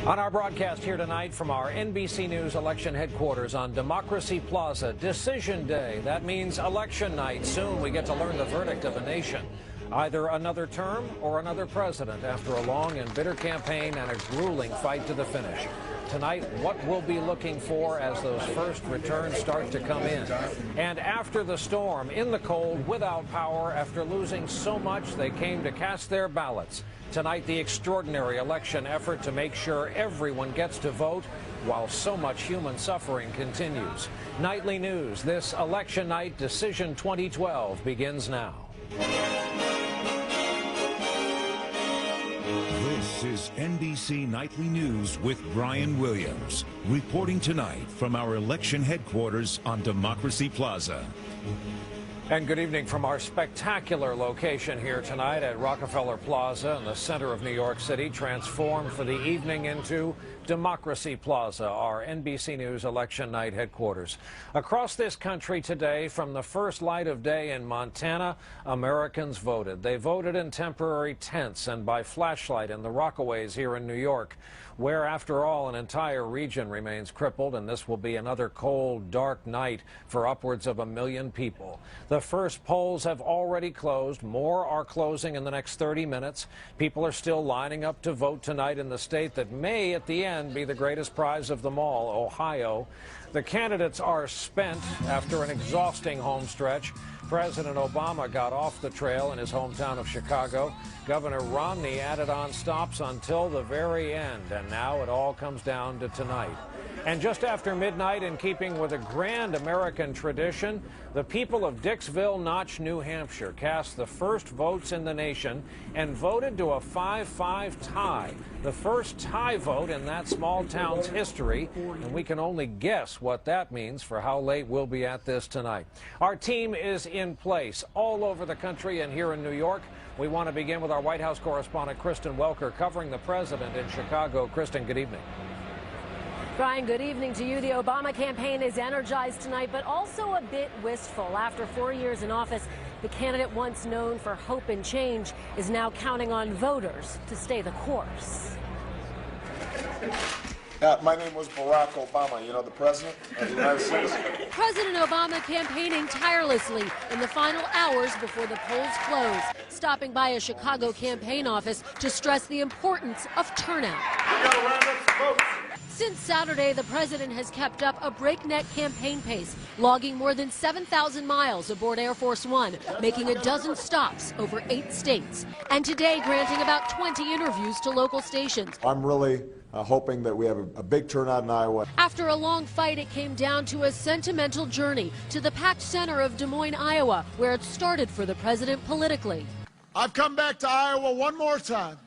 On our broadcast here tonight from our NBC News election headquarters on Democracy Plaza, Decision Day. That means election night. Soon we get to learn the verdict of a nation. Either another term or another president after a long and bitter campaign and a grueling fight to the finish. Tonight, what we'll be looking for as those first returns start to come in. And after the storm, in the cold, without power, after losing so much, they came to cast their ballots. Tonight, the extraordinary election effort to make sure everyone gets to vote while so much human suffering continues. Nightly News, this election night Decision 2012 begins now. This is NBC Nightly News with Brian Williams, reporting tonight from our election headquarters on Democracy Plaza. And good evening from our spectacular location here tonight at Rockefeller Plaza in the center of New York City, transformed for the evening into Democracy Plaza, our NBC News election night headquarters. Across this country today, from the first light of day in Montana, Americans voted. They voted in temporary tents and by flashlight in the Rockaways here in New York, where, after all, an entire region remains crippled, and this will be another cold, dark night for upwards of 1 million people. The first polls have already closed. More are closing in the next 30 minutes. People are still lining up to vote tonight in the state that may, at the end, be the greatest prize of them all, Ohio. The candidates are spent after an exhausting home stretch. President Obama got off the trail in his hometown of Chicago. Governor Romney added on stops until the very end, and now it all comes down to tonight. And just after midnight, in keeping with a grand American tradition, the people of Dixville Notch, New Hampshire cast the first votes in the nation and voted to a 5-5 tie, the first tie vote in that small town's history, and we can only guess what that means for how late we'll be at this tonight. Our team is in place all over the country and here in New York. We want to begin with our White House correspondent, Kristen Welker, covering the president in Chicago. Kristen, good evening. Brian, good evening to you. The Obama campaign is energized tonight, but also a bit wistful. After 4 years in office, the candidate once known for hope and change is now counting on voters to stay the course. My name was Barack Obama, you know, the president of the United States. President Obama campaigning tirelessly in the final hours before the polls close, stopping by a Chicago campaign office to stress the importance of turnout. We got to round up some votes. Since Saturday, the president has kept up a breakneck campaign pace, logging more than 7,000 miles aboard Air Force One, making a dozen stops over 8 states, and today granting about 20 interviews to local stations. I'm really hoping that we have a big turnout in Iowa. After a long fight, it came down to a sentimental journey to the packed center of Des Moines, Iowa, where it started for the president politically. I've come back to Iowa one more time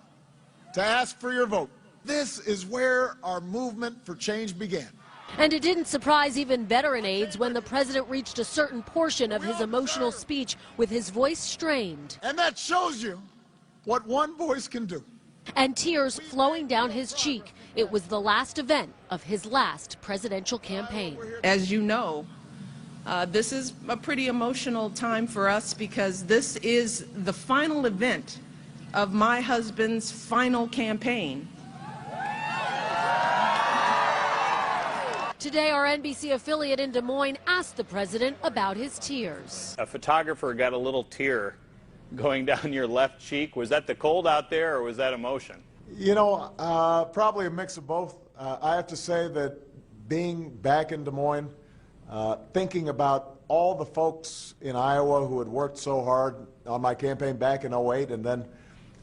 to ask for your vote. This is where our movement for change began. And it didn't surprise even veteran aides when the president reached a certain portion of his emotional speech with his voice strained. And that shows you what one voice can do. And tears flowing down his cheek. It was the last event of his last presidential campaign. As you know, this is a pretty emotional time for us because this is the final event of my husband's final campaign. Today, our NBC affiliate in Des Moines asked the president about his tears. A photographer got a little tear going down your left cheek. Was that the cold out there, or was that emotion? You know, probably a mix of both. I have to say that being back in Des Moines, thinking about all the folks in Iowa who had worked so hard on my campaign back in 2008, and then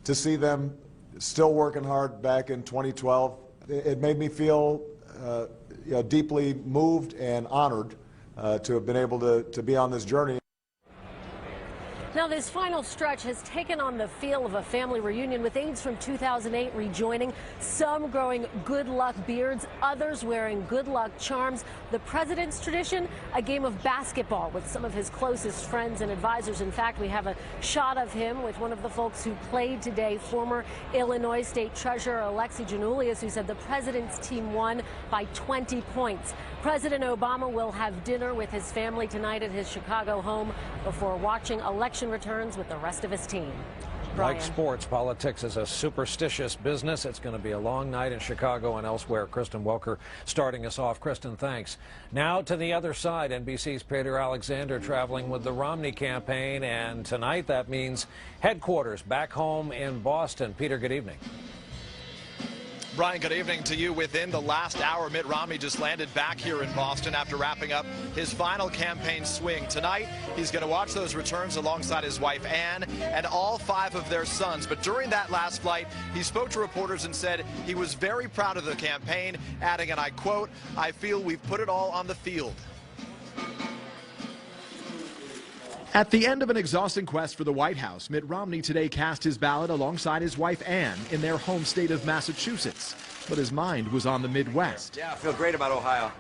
to see them still working hard back in 2012, it made me feel deeply moved and honored to have been able to be on this journey. Now, this final stretch has taken on the feel of a family reunion, with aides from 2008 rejoining, some growing good luck beards, others wearing good luck charms. The president's tradition, a game of basketball with some of his closest friends and advisors. In fact, we have a shot of him with one of the folks who played today, former Illinois State Treasurer Alexi Giannoulias, who said the president's team won by 20 points. President Obama will have dinner with his family tonight at his Chicago home before watching election returns with the rest of his team. Brian. Like sports, politics is a superstitious business. It's going to be a long night in Chicago and elsewhere. Kristen Welker starting us off. Kristen, thanks. Now to the other side, NBC's Peter Alexander traveling with the Romney campaign, and tonight that means headquarters back home in Boston. Peter, good evening. Brian, good evening to you. Within the last hour, Mitt Romney just landed back here in Boston after wrapping up his final campaign swing. Tonight, he's going to watch those returns alongside his wife, Ann, and all 5 of their sons. But during that last flight, he spoke to reporters and said he was very proud of the campaign, adding, and I quote, "I feel we've put it all on the field." At the end of an exhausting quest for the White House, Mitt Romney today cast his ballot alongside his wife Ann in their home state of Massachusetts. But his mind was on the Midwest. Yeah, I feel great about Ohio.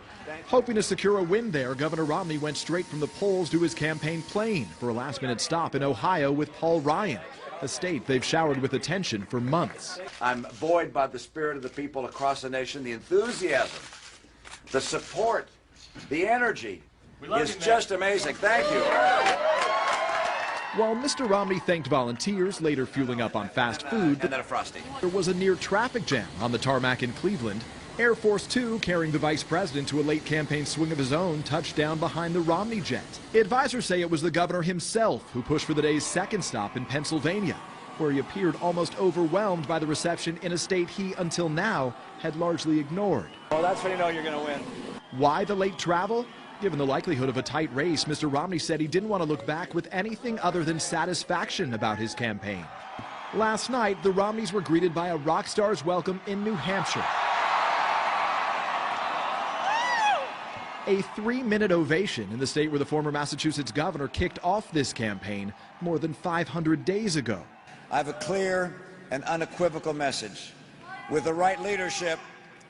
Hoping to secure a win there, Governor Romney went straight from the polls to his campaign plane for a last-minute stop in Ohio with Paul Ryan, a state they've showered with attention for months. I'm buoyed by the spirit of the people across the nation, the enthusiasm, the support, the energy is just amazing. Thank you. While Mr. Romney thanked volunteers, later fueling up on fast food, And then a Frosty. there was a near traffic jam on the tarmac in Cleveland. Air Force Two, carrying the vice president to a late campaign swing of his own, touched down behind the Romney jet. Advisors say it was the governor himself who pushed for the day's second stop in Pennsylvania, where he appeared almost overwhelmed by the reception in a state he, until now, had largely ignored. Well, that's when you know you're going to win. Why the late travel? Given the likelihood of a tight race, Mr. Romney said he didn't want to look back with anything other than satisfaction about his campaign. Last night, the Romneys were greeted by a rock star's welcome in New Hampshire. A 3-minute ovation in the state where the former Massachusetts governor kicked off this campaign more than 500 days ago. I have a clear and unequivocal message. With the right leadership,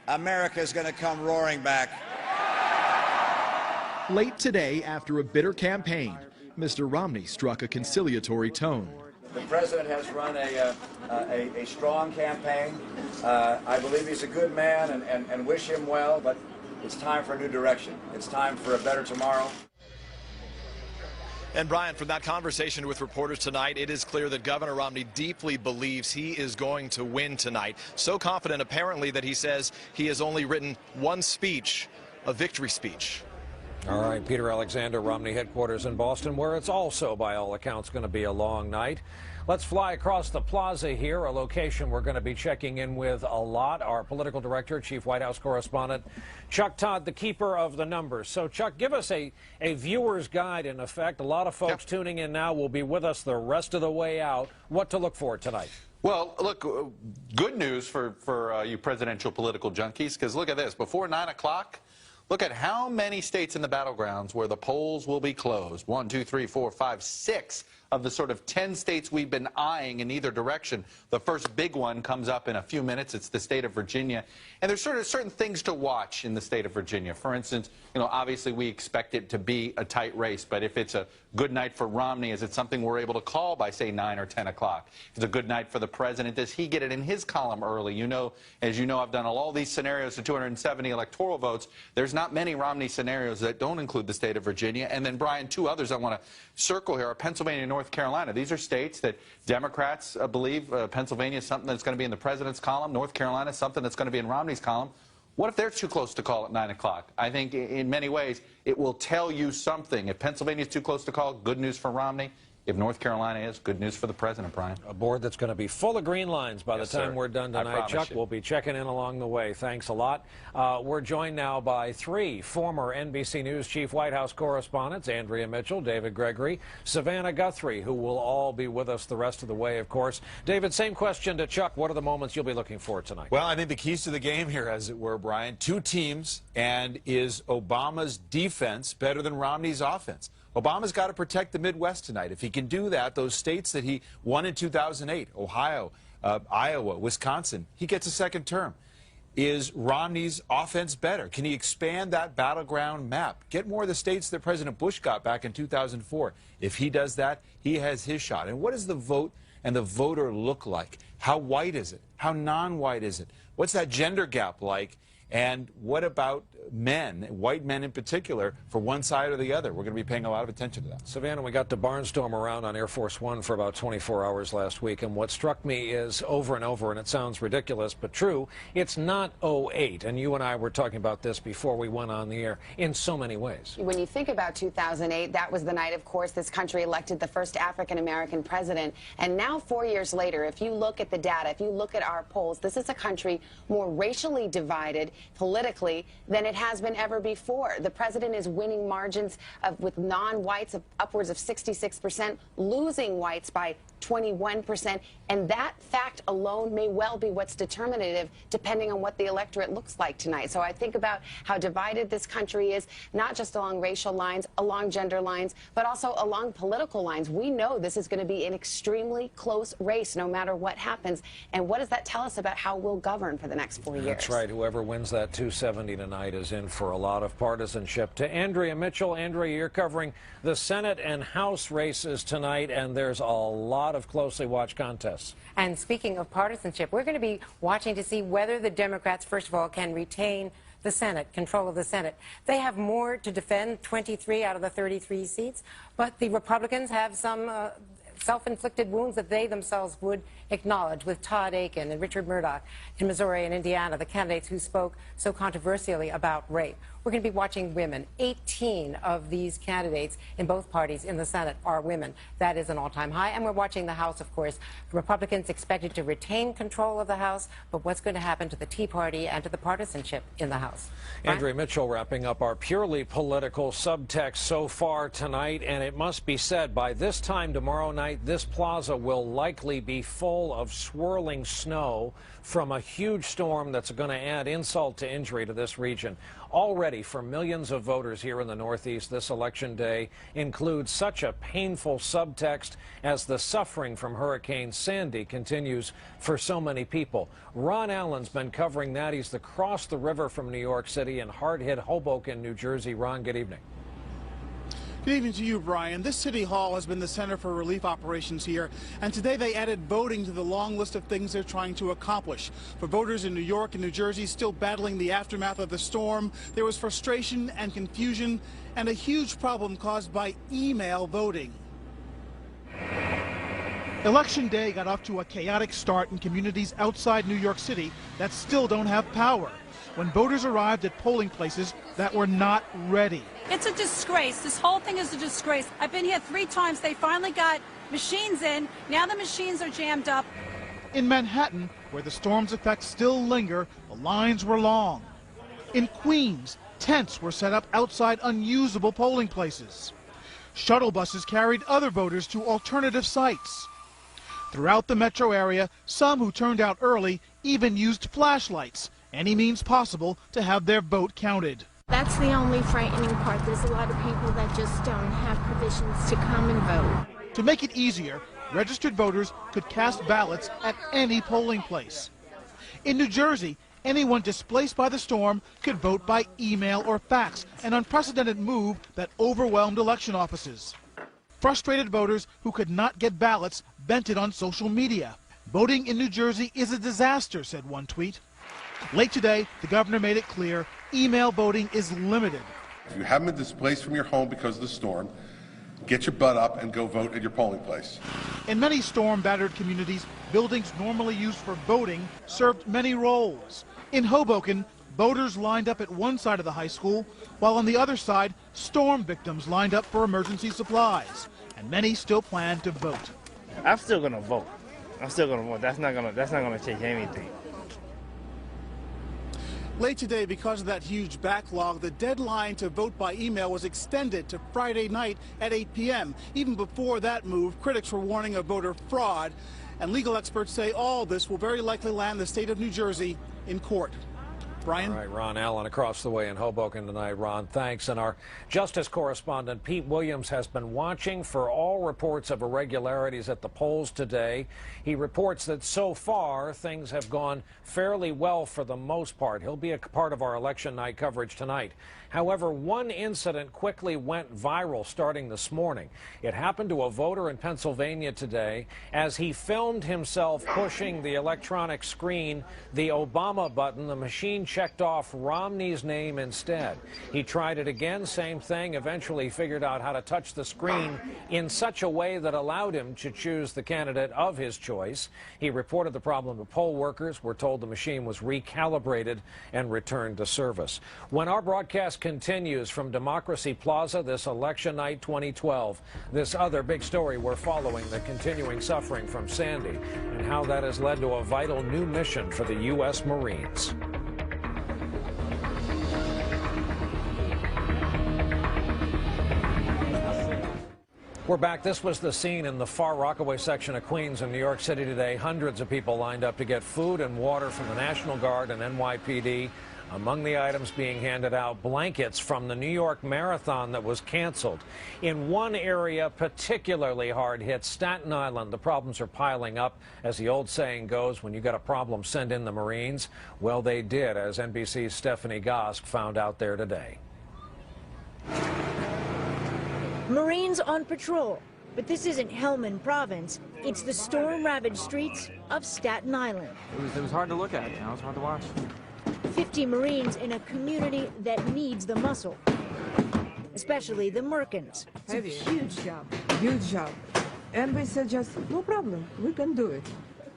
America is going to come roaring back. Late today, after a bitter campaign, Mr. Romney struck a conciliatory tone. The president has run a strong campaign. I believe he's a good man and wish him well, but it's time for a new direction. It's time for a better tomorrow. And Brian, from that conversation with reporters tonight, it is clear that Governor Romney deeply believes he is going to win tonight. So confident, apparently, that he says he has only written one speech, a victory speech. All right, Peter Alexander, Romney headquarters in Boston, where it's also, by all accounts, going to be a long night. Let's fly across the plaza here, a location we're going to be checking in with a lot. Our political director, chief White House correspondent, Chuck Todd, the keeper of the numbers. So, Chuck, give us a viewer's guide, in effect. A lot of folks tuning in now will be with us the rest of the way out. What to look for tonight? Well, look, good news for you presidential political junkies, because look at this. Before 9 o'clock, look at how many states in the battlegrounds where the polls will be closed. 1, 2, 3, 4, 5, 6 of the sort of 10 states we've been eyeing in either direction. The first big one comes up in a few minutes. It's the state of Virginia. And there's sort of certain things to watch in the state of Virginia. For instance, you know, obviously we expect it to be a tight race, but if it's a good night for Romney, is it something we're able to call by, say, 9 or 10 o'clock? If it's a good night for the president, does he get it in his column early? You know, as you know, I've done all these scenarios to 270 electoral votes. There's not many Romney scenarios that don't include the state of Virginia. And then, Brian, 2 others I want to circle here are Pennsylvania and North Carolina. These are states that Democrats believe Pennsylvania is something that's going to be in the president's column. North Carolina is something that's going to be in Romney's column. What if they're too close to call at 9 o'clock? I think in many ways it will tell you something. If Pennsylvania is too close to call, good news for Romney. If North Carolina is, good news for the president, Brian. A board that's going to be full of green lines by the time we're done tonight. Chuck, we'll be checking in along the way. Thanks a lot. We're joined now by 3 former NBC News chief White House correspondents, Andrea Mitchell, David Gregory, Savannah Guthrie, who will all be with us the rest of the way, of course. David, same question to Chuck. What are the moments you'll be looking for tonight? Well, I think the keys to the game here, as it were, Brian, 2 teams, and is Obama's defense better than Romney's offense? Obama's got to protect the Midwest tonight. If he can do that, those states that he won in 2008, Ohio, Iowa, Wisconsin, he gets a second term. Is Romney's offense better? Can he expand that battleground map? Get more of the states that President Bush got back in 2004. If he does that, he has his shot. And what does the vote and the voter look like? How white is it? How non-white is it? What's that gender gap like? And what about men, white men in particular, for one side or the other? We're going to be paying a lot of attention to that. Savannah, we got to barnstorm around on Air Force One for about 24 hours last week, and what struck me is over and over, and it sounds ridiculous but true, it's not '08, and you and I were talking about this before we went on the air, in so many ways. When you think about 2008, that was the night, of course, this country elected the first African-American president, and now 4 years later, if you look at the data, if you look at our polls, this is a country more racially divided politically than it has been ever before. The president is winning margins with non-whites of upwards of 66%, losing whites by 21%, and that fact alone may well be what's determinative depending on what the electorate looks like tonight. So I think about how divided this country is, not just along racial lines, along gender lines, but also along political lines. We know this is going to be an extremely close race no matter what happens. And what does that tell us about how we'll govern for the next 4 years? That's right. Whoever wins that 270 tonight is in for a lot of partisanship. To Andrea Mitchell. Andrea, you're covering the Senate and House races tonight, and there's a lot of closely watched contests. And speaking of partisanship, we're going to be watching to see whether the Democrats, first of all, can retain the Senate, control of the Senate. They have more to defend, 23 out of the 33 seats, but the Republicans have some self-inflicted wounds that they themselves would acknowledge, with Todd Akin and Richard Murdoch in Missouri and Indiana, the candidates who spoke so controversially about rape. We're going to be watching women. 18 of these candidates in both parties in the Senate are women. That is an all-time high. And we're watching the House, of course. Republicans expected to retain control of the House, but what's going to happen to the Tea Party and to the partisanship in the House? Andrea Mitchell wrapping up our purely political subtext so far tonight, and it must be said, by this time tomorrow night, this plaza will likely be full of swirling snow from a huge storm that's going to add insult to injury to this region. Already, for millions of voters here in the Northeast, this election day includes such a painful subtext as the suffering from Hurricane Sandy continues for so many people. Ron Allen's been covering that. He's across the river from New York City in hard-hit Hoboken, New Jersey. Ron, good evening. Good evening to you, Brian. This city hall has been the center for relief operations here, and today they added voting to the long list of things they're trying to accomplish. For voters in New York and New Jersey still battling the aftermath of the storm, there was frustration and confusion and a huge problem caused by email voting. Election day got off to a chaotic start in communities outside New York City that still don't have power, when voters arrived at polling places that were not ready. It's a disgrace. This whole thing is a disgrace. I've been here 3 times. They finally got machines in. Now the machines are jammed up. In Manhattan, where the storm's effects still linger, the lines were long. In Queens, tents were set up outside unusable polling places. Shuttle buses carried other voters to alternative sites. Throughout the metro area, some who turned out early even used flashlights, any means possible to have their vote counted. That's the only frightening part. There's a lot of people that just don't have provisions to come and vote. To make it easier, registered voters could cast ballots at any polling place. In New Jersey, anyone displaced by the storm could vote by email or fax, an unprecedented move that overwhelmed election offices. Frustrated voters who could not get ballots vented on social media. Voting in New Jersey is a disaster, said one tweet. Late today, the governor made it clear email voting is limited. If you haven't been displaced from your home because of the storm, get your butt up and go vote at your polling place. In many storm-battered communities, buildings normally used for voting served many roles. In Hoboken, voters lined up at one side of the high school, while on the other side, storm victims lined up for emergency supplies. And many still plan to vote. I'm still going to vote. I'm still going to vote. That's not going to change anything. Late today, because of that huge backlog, the deadline to vote by email was extended to Friday night at 8 p.m. Even before that move, critics were warning of voter fraud, and legal experts say all this will very likely land the state of New Jersey in court. Brian? All right, Ron Allen across the way in Hoboken tonight. Ron, thanks. And our justice correspondent, Pete Williams, has been watching for all reports of irregularities at the polls today. He reports that so far things have gone fairly well for the most part. He'll be a part of our election night coverage tonight. However, one incident quickly went viral starting this morning. It happened to a voter in Pennsylvania today as he filmed himself pushing the electronic screen, the Obama button. The machine checked checked off Romney's name instead. He tried it again, same thing, eventually figured out how to touch the screen in such a way that allowed him to choose the candidate of his choice. He reported the problem to poll workers. We're told the machine was recalibrated and returned to service. When our broadcast continues from Democracy Plaza this election night 2012, this other big story we're following, the continuing suffering from Sandy and how that has led to a vital new mission for the U.S. Marines. We're back. This was the scene in the Far Rockaway section of Queens in New York City today. Hundreds of people lined up to get food and water from the National Guard and NYPD. Among the items being handed out, blankets from the New York Marathon that was canceled. In one area particularly hard hit, Staten Island, the problems are piling up. As the old saying goes, when you got a problem, send in the Marines. Well, they did, as NBC's Stephanie Gosk found out there today. Marines on patrol, but this isn't Helmand Province. It's the storm-ravaged streets of Staten Island. It was hard to look at, you know, it was hard to watch. 50 Marines in a community that needs the muscle, especially the Merkins. It's a huge job. And we said just, no problem, we can do it.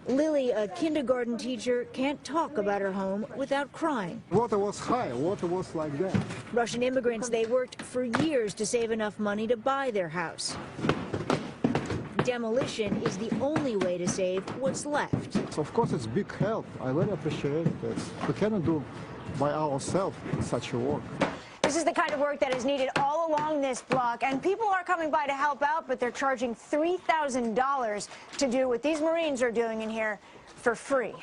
Lily, a kindergarten teacher, can't talk about her home without crying. Water was high, water was like that. Russian immigrants, they worked for years to save enough money to buy their house. Demolition is the only way to save what's left. So of course it's big help. I really appreciate it. We cannot do by ourselves such a work. This is the kind of work that is needed all along this block, and people are coming by to help out, but they're charging $3,000 to do what these Marines are doing in here for free.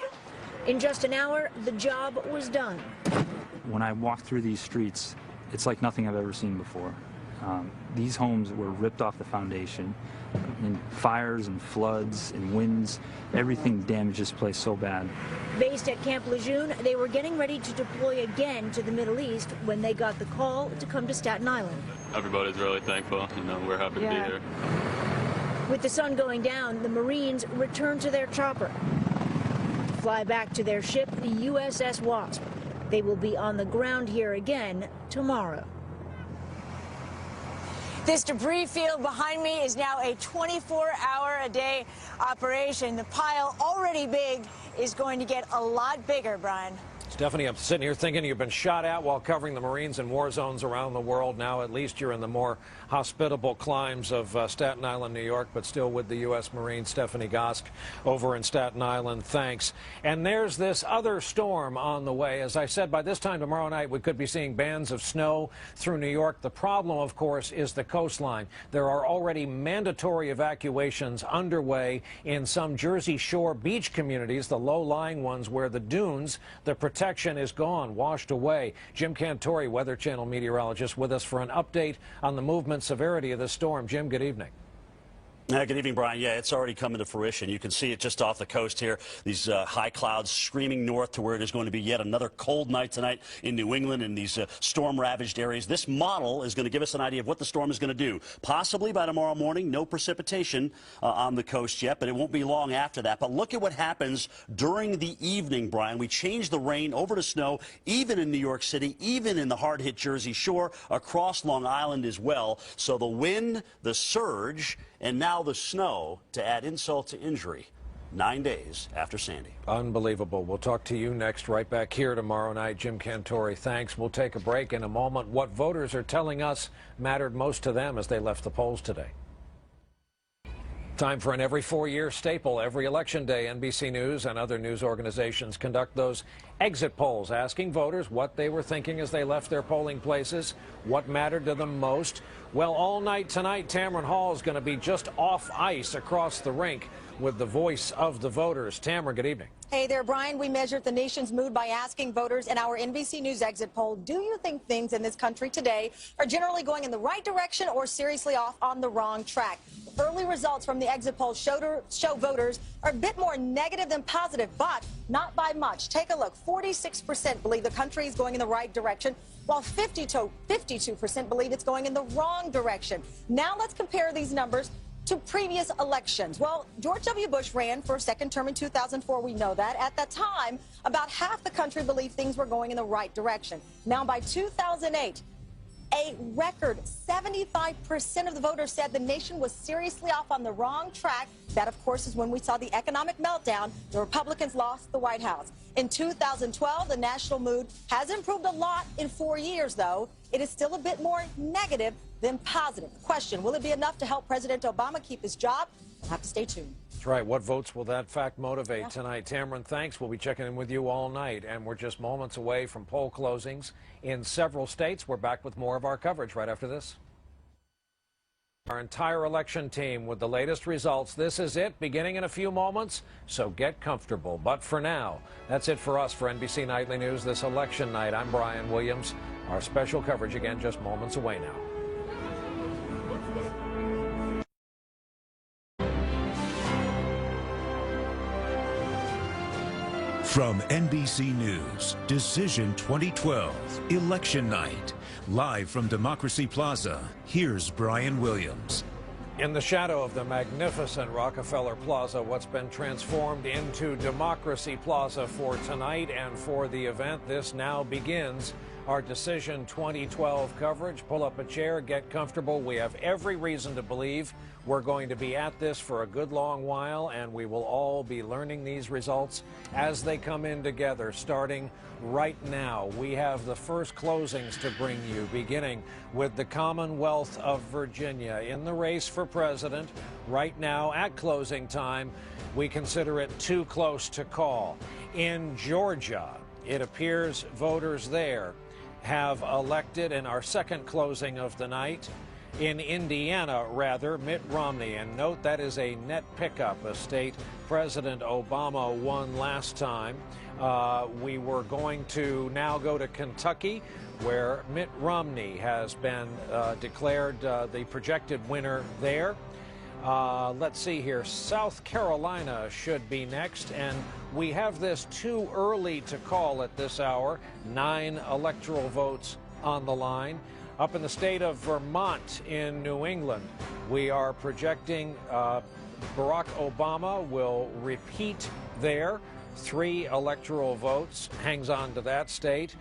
In just an hour, the job was done. When I walk through these streets, it's like nothing I've ever seen before. These homes were ripped off the foundation. In fires and floods and winds, everything damaged this place so bad. Based at Camp Lejeune, they were getting ready to deploy again to the Middle East when they got the call to come to Staten Island. Everybody's really thankful. You know, we're happy to be here. With the sun going down, the Marines returned to their chopper to fly back to their ship, the USS Wasp. They will be on the ground here again tomorrow. This debris field behind me is now a 24-hour-a-day operation. The pile, already big, is going to get a lot bigger, Brian. Stephanie, I'm sitting here thinking you've been shot at while covering the Marines in war zones around the world. Now at least you're in the more hospitable climes of Staten Island, New York, but still with the U.S. Marines. Stephanie Gosk over in Staten Island, thanks. And there's this other storm on the way. As I said, by this time tomorrow night, we could be seeing bands of snow through New York. The problem, of course, is the coastline. There are already mandatory evacuations underway in some Jersey Shore beach communities, the low-lying ones where the dunes, the protection is gone, washed away. Jim Cantore, Weather Channel meteorologist, with us for an update on the movement severity of this storm. Jim, good evening. Good evening, Brian. Yeah, it's already coming to fruition. You can see it just off the coast here. These high clouds screaming north to where it is going to be yet another cold night tonight in New England in these storm-ravaged areas. This model is going to give us an idea of what the storm is going to do. Possibly by tomorrow morning, no precipitation on the coast yet, but it won't be long after that. But look at what happens during the evening, Brian. We change the rain over to snow, even in New York City, even in the hard-hit Jersey Shore, across Long Island as well. So the wind, the surge, and now the snow to add insult to injury 9 days after Sandy. Unbelievable. We'll talk to you next, right back here tomorrow night. Jim Cantore, thanks. We'll take a break in a moment. What voters are telling us mattered most to them as they left the polls today. Time for an every 4-year staple. Every election day, NBC News and other news organizations conduct those exit polls, asking voters what they were thinking as they left their polling places, what mattered to them most. Well, all night tonight, Tamron Hall is going to be just off ice across the rink with the voice of the voters. Tamron, good evening. Hey there, Brian. We measured the nation's mood by asking voters in our NBC News exit poll, do you think things in this country today are generally going in the right direction or seriously off on the wrong track? Early results from the exit poll show voters are a bit more negative than positive, but not by much. Take a look. 46% believe the country is going in the right direction, while 52% believe it's going in the wrong direction. Now let's compare these numbers to previous elections. Well, George W. Bush ran for a second term in 2004. We know that. At that time, about half the country believed things were going in the right direction. Now, by 2008, a record 75% of the voters said the nation was seriously off on the wrong track. That, of course, is when we saw the economic meltdown. The Republicans lost the White House. In 2012, the national mood has improved a lot in 4 years, though. It is still a bit more negative than positive. The question, will it be enough to help President Obama keep his job? We'll have to stay tuned. That's right. What votes will that fact motivate tonight? Tamron, thanks. We'll be checking in with you all night. And we're just moments away from poll closings in several states. We're back with more of our coverage right after this. Our entire election team with the latest results. This is it, beginning in a few moments, so get comfortable. But for now, that's it for us for NBC Nightly News this election night. I'm Brian Williams. Our special coverage again just moments away now. From NBC News, Decision 2012, Election Night. Live from Democracy Plaza, here's Brian Williams. In the shadow of the magnificent Rockefeller Plaza, what's been transformed into Democracy Plaza for tonight and for the event, this now begins our Decision 2012 coverage. Pull up a chair, get comfortable. We have every reason to believe we're going to be at this for a good long while, and we will all be learning these results as they come in together, starting right now. We have the first closings to bring you, beginning with the Commonwealth of Virginia. In the race for president, right now at closing time, we consider it too close to call. In Georgia, it appears voters there have elected, in our second closing of the night, in Indiana, rather, Mitt Romney. And note that is a net pickup, a state President Obama won last time. We were going to now go to Kentucky, where Mitt Romney has been declared the projected winner there. Let's see here. South Carolina should be next, and we have this too early to call at this hour. 9 electoral votes on the line. Up in the state of Vermont in New England, we are projecting Barack Obama will repeat there. 3 electoral votes, hangs on to that state.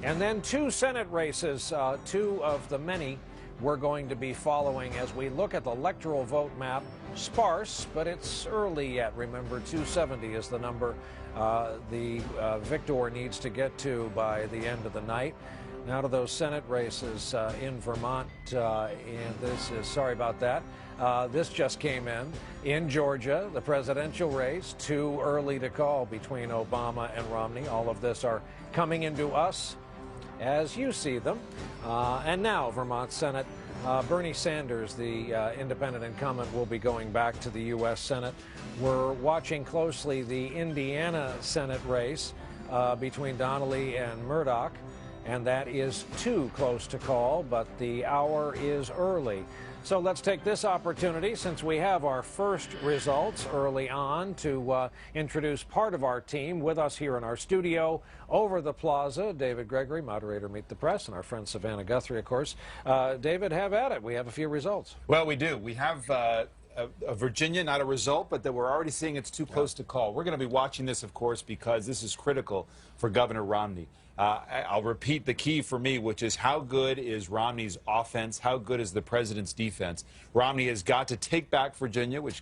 And then 2 Senate races, 2 of the many we're going to be following as we look at the electoral vote map. Sparse, but it's early yet. Remember, 270 is the number the victor needs to get to by the end of the night. Now to those Senate races in Vermont, and this is, sorry about that, this just came in Georgia, the presidential race, too early to call between Obama and Romney. All of this are coming into us as you see them. And now, Vermont Senate, Bernie Sanders, the independent incumbent, will be going back to the U.S. Senate. We're watching closely the Indiana Senate race between Donnelly and Murdoch, and that is too close to call, but the hour is early. So let's take this opportunity, since we have our first results early on, to introduce part of our team with us here in our studio over the plaza. David Gregory, moderator Meet the Press, and our friend Savannah Guthrie, of course. David, have at it. We have a few results. Well, we do. We have a Virginia, not a result, but that we're already seeing it's too close to call. We're going to be watching this, of course, because this is critical for Governor Romney. I'll repeat the key for me, which is how good is Romney's offense? How good is the president's defense? Romney has got to take back Virginia, which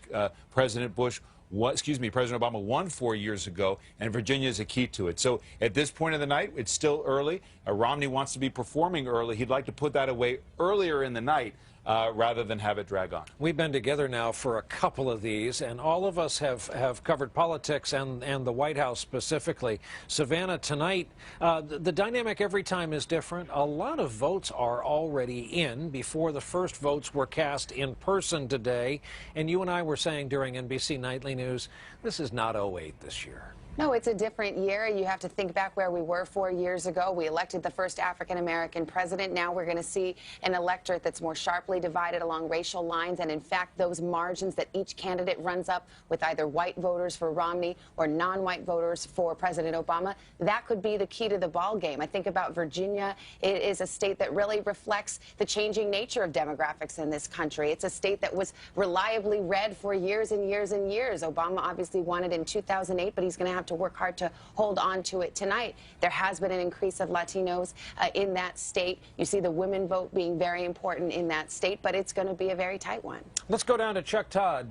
President Obama won 4 years ago, and Virginia is a key to it. So at this point of the night, it's still early. Romney wants to be performing early. He'd like to put that away earlier in the night, rather than have it drag on. We've been together now for a couple of these, and all of us have covered politics and the White House specifically. Savannah, tonight, the dynamic every time is different. A lot of votes are already in before the first votes were cast in person today, and you and I were saying during NBC Nightly News, this is not 08 this year. No, it's a different year. You have to think back where we were 4 years ago. We elected the first African-American president. Now we're going to see an electorate that's more sharply divided along racial lines. And in fact, those margins that each candidate runs up with either white voters for Romney or non-white voters for President Obama, that could be the key to the ball game. I think about Virginia. It is a state that really reflects the changing nature of demographics in this country. It's a state that was reliably red for years and years and years. Obama obviously won it in 2008, but he's going to have to work hard to hold on to it tonight. There has been an increase of Latinos in that state. You see the women vote being very important in that state, but it's going to be a very tight one. Let's go down to Chuck Todd,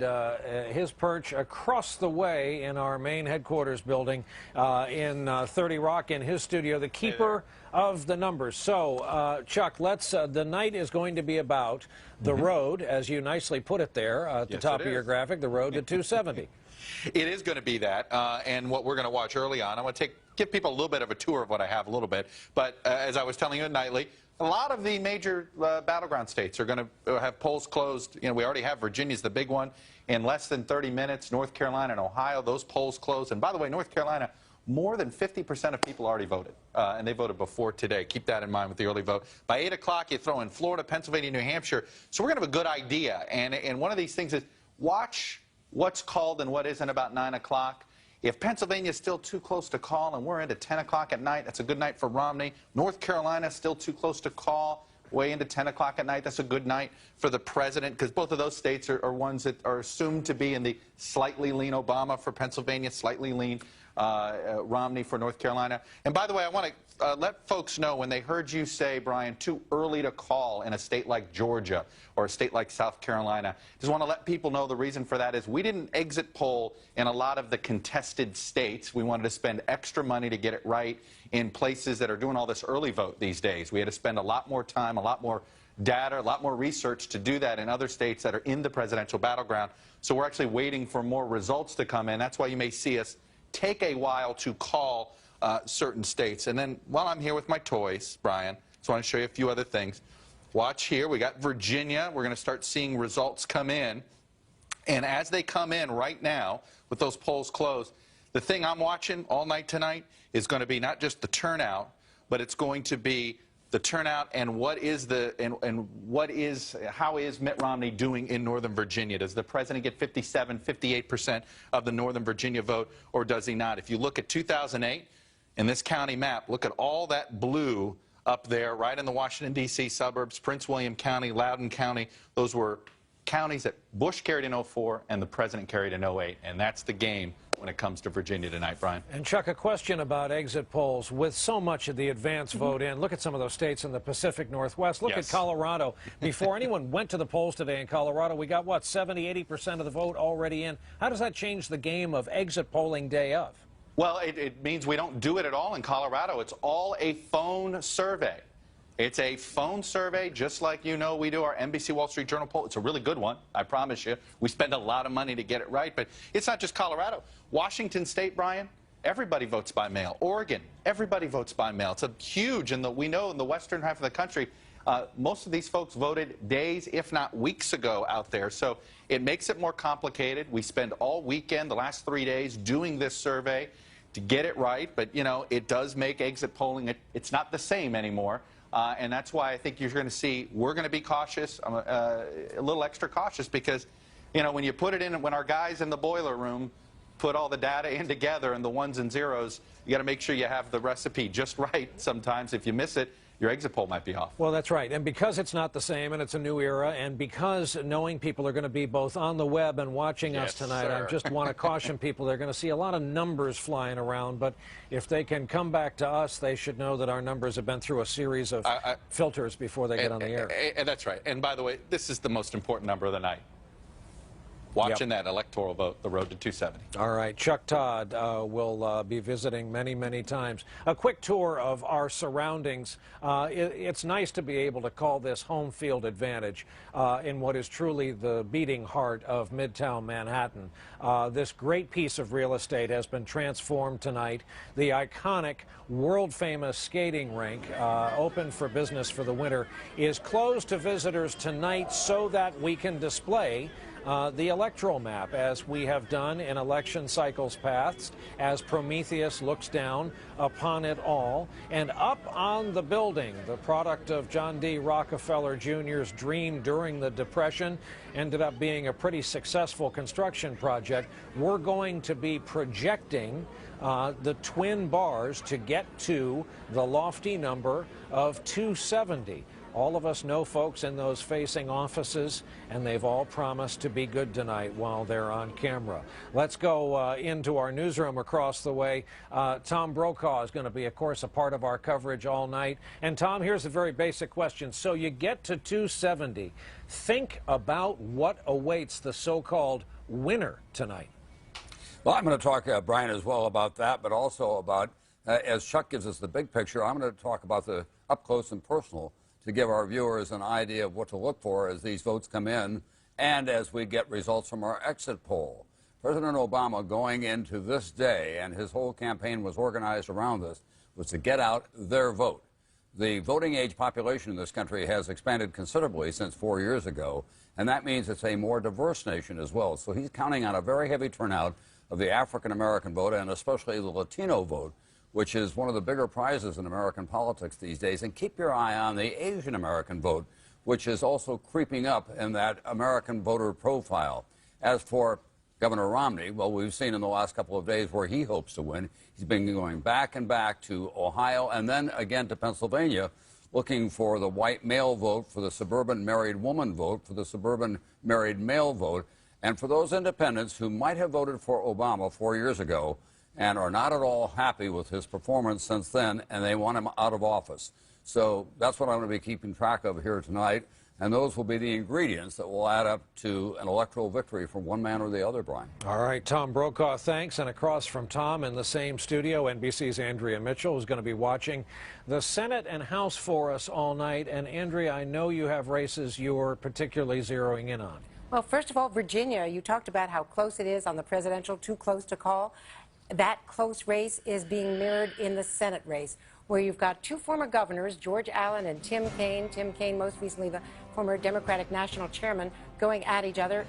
his perch across the way in our main headquarters building in 30 Rock, in his studio, the keeper of the numbers. So, Chuck, the night is going to be about the road, as you nicely put it there at the top of your graphic, the road to 270. It is going to be that, and what we're going to watch early on, I'm going to give people a little bit of a tour of what I have a little bit, but as I was telling you nightly, a lot of the major battleground states are going to have polls closed. You know, we already have Virginia's the big one. In less than 30 minutes, North Carolina and Ohio, those polls close. And by the way, North Carolina, more than 50% of people already voted, and they voted before today. Keep that in mind with the early vote. By 8 o'clock, you throw in Florida, Pennsylvania, New Hampshire. So we're going to have a good idea. And one of these things is watch what's called and what isn't about 9 o'clock. If Pennsylvania is still too close to call and we're into 10 o'clock at night, that's a good night for Romney. North Carolina is still too close to call, way into 10 o'clock at night. That's a good night for the president, because both of those states are ones that are assumed to be in the slightly lean Obama for Pennsylvania, slightly lean Romney for North Carolina. And by the way, I want to let folks know, when they heard you say, Brian, too early to call in a state like Georgia or a state like South Carolina, just want to let people know the reason for that is we didn't exit poll in a lot of the contested states. We wanted to spend extra money to get it right in places that are doing all this early vote these days. We had to spend a lot more time, a lot more data, a lot more research to do that in other states that are in the presidential battleground. So we're actually waiting for more results to come in. That's why you may see us take a while to call certain states. And then while I'm here with my toys, Brian, just want to show you a few other things. Watch here. We got Virginia. We're going to start seeing results come in. And as they come in right now, with those polls closed, the thing I'm watching all night tonight is going to be not just the turnout, but it's going to be the turnout and how is Mitt Romney doing in Northern Virginia? Does the president get 57, 58% of the Northern Virginia vote, or does he not? If you look at 2008 in this county map, look at all that blue up there, right in the Washington, D.C. suburbs, Prince William County, Loudoun County. Those were counties that Bush carried in 04 and the president carried in 08, and that's the game when it comes to Virginia tonight, Brian. And Chuck, a question about exit polls. With so much of the advance vote in, look at some of those states in the Pacific Northwest. Look at Colorado. Before anyone went to the polls today in Colorado, we got, what, 70, 80% of the vote already in. How does that change the game of exit polling day of? Well, it means we don't do it at all in Colorado. It's all a phone survey. It's a phone survey, just like we do our NBC Wall Street Journal poll. It's a really good one, I promise you. We spend a lot of money to get it right, but it's not just Colorado. Washington State, Brian, everybody votes by mail. Oregon, everybody votes by mail. It's a huge, and we know in the western half of the country, most of these folks voted days, if not weeks ago out there. So it makes it more complicated. We spend all weekend, the last 3 days, doing this survey to get it right, but, it does make exit polling, it's not the same anymore. And that's why I think you're going to see we're going to be cautious, a little extra cautious, because, when you put it in, when our guys in the boiler room put all the data in together and the ones and zeros, you got to make sure you have the recipe just right. Sometimes if you miss it, your exit poll might be off. Well, that's right. And because it's not the same and it's a new era, and because knowing people are going to be both on the web and watching us tonight, I just want to caution people they're going to see a lot of numbers flying around. But if they can come back to us, they should know that our numbers have been through a series of filters before they get on the air. And that's right. And by the way, this is the most important number of the night. Watching that electoral vote, the road to 270. All right. Chuck Todd will be visiting many, many times. A quick tour of our surroundings. It's nice to be able to call this home field advantage in what is truly the beating heart of Midtown Manhattan. This great piece of real estate has been transformed tonight. The iconic, world-famous skating rink, open for business for the winter, is closed to visitors tonight so that we can display the electoral map, as we have done in election cycles past, as Prometheus looks down upon it all. And up on the building, the product of John D. Rockefeller Jr.'s dream during the Depression, ended up being a pretty successful construction project. We're going to be projecting the twin bars to get to the lofty number of 270. All of us know folks in those facing offices, and they've all promised to be good tonight while they're on camera. Let's go into our newsroom across the way. Tom Brokaw is going to be, of course, a part of our coverage all night. And Tom, here's a very basic question. So you get to 270. Think about what awaits the so-called winner tonight. Well, I'm going to talk, Brian, as well about that, but also about, as Chuck gives us the big picture, I'm going to talk about the up close and personal to give our viewers an idea of what to look for as these votes come in and as we get results from our exit poll. President Obama, going into this day, and his whole campaign was organized around this, was to get out their vote. The voting age population in this country has expanded considerably since 4 years ago, and that means it's a more diverse nation as well. So he's counting on a very heavy turnout of the African-American vote, and especially the Latino vote, which is one of the bigger prizes in American politics these days. And keep your eye on the Asian American vote, which is also creeping up in that American voter profile. As for Governor Romney, well, we've seen in the last couple of days where he hopes to win. He's been going back and back to Ohio and then again to Pennsylvania, looking for the white male vote, for the suburban married woman vote, for the suburban married male vote, and for those independents who might have voted for Obama 4 years ago and are not at all happy with his performance since then, and they want him out of office. So that's what I'm going to be keeping track of here tonight, and those will be the ingredients that will add up to an electoral victory for one man or the other, Brian. All right, Tom Brokaw, thanks. And across from Tom in the same studio, NBC's Andrea Mitchell, who's going to be watching the Senate and House for us all night. And Andrea, I know you have races you're particularly zeroing in on. Well, first of all, Virginia, you talked about how close it is on the presidential, too close to call. That close race is being mirrored in the Senate race, where you've got two former governors, George Allen and Tim Kaine. Tim Kaine, most recently the former Democratic National Chairman, going at each other.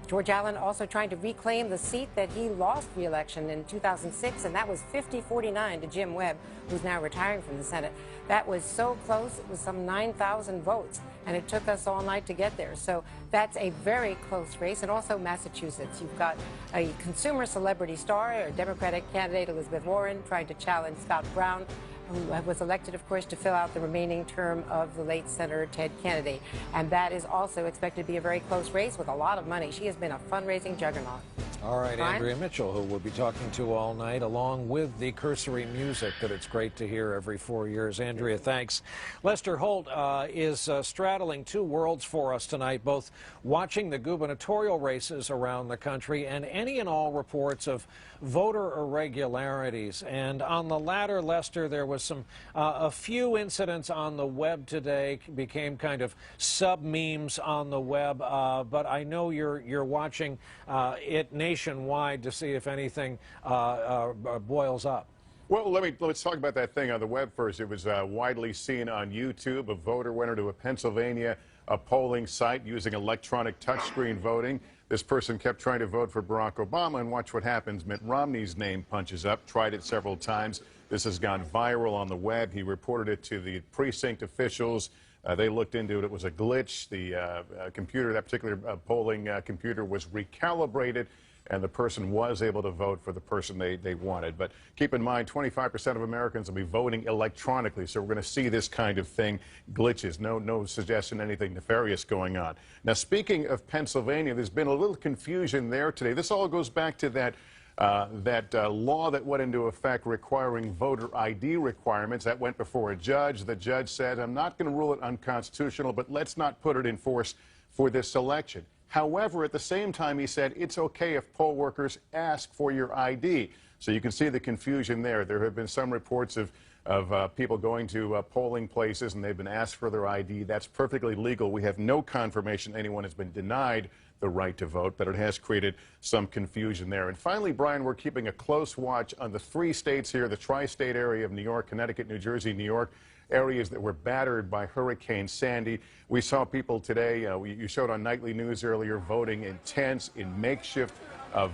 George Allen also trying to reclaim the seat that he lost re-election in 2006, and that was 50-49 to Jim Webb, who's now retiring from the Senate. That was so close. It was some 9,000 votes, and it took us all night to get there. So that's a very close race. And also Massachusetts. You've got a consumer celebrity star, a Democratic candidate, Elizabeth Warren, trying to challenge Scott Brown, who was elected, of course, to fill out the remaining term of the late Senator Ted Kennedy. And that is also expected to be a very close race with a lot of money. She has been a fundraising juggernaut. All right, Brian? Andrea Mitchell, who we'll be talking to all night, along with the cursory music that it's great to hear every 4 years. Andrea, thanks. Lester Holt is straddling two worlds for us tonight, both watching the gubernatorial races around the country and any and all reports of voter irregularities. And on the latter, Lester, there was a few incidents on the web today, became kind of sub-memes on the web, but I know you're watching it nationwide to see if anything boils up. Well, let's talk about that thing on the web first. It was widely seen on YouTube. A voter went into a Pennsylvania polling site using electronic touchscreen voting. This person kept trying to vote for Barack Obama, and watch what happens. Mitt Romney's name punches up, tried it several times. This has gone viral on the web. He reported it to the precinct officials. They looked into it. It was a glitch. The computer, that particular polling computer, was recalibrated, and the person was able to vote for the person they wanted. But keep in mind, 25% of Americans will be voting electronically, so we're going to see this kind of thing, glitches. No suggestion anything nefarious going on. Now, speaking of Pennsylvania, there's been a little confusion there today. This all goes back to that law that went into effect requiring voter ID requirements. That went before a judge. The judge said, I'm not going to rule it unconstitutional, but let's not put it in force for this election. However, at the same time, he said it's okay if poll workers ask for your ID. So you can see the confusion there. There have been some reports of of people going to polling places, and they've been asked for their ID. That's perfectly legal. We have no confirmation anyone has been denied the right to vote, but it has created some confusion there. And finally, Brian, we're keeping a close watch on the 3 states here, the tri-state area of New York, Connecticut, New Jersey, New York, areas that were battered by Hurricane Sandy. We saw people today, you showed on Nightly News earlier, voting in tents, in makeshift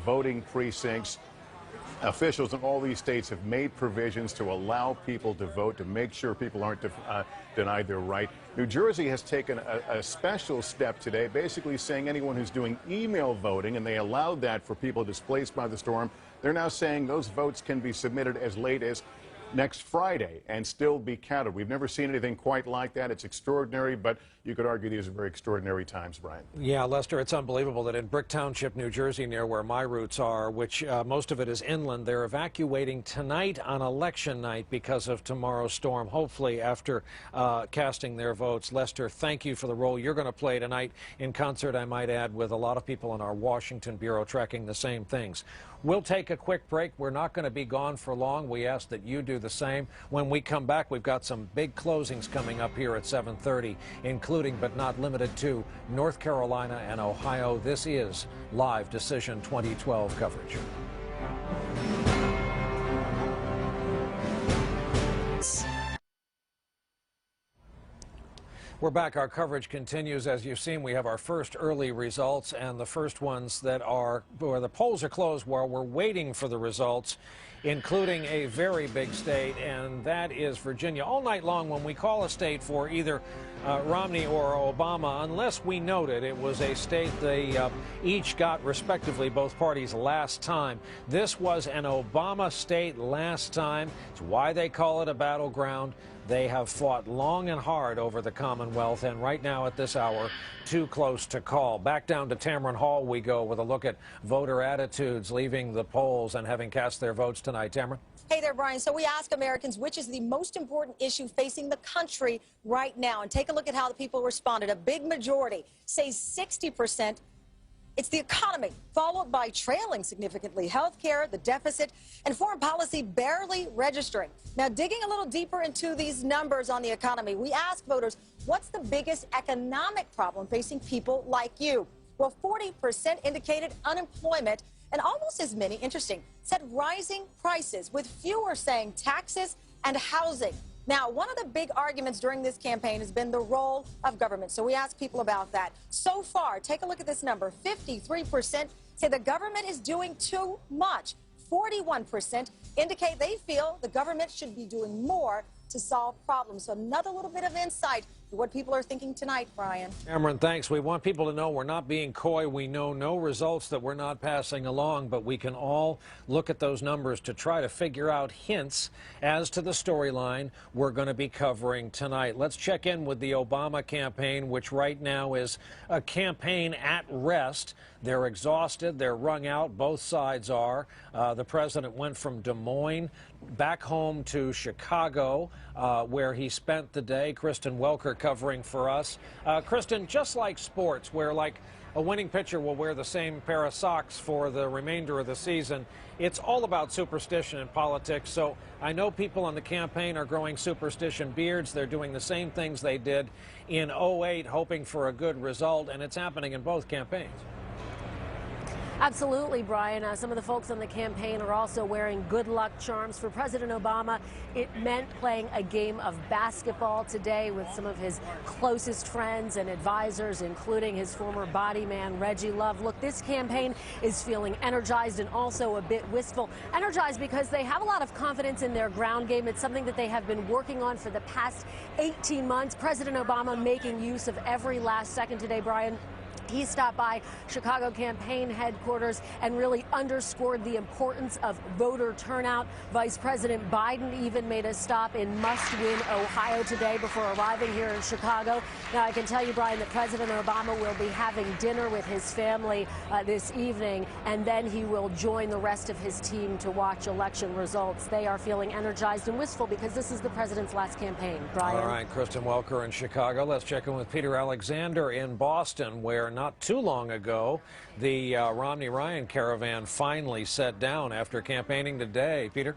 voting precincts. Officials in all these states have made provisions to allow people to vote, to make sure people aren't denied their right. New Jersey has taken a special step today, basically saying anyone who's doing email voting, and they allowed that for people displaced by the storm, they're now saying those votes can be submitted as late as next Friday and still be counted. We've never seen anything quite like that. It's extraordinary, but you could argue these are very extraordinary times, Brian. Yeah, Lester, it's unbelievable that in Brick Township, New Jersey, near where my roots are, which most of it is inland, they're evacuating tonight on election night because of tomorrow's storm, hopefully after casting their votes. Lester, thank you for the role you're going to play tonight in concert, I might add, with a lot of people in our Washington bureau tracking the same things. We'll take a quick break. We're not going to be gone for long. We ask that you do the same. When we come back, we've got some big closings coming up here at 7:30, including but not limited to North Carolina and Ohio. This is Live Decision 2012 coverage. We're back. Our coverage continues. As you've seen, we have our first early results, and the first ones that are where the polls are closed while we're waiting for the results, including a very big state, and that is Virginia. All night long, when we call a state for either Romney or Obama, unless we noted it was a state they each got respectively, both parties, last time. This was an Obama state last time. It's why they call it a battleground. They have fought long and hard over the Commonwealth, and right now at this hour, too close to call. Back down to Tamron Hall we go with a look at voter attitudes leaving the polls and having cast their votes tonight. Tamron? Hey there, Brian. So we ask Americans which is the most important issue facing the country right now. And take a look at how the people responded. A big majority, say 60%, it's the economy, followed by trailing significantly health care, the deficit, and foreign policy barely registering. Now, digging a little deeper into these numbers on the economy, we ask voters, what's the biggest economic problem facing people like you? Well, 40% indicated unemployment, and almost as many, interesting, said rising prices, with fewer saying taxes and housing. Now, one of the big arguments during this campaign has been the role of government. So we ask people about that. So far, take a look at this number. 53% say the government is doing too much. 41% indicate they feel the government should be doing more to solve problems. So another little bit of insight to what people are thinking tonight, Brian. Cameron, thanks. We want people to know we're not being coy. We know no results that we're not passing along, but we can all look at those numbers to try to figure out hints as to the storyline we're going to be covering tonight. Let's check in with the Obama campaign, which right now is a campaign at rest. They're exhausted. They're wrung out. Both sides are. The president went from Des Moines back home to Chicago, where he spent the day. Kristen Welker covering for us. Kristen, just like sports, where like a winning pitcher will wear the same pair of socks for the remainder of the season, it's all about superstition in politics. So I know people on the campaign are growing superstition beards. They're doing the same things they did in 08, hoping for a good result, and it's happening in both campaigns. Absolutely, Brian. Some of the folks on the campaign are also wearing good luck charms for President Obama. It meant playing a game of basketball today with some of his closest friends and advisors, including his former body man, Reggie Love. Look, this campaign is feeling energized and also a bit wistful. Energized because they have a lot of confidence in their ground game. It's something that they have been working on for the past 18 months. President Obama making use of every last second today, Brian. He stopped by Chicago campaign headquarters and really underscored the importance of voter turnout. Vice President Biden even made a stop in must-win Ohio today before arriving here in Chicago. Now, I can tell you, Brian, that President Obama will be having dinner with his family this evening, and then he will join the rest of his team to watch election results. They are feeling energized and wistful because this is the president's last campaign. Brian? All right, Kristen Welker in Chicago. Let's check in with Peter Alexander in Boston, where not too long ago, the Romney-Ryan caravan finally set down after campaigning today. Peter?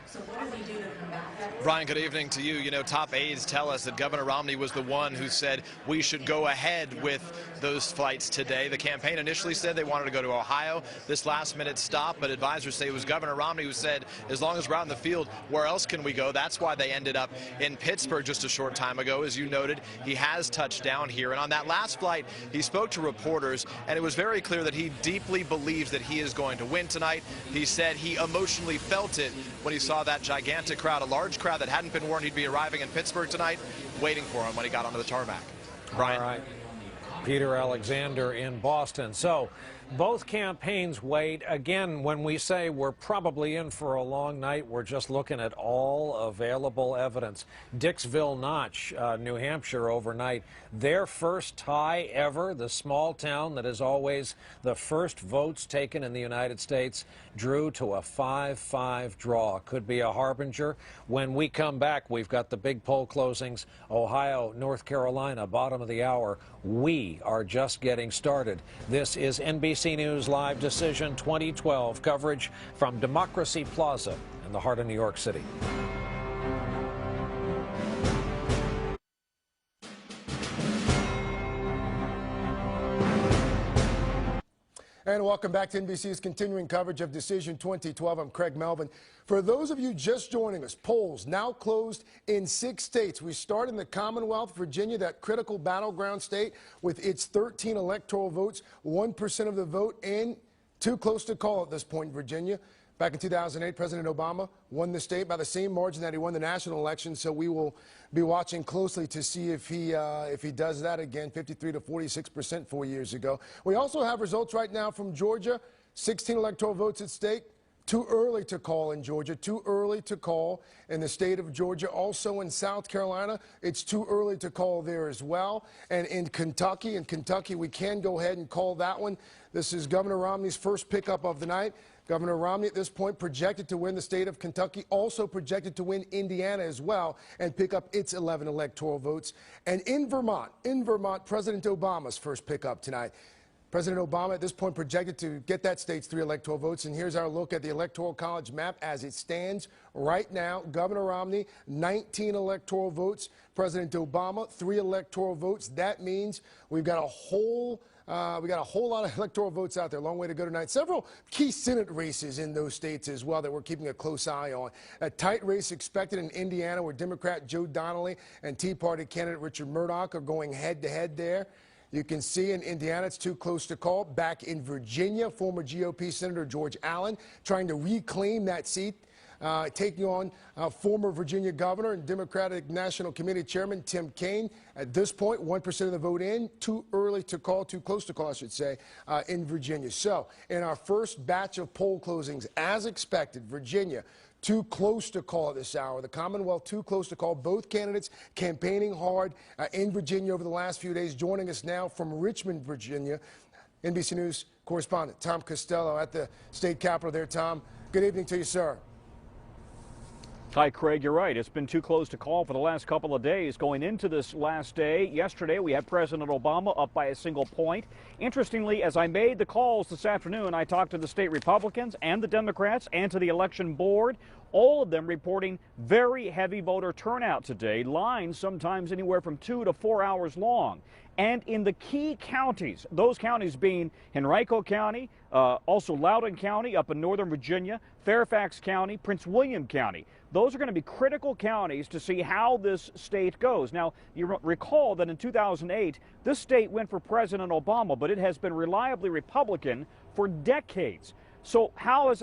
So what does he do to combat that? Brian, good evening to you. You know, top aides tell us that Governor Romney was the one who said we should go ahead with those flights today. The campaign initially said they wanted to go to Ohio, this last-minute stop, but advisors say it was Governor Romney who said, as long as we're out in the field, where else can we go? That's why they ended up in Pittsburgh just a short time ago. As you noted, he has touched down here. And on that last flight, he spoke to reporters, and it was very clear that he deeply believes that he is going to win tonight. He said he emotionally felt it when he saw that gigantic crowd, a large crowd that hadn't been warned he'd be arriving in Pittsburgh tonight, waiting for him when he got onto the tarmac. Brian. All right. Peter Alexander in Boston. So both campaigns wait. Again, when we say we're probably in for a long night, we're just looking at all available evidence. Dixville Notch, New Hampshire, overnight. Their first tie ever, the small town that is always the first votes taken in the United States, drew to a 5-5 draw. Could be a harbinger. When we come back, we've got the big poll closings. Ohio, North Carolina, bottom of the hour. We are just getting started. This is NBC News Live Decision 2012 coverage from Democracy Plaza in the heart of New York City. And welcome back to NBC's continuing coverage of Decision 2012. I'm Craig Melvin. For those of you just joining us, polls now closed in 6 states. We start in the Commonwealth, Virginia, that critical battleground state with its 13 electoral votes, 1% of the vote in. Too close to call at this point, Virginia. Back in 2008, President Obama won the state by the same margin that he won the national election, so we will be watching closely to see if he does that again, 53 to 46% 4 years ago. We also have results right now from Georgia, 16 electoral votes at stake. Too early to call in Georgia, too early to call in the state of Georgia. Also in South Carolina, it's too early to call there as well. And in Kentucky, we can go ahead and call that one. This is Governor Romney's first pickup of the night. Governor Romney at this point projected to win the state of Kentucky, also projected to win Indiana as well and pick up its 11 electoral votes. And in Vermont, President Obama's first pickup tonight. President Obama at this point projected to get that state's 3 electoral votes. And here's our look at the Electoral College map as it stands right now. Governor Romney, 19 electoral votes. President Obama, 3 electoral votes. That means we've got a whole lot of electoral votes out there. Long way to go tonight. Several key Senate races in those states as well that we're keeping a close eye on. A tight race expected in Indiana where Democrat Joe Donnelly and Tea Party candidate Richard Murdoch are going head-to-head there. You can see in Indiana it's too close to call. Back in Virginia, former GOP Senator George Allen trying to reclaim that seat. Taking on former Virginia Governor and Democratic National Committee Chairman Tim Kaine. At this point, 1% of the vote in. Too early to call, too close to call, I should say, in Virginia. So, in our first batch of poll closings, as expected, Virginia, too close to call at this hour. The Commonwealth, too close to call. Both candidates campaigning hard in Virginia over the last few days. Joining us now from Richmond, Virginia, NBC News correspondent Tom Costello at the state capitol there. Tom, good evening to you, sir. Hi, Craig. You're right. It's been too close to call for the last couple of days. Going into this last day, yesterday we had President Obama up by a single point. Interestingly, as I made the calls this afternoon, I talked to the state Republicans and the Democrats and to the election board, all of them reporting very heavy voter turnout today. Lines sometimes anywhere from 2 to 4 hours long. And in the key counties, those counties being Henrico County, also Loudoun County up in northern Virginia, Fairfax County, Prince William County. Those are going to be critical counties to see how this state goes. Now, you recall that in 2008, this state went for President Obama, but it has been reliably Republican for decades. So how has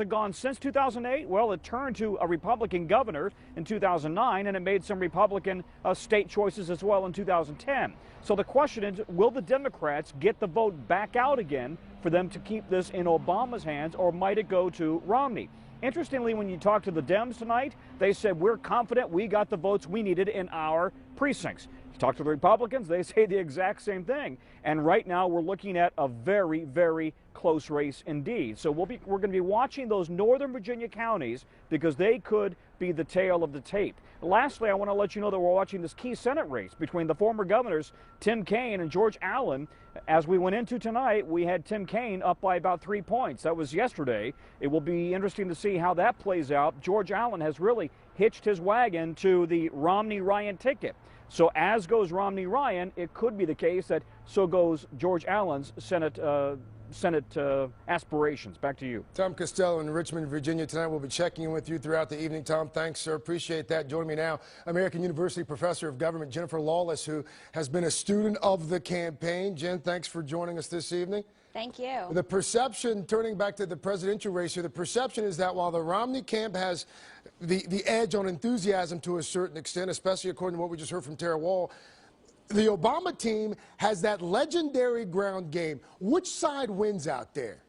it gone since 2008? Well, it turned to a Republican governor in 2009, and it made some Republican state choices as well in 2010. So the question is, will the Democrats get the vote back out again for them to keep this in Obama's hands, or might it go to Romney? Interestingly, when you talk to the Dems tonight, they said, we're confident we got the votes we needed in our precincts. You talk to the Republicans, they say the exact same thing. And right now we're looking at a very, very close race indeed. So we're going to be watching those northern Virginia counties because they could be the tale of the tape. Lastly, I want to let you know that we're watching this key Senate race between the former governors Tim Kaine and George Allen. As we went into tonight, we had Tim Kaine up by about 3 points. That was yesterday. It will be interesting to see how that plays out. George Allen has really hitched his wagon to the Romney-Ryan ticket. So as goes Romney-Ryan, it could be the case that so goes George Allen's Senate aspirations. Back to you. Tom Costello in Richmond, Virginia tonight. We'll be checking in with you throughout the evening. Tom, thanks, sir. Appreciate that. Joining me now, American University professor of government Jennifer Lawless, who has been a student of the campaign. Jen, thanks for joining us this evening. Thank you. The perception, turning back to the presidential race here, the perception is that while the Romney camp has the edge on enthusiasm to a certain extent, especially according to what we just heard from Tara Wall, the Obama team has that legendary ground game. Which side wins out there?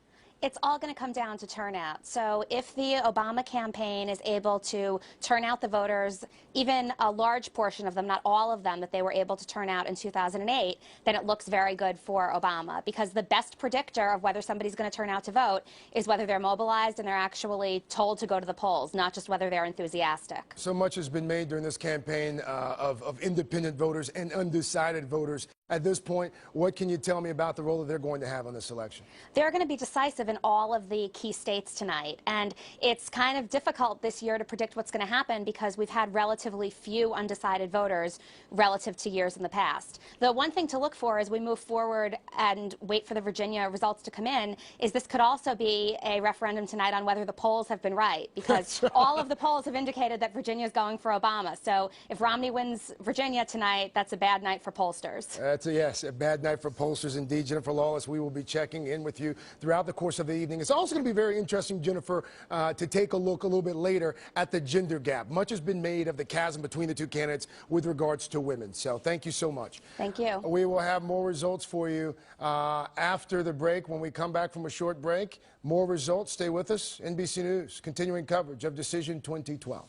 It's all going to come down to turnout. So if the Obama campaign is able to turn out the voters, even a large portion of them, not all of them, that they were able to turn out in 2008, then it looks very good for Obama, because the best predictor of whether somebody's going to turn out to vote is whether they're mobilized and they're actually told to go to the polls, not just whether they're enthusiastic. So much has been made during this campaign of independent voters and undecided voters. At this point, what can you tell me about the role that they're going to have on this election? They're going to be decisive in all of the key states tonight, and it's kind of difficult this year to predict what's going to happen because we've had relatively few undecided voters relative to years in the past. The one thing to look for as we move forward and wait for the Virginia results to come in is this could also be a referendum tonight on whether the polls have been right, because all of the polls have indicated that Virginia is going for Obama. So if Romney wins Virginia tonight, that's a bad night for pollsters. That's a bad night for pollsters indeed. Jennifer Lawless, we will be checking in with you throughout the course of the evening. It's also going to be very interesting, Jennifer, to take a look a little bit later at the gender gap. Much has been made of the chasm between the two candidates with regards to women. So thank you so much. Thank you. We will have more results for you after the break. When we come back from a short break, more results. Stay with us. NBC News, continuing coverage of Decision 2012.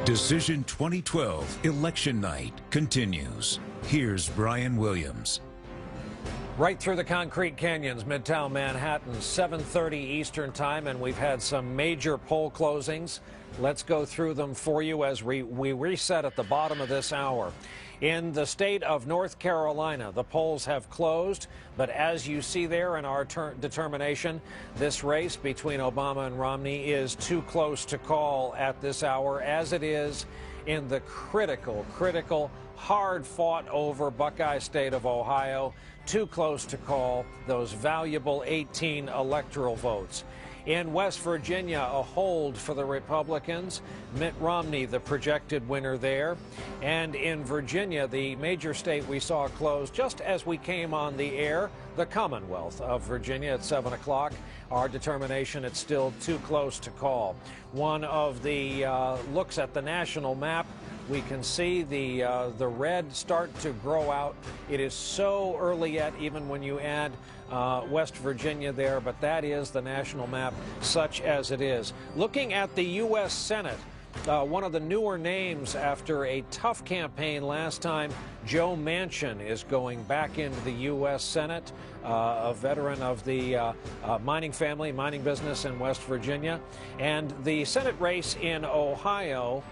Decision 2012 election night continues. Here's Brian Williams. Right through the concrete canyons, Midtown Manhattan, 7:30 Eastern Time, and we've had some major poll closings. Let's go through them for you as we reset at the bottom of this hour. In the state of North Carolina, the polls have closed, but as you see there in our determination, this race between Obama and Romney is too close to call at this hour, as it is in the critical, hard-fought over Buckeye State of Ohio. Too close to call those valuable 18 electoral votes. In West Virginia, a hold for the Republicans. Mitt Romney, the projected winner there. And in Virginia, the major state we saw close just as we came on the air, the Commonwealth of Virginia at 7 o'clock. Our determination, it's still too close to call. One of the looks at the national map, we can see the red start to grow out. It is so early yet, even when you add West Virginia there, but that is the national map such as it is. Looking at the U.S. Senate, one of the newer names after a tough campaign last time, Joe Manchin is going back into the U.S. Senate, a veteran of the mining family, mining business in West Virginia. And the Senate race in Ohio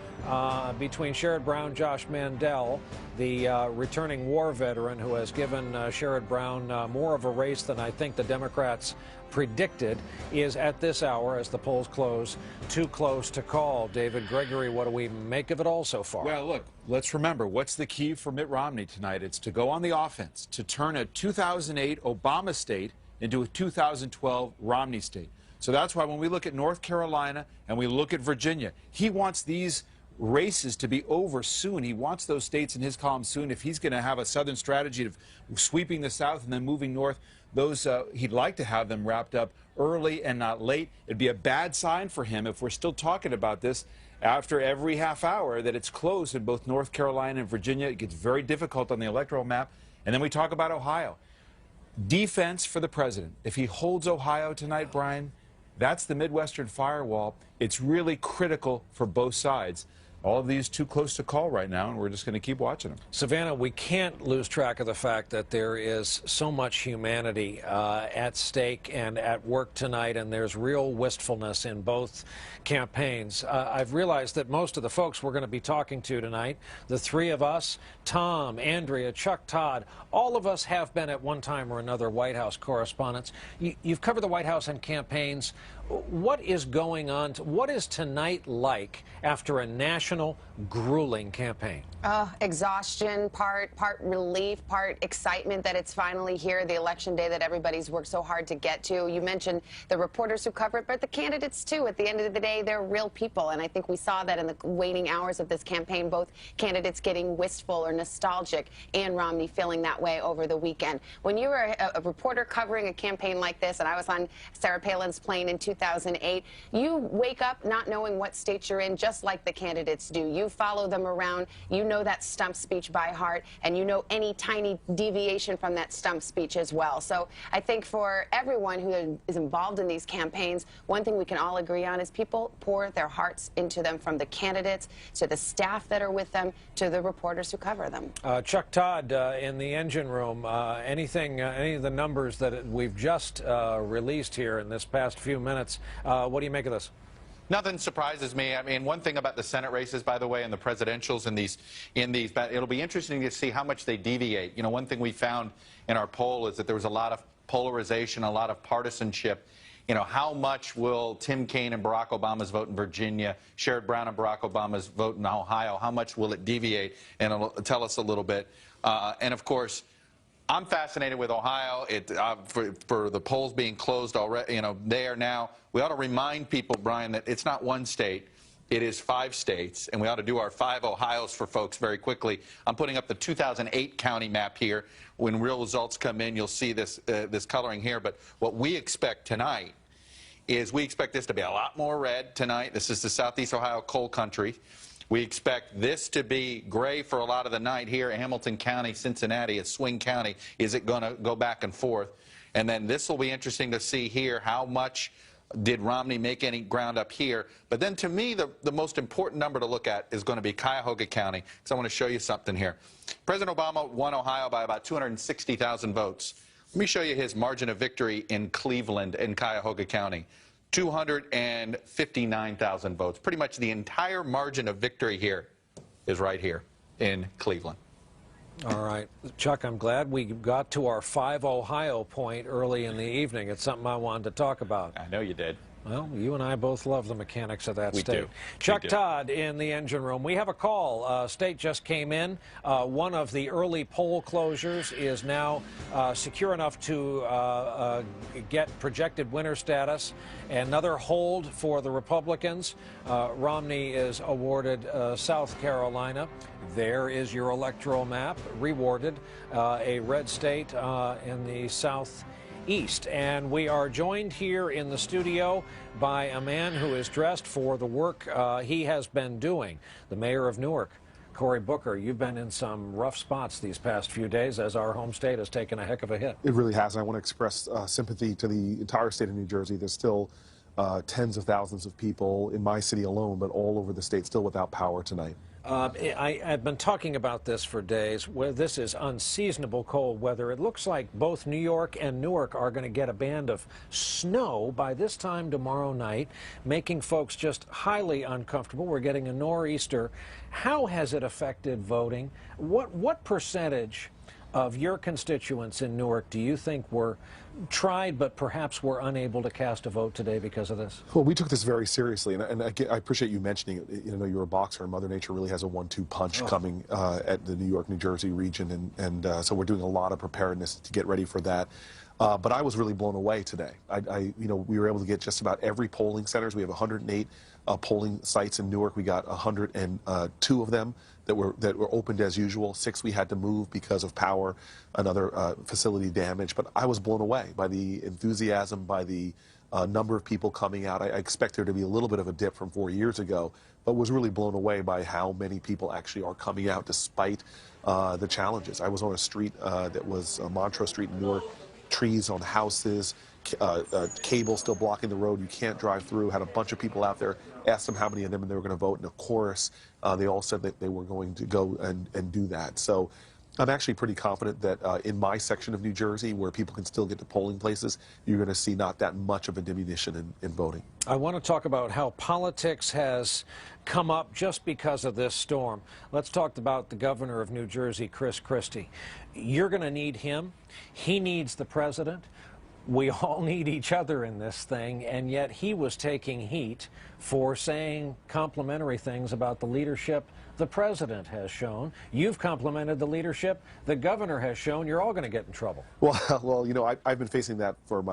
between Sherrod Brown, Josh Mandel, the returning war veteran who has given Sherrod Brown more of a race than I think the Democrats predicted, is at this hour, as the polls close, too close to call. David Gregory, what do we make of it all so far? Well, look, let's remember, what's the key for Mitt Romney tonight? It's to go on the offense, to turn a 2008 Obama state into a 2012 Romney state. So that's why when we look at North Carolina and we look at Virginia, he wants these races to be over soon. He wants those states in his column soon. If he's going to have a Southern strategy of sweeping the South and then moving north, those he'd like to have them wrapped up early and not late. It'd be a bad sign for him if we're still talking about this after every half hour that it's closed in both North Carolina and Virginia. It gets very difficult on the electoral map. And then we talk about Ohio. Defense for the president. If he holds Ohio tonight, Brian, that's the Midwestern firewall. It's really critical for both sides. All of these too close to call right now, and we're just going to keep watching them. Savannah, we can't lose track of the fact that there is so much humanity at stake and at work tonight, and there's real wistfulness in both campaigns. I've realized that most of the folks we're going to be talking to tonight, the three of us, Tom, Andrea, Chuck Todd, all of us have been at one time or another White House correspondents. You've covered the White House and campaigns. What is going on? What is tonight like after a national grueling campaign? Exhaustion, part relief, part excitement that it's finally here, the election day that everybody's worked so hard to get to. You mentioned the reporters who cover it, but the candidates too. At the end of the day, they're real people, and I think we saw that in the waning hours of this campaign, both candidates getting wistful or nostalgic, and Romney feeling that way over the weekend. When you were a reporter covering a campaign like this, and I was on Sarah Palin's plane in 2008, you wake up not knowing what state you're in, just like the candidates do. You follow them around, you know that stump speech by heart, and you know any tiny deviation from that stump speech as well. So I think for everyone who is involved in these campaigns, one thing we can all agree on is people pour their hearts into them, from the candidates to the staff that are with them to the reporters who cover them. Chuck Todd, in the engine room, any of the numbers that we've just released here in this past few minutes, what do you make of this? Nothing surprises me. I mean, one thing about the Senate races, by the way, and the presidentials in these, it'll be interesting to see how much they deviate. You know, one thing we found in our poll is that there was a lot of polarization, a lot of partisanship. You know, how much will Tim Kaine and Barack Obama's vote in Virginia, Sherrod Brown and Barack Obama's vote in Ohio, how much will it deviate? And it'll tell us a little bit. And of course, I'm fascinated with Ohio. For the polls being closed already, you know, there now. We ought to remind people, Brian, that it's not one state. It is 5 states, and we ought to do our 5 Ohios for folks very quickly. I'm putting up the 2008 county map here. When real results come in, you'll see this coloring here. But what we expect tonight is we expect this to be a lot more red tonight. This is the Southeast Ohio coal country. We expect this to be gray for a lot of the night here. Hamilton County, Cincinnati, it's swing county. Is it going to go back and forth? And then this will be interesting to see here. How much did Romney make any ground up here? But then to me, the most important number to look at is going to be Cuyahoga County, because I want to show you something here. President Obama won Ohio by about 260,000 votes. Let me show you his margin of victory in Cleveland and Cuyahoga County. 259,000 votes. Pretty much the entire margin of victory here is right here in Cleveland. All right. Chuck, I'm glad we got to our 5 Ohio point early in the evening. It's something I wanted to talk about. I know you did. Well, you and I both love the mechanics of that we state. Do. Chuck we do. Todd in the engine room. We have a call. State just came in. One of the early poll closures is now secure enough to get projected winner status. Another hold for the Republicans. Romney is awarded South Carolina. There is your electoral map, rewarded. A red state in the Southeast. And we are joined here in the studio by a man who is dressed for the work he has been doing, the mayor of Newark. Cory Booker, you've been in some rough spots these past few days as our home state has taken a heck of a hit. It really has. And I want to express sympathy to the entire state of New Jersey. There's still tens of thousands of people in my city alone, but all over the state still without power tonight. I've been talking about this for days. This is unseasonable cold weather. It looks like both New York and Newark are going to get a band of snow by this time tomorrow night, making folks just highly uncomfortable. We're getting a nor'easter. How has it affected voting? What percentage of your constituents in Newark do you think were tried but perhaps were unable to cast a vote today because of this? Well, we took this very seriously, and I appreciate you mentioning it. You know, you're a boxer, and Mother Nature really has a 1-2 punch coming at the New York, New Jersey region, and so we're doing a lot of preparedness to get ready for that. But I was really blown away today. You know, we were able to get just about every polling centers. We have 108 polling sites in Newark. We got 102 of them that were opened as usual. 6 we had to move because of power and other facility damage. But I was blown away by the enthusiasm, by the number of people coming out. I expect there to be a little bit of a dip from 4 years ago, but was really blown away by how many people actually are coming out despite the challenges. I was on a street that was Montrose Street in Newark, trees on houses, cable still blocking the road. You can't drive through. Had a bunch of people out there, asked them how many of them they were going to vote, and of course, they all said that they were going to go and do that. So I'm actually pretty confident that in my section of New Jersey, where people can still get to polling places, you're going to see not that much of a diminution in voting. I want to talk about how politics has come up just because of this storm. Let's talk about the governor of New Jersey, Chris Christie. You're going to need him. He needs the president. We all need each other in this thing, and yet he was taking heat for saying complimentary things about the leadership the president has shown. You've complimented the leadership the governor has shown. You're all going to get in trouble. Well, you know, I've been facing that for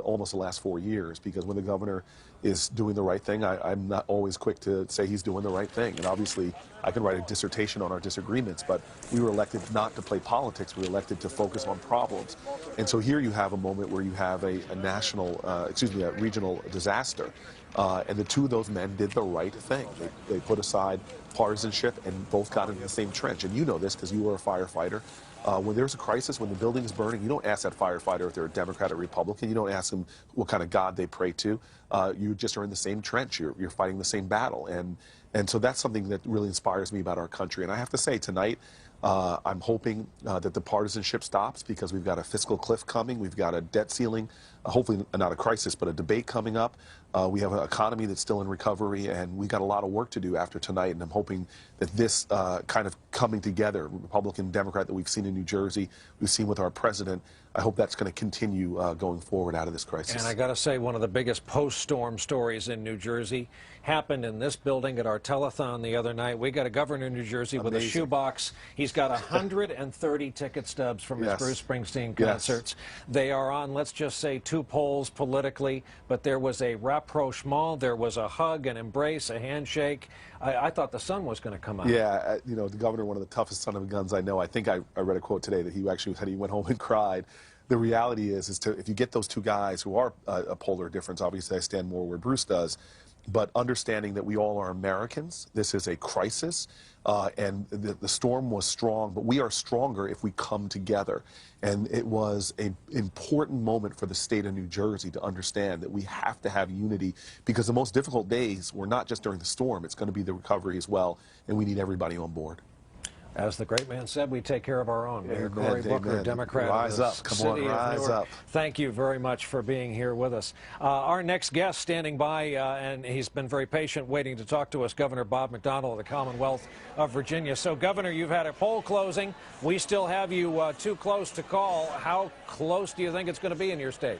almost the last 4 years, because when the governor is doing the right thing, I'm not always quick to say he's doing the right thing. And obviously, I can write a dissertation on our disagreements, but we were elected not to play politics. We were elected to focus on problems. And so here you have a moment where you have a regional disaster. And the two of those men did the right thing. They put aside partisanship and both got into the same trench. And you know this because you were a firefighter. When there's a crisis, when the building is burning, you don't ask that firefighter if they're a Democrat or Republican. You don't ask them what kind of God they pray to. You just are in the same trench. You're fighting the same battle. And so that's something that really inspires me about our country. And I have to say, tonight, I'm hoping that the partisanship stops, because we've got a fiscal cliff coming. We've got a debt ceiling, hopefully not a crisis, but a debate coming up. We have an economy that's still in recovery, and we've got a lot of work to do after tonight. And I'm hoping that this kind of coming together, Republican, Democrat, that we've seen in New Jersey, we've seen with our president, I hope that's going to continue going forward out of this crisis. And I got to say, one of the biggest post-storm stories in New Jersey happened in this building at our telethon the other night. We got a governor in New Jersey with a shoebox. He's got 130 ticket stubs from his Bruce Springsteen concerts. They are on, let's just say, 2 poles politically, but there was a rapprochement, there was a hug, an embrace, a handshake. I thought the sun was going to come out. Yeah, you know, the governor, one of the toughest son of guns I know. I think I read a quote today that he actually said he went home and cried. The reality is if you get those two guys who are a polar difference, obviously I stand more where Bruce does, but understanding that we all are Americans, this is a crisis, and the storm was strong, but we are stronger if we come together. And it was an important moment for the state of New Jersey to understand that we have to have unity, because the most difficult days were not just during the storm, it's going to be the recovery as well, and we need everybody on board. As the great man said, we take care of our own. Mayor Cory Booker, Democrat rise of the city of Newark. Thank you very much for being here with us. Our next guest standing by, and he's been very patient waiting to talk to us, Governor Bob McDonnell of the Commonwealth of Virginia. So, Governor, you've had a poll closing. We still have you too close to call. How close do you think it's going to be in your state?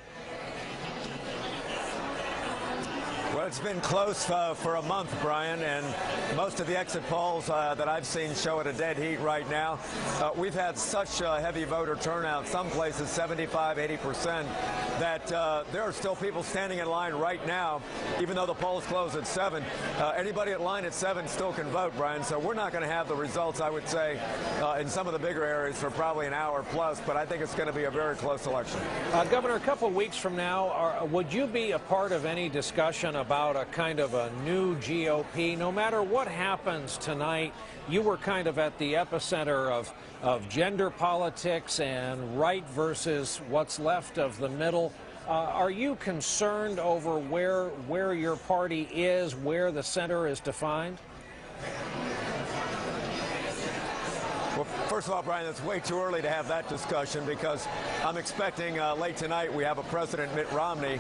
Well, it's been close for a month, Brian, and most of the exit polls that I've seen show it a dead heat right now. We've had such heavy voter turnout, some places 75, 80%, that there are still people standing in line right now, even though the polls close at 7. Anybody at line at 7 still can vote, Brian, so we're not going to have the results, I would say, in some of the bigger areas for probably an hour plus, but I think it's going to be a very close election. Governor, a couple of weeks from now, would you be a part of any discussion about a kind of a new GOP? No matter what happens tonight, you were kind of at the epicenter of gender politics and right versus what's left of the middle. Are you concerned over where your party is, where the center is defined? Well, first of all, Brian, it's way too early to have that discussion, because I'm expecting late tonight we have a President Mitt Romney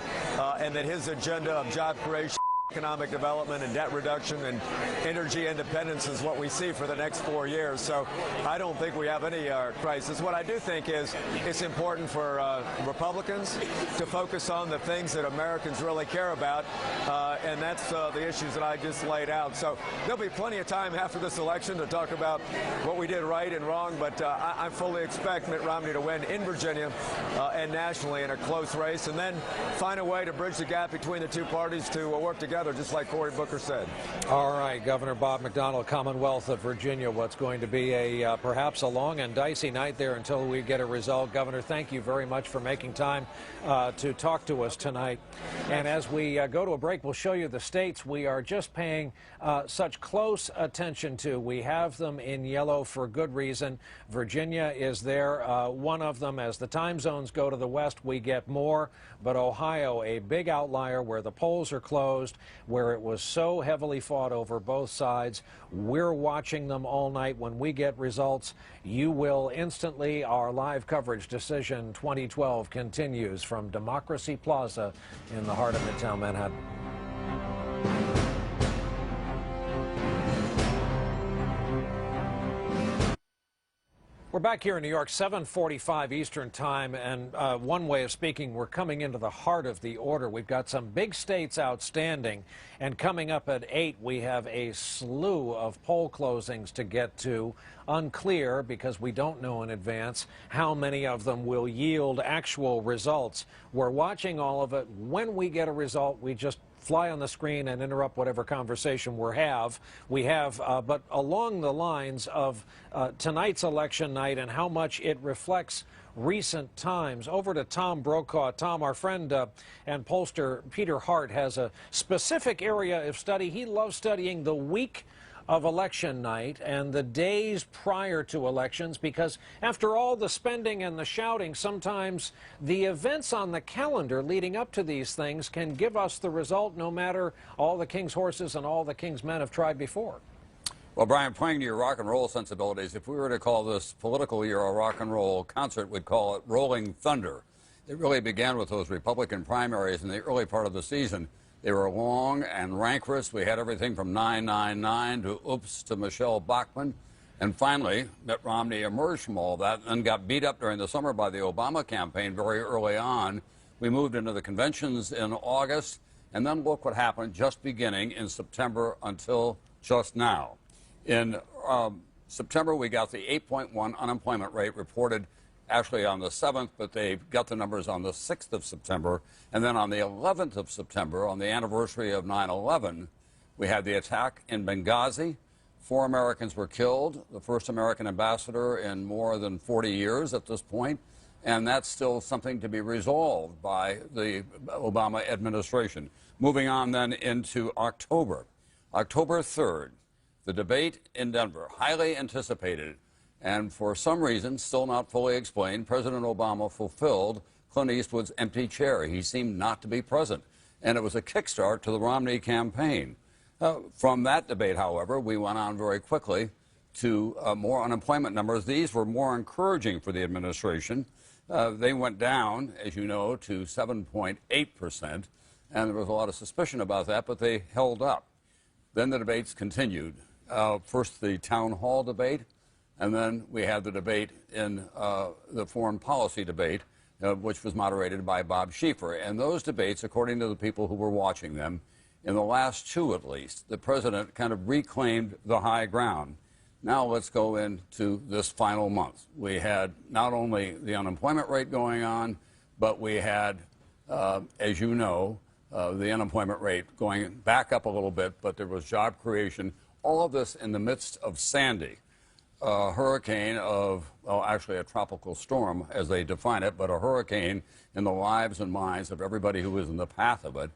and that his agenda of job creation, economic development, and debt reduction and energy independence is what we see for the next 4 years. So I don't think we have any crisis. What I do think is it's important for Republicans to focus on the things that Americans really care about, and that's the issues that I just laid out. So there'll be plenty of time after this election to talk about what we did right and wrong, but I fully expect Mitt Romney to win in Virginia and nationally in a close race, and then find a way to bridge the gap between the two parties to work together weather, just like Cory Booker said. All right, Governor Bob McDonnell, Commonwealth of Virginia. What's going to be a perhaps a long and dicey night there until we get a result. Governor, thank you very much for making time to talk to us tonight. And as we go to a break, we'll show you the states we are just paying such close attention to. We have them in yellow for good reason. Virginia is there, one of them. As the time zones go to the west, we get more. But Ohio, a big outlier where the polls are closed, where it was so heavily fought over both sides. We're watching them all night. When we get results, you will instantly. Our live coverage, Decision 2012, continues from Democracy Plaza in the heart of Midtown Manhattan. We're back here in New York, 7:45 Eastern Time, and one way of speaking, we're coming into the heart of the order. We've got some big states outstanding, and coming up at 8, we have a slew of poll closings to get to. Unclear, because we don't know in advance how many of them will yield actual results. We're watching all of it. When we get a result, we just fly on the screen and interrupt whatever conversation we have, but along the lines of tonight's election night and how much it reflects recent times. Over to Tom Brokaw. Tom, our friend and pollster Peter Hart has a specific area of study. He loves studying the week of election night and the days prior to elections, because after all the spending and the shouting, sometimes the events on the calendar leading up to these things can give us the result, no matter all the king's horses and all the king's men have tried before. Well, Brian, playing to your rock and roll sensibilities, if we were to call this political year a rock and roll concert, we'd call it Rolling Thunder. It really began with those Republican primaries in the early part of the season. They were long and rancorous. We had everything from 999 to oops to Michelle Bachmann. And finally, Mitt Romney emerged from all that and got beat up during the summer by the Obama campaign very early on. We moved into the conventions in August, and then look what happened just beginning in September until just now. In September, we got the 8.1 unemployment rate reported actually on the 7th, but they got the numbers on the 6th of September. And then on the 11th of September, on the anniversary of 9/11, we had the attack in Benghazi. 4 Americans were killed, the first American ambassador in more than 40 years at this point. And that's still something to be resolved by the Obama administration. Moving on then into October. October 3rd, the debate in Denver, highly anticipated. And for some reason, still not fully explained, President Obama fulfilled Clint Eastwood's empty chair. He seemed not to be present. And it was a kickstart to the Romney campaign. From that debate, however, we went on very quickly to more unemployment numbers. These were more encouraging for the administration. They went down, as you know, to 7.8%. And there was a lot of suspicion about that, but they held up. Then the debates continued. First, the town hall debate. And then we had the debate in the foreign policy debate, which was moderated by Bob Schieffer. And those debates, according to the people who were watching them, in the last 2 at least, the president kind of reclaimed the high ground. Now let's go into this final month. We had not only the unemployment rate going on, but we had, as you know, the unemployment rate going back up a little bit, but there was job creation. All of this in the midst of Sandy. A hurricane of, well, actually a tropical storm as they define it, but a hurricane in the lives and minds of everybody who was in the path of it.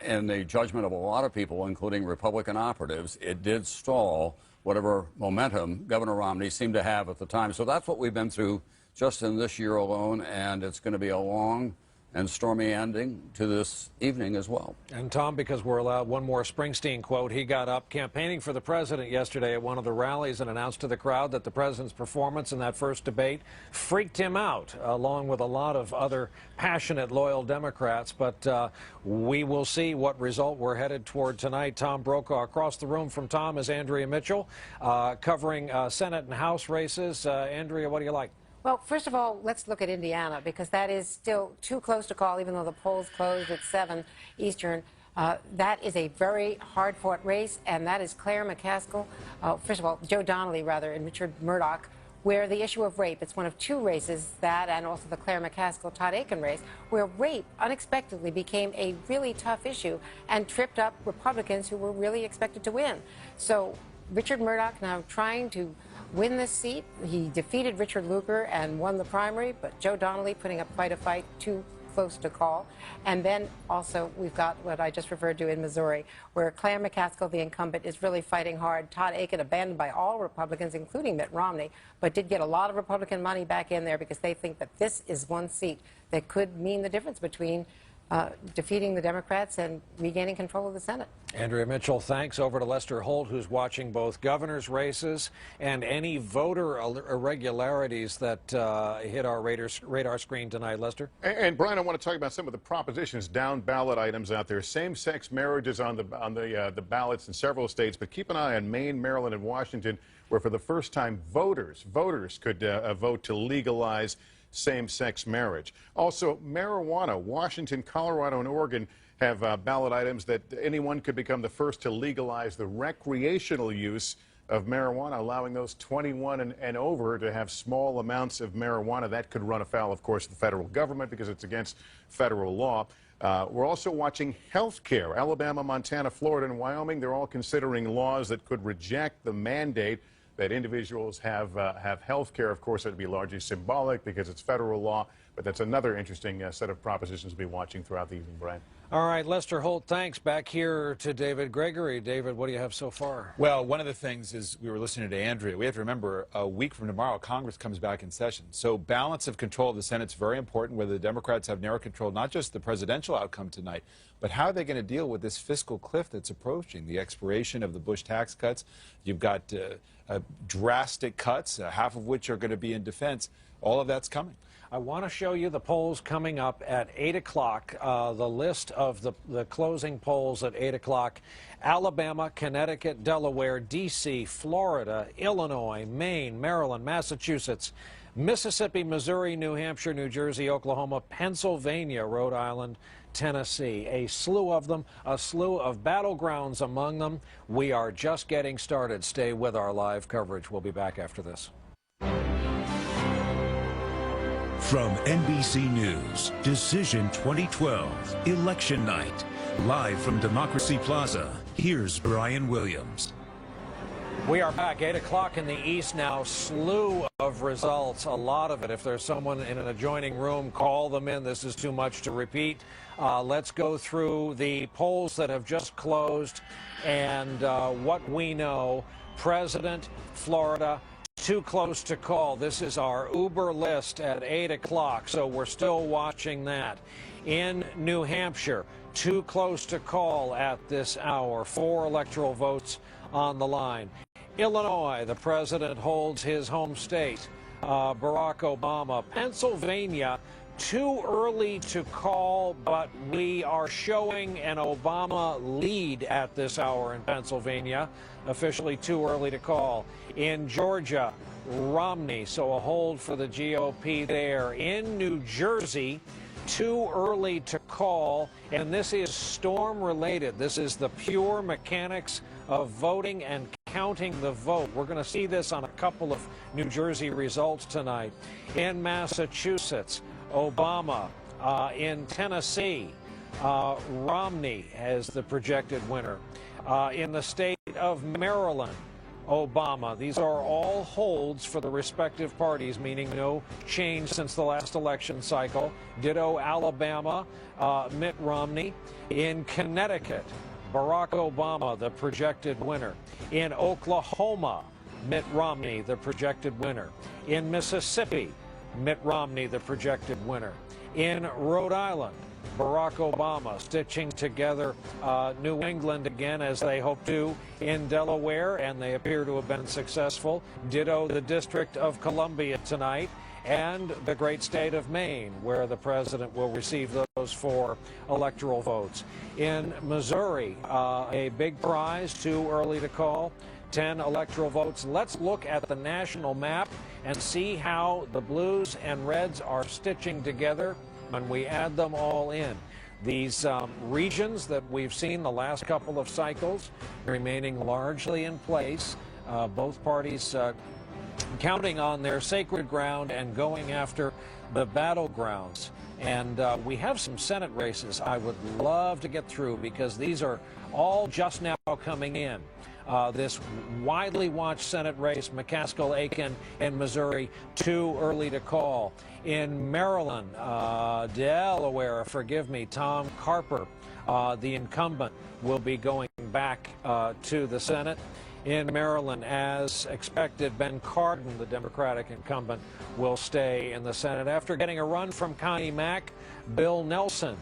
In the judgment of a lot of people, including Republican operatives, it did stall whatever momentum Governor Romney seemed to have at the time. So that's what we've been through just in this year alone, and it's going to be a long and stormy ending to this evening as well. And Tom, because we're allowed one more Springsteen quote, he got up campaigning for the president yesterday at one of the rallies and announced to the crowd that the president's performance in that first debate freaked him out, along with a lot of other passionate, loyal Democrats. But we will see what result we're headed toward tonight. Tom Brokaw. Across the room from Tom is Andrea Mitchell, covering Senate and House races. Andrea, what do you like? Well, first of all, let's look at Indiana, because that is still too close to call, even though the polls closed at 7 Eastern. That is a very hard-fought race, and that is Claire McCaskill. First of all, Joe Donnelly, rather, and Richard Murdoch where the issue of rape, it's one of two races, that and also the Claire McCaskill-Todd Akin race, where rape unexpectedly became a really tough issue and tripped up Republicans who were really expected to win. So Richard Murdoch now trying to win this seat. He defeated Richard Lugar and won the primary, but Joe Donnelly putting up quite a fight, too close to call. And then also we've got what I just referred to in Missouri, where Claire McCaskill, the incumbent, is really fighting hard. Todd Akin abandoned by all Republicans, including Mitt Romney, but did get a lot of Republican money back in there because they think that this is one seat that could mean the difference between defeating the Democrats and regaining control of the Senate. Andrea Mitchell, thanks. Over to Lester Holt, who's watching both governor's races and any voter irregularities that hit our radar screen tonight. Lester? And Brian, I want to talk about some of the propositions, down ballot items out there. Same-sex marriage is on the ballots in several states, but keep an eye on Maine, Maryland, and Washington, where for the first time voters could vote to legalize same-sex marriage. Also, marijuana. Washington, Colorado, and Oregon have ballot items that anyone could become the first to legalize the recreational use of marijuana, allowing those 21 and over to have small amounts of marijuana. That could run afoul, of course, of the federal government because it's against federal law. We're also watching health care. Alabama, Montana, Florida, and Wyoming, they're all considering laws that could reject the mandate that individuals have health care. Of course, it would be largely symbolic because it's federal law, but that's another interesting set of propositions to be watching throughout the evening, Brian. All right, Lester Holt, thanks. Back here to David Gregory. David, what do you have so far? Well, one of the things is we were listening to Andrea. We have to remember a week from tomorrow, Congress comes back in session. So balance of control of the Senate is very important, whether the Democrats have narrow control, not just the presidential outcome tonight, but how are they going to deal with this fiscal cliff that's approaching, the expiration of the Bush tax cuts. You've got drastic cuts, half of which are going to be in defense. All of that's coming. I want to show you the polls coming up at 8 o'clock, the list of the closing polls at 8 o'clock. Alabama, Connecticut, Delaware, D.C., Florida, Illinois, Maine, Maryland, Massachusetts, Mississippi, Missouri, New Hampshire, New Jersey, Oklahoma, Pennsylvania, Rhode Island, Tennessee. A slew of them, a slew of battlegrounds among them. We are just getting started. Stay with our live coverage. We'll be back after this. From NBC News, Decision 2012, Election Night. Live from Democracy Plaza, here's Brian Williams. We are back, 8 o'clock in the East now. Slew of results, a lot of it. If there's someone in an adjoining room, call them in. This is too much to repeat. Let's go through the polls that have just closed and what we know. President, Florida, too close to call. This is our Uber list at 8 o'clock, so we're still watching that. In New Hampshire, too close to call at this hour. 4 electoral votes on the line. Illinois, the president holds his home state. Barack Obama. Pennsylvania, too early to call, but we are showing an Obama lead at this hour in Pennsylvania. Officially too early to call. In Georgia, Romney, so a hold for the GOP there. In New Jersey, too early to call, and this is storm related. This is the pure mechanics of voting and counting the vote. We're going to see this on a couple of New Jersey results tonight. In Massachusetts, Obama. In Tennessee, Romney as the projected winner. In the state of Maryland, Obama. These are all holds for the respective parties, meaning no change since the last election cycle. Ditto Alabama, Mitt Romney. In Connecticut, Barack Obama, the projected winner. In Oklahoma, Mitt Romney, the projected winner. In Mississippi, Mitt Romney, the projected winner. In Rhode Island, Barack Obama stitching together New England again, as they hope to, in Delaware, and they appear to have been successful. Ditto the District of Columbia tonight, and the great state of Maine, where the president will receive those 4 electoral votes. In Missouri, a big prize, too early to call. 10 electoral votes. Let's look at the national map and see how the blues and reds are stitching together when we add them all in. These regions that we've seen the last couple of cycles remaining largely in place. Both parties counting on their sacred ground and going after the battlegrounds. And we have some Senate races I would love to get through because these are all just now coming in. This widely watched Senate race, McCaskill-Aiken in Missouri, too early to call. In Maryland, Delaware, forgive me, Tom Carper, the incumbent, will be going back to the Senate. In Maryland, as expected, Ben Cardin, the Democratic incumbent, will stay in the Senate. After getting a run from Connie Mack, Bill Nelson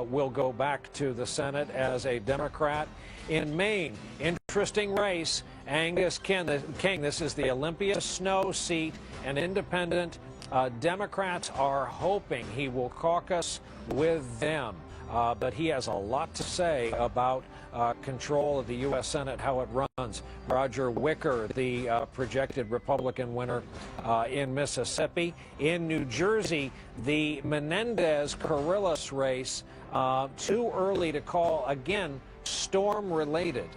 will go back to the Senate as a Democrat. In Maine, interesting race, Angus King, this is the Olympia Snow seat, an independent. Democrats are hoping he will caucus with them, but he has a lot to say about control of the U.S. Senate, how it runs. Roger Wicker, the projected Republican winner in Mississippi. In New Jersey, the Menendez-Corrillis race, too early to call. Again, storm-related.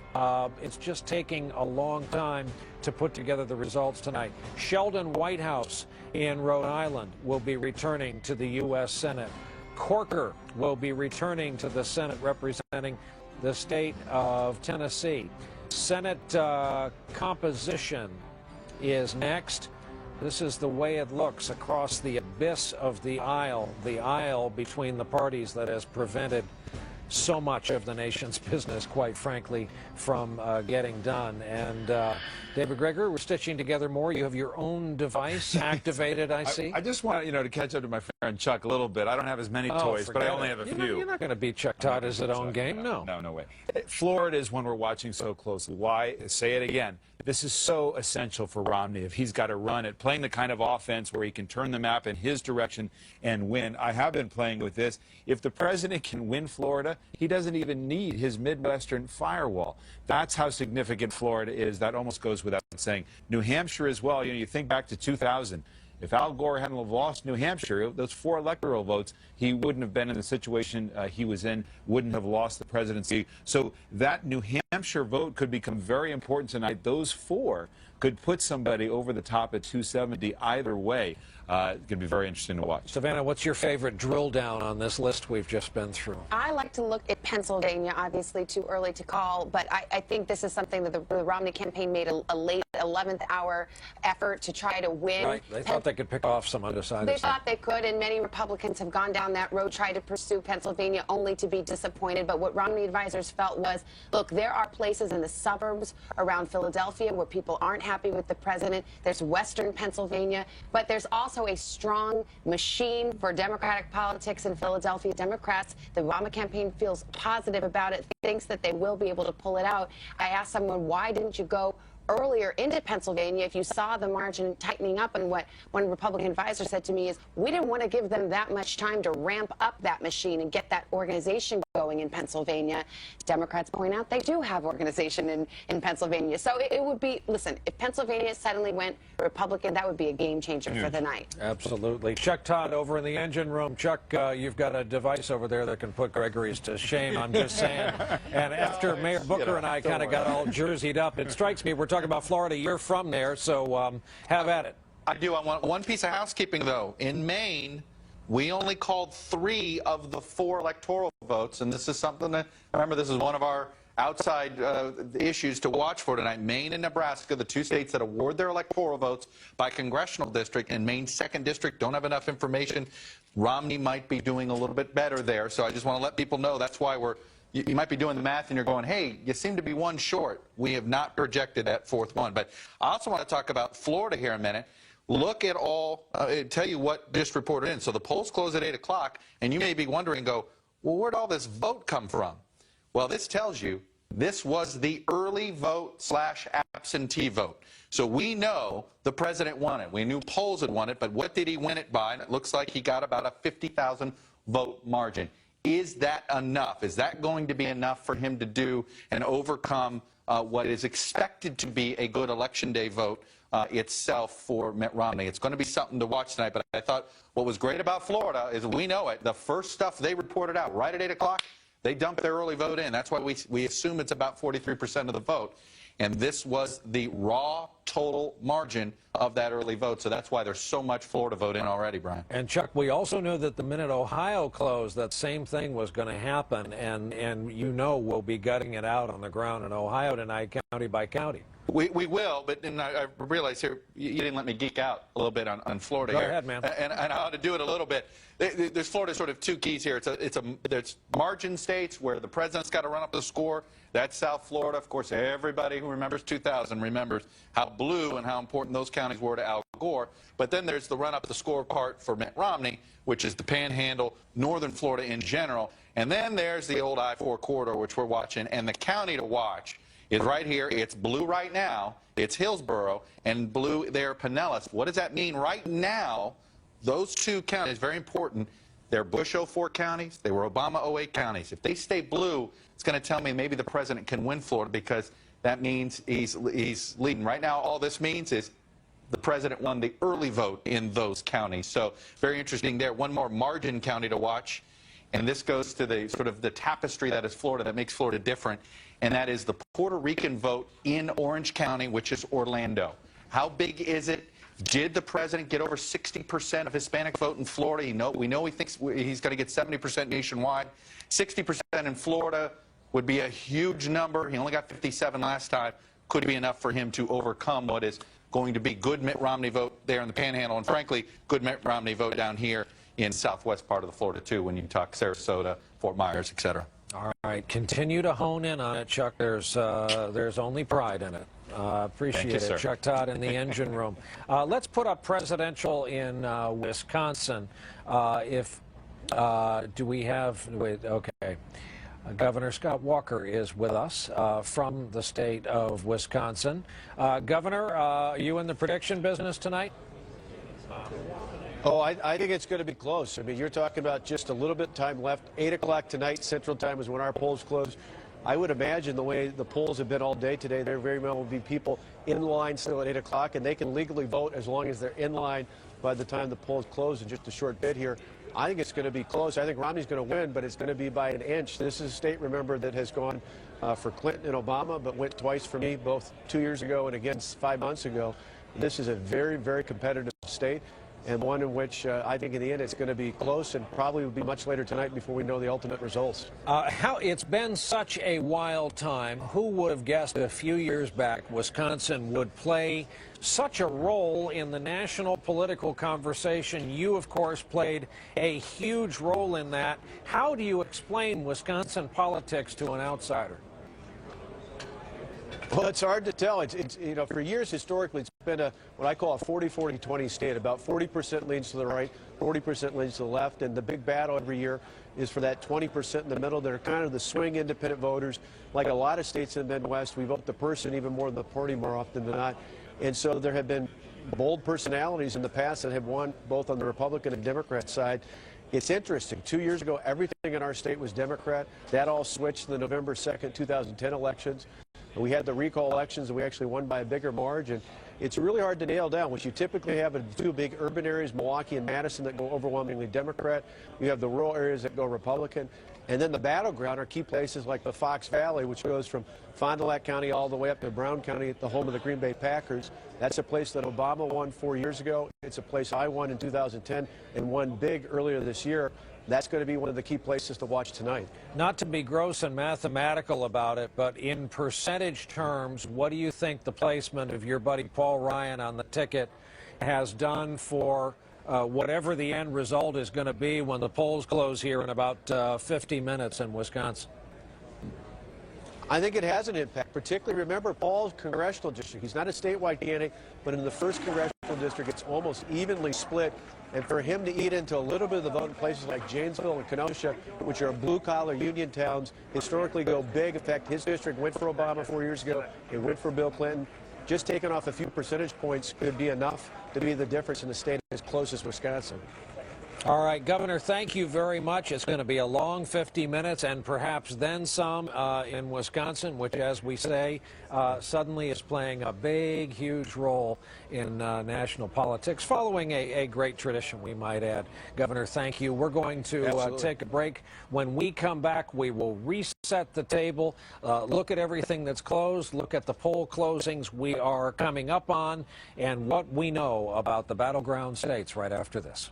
It's just taking a long time to put together the results tonight. Sheldon Whitehouse in Rhode Island will be returning to the U.S. Senate. Corker will be returning to the Senate representing the state of Tennessee. Senate composition is next. This is the way it looks across the abyss of the aisle between the parties that has prevented so much of the nation's business, quite frankly, from getting done. And David Gregory, we're stitching together more. You have your own device activated, I see. I just want to catch up to my friend Chuck a little bit. I don't have as many toys, but I only have a few. You're not going to beat Chuck Todd as his own game, no. No way. Florida is one we're watching so closely. Why? Say it again. This is so essential for Romney if he's got to run it, playing the kind of offense where he can turn the map in his direction and win. I have been playing with this. If the president can win Florida, he doesn't even need his Midwestern firewall. That's how significant Florida is. That almost goes without saying. New Hampshire as well. You think back to 2000. If Al Gore hadn't lost New Hampshire, those 4 electoral votes, he wouldn't have been in the situation he was in, wouldn't have lost the presidency. So that New Hampshire vote could become very important tonight. Those 4 could put somebody over the top at 270 either way. It's going to be very interesting to watch. Savannah, what's your favorite drill down on this list we've just been through? I like to look at Pennsylvania, obviously too early to call, but I think this is something that the Romney campaign made a late 11th hour effort to try to win. Right. They thought they could pick off some undecided. They thought they could, and many Republicans have gone down that road, tried to pursue Pennsylvania, only to be disappointed. But what Romney advisors felt was, look, there are places in the suburbs around Philadelphia where people aren't happy with the president. There's Western Pennsylvania, but there's also a strong machine for Democratic politics in Philadelphia. Democrats, the Obama campaign feels positive about it, thinks that they will be able to pull it out. I asked someone, why didn't you go earlier into Pennsylvania if you saw the margin tightening up? And what one Republican advisor said to me is, we didn't want to give them that much time to ramp up that machine and get that organization going in Pennsylvania. Democrats point out they do have organization in Pennsylvania. So it would be, listen, if Pennsylvania suddenly went Republican, that would be a game changer for the night. Absolutely. Chuck Todd over in the engine room. Chuck, you've got a device over there that can put Gregory's to shame, I'm just saying. And after Mayor Booker and I kind of got all jerseyed up, it strikes me we're talking about Florida. You're from there, so have at it. I do. I want one piece of housekeeping, though. In Maine, we only called 3 of the 4 electoral votes, and this is something that, remember, this is one of our outside issues to watch for tonight. Maine and Nebraska, the 2 states that award their electoral votes by congressional district, and Maine's 2nd district don't have enough information. Romney might be doing a little bit better there, so I just want to let people know that's why you might be doing the math and you're going, hey, you seem to be 1 short. We have not projected that 4th one. But I also want to talk about Florida here a minute. Look at all, tell you what just reported in. So the polls close at 8 o'clock, and you may be wondering, well, where'd all this vote come from? Well, this tells you this was the early vote / absentee vote. So we know the president won it. We knew polls had won it, but what did he win it by? And it looks like he got about a 50,000 vote margin. Is that enough? Is that going to be enough for him to do and overcome what is expected to be a good Election Day vote itself for Mitt Romney? It's going to be something to watch tonight, but I thought what was great about Florida is we know it. The first stuff they reported out right at 8 o'clock, they dumped their early vote in. That's why we assume it's about 43% of the vote. And this was the raw total margin of that early vote. So that's why there's so much Florida vote in already, Brian. And Chuck, we also knew that the minute Ohio closed, that same thing was going to happen. And you know we'll be gutting it out on the ground in Ohio tonight, county by county. We will, but and I realize here you didn't let me geek out a little bit on Florida. Go here. ahead, man. And I ought to do it a little bit. There's Florida sort of two keys here. There's margin states where the president's got to run up the score. That's South Florida. Of course, everybody who remembers 2000 remembers how blue and how important those counties were to Al Gore. But then there's the run up the score part for Mitt Romney, which is the Panhandle, northern Florida in general. And then there's the old I-4 corridor, which we're watching, and the county to watch is right here. It's blue right now. It's Hillsborough, and blue there, Pinellas. What does that mean right now? Those two counties, very important. They're Bush 04 counties. They were Obama 08 counties. If they stay blue, it's going to tell me maybe the president can win Florida, because that means he's leading. Right now, all this means is the president won the early vote in those counties. So very interesting there. One more margin county to watch, and this goes to the sort of the tapestry that is Florida, that makes Florida different, and that is the Puerto Rican vote in Orange County, which is Orlando. How big is it? Did the president get over 60% of Hispanic vote in Florida? We know he thinks he's going to get 70% nationwide. 60% in Florida would be a huge number. He only got 57 last time. Could be enough for him to overcome what is going to be good Mitt Romney vote there in the Panhandle, and frankly, good Mitt Romney vote down here in southwest part of the Florida, too, when you talk Sarasota, Fort Myers, et cetera. All right, continue to hone in on it, Chuck. There's only pride in it. Appreciate it, sir. Chuck Todd in the engine room. Let's put up presidential in Wisconsin. Do we have? Wait, okay. Governor Scott Walker is with us from the state of Wisconsin. Governor, are you in the prediction business tonight? Oh, I think it's going to be close. I mean, you're talking about just a little bit of time left. 8 o'clock tonight, Central Time, is when our polls close. I would imagine the way the polls have been all day today, there very well will be people in line still at 8 o'clock, and they can legally vote as long as they're in line by the time the polls close in just a short bit here. I think it's going to be close. I think Romney's going to win, but it's going to be by an inch. This is a state, remember, that has gone for Clinton and Obama, but went twice for me, both 2 years ago and again 5 months ago. This is a very, very competitive state, and one in which I think in the end it's going to be close, and probably will be much later tonight before we know the ultimate results. It's been such a wild time. Who would have guessed a few years back Wisconsin would play such a role in the national political conversation? You, of course, played a huge role in that. How do you explain Wisconsin politics to an outsider? Well, it's hard to tell. It's you know, for years historically, it's been what I call a 40-40-20 state. About 40% leans to the right, 40% leans to the left, and the big battle every year is for that 20% in the middle that are kind of the swing independent voters. Like a lot of states in the Midwest, we vote the person even more than the party more often than not. And so there have been bold personalities in the past that have won both on the Republican and Democrat side. It's interesting. 2 years ago, everything in our state was Democrat. That all switched in the November 2nd, 2010 elections. We had the recall elections, and we actually won by a bigger margin. It's really hard to nail down. What you typically have in two big urban areas, Milwaukee and Madison, that go overwhelmingly Democrat. You have the rural areas that go Republican. And then the battleground are key places like the Fox Valley, which goes from Fond du Lac County all the way up to Brown County, the home of the Green Bay Packers. That's a place that Obama won 4 years ago. It's a place I won in 2010 and won big earlier this year. That's going to be one of the key places to watch tonight. Not to be gross and mathematical about it, but in percentage terms, what do you think the placement of your buddy Paul Ryan on the ticket has done for whatever the end result is going to be when the polls close here in about 50 minutes in Wisconsin? I think it has an impact, particularly, remember, Paul's congressional district. He's not a statewide candidate, but in the first congressional district, it's almost evenly split. And for him to eat into a little bit of the vote in places like Janesville and Kenosha, which are blue-collar union towns, historically go big. In fact, his district went for Obama 4 years ago. It went for Bill Clinton. Just taking off a few percentage points could be enough to be the difference in the state as close as Wisconsin. All right, Governor, thank you very much. It's going to be a long 50 minutes and perhaps then some in Wisconsin, which, as we say, suddenly is playing a big, huge role in national politics, following a great tradition, we might add. Governor, thank you. We're going to take a break. When we come back, we will reset the table, look at everything that's closed, look at the poll closings we are coming up on, and what we know about the battleground states right after this.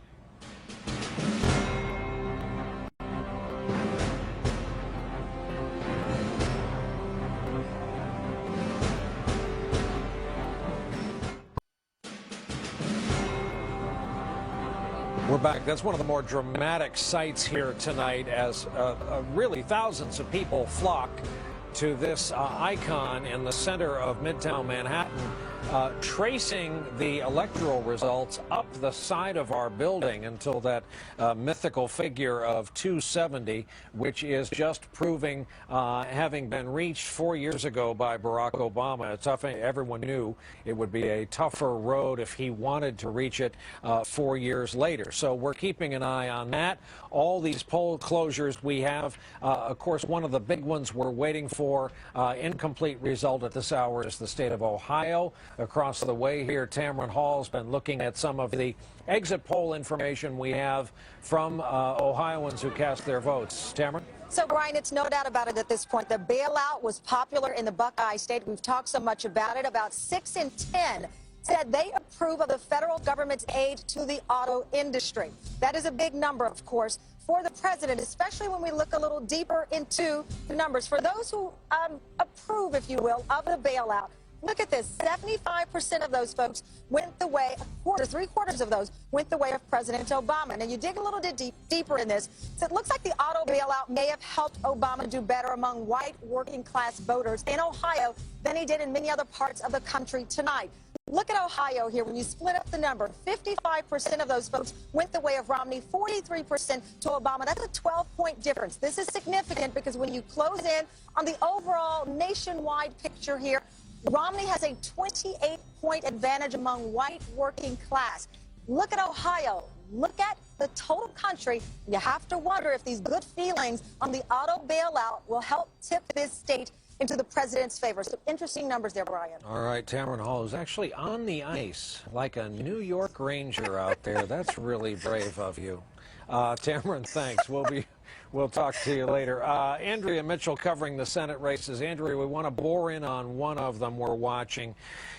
We're back. That's one of the more dramatic sights here tonight as really thousands of people flock to this icon in the center of Midtown Manhattan, tracing the electoral results up the side of our building until that mythical figure of 270, which is just proving having been reached 4 years ago by Barack Obama. It's tough. Everyone knew it would be a tougher road if he wanted to reach it 4 years later. So we're keeping an eye on that. All these poll closures we have, of course, one of the big ones we're waiting for, incomplete result at this hour, is the state of Ohio. Across the way here, Tamron Hall's been looking at some of the exit poll information we have from Ohioans who cast their votes. Tamron? So, Brian, it's no doubt about it at this point. The bailout was popular in the Buckeye State. We've talked so much about it. About 6 in 10 said they approve of the federal government's aid to the auto industry. That is a big number, of course, for the president, especially when we look a little deeper into the numbers. For those who approve, if you will, of the bailout, look at this. 75% of those folks went the way, three-quarters of those went the way of President Obama. Now, you dig a little bit deeper in this. So it looks like the auto bailout may have helped Obama do better among white working-class voters in Ohio than he did in many other parts of the country tonight. Look at Ohio here. When you split up the number, 55% of those folks went the way of Romney, 43% to Obama. That's a 12-point difference. This is significant because when you close in on the overall nationwide picture here, Romney has a 28-point advantage among white working class. Look at Ohio. Look at the total country. You have to wonder if these good feelings on the auto bailout will help tip this state into the president's favor. So interesting numbers there, Brian. All right, Tamron Hall is actually on the ice like a New York Ranger out there. That's really brave of you. Tamron, thanks. We'll talk to you later. Andrea Mitchell covering the Senate races. Andrea, we want to bore in on one of them we're watching,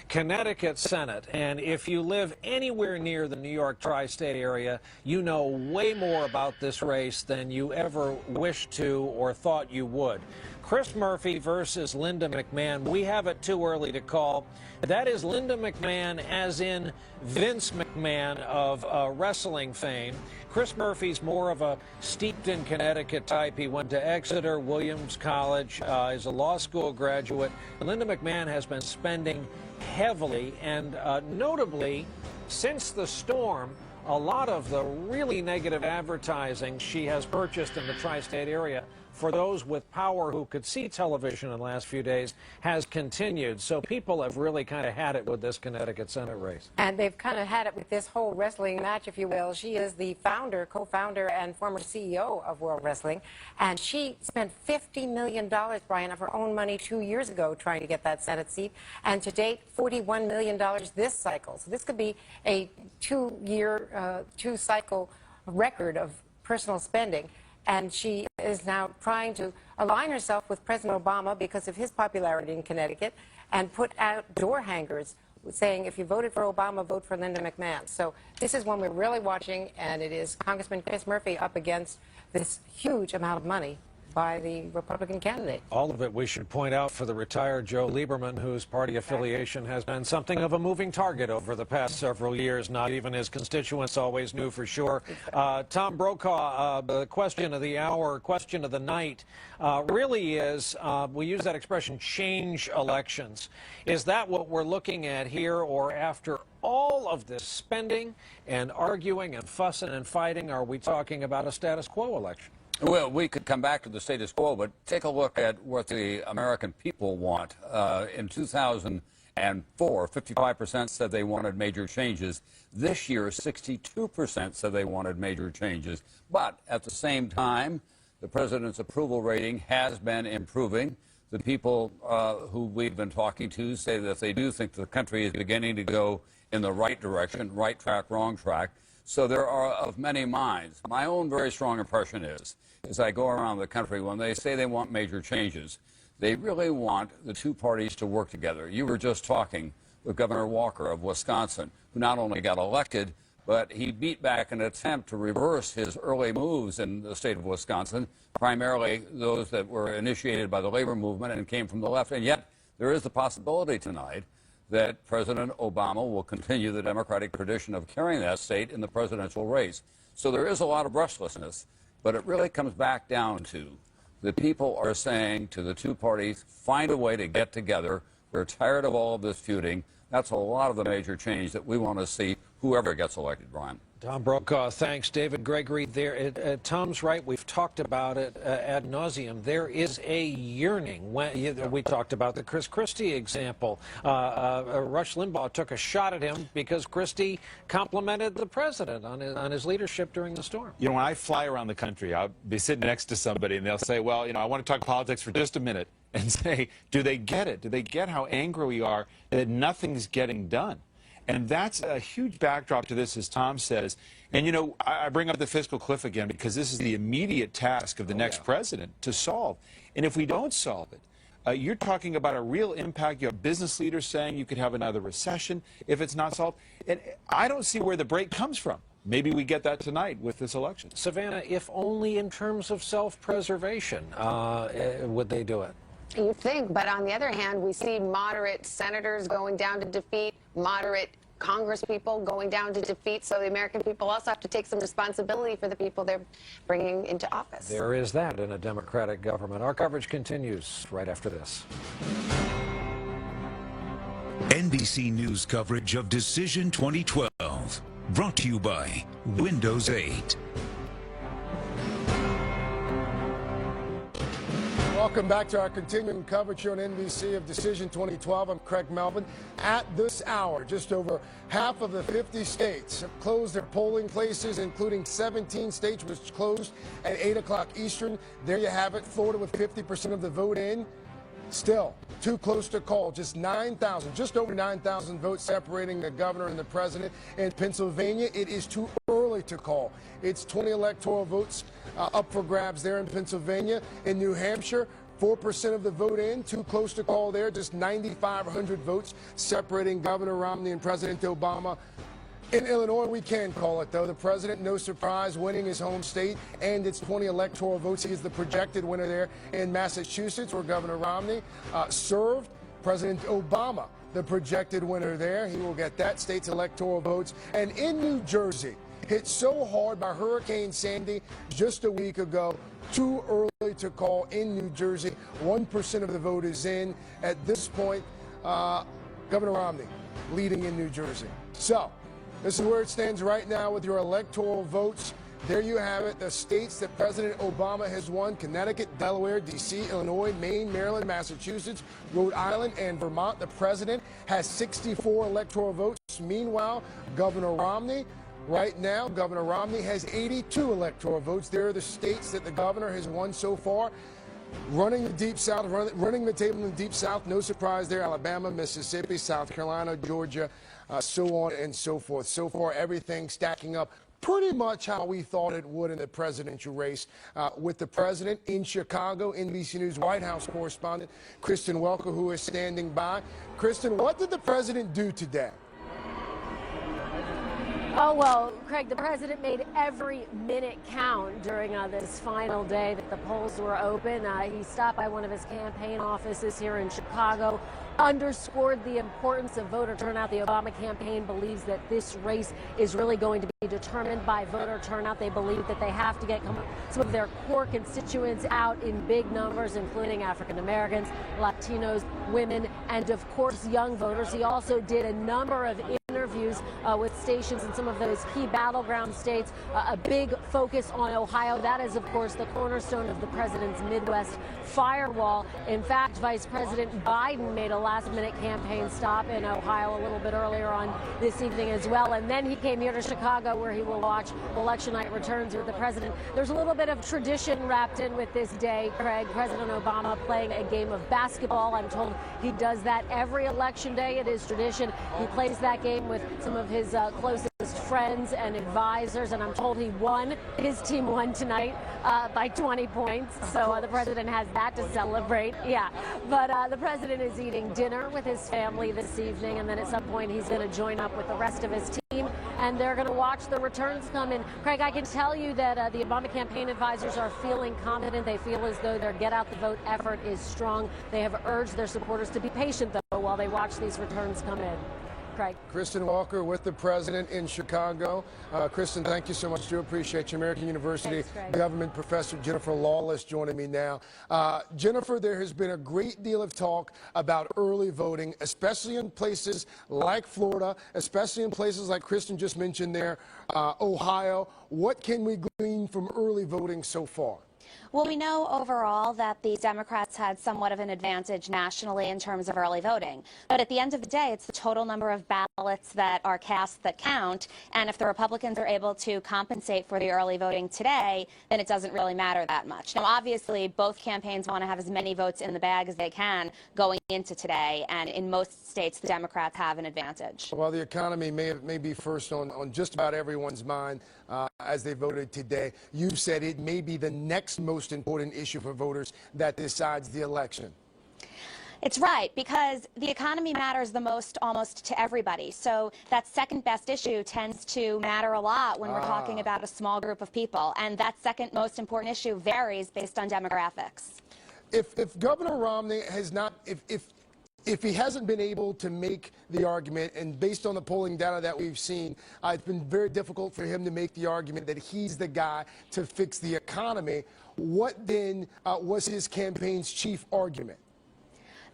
Connecticut Senate. And if you live anywhere near the New York tri-state area, you know way more about this race than you ever wished to or thought you would. Chris Murphy versus Linda McMahon. We have it too early to call. That is Linda McMahon, as in Vince McMahon of wrestling fame. Chris Murphy's more of a steeped in Connecticut type. He went to Exeter, Williams College, is a law school graduate. Linda McMahon has been spending heavily and notably since the storm, a lot of the really negative advertising she has purchased in the tri-state area for those with power who could see television in the last few days has continued. So people have really kind of had it with this Connecticut Senate race. And they've kind of had it with this whole wrestling match, if you will. She is the founder, co-founder, and former CEO of World Wrestling. And she spent $50 million, Brian, of her own money 2 years ago trying to get that Senate seat. And to date, $41 million this cycle. So this could be a two-cycle record of personal spending. And she is now trying to align herself with President Obama because of his popularity in Connecticut and put out door hangers saying, if you voted for Obama, vote for Linda McMahon. So this is one we're really watching, and it is Congressman Chris Murphy up against this huge amount of money by the Republican candidate. All of it, we should point out, for the retired Joe Lieberman, whose party affiliation has been something of a moving target over the past several years. Not even his constituents always knew for sure. Tom Brokaw, the question of the hour, question of the night, really is, we use that expression, change elections. Is that what we're looking at here, or after all of this spending and arguing and fussing and fighting, are we talking about a status quo election? Well, we could come back to the status quo, but take a look at what the American people want. In 2008, and 55% said they wanted major changes. This year, 62% said they wanted major changes. But at the same time, the president's approval rating has been improving. The people who we've been talking to say that they do think the country is beginning to go in the right direction, right track, wrong track. So there are of many minds. My own very strong impression is, as I go around the country, when they say they want major changes, they really want the two parties to work together. You were just talking with Governor Walker of Wisconsin, who not only got elected, but he beat back an attempt to reverse his early moves in the state of Wisconsin, primarily those that were initiated by the labor movement and came from the left. And yet there is the possibility tonight that President Obama will continue the Democratic tradition of carrying that state in the presidential race. So there is a lot of restlessness, but it really comes back down to the people are saying to the two parties, find a way to get together. We're tired of all of this feuding. That's a lot of the major change that we want to see whoever gets elected, Brian. Tom Brokaw, thanks. David Gregory, Tom's right. We've talked about it ad nauseum. There is a yearning. We talked about the Chris Christie example. Rush Limbaugh took a shot at him because Christie complimented the president on his leadership during the storm. You know, when I fly around the country, I'll be sitting next to somebody and they'll say, well, you know, I want to talk politics for just a minute, and say, do they get it? Do they get how angry we are that nothing's getting done? And that's a huge backdrop to this, as Tom says. And, you know, I bring up the fiscal cliff again because this is the immediate task of the next president to solve. And if we don't solve it, you're talking about a real impact. You have business leaders saying you could have another recession if it's not solved. And I don't see where the break comes from. Maybe we get that tonight with this election. Savannah, if only in terms of self-preservation would they do it? You think, but on the other hand, we see moderate senators going down to defeat, moderate Congress people going down to defeat, so the American people also have to take some responsibility for the people they're bringing into office. There is that in a Democratic government. Our coverage continues right after this. NBC News coverage of Decision 2012, brought to you by Windows 8. Welcome back to our continuing coverage here on NBC of Decision 2012. I'm Craig Melvin. At this hour, just over half of the 50 states have closed their polling places, including 17 states which closed at 8 o'clock Eastern. There you have it. Florida with 50% of the vote in. Still too close to call. Just 9,000, just over 9,000 votes separating the governor and the president. In Pennsylvania, it is too early to call. It's 20 electoral votes up for grabs there in Pennsylvania. In New Hampshire, 4% of the vote in, too close to call there. Just 9,500 votes separating Governor Romney and President Obama. In Illinois, we can call it, though. The president, no surprise, winning his home state and its 20 electoral votes. He is the projected winner there in Massachusetts, where Governor Romney served. President Obama, the projected winner there. He will get that state's electoral votes. And in New Jersey, hit so hard by Hurricane Sandy just a week ago, too early to call in New Jersey. 1% of the vote is in. At this point, Governor Romney leading in New Jersey. So this is where it stands right now with your electoral votes. There you have it. The states that President Obama has won: Connecticut, Delaware, D.C., Illinois, Maine, Maryland, Massachusetts, Rhode Island, and Vermont. The president has 64 electoral votes. Meanwhile, Governor Romney, right now, Governor Romney has 82 electoral votes. There are the states that the governor has won so far. Running the Deep South, running the table in the Deep South, no surprise there: Alabama, Mississippi, South Carolina, Georgia, so on and so forth. So far, everything stacking up pretty much how we thought it would in the presidential race. With the president in Chicago, NBC News White House correspondent Kristen Welker, who is standing by. Kristen, what did the president do today? Oh, well, Craig, the president made every minute count during this final day that the polls were open. He stopped by one of his campaign offices here in Chicago, underscored the importance of voter turnout. The Obama campaign believes that this race is really going to be determined by voter turnout. They believe that they have to get some of their core constituents out in big numbers, including African Americans, Latinos, women, and of course young voters. He also did a number of interviews interviews with stations in some of those key battleground states. A big focus on Ohio. That is, of course, the cornerstone of the president's Midwest firewall. In fact, Vice President Biden made a last-minute campaign stop in Ohio a little bit earlier on this evening as well. And then he came here to Chicago, where he will watch election night returns with the president. There's a little bit of tradition wrapped in with this day, Craig. President Obama playing a game of basketball. I'm told he does that every election day. It is tradition. He plays that game with some of his closest friends and advisors, and I'm told he won. His team won tonight by 20 points, so the president has that to celebrate. Yeah, but the president is eating dinner with his family this evening, and then at some point he's going to join up with the rest of his team, and they're going to watch the returns come in. Craig, I can tell you that the Obama campaign advisors are feeling confident. They feel as though their get-out-the-vote effort is strong. They have urged their supporters to be patient, though, while they watch these returns come in. Craig. Kristen Walker with the president in Chicago. Kristen, thank you so much. Do appreciate you. American University government professor Jennifer Lawless joining me now. Jennifer, there has been a great deal of talk about early voting, especially in places like Florida, especially in places like Kristen just mentioned there, Ohio. What can we glean from early voting so far? Well, we know overall that the Democrats had somewhat of an advantage nationally in terms of early voting. But at the end of the day, it's the total number of ballots that are cast that count. And if the Republicans are able to compensate for the early voting today, then it doesn't really matter that much. Now, obviously, both campaigns want to have as many votes in the bag as they can going into today. And in most states, the Democrats have an advantage. Well, the economy may be first on just about everyone's mind as they voted today. You've said it may be the next most important issue for voters that decides the election. It's right, because the economy matters the most almost to everybody. So that second best issue tends to matter a lot when we're talking about a small group of people. And that second most important issue varies based on demographics. If Governor Romney has not, if he hasn't been able to make the argument, and based on the polling data that we've seen, it's been very difficult for him to make the argument that he's the guy to fix the economy, what then was his campaign's chief argument?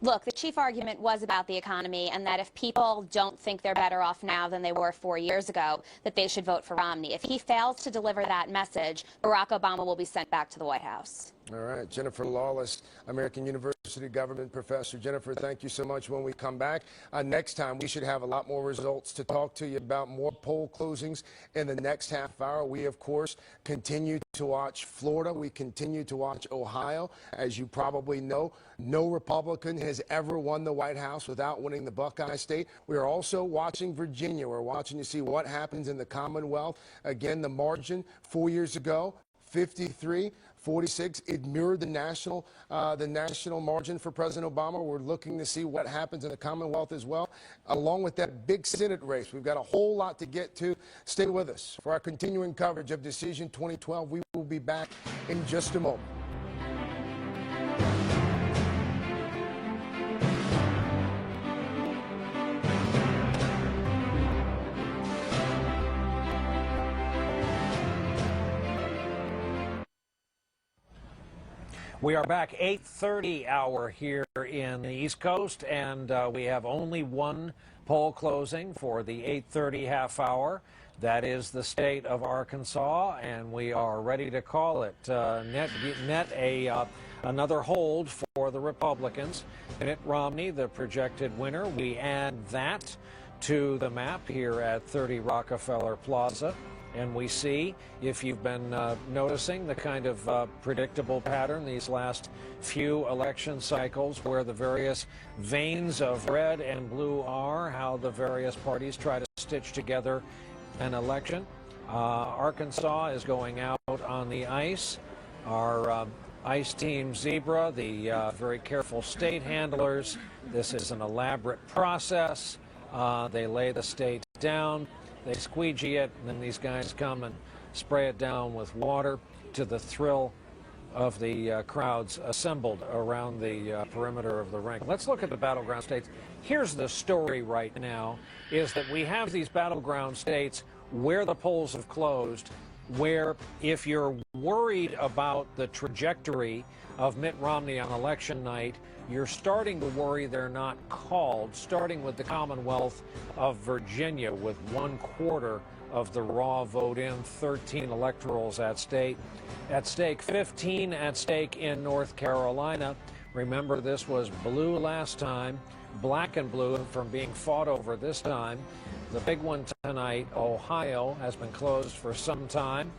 Look, the chief argument was about the economy and that if people don't think they're better off now than they were 4 years ago, that they should vote for Romney. If he fails to deliver that message, Barack Obama will be sent back to the White House. All right. Jennifer Lawless, American University government professor. Jennifer, thank you so much. When we come back next time, we should have a lot more results to talk to you about, more poll closings in the next half hour. We, of course, continue to watch Florida. We continue to watch Ohio. As you probably know, no Republican has ever won the White House without winning the Buckeye State. We are also watching Virginia. We're watching to see what happens in the Commonwealth. Again, the margin 4 years ago, 53-46. It mirrored the national margin for President Obama. We're looking to see what happens in the Commonwealth as well, along with that big Senate race. We've got a whole lot to get to. Stay with us for our continuing coverage of Decision 2012. We will be back in just a moment. We are back 8:30 hour here in the East Coast, and we have only one poll closing for the 8:30 half hour. That is the state of Arkansas, and we are ready to call it. Another hold for the Republicans. Mitt Romney, the projected winner. We add that to the map here at 30 Rockefeller Plaza. And we see, if you've been noticing, the kind of predictable pattern these last few election cycles, where the various veins of red and blue are, how the various parties try to stitch together an election. Arkansas is going out on the ice. Our ice team Zebra, the very careful state handlers. This is an elaborate process. They lay the state down. They squeegee it, and then these guys come and spray it down with water, to the thrill of the crowds assembled around the perimeter of the rink. Let's look at the battleground states. Here's the story right now, is that we have these battleground states where the polls have closed, where if you're worried about the trajectory of Mitt Romney on election night, you're starting to worry they're not called, starting with the Commonwealth of Virginia, with 1/4 of the raw vote in, 13 electorals at stake, 15 at stake in North Carolina. Remember, this was blue last time, black and blue from being fought over this time. The big one tonight, Ohio, has been closed for some time.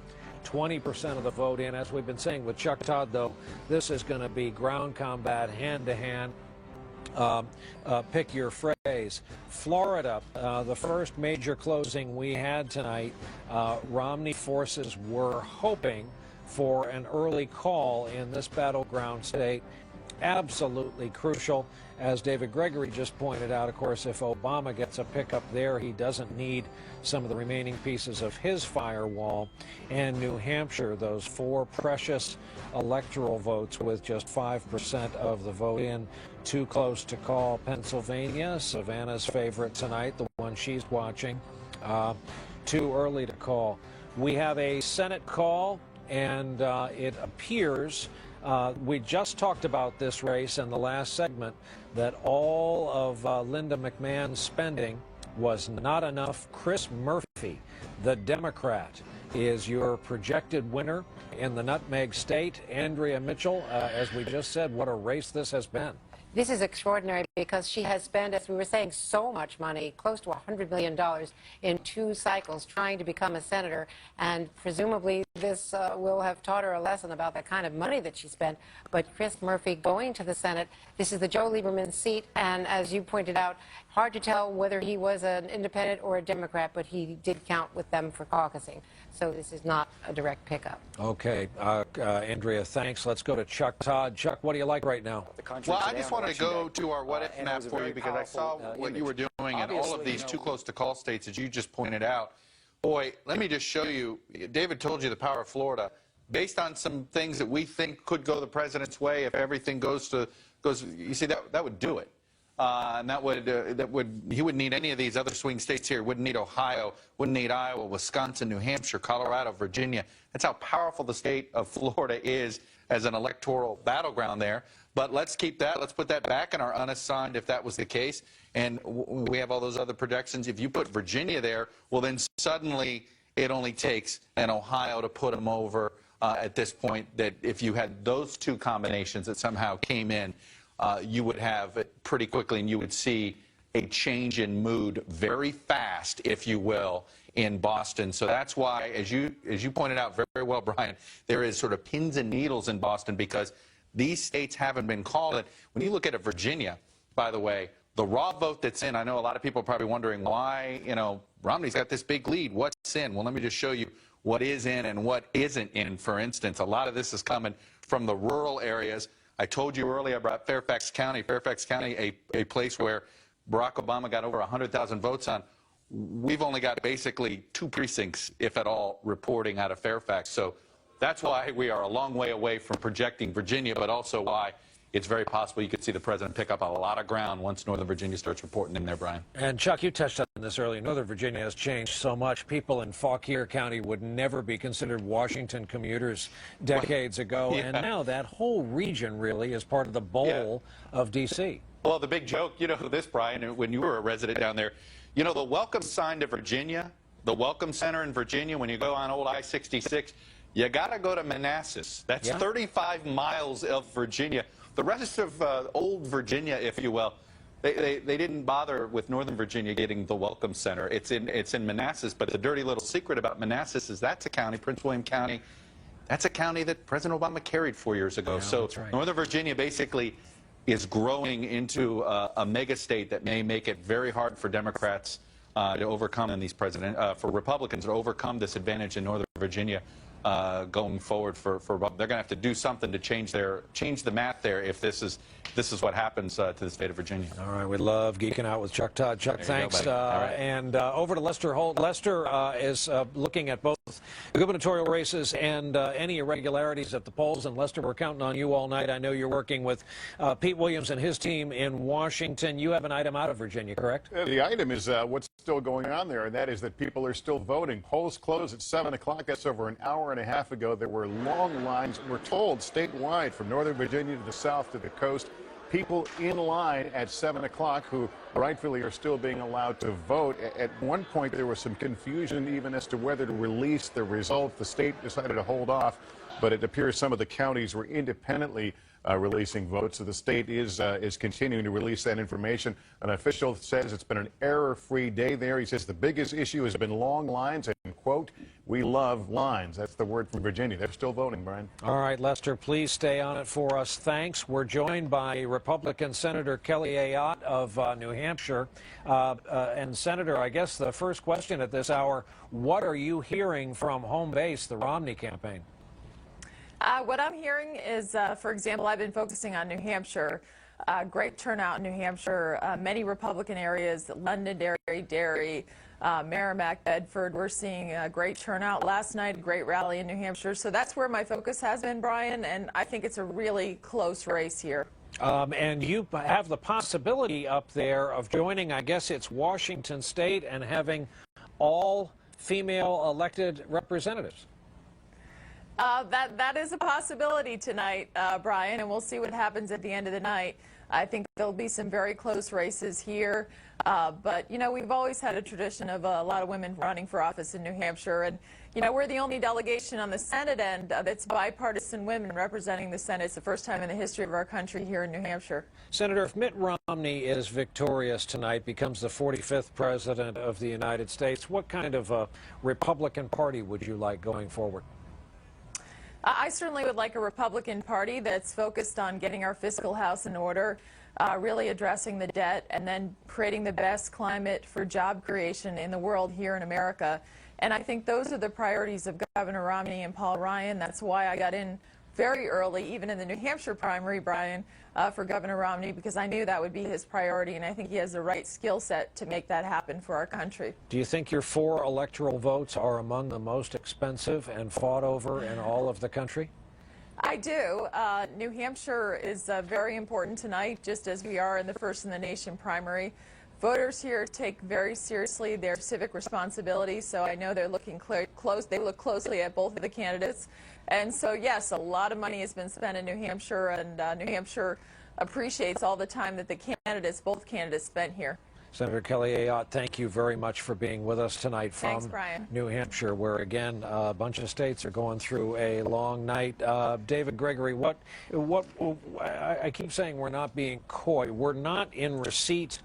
20% of the vote in. As we've been saying with Chuck Todd, though, this is going to be ground combat, hand-to-hand. Pick your phrase. Florida, the first major closing we had tonight, Romney forces were hoping for an early call in this battleground state. Absolutely crucial. As David Gregory just pointed out, of course, if Obama gets a pickup there, he doesn't need some of the remaining pieces of his firewall. And New Hampshire, those 4 precious electoral votes with just 5% of the vote in, too close to call. Pennsylvania, Savannah's favorite tonight, the one she's watching, too early to call. We have a Senate call, and it appears we just talked about this race in the last segment, that all of Linda McMahon's spending was not enough. Chris Murphy, the Democrat, is your projected winner in the Nutmeg State. Andrea Mitchell, as we just said, what a race this has been. This is extraordinary because she has spent, as we were saying, so much money, close to $100 million in 2 cycles trying to become a senator. And presumably this will have taught her a lesson about the kind of money that she spent. But Chris Murphy going to the Senate, this is the Joe Lieberman seat. And as you pointed out, hard to tell whether he was an independent or a Democrat, but he did count with them for caucusing. So this is not a direct pickup. Okay, Andrea, thanks. Let's go to Chuck Todd. Chuck, what do you like right now? Well, I just wanted to go to our what if map for you because I saw what you were doing in all of these too close to call states, as you just pointed out. Boy, let me just show you. David told you the power of Florida. Based on some things that we think could go the president's way, if everything goes, you see, that would do it. And he wouldn't need any of these other swing states here. Wouldn't need Ohio, wouldn't need Iowa, Wisconsin, New Hampshire, Colorado, Virginia. That's how powerful the state of Florida is as an electoral battleground there. But let's keep that. Let's put that back in our unassigned if that was the case. And we have all those other projections. If you put Virginia there, well, then suddenly it only takes an Ohio to put them over at this point. That if you had those 2 combinations that somehow came in, you would have it pretty quickly, and you would see a change in mood very fast, if you will, in Boston. So that's why, as you pointed out very well, Brian, there is sort of pins and needles in Boston because these states haven't been called. When you look at Virginia, by the way, the raw vote that's in, I know a lot of people are probably wondering why, Romney's got this big lead. What's in? Well, let me just show you what is in and what isn't in. For instance, a lot of this is coming from the rural areas. I told you earlier about Fairfax County. Fairfax County, a place where Barack Obama got over 100,000 votes on. We've only got basically 2 precincts, if at all, reporting out of Fairfax. So that's why we are a long way away from projecting Virginia, but also why it's very possible you could see the president pick up a lot of ground once Northern Virginia starts reporting in there, Brian. And Chuck, you touched on this earlier. Northern Virginia has changed so much. People in Fauquier County would never be considered Washington commuters decades ago. Yeah. And now that whole region really is part of the bowl of D.C. Well, the big joke, this, Brian, when you were a resident down there, the welcome sign to Virginia, the Welcome Center in Virginia, when you go on old I-66, you got to go to Manassas. That's 35 miles of Virginia. The rest of old Virginia, if you will, they didn't bother with Northern Virginia getting the Welcome Center. It's in Manassas, but the dirty little secret about Manassas is that's a county, Prince William County, that's a county that President Obama carried 4 years ago. Yeah, so right. Northern Virginia basically is growing into a mega state that may make it very hard for Democrats to overcome in these for Republicans to overcome this advantage in Northern Virginia. Going forward for they're going to have to do something to change the math there if this is what happens to the state of Virginia. All right, we love geeking out with Chuck Todd. Chuck, thanks. Right. And over to Lester Holt. Lester is looking at both the gubernatorial races and any irregularities at the polls. And Lester, we're counting on you all night. I know you're working with Pete Williams and his team in Washington. You have an item out of Virginia, correct? The item is what's still going on there, and that is that people are still voting. Polls close at 7 o'clock. That's over an hour and a half ago. There were long lines, we're told, statewide from Northern Virginia to the south to the coast. People in line at 7 o'clock who rightfully are still being allowed to vote. At one point, there was some confusion even as to whether to release the results. The state decided to hold off, but it appears some of the counties were independently releasing votes. So the state is continuing to release that information. An official says it's been an error-free day there. He says the biggest issue has been long lines and, quote, we love lines. That's the word from Virginia. They're still voting, Brian. All right, Lester, please stay on it for us. Thanks. We're joined by Republican Senator Kelly Ayotte of New Hampshire. And Senator, I guess the first question at this hour, what are you hearing from home base, the Romney campaign? What I'm hearing is, for example, I've been focusing on New Hampshire. Great turnout in New Hampshire. Many Republican areas, Londonderry, Derry, Merrimack, Bedford. We're seeing a great turnout. Last night, a great rally in New Hampshire. So that's where my focus has been, Brian, and I think it's a really close race here. And you have the possibility up there of joining, I guess it's Washington State, and having all female elected representatives. That is a possibility tonight, Brian, and we'll see what happens at the end of the night. I think there'll be some very close races here, but, you know, we've always had a tradition of a lot of women running for office in New Hampshire, and, you know, we're the only delegation on the Senate end that's bipartisan women representing the Senate. It's the first time in the history of our country here in New Hampshire. Senator, if Mitt Romney is victorious tonight, becomes the 45th president of the United States, what kind of a Republican Party would you like going forward? I certainly would like a Republican Party that's focused on getting our fiscal house in order, really addressing the debt, and then creating the best climate for job creation in the world here in America. And I think those are the priorities of Governor Romney and Paul Ryan. That's why I got in very early, even in the New Hampshire primary, Brian, for Governor Romney, because I knew that would be his priority, and I think he has the right skill set to make that happen for our country. Do you think your 4 electoral votes are among the most expensive and fought over in all of the country? I do. New Hampshire is very important tonight, just as we are in the First in the Nation primary. Voters here take very seriously their civic responsibility, so I know they're looking close. They look closely at both of the candidates. And so, yes, a lot of money has been spent in New Hampshire, and New Hampshire appreciates all the time that the candidates, both candidates, spent here. Senator Kelly Ayotte, thank you very much for being with us tonight from Brian. New Hampshire, where, again, a bunch of states are going through a long night. David Gregory, I keep saying we're not being coy. We're not in receipt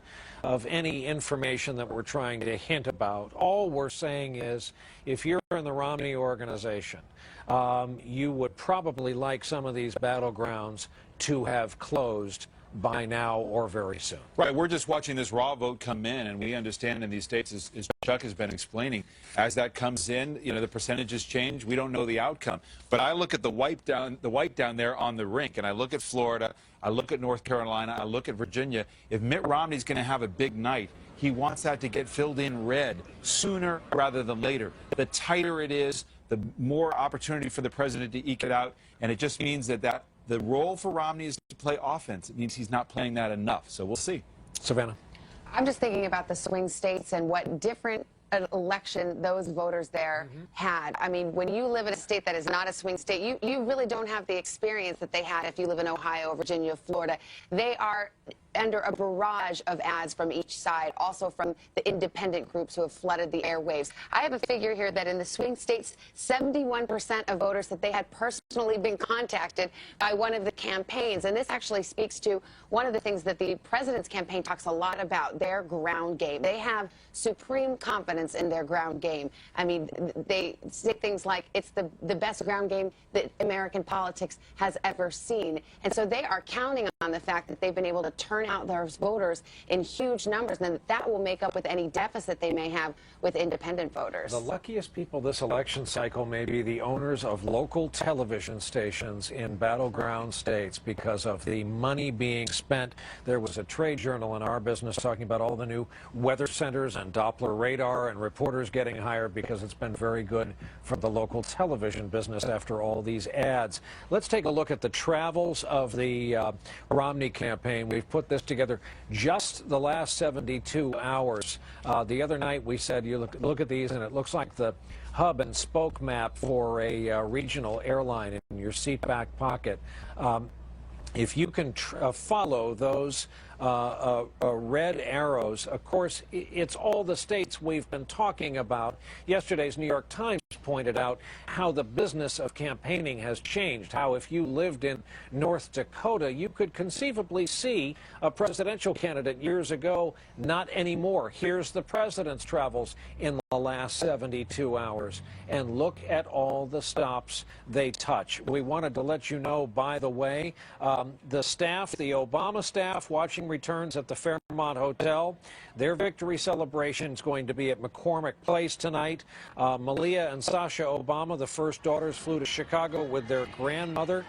of any information that we're trying to hint about. All we're saying is, if you're in the Romney organization, you would probably like some of these battlegrounds to have closed by now or very soon. Right. We're just watching this raw vote come in, and we understand in these states, as Chuck has been explaining, as that comes in, you know, the percentages change. We don't know the outcome. But I look at the white down there on the rink, and I look at Florida, I look at North Carolina, I look at Virginia. If Mitt Romney's going to have a big night, he wants that to get filled in red sooner rather than later. The tighter it is, the more opportunity for the president to eke it out, and it just means that the role for Romney is to play offense. It means he's not playing that enough, so we'll see. Savannah. I'm just thinking about the swing states and what different election those voters there had. I mean, when you live in a state that is not a swing state, you really don't have the experience that they had if you live in Ohio, Virginia, Florida. They are under a barrage of ads from each side, also from the independent groups who have flooded the airwaves. I have a figure here that in the swing states, 71% of voters that they had personally been contacted by one of the campaigns. And this actually speaks to one of the things that the president's campaign talks a lot about, their ground game. They have supreme confidence in their ground game. I mean, they say things like it's the best ground game that American politics has ever seen. And so they are counting on the fact that they've been able to turn out those voters in huge numbers, and that will make up with any deficit they may have with independent voters. The luckiest people this election cycle may be the owners of local television stations in battleground states because of the money being spent. There was a trade journal in our business talking about all the new weather centers and Doppler radar and reporters getting hired because it's been very good for the local television business after all these ads. Let's take a look at the travels of the Romney campaign. We've put this together just the last 72 hours. The other night we said, you look at these, and it looks like the hub and spoke map for a regional airline in your seat back pocket. If you can follow those red arrows, of course, it's all the states we've been talking about. Yesterday's New York Times pointed out how the business of campaigning has changed, how if you lived in North Dakota, you could conceivably see a presidential candidate years ago. Not anymore. Here's the president's travels in the last 72 hours. And look at all the stops they touch. We wanted to let you know, by the way, the staff, the Obama staff, watching returns at the Fairmont Hotel. Their victory celebration is going to be at McCormick Place tonight. Malia and Sasha Obama, the first daughters, flew to Chicago with their grandmother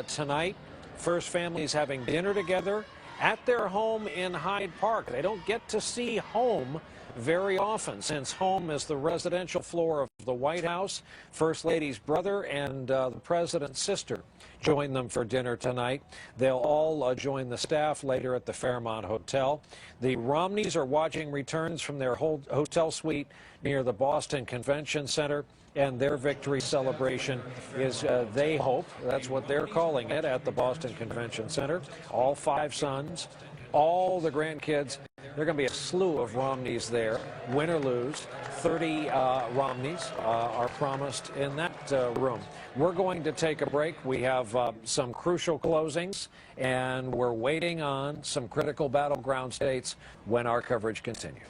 tonight. First families having dinner together at their home in Hyde Park. They don't get to see home very often, since home is the residential floor of the White House. First Lady's brother and the president's sister join them for dinner tonight. They'll all join the staff later at the Fairmont Hotel. The Romneys are watching returns from their hotel suite near the Boston Convention Center, and their victory celebration is, they hope, that's what they're calling it, at the Boston Convention Center. All 5 sons, all the grandkids. There are going to be a slew of Romneys there, win or lose. 30 Romneys are promised in that room. We're going to take a break. We have some crucial closings, and we're waiting on some critical battleground states when our coverage continues.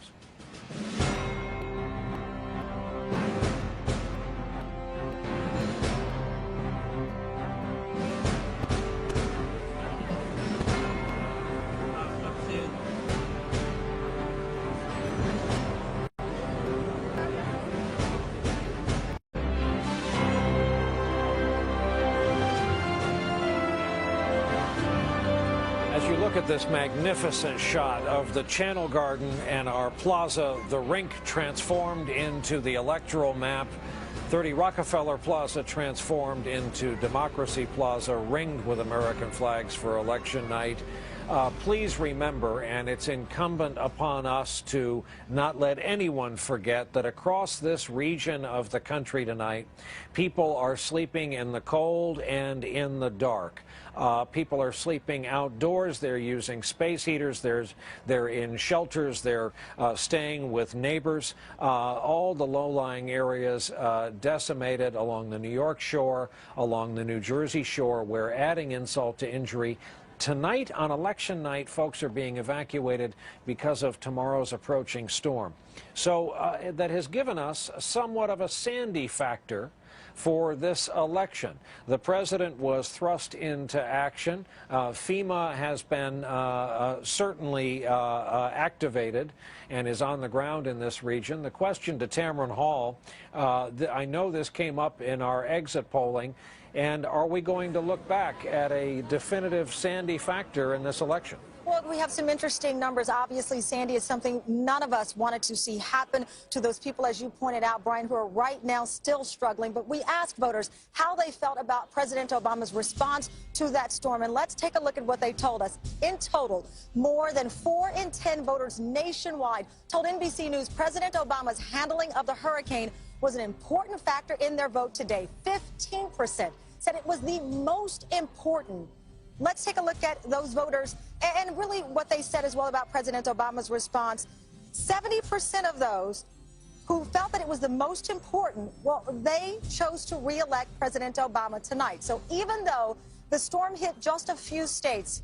At this magnificent shot of the Channel Garden and our plaza, the rink transformed into the electoral map. 30 Rockefeller Plaza transformed into Democracy Plaza, ringed with American flags for election night. Please remember, and it's incumbent upon us to not let anyone forget, that across this region of the country tonight, people are sleeping in the cold and in the dark. People are sleeping outdoors. They're using space heaters. They're in shelters. They're staying with neighbors. All the low-lying areas decimated along the New York shore, along the New Jersey shore. We're adding insult to injury. Tonight, on election night, folks are being evacuated because of tomorrow's approaching storm. So that has given us somewhat of a Sandy factor for this election. The president was thrust into action. FEMA has been certainly activated and is on the ground in this region. The question to Tamron Hall, I know this came up in our exit polling, and are we going to look back at a definitive Sandy factor in this election? Well, we have some interesting numbers. Obviously, Sandy is something none of us wanted to see happen to those people, as you pointed out, Brian, who are right now still struggling. But we asked voters how they felt about President Obama's response to that storm. And let's take a look at what they told us. In total, more than 4 in 10 voters nationwide told NBC News President Obama's handling of the hurricane was an important factor in their vote today. 15% said it was the most important. Let's take a look at those voters and really what they said as well about President Obama's response. 70% of those who felt that it was the most important, well, they chose to re-elect President Obama tonight. So even though the storm hit just a few states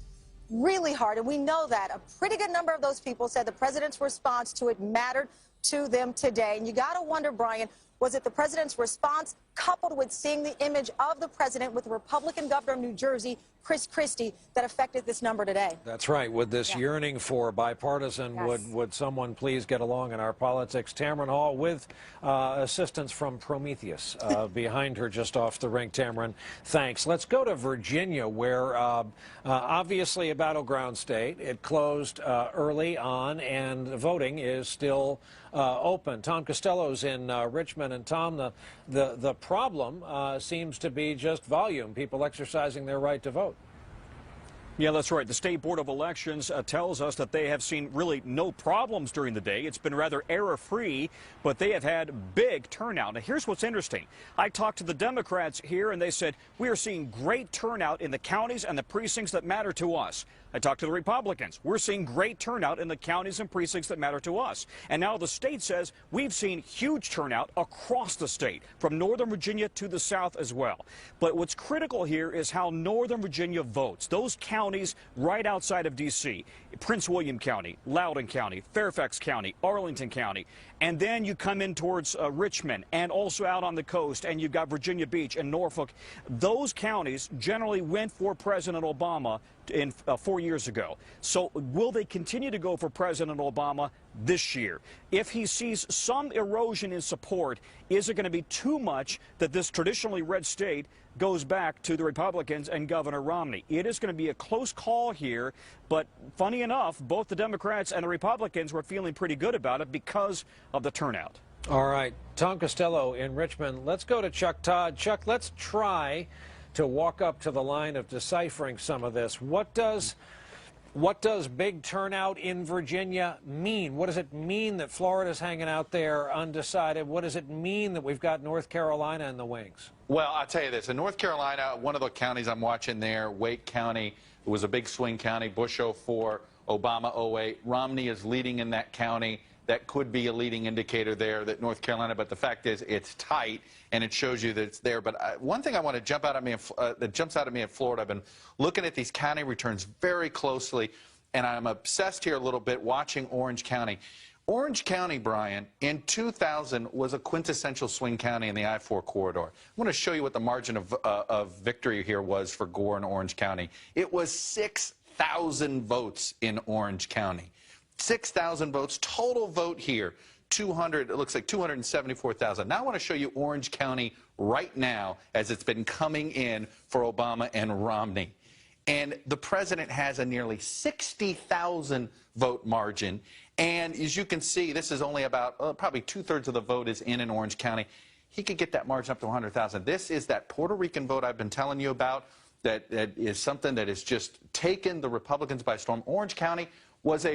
really hard, and we know that, a pretty good number of those people said the president's response to it mattered to them today. And you got to wonder, Brian, was it the president's response coupled with seeing the image of the president with the Republican governor of New Jersey, Chris Christie, that affected this number today? That's right. With this yearning for bipartisan, would someone please get along in our politics? Tamron Hall with assistance from Prometheus behind her just off the rink. Tamron, thanks. Let's go to Virginia, where obviously a battleground state. It closed early on, and voting is still open. Tom Costello's in Richmond. And Tom, the problem seems to be just volume, people exercising their right to vote. Yeah, that's right. The State Board of Elections tells us that they have seen really no problems during the day. It's been rather error-free, but they have had big turnout. Now, here's what's interesting. I talked to the Democrats here, and they said, we are seeing great turnout in the counties and the precincts that matter to us. I talked to the Republicans. We're seeing great turnout in the counties and precincts that matter to us. And now the state says we've seen huge turnout across the state, from Northern Virginia to the south as well. But what's critical here is how Northern Virginia votes. Those counties right outside of D.C., Prince William County, Loudoun County, Fairfax County, Arlington County, and then you come in towards Richmond and also out on the coast, and you've got Virginia Beach and Norfolk. Those counties generally went for President Obama 4 years ago. So will they continue to go for President Obama this year? If he sees some erosion in support, is it going to be too much that this traditionally red state goes back to the Republicans and Governor Romney? It is going to be a close call here, but funny enough, both the Democrats and the Republicans were feeling pretty good about it because of the turnout. All right, Tom Costello in Richmond. Let's go to Chuck Todd. Chuck, let's try to walk up to the line of deciphering some of this. What does big turnout in Virginia mean? What does it mean that Florida's hanging out there undecided? What does it mean that we've got North Carolina in the wings? Well, I'll tell you this. In North Carolina, one of the counties I'm watching there, Wake County, it was a big swing county, Bush 04, Obama 08. Romney is leading in that county. That could be a leading indicator there that North Carolina, but the fact is it's tight, and it shows you that it's there. But one thing I want to jump out at me that jumps out at me in Florida, I've been looking at these county returns very closely, and I'm obsessed here a little bit watching Orange County. Orange County, Brian, in 2000 was a quintessential swing county in the I-4 corridor. I want to show you what the margin of victory here was for Gore in Orange County. It was 6,000 votes in Orange County. 6,000 votes, total vote here, 200, it looks like 274,000. Now I want to show you Orange County right now as it's been coming in for Obama and Romney. And the president has a nearly 60,000 vote margin. And as you can see, this is only about probably 2/3 of the vote is in Orange County. He could get that margin up to 100,000. This is that Puerto Rican vote I've been telling you about that is something that has just taken the Republicans by storm. Orange County was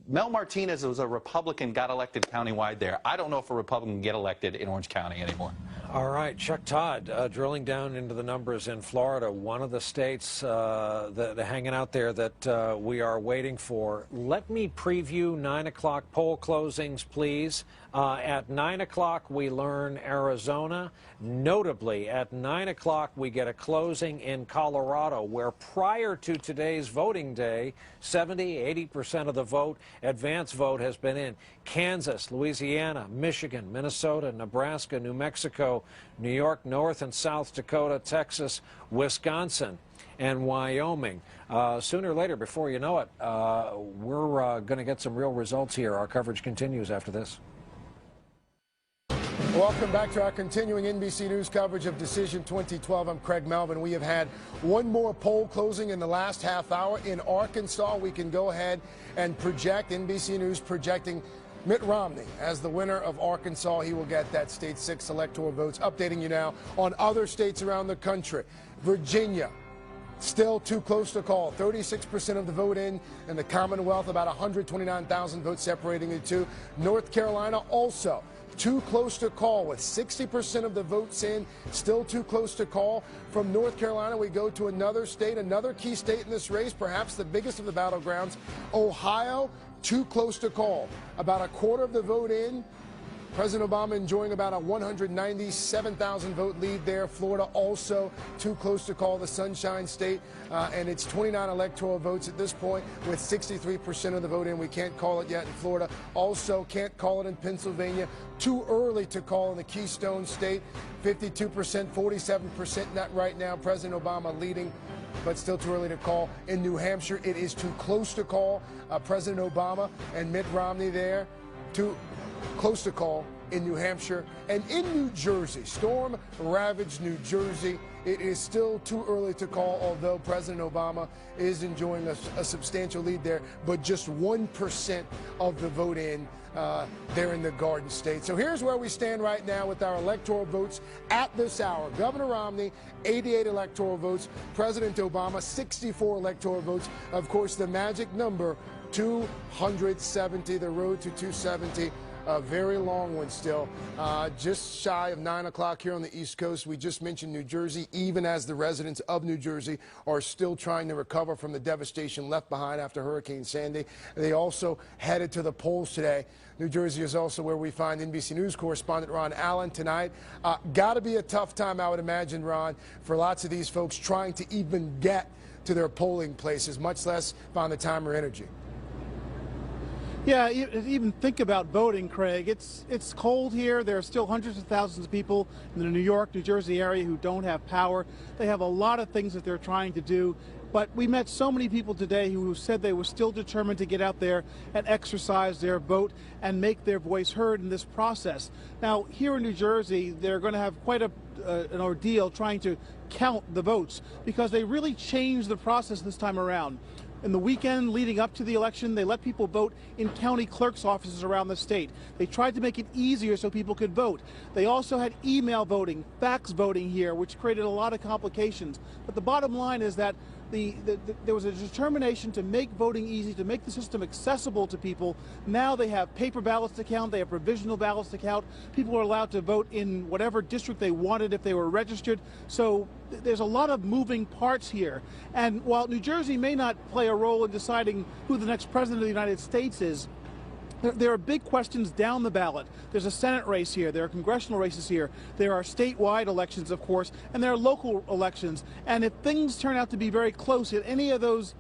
Mel Martinez was a Republican, got elected countywide there. I don't know if a Republican can get elected in Orange County anymore. All right, Chuck Todd, drilling down into the numbers in Florida, one of the states hanging out there that we are waiting for. Let me preview 9 o'clock poll closings, please. At 9 o'clock, we learn Arizona. Notably, at 9 o'clock, we get a closing in Colorado, where prior to today's voting day, 70–80% of the vote, advance vote, has been in. Kansas, Louisiana, Michigan, Minnesota, Nebraska, New Mexico, New York, North and South Dakota, Texas, Wisconsin, and Wyoming. Sooner or later, before you know it, we're going to get some real results here. Our coverage continues after this. Welcome back to our continuing NBC News coverage of Decision 2012. I'm Craig Melvin. We have had one more poll closing in the last half hour. In Arkansas, we can go ahead and project, NBC News projecting Mitt Romney as the winner of Arkansas. He will get that state's 6 electoral votes. Updating you now on other states around the country. Virginia, still too close to call. 36% of the vote in the Commonwealth, about 129,000 votes separating the two. North Carolina also too close to call, with 60% of the votes in, still too close to call. From North Carolina, we go to another state, another key state in this race, perhaps the biggest of the battlegrounds, Ohio, too close to call. About a quarter of the vote in. President Obama enjoying about a 197,000 vote lead there. Florida also too close to call, the Sunshine State, and it's 29 electoral votes at this point with 63% of the vote in. We can't call it yet in Florida. Also can't call it in Pennsylvania. Too early to call in the Keystone State. 52%, 47% net right now. President Obama leading, but still too early to call. In New Hampshire, it is too close to call. President Obama and Mitt Romney there. Too close to call in New Hampshire. And in New Jersey, storm-ravaged New Jersey, it is still too early to call, although President Obama is enjoying a substantial lead there, but just 1% of the vote in there in the Garden State. So here's where we stand right now with our electoral votes at this hour. Governor Romney, 88 electoral votes. President Obama, 64 electoral votes. Of course, the magic number, 270, the road to 270. A very long one still. Just shy of 9 o'clock here on the East Coast. We just mentioned New Jersey, even as the residents of New Jersey are still trying to recover from the devastation left behind after Hurricane Sandy. They also headed to the polls today. New Jersey is also where we find NBC News correspondent Ron Allen tonight. Got to be a tough time, I would imagine, Ron, for lots of these folks trying to even get to their polling places, much less find the time or energy. Yeah, even think about voting, Craig. It's cold here. There are still hundreds of thousands of people in the New York, New Jersey area who don't have power. They have a lot of things that they're trying to do. But we met so many people today who said they were still determined to get out there and exercise their vote and make their voice heard in this process. Now, here in New Jersey, they're going to have quite an ordeal trying to count the votes because they really changed the process this time around. In the weekend leading up to the election, they let people vote in county clerk's offices around the state. They tried to make it easier so people could vote. They also had email voting, fax voting here, which created a lot of complications. But the bottom line is that there was a determination to make voting easy, to make the system accessible to people. Now they have paper ballots to count, they have provisional ballots to count. People are allowed to vote in whatever district they wanted if they were registered. So there's a lot of moving parts here. And while New Jersey may not play a role in deciding who the next president of the United States is, there are big questions down the ballot. There's a Senate race here. There are congressional races here. There are statewide elections, of course, and there are local elections. And if things turn out to be very close in any of those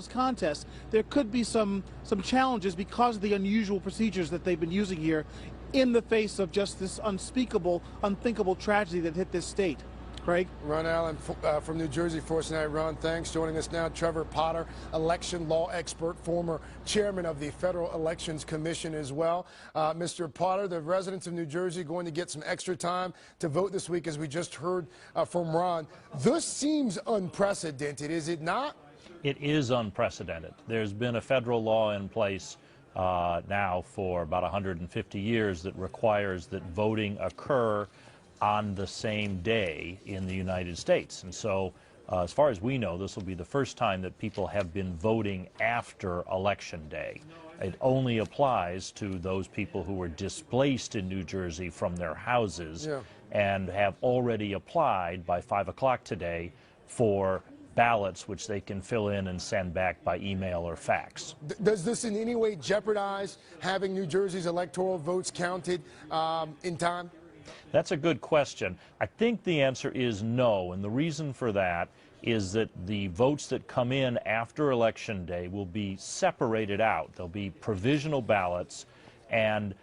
contests, there could be some challenges because of the unusual procedures that they've been using here in the face of just this unspeakable, unthinkable tragedy that hit this state. Craig? Ron Allen from New Jersey for us tonight. Ron, thanks. Joining us now, Trevor Potter, election law expert, former chairman of the Federal Elections Commission as well. Mr. Potter, the residents of New Jersey going to get some extra time to vote this week, as we just heard from Ron. This seems unprecedented, is it not? It is unprecedented. There's been a federal law in place now for about 150 years that requires that voting occur on the same day in the United States. And so, as far as we know, this will be the first time that people have been voting after Election Day. It only applies to those people who were displaced in New Jersey from their houses and have already applied by 5 o'clock today for ballots which they can fill in and send back by email or fax. Does this in any way jeopardize having New Jersey's electoral votes counted in time? That's a good question. I think the answer is no, and the reason for that is that the votes that come in after Election Day will be separated out. There'll be provisional ballots, and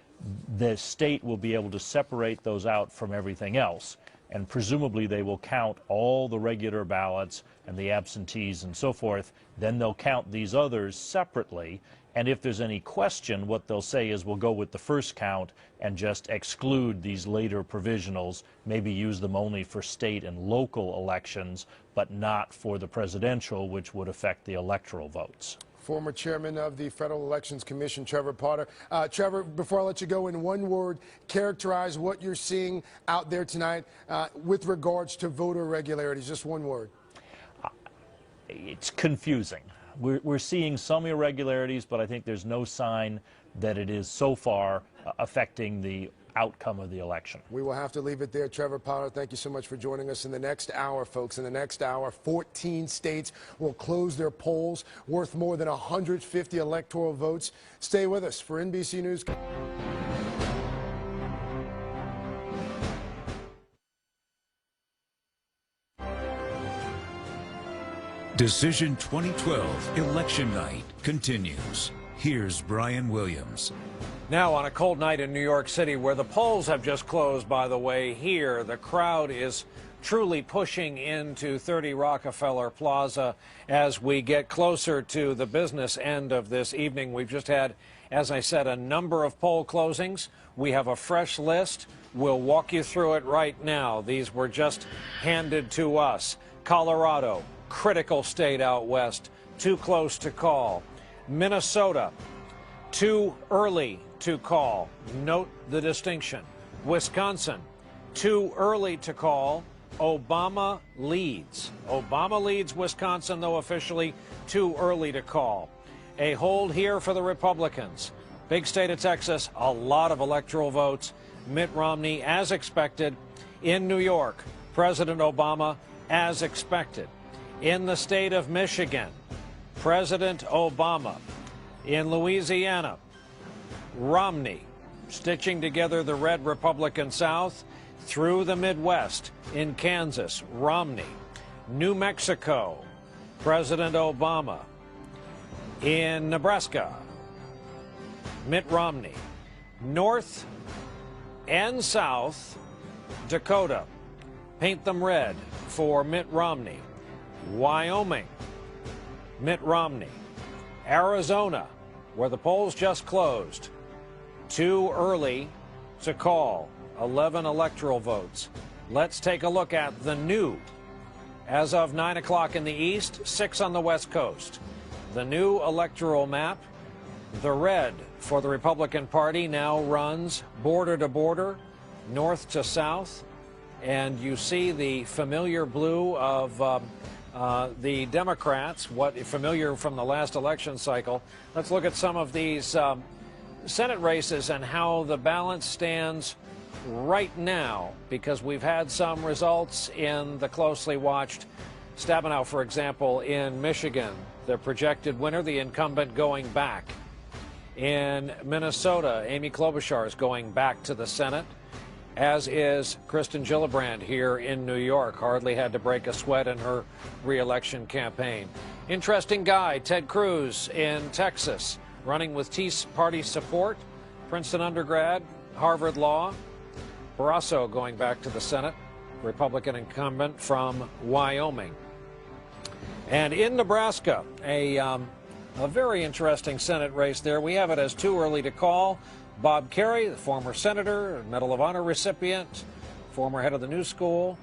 the state will be able to separate those out from everything else. And presumably they will count all the regular ballots and the absentees and so forth. Then they'll count these others separately. And if there's any question, what they'll say is we'll go with the first count and just exclude these later provisionals, maybe use them only for state and local elections, but not for the presidential, which would affect the electoral votes. Former chairman of the Federal Elections Commission, Trevor Potter. Trevor, before I let you go, in one word, characterize what you're seeing out there tonight with regards to voter irregularities. Just one word. It's confusing. We're seeing some irregularities, but I think there's no sign that it is so far affecting the outcome of the election. We will have to leave it there. Trevor Potter, thank you so much for joining us. In the next hour, folks, in the next hour, 14 states will close their polls worth more than 150 electoral votes. Stay with us for NBC News. Decision 2012 Election Night continues. Here's Brian Williams. Now, on a cold night in New York City, where the polls have just closed, by the way, here, the crowd is truly pushing into 30 Rockefeller Plaza as we get closer to the business end of this evening. We've just had, as I said, a number of poll closings. We have a fresh list. We'll walk you through it right now. These were just handed to us. Colorado, critical state out west, too close to call. Minnesota, too early to call. Note the distinction. Wisconsin, too early to call. Obama leads. Obama leads Wisconsin, though officially too early to call. A hold here for the Republicans. Big state of Texas, a lot of electoral votes. Mitt Romney, as expected. In New York, President Obama, as expected. In the state of Michigan, President Obama. In Louisiana, Romney, stitching together the red Republican South. Through the Midwest, in Kansas, Romney. New Mexico, President Obama. In Nebraska, Mitt Romney. North and South Dakota, paint them red for Mitt Romney. Wyoming, Mitt Romney. Arizona, where the polls just closed, too early to call. 11 electoral votes. Let's take a look at the new. As of 9 o'clock in the east, 6 on the west coast. The new electoral map. The red for the Republican Party now runs border to border, north to south. And you see the familiar blue of the Democrats, what familiar from the last election cycle. Let's look at some of these Senate races and how the balance stands right now, because we've had some results in the closely watched Stabenow, for example, in Michigan, the projected winner, the incumbent, going back. In Minnesota, Amy Klobuchar is going back to the Senate, as is Kristen Gillibrand here in New York. Hardly had to break a sweat in her re-election campaign. Interesting guy, Ted Cruz in Texas, running with Tea Party support. Princeton undergrad, Harvard Law. Barrasso going back to the Senate, Republican incumbent from Wyoming. And in Nebraska, a very interesting Senate race there. We have it as too early to call. Bob Kerrey, the former senator, Medal of Honor recipient, former head of the New School,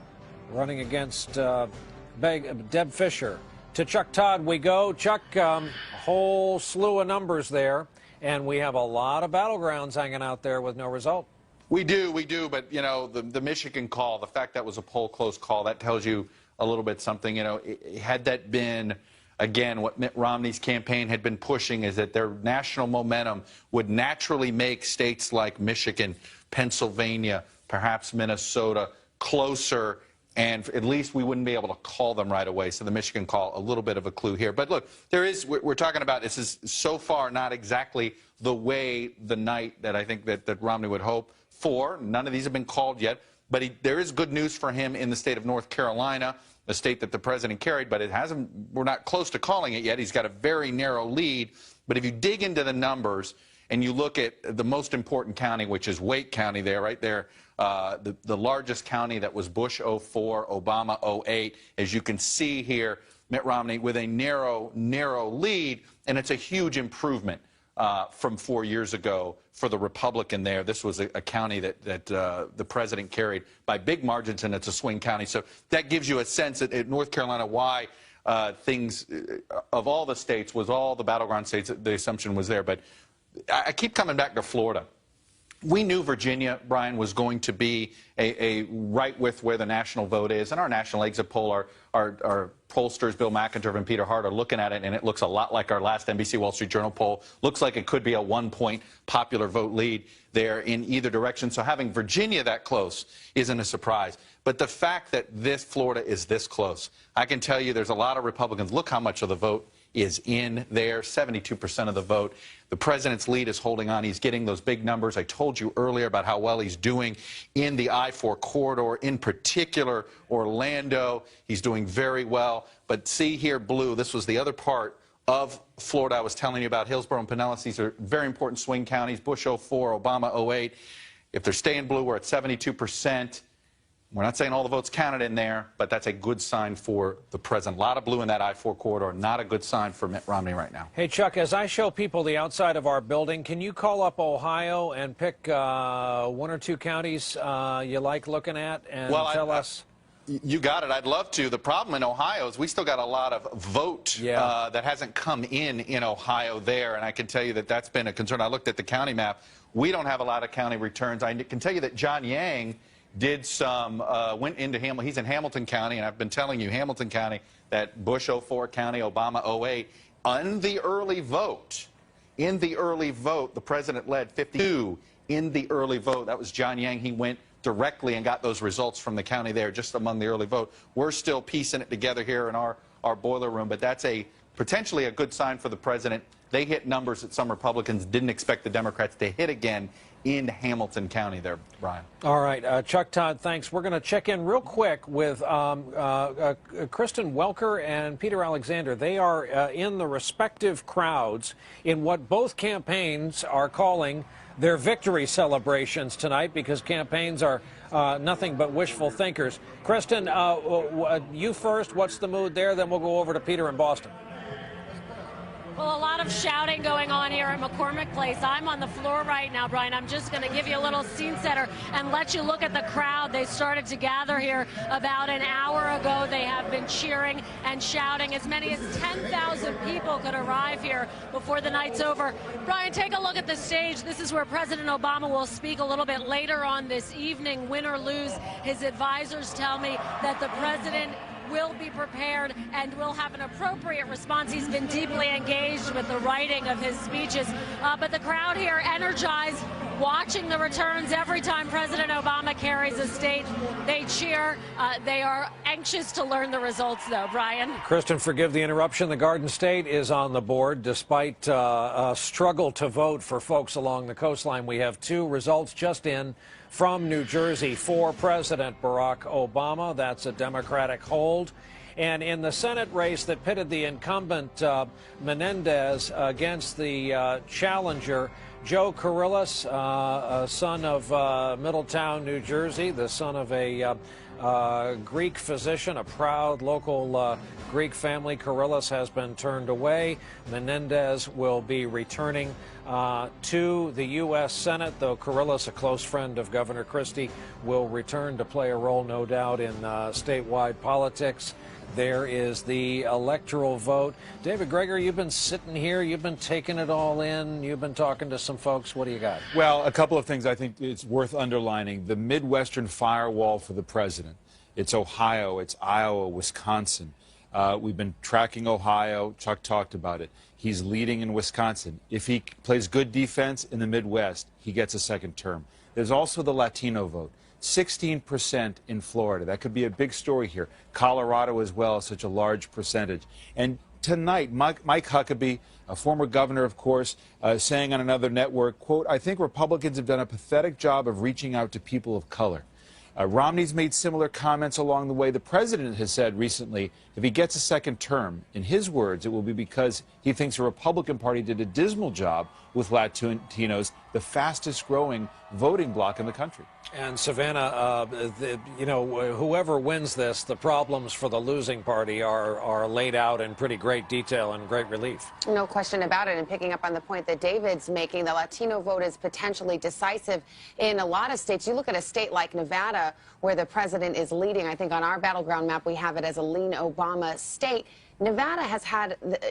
running against Deb Fischer. To Chuck Todd we go. Chuck, a whole slew of numbers there, and we have a lot of battlegrounds hanging out there with no result. We do, but, you know, the Michigan call, the fact that was a poll close call, that tells you a little bit something. You know, had that been, again, what Mitt Romney's campaign had been pushing, is that their national momentum would naturally make states like Michigan, Pennsylvania, perhaps Minnesota closer, and at least we wouldn't be able to call them right away. So the Michigan call, a little bit of a clue here. But look, we're talking about, this is so far not exactly the night that I think that Romney would hope for. None of these have been called yet, but there is good news for him in the state of North Carolina, a state that the president carried, but we're not close to calling it yet. He's got a very narrow lead. But if you dig into the numbers and you look at the most important county, which is Wake County there, right there, the largest county that was Bush 04, Obama 08, as you can see here, Mitt Romney with a narrow lead, and it's a huge improvement from 4 years ago for the Republican there. This was a county that the president carried by big margins, and it's a swing county. So that gives you a sense that in North Carolina why things, of all the states, was all the battleground states, the assumption was there. But I keep coming back to Florida. We knew Virginia, Brian, was going to be a right with where the national vote is. And our national exit poll, our pollsters, Bill McInturff and Peter Hart, are looking at it, and it looks a lot like our last NBC Wall Street Journal poll. Looks like it could be a 1-point popular vote lead there in either direction. So having Virginia that close isn't a surprise. But the fact that Florida is this close, I can tell you there's a lot of Republicans. Look how much of the vote is in there, 72% of the vote. The president's lead is holding on. He's getting those big numbers. I told you earlier about how well he's doing in the I-4 corridor, in particular Orlando. He's doing very well. But see here, blue, this was the other part of Florida I was telling you about, Hillsborough and Pinellas. These are very important swing counties, Bush 04, Obama 08. If they're staying blue, we're at 72%. We're not saying all the votes counted in there, but that's a good sign for the president. A lot of blue in that I-4 corridor, not a good sign for Mitt Romney right now. Hey, Chuck, as I show people the outside of our building, can you call up Ohio and pick 1 or 2 counties you like looking at and tell us? You got it. I'd love to. The problem in Ohio is we still got a lot of vote that hasn't come in Ohio there, and I can tell you that that's been a concern. I looked at the county map. We don't have a lot of county returns. I can tell you that John Yang did some, went into Hamilton. He's in Hamilton County, and I've been telling you, Hamilton County, that Bush 04 county, Obama 08, in the early vote, the president led 52 in the early vote. That was John Yang. He went directly and got those results from the county there, just among the early vote. We're still piecing it together here in our boiler room, but that's potentially a good sign for the president. They hit numbers that some Republicans didn't expect the Democrats to hit again in Hamilton County there, Brian. All right, Chuck Todd, thanks. We're going to check in real quick with Kristen Welker and Peter Alexander. They are in the respective crowds in what both campaigns are calling their victory celebrations tonight, because campaigns are nothing but wishful thinkers. Kristen, you first. What's the mood there? Then we'll go over to Peter in Boston. Well, a lot of shouting going on here at McCormick Place. I'm on the floor right now, Brian. I'm just going to give you a little scene setter and let you look at the crowd. They started to gather here about an hour ago. They have been cheering and shouting. As many as 10,000 people could arrive here before the night's over. Brian, take a look at the stage. This is where President Obama will speak a little bit later on this evening. Win or lose, his advisors tell me that the president will be prepared and will have an appropriate response. He's been deeply engaged with the writing of his speeches. But the crowd here energized, watching the returns. Every time President Obama carries a state, they cheer. They are anxious to learn the results, though, Brian. Kristen, forgive the interruption. The Garden State is on the board. Despite a struggle to vote for folks along the coastline, we have two results just in from New Jersey for President Barack Obama. That's a Democratic hold. And in the Senate race that pitted the incumbent Menendez against the challenger, Joe Kyrillos, a son of Middletown, New Jersey, the son of a Greek physician, a proud local Greek family. Kyrillos has been turned away. Menendez will be returning to the U.S. Senate, though Kyrillos, a close friend of Governor Christie, will return to play a role, no doubt, in statewide politics. There is the electoral vote. David Gregory, you've been sitting here. You've been taking it all in. You've been talking to some folks. What do you got? Well, a couple of things I think it's worth underlining. The Midwestern firewall for the president. It's Ohio, it's Iowa, Wisconsin. We've been tracking Ohio. Chuck talked about it. He's leading in Wisconsin. If he plays good defense in the Midwest, he gets a second term. There's also the Latino vote. 16% in Florida. That could be a big story here. Colorado as well, such a large percentage. And tonight, Mike Huckabee, a former governor, of course, saying on another network, quote, "I think Republicans have done a pathetic job of reaching out to people of color." Romney's made similar comments along the way. The president has said recently, if he gets a second term, in his words, it will be because he thinks the Republican Party did a dismal job with Latinos, the fastest growing voting bloc in the country. And Savannah, whoever wins this, the problems for the losing party are laid out in pretty great detail and great relief. No question about it. And picking up on the point that David's making, the Latino vote is potentially decisive in a lot of states. You look at a state like Nevada, where the president is leading. I think on our battleground map, we have it as a lean Obama state. Nevada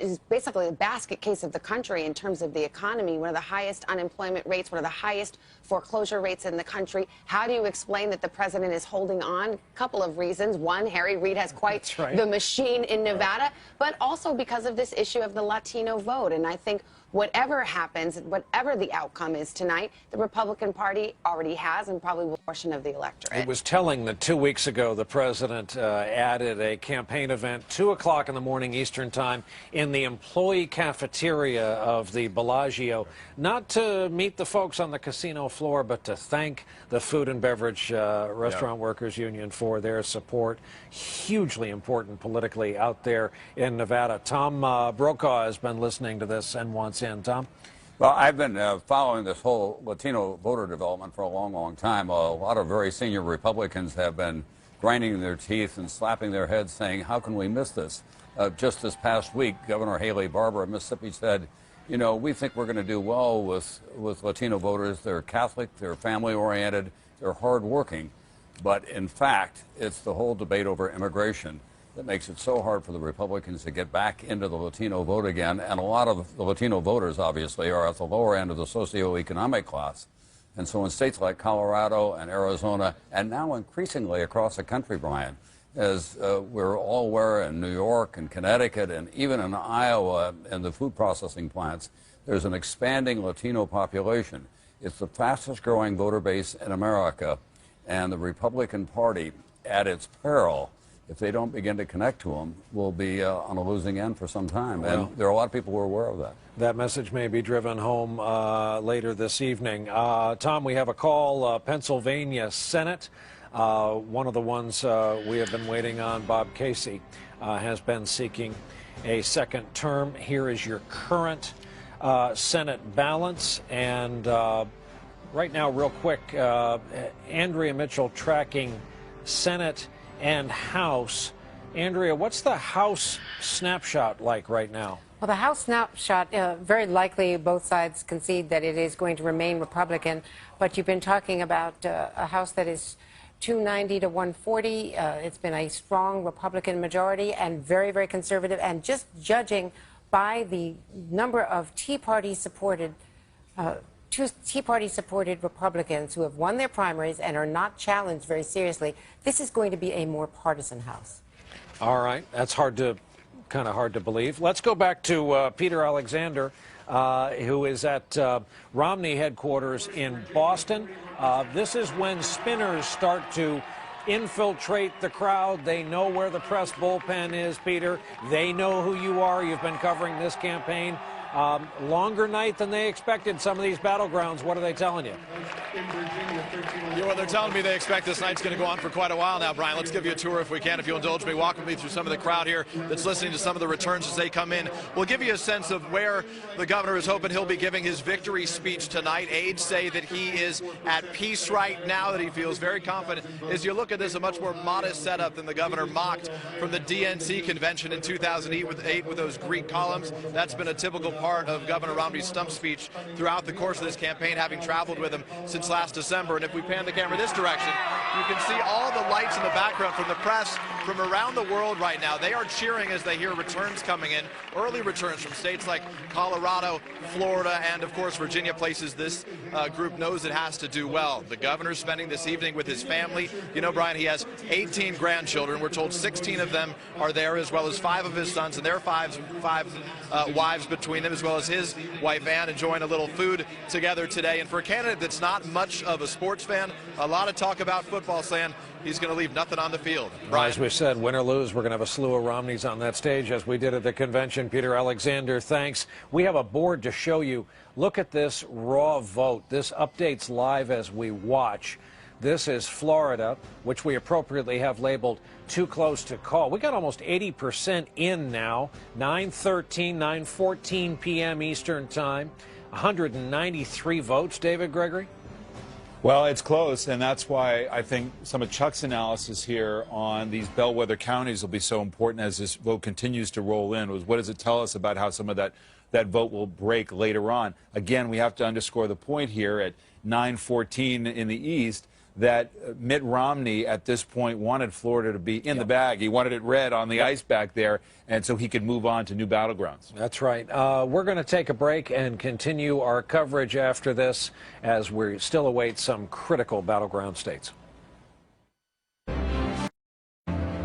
is basically the basket case of the country in terms of the economy, one of the highest unemployment rates, one of the highest foreclosure rates in the country. How do you explain that the president is holding on? A couple of reasons. One, Harry Reid has quite the machine in Nevada, but also because of this issue of the Latino vote. And I think whatever happens, whatever the outcome is tonight, the Republican Party already has and probably will portion of the electorate. It was telling that 2 weeks ago the president added a campaign event, 2 o'clock in the morning Eastern time, in the employee cafeteria of the Bellagio, not to meet the folks on the casino floor, but to thank the Food and Beverage Restaurant Workers Union for their support. Hugely important politically out there in Nevada. Tom Brokaw has been listening to this and wants in. Tom? Well, I've been following this whole Latino voter development for a long, long time. A lot of very senior Republicans have been grinding their teeth and slapping their heads saying, how can we miss this? Just this past week, Governor Haley Barbour of Mississippi said, you know, we think we're going to do well with Latino voters. They're Catholic, they're family-oriented, they're hardworking. But in fact, it's the whole debate over immigration. that makes it so hard for the Republicans to get back into the Latino vote again. And a lot of the Latino voters, obviously, are at the lower end of the socioeconomic class. And so in states like Colorado and Arizona, and now increasingly across the country, Brian, as we're all aware in New York and Connecticut and even in Iowa and the food processing plants, there's an expanding Latino population. It's the fastest growing voter base in America, and the Republican Party, at its peril, if they don't begin to connect to them, will be on a losing end for some time. Well, and there are a lot of people who are aware of that. That message may be driven home later this evening. Tom, we have a call, Pennsylvania Senate. One of the ones we have been waiting on, Bob Casey, has been seeking a second term. Here is your current Senate balance. And right now, real quick, Andrea Mitchell tracking Senate and House. Andrea, what's the House snapshot like right now? Well, the House snapshot, very likely both sides concede that it is going to remain Republican, but you've been talking about a House that is 290 to 140. It's been a strong Republican majority and very, very conservative. And just judging by the number of Tea Party supported Republicans who have won their primaries and are not challenged very seriously, this is going to be a more partisan House. All right, that's kind of hard to believe. Let's go back to Peter Alexander, who is at Romney headquarters in Boston. This is when spinners start to infiltrate the crowd. They know where the press bullpen is, Peter. They know who you are. You've been covering this campaign. Longer night than they expected, some of these battlegrounds. What are they telling you? Well, they're telling me they expect this night's going to go on for quite a while now, Brian. Let's give you a tour if we can, if you'll indulge me. Walk with me through some of the crowd here that's listening to some of the returns as they come in. We'll give you a sense of where the governor is hoping he'll be giving his victory speech tonight. Aides say that he is at peace right now, that he feels very confident. As you look at this, a much more modest setup than the governor mocked from the DNC convention in 2008 with those Greek columns. That's been a typical part of Governor Romney's stump speech throughout the course of this campaign, having traveled with him since last December. And if we pan the camera this direction, you can see all the lights in the background from the press from around the world right now. They are cheering as they hear returns coming in, early returns from states like Colorado, Florida, and of course Virginia, places this group knows it has to do well. The governor's spending this evening with his family. You know, Brian, he has 18 grandchildren. We're told 16 of them are there, as well as 5 of his sons and their five wives between them, as well as his wife Ann, enjoying a little food together today. And for a candidate that's not much of a sports fan, a lot of talk about football, saying he's going to leave nothing on the field. Brian. As we said, win or lose, we're going to have a slew of Romneys on that stage, as we did at the convention. Peter Alexander, thanks. We have a board to show you. Look at this raw vote. This updates live as we watch. This is Florida, which we appropriately have labeled too close to call. We got almost 80% in now. 9:13, 9:14 p.m. Eastern Time. 193 votes, David Gregory? Well, it's close, and that's why I think some of Chuck's analysis here on these bellwether counties will be so important as this vote continues to roll in. What does it tell us about how some of that vote will break later on? Again, we have to underscore the point here at 9:14 in the East that Mitt Romney at this point wanted Florida to be in the bag. He wanted it red on the ice back there, and so he could move on to new battlegrounds. That's right. We're going to take a break and continue our coverage after this as we still await some critical battleground states.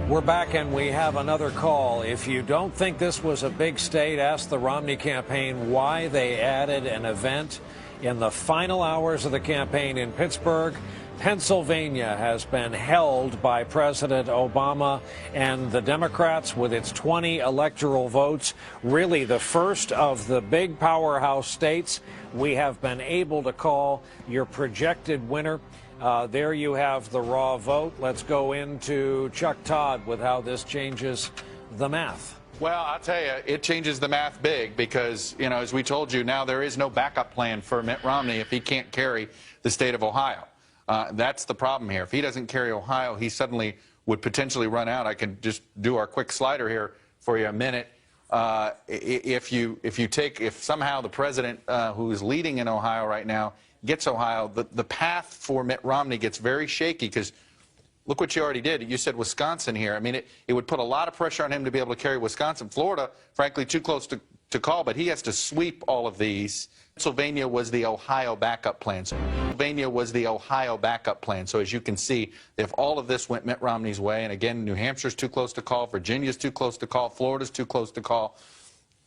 We're back and we have another call. If you don't think this was a big state, ask the Romney campaign why they added an event in the final hours of the campaign in Pittsburgh. Pennsylvania has been held by President Obama and the Democrats with its 20 electoral votes, really the first of the big powerhouse states. We have been able to call your projected winner. There you have the raw vote. Let's go into Chuck Todd with how this changes the math. Well, I'll tell you, it changes the math big because, you know, as we told you, now there is no backup plan for Mitt Romney if he can't carry the state of Ohio. That's the problem here. If he doesn't carry Ohio, he suddenly would potentially run out. I can just do our quick slider here for you a minute. If somehow the president who is leading in Ohio right now gets Ohio, the path for Mitt Romney gets very shaky because Look what you already did. You said Wisconsin here. I mean, it would put a lot of pressure on him to be able to carry Wisconsin. Florida, frankly, too close to call, but he has to sweep all of these. Pennsylvania was the Ohio backup plan. So as you can see, if all of this went Mitt Romney's way, and again, New Hampshire's too close to call, Virginia's too close to call, Florida's too close to call.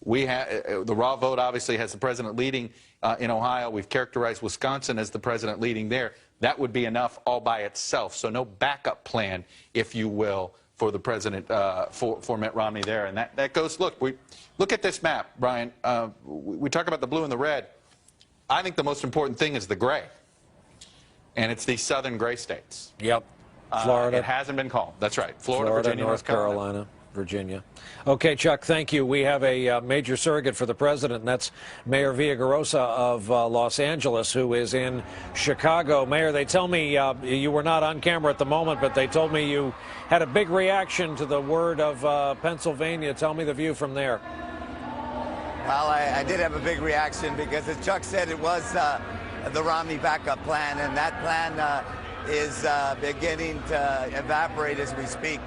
The raw vote obviously has the president leading in Ohio. We've characterized Wisconsin as the president leading there. That would be enough all by itself. So no backup plan, if you will, for the president, for Mitt Romney there. And that goes, look at this map, Brian. We talk about the blue and the red. I think the most important thing is the gray. And it's these southern gray states. Yep. Florida. It hasn't been called. That's right. Florida, Virginia, North Carolina. Virginia. Okay, Chuck, thank you. We have a major surrogate for the president, and that's Mayor Villaraigosa of Los Angeles, who is in Chicago. Mayor, they tell me you were not on camera at the moment, but they told me you had a big reaction to the word of Pennsylvania. Tell me the view from there. Well, I did have a big reaction because, as Chuck said, it was the Romney backup plan, and that plan is beginning to evaporate as we speak.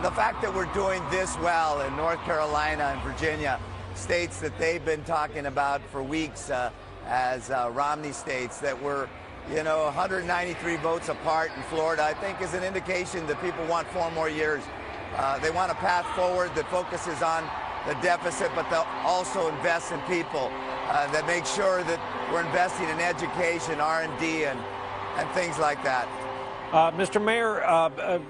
The fact that we're doing this well in North Carolina and Virginia, states that they've been talking about for weeks as Romney states, that we're 193 votes apart in Florida, I think is an indication that people want 4 more years. They want a path forward that focuses on the deficit, but they'll also invest in people, that make sure that we're investing in education, R&D, and things like that. Mr. Mayor,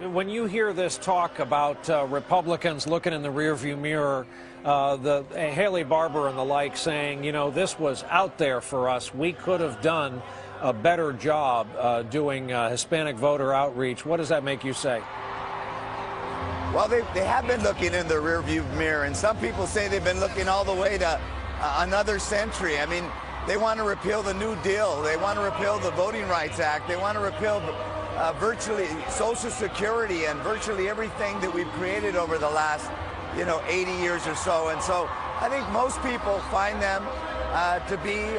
when you hear this talk about Republicans looking in the rearview mirror, the Haley Barbour and the like saying, this was out there for us, we could have done a better job doing Hispanic voter outreach, what does that make you say? Well, they have been looking in the rearview mirror, and some people say they've been looking all the way to another century. I mean, they want to repeal the New Deal. They want to repeal the Voting Rights Act. They want to repeal virtually Social Security and virtually everything that we've created over the last, 80 years or so. And so I think most people find them to be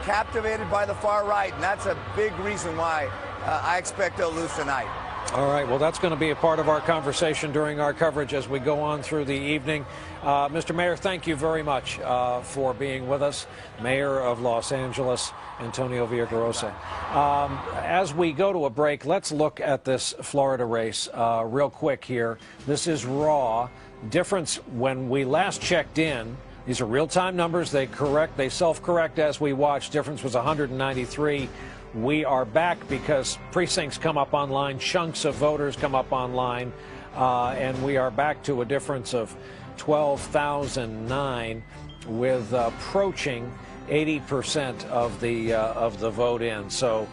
captivated by the far right, and that's a big reason why I expect they'll lose tonight. All right, well, that's going to be a part of our conversation during our coverage as we go on through the evening. Mr. Mayor, thank you very much for being with us. Mayor of Los Angeles, Antonio Villaraigosa. As we go to a break, let's look at this Florida race real quick here. This is raw. Difference when we last checked in. These are real-time numbers. They self-correct as we watch. Difference was 193. We are back because precincts come up online, chunks of voters come up online, and we are back to a difference of 12,009 with approaching 80% of the vote in. So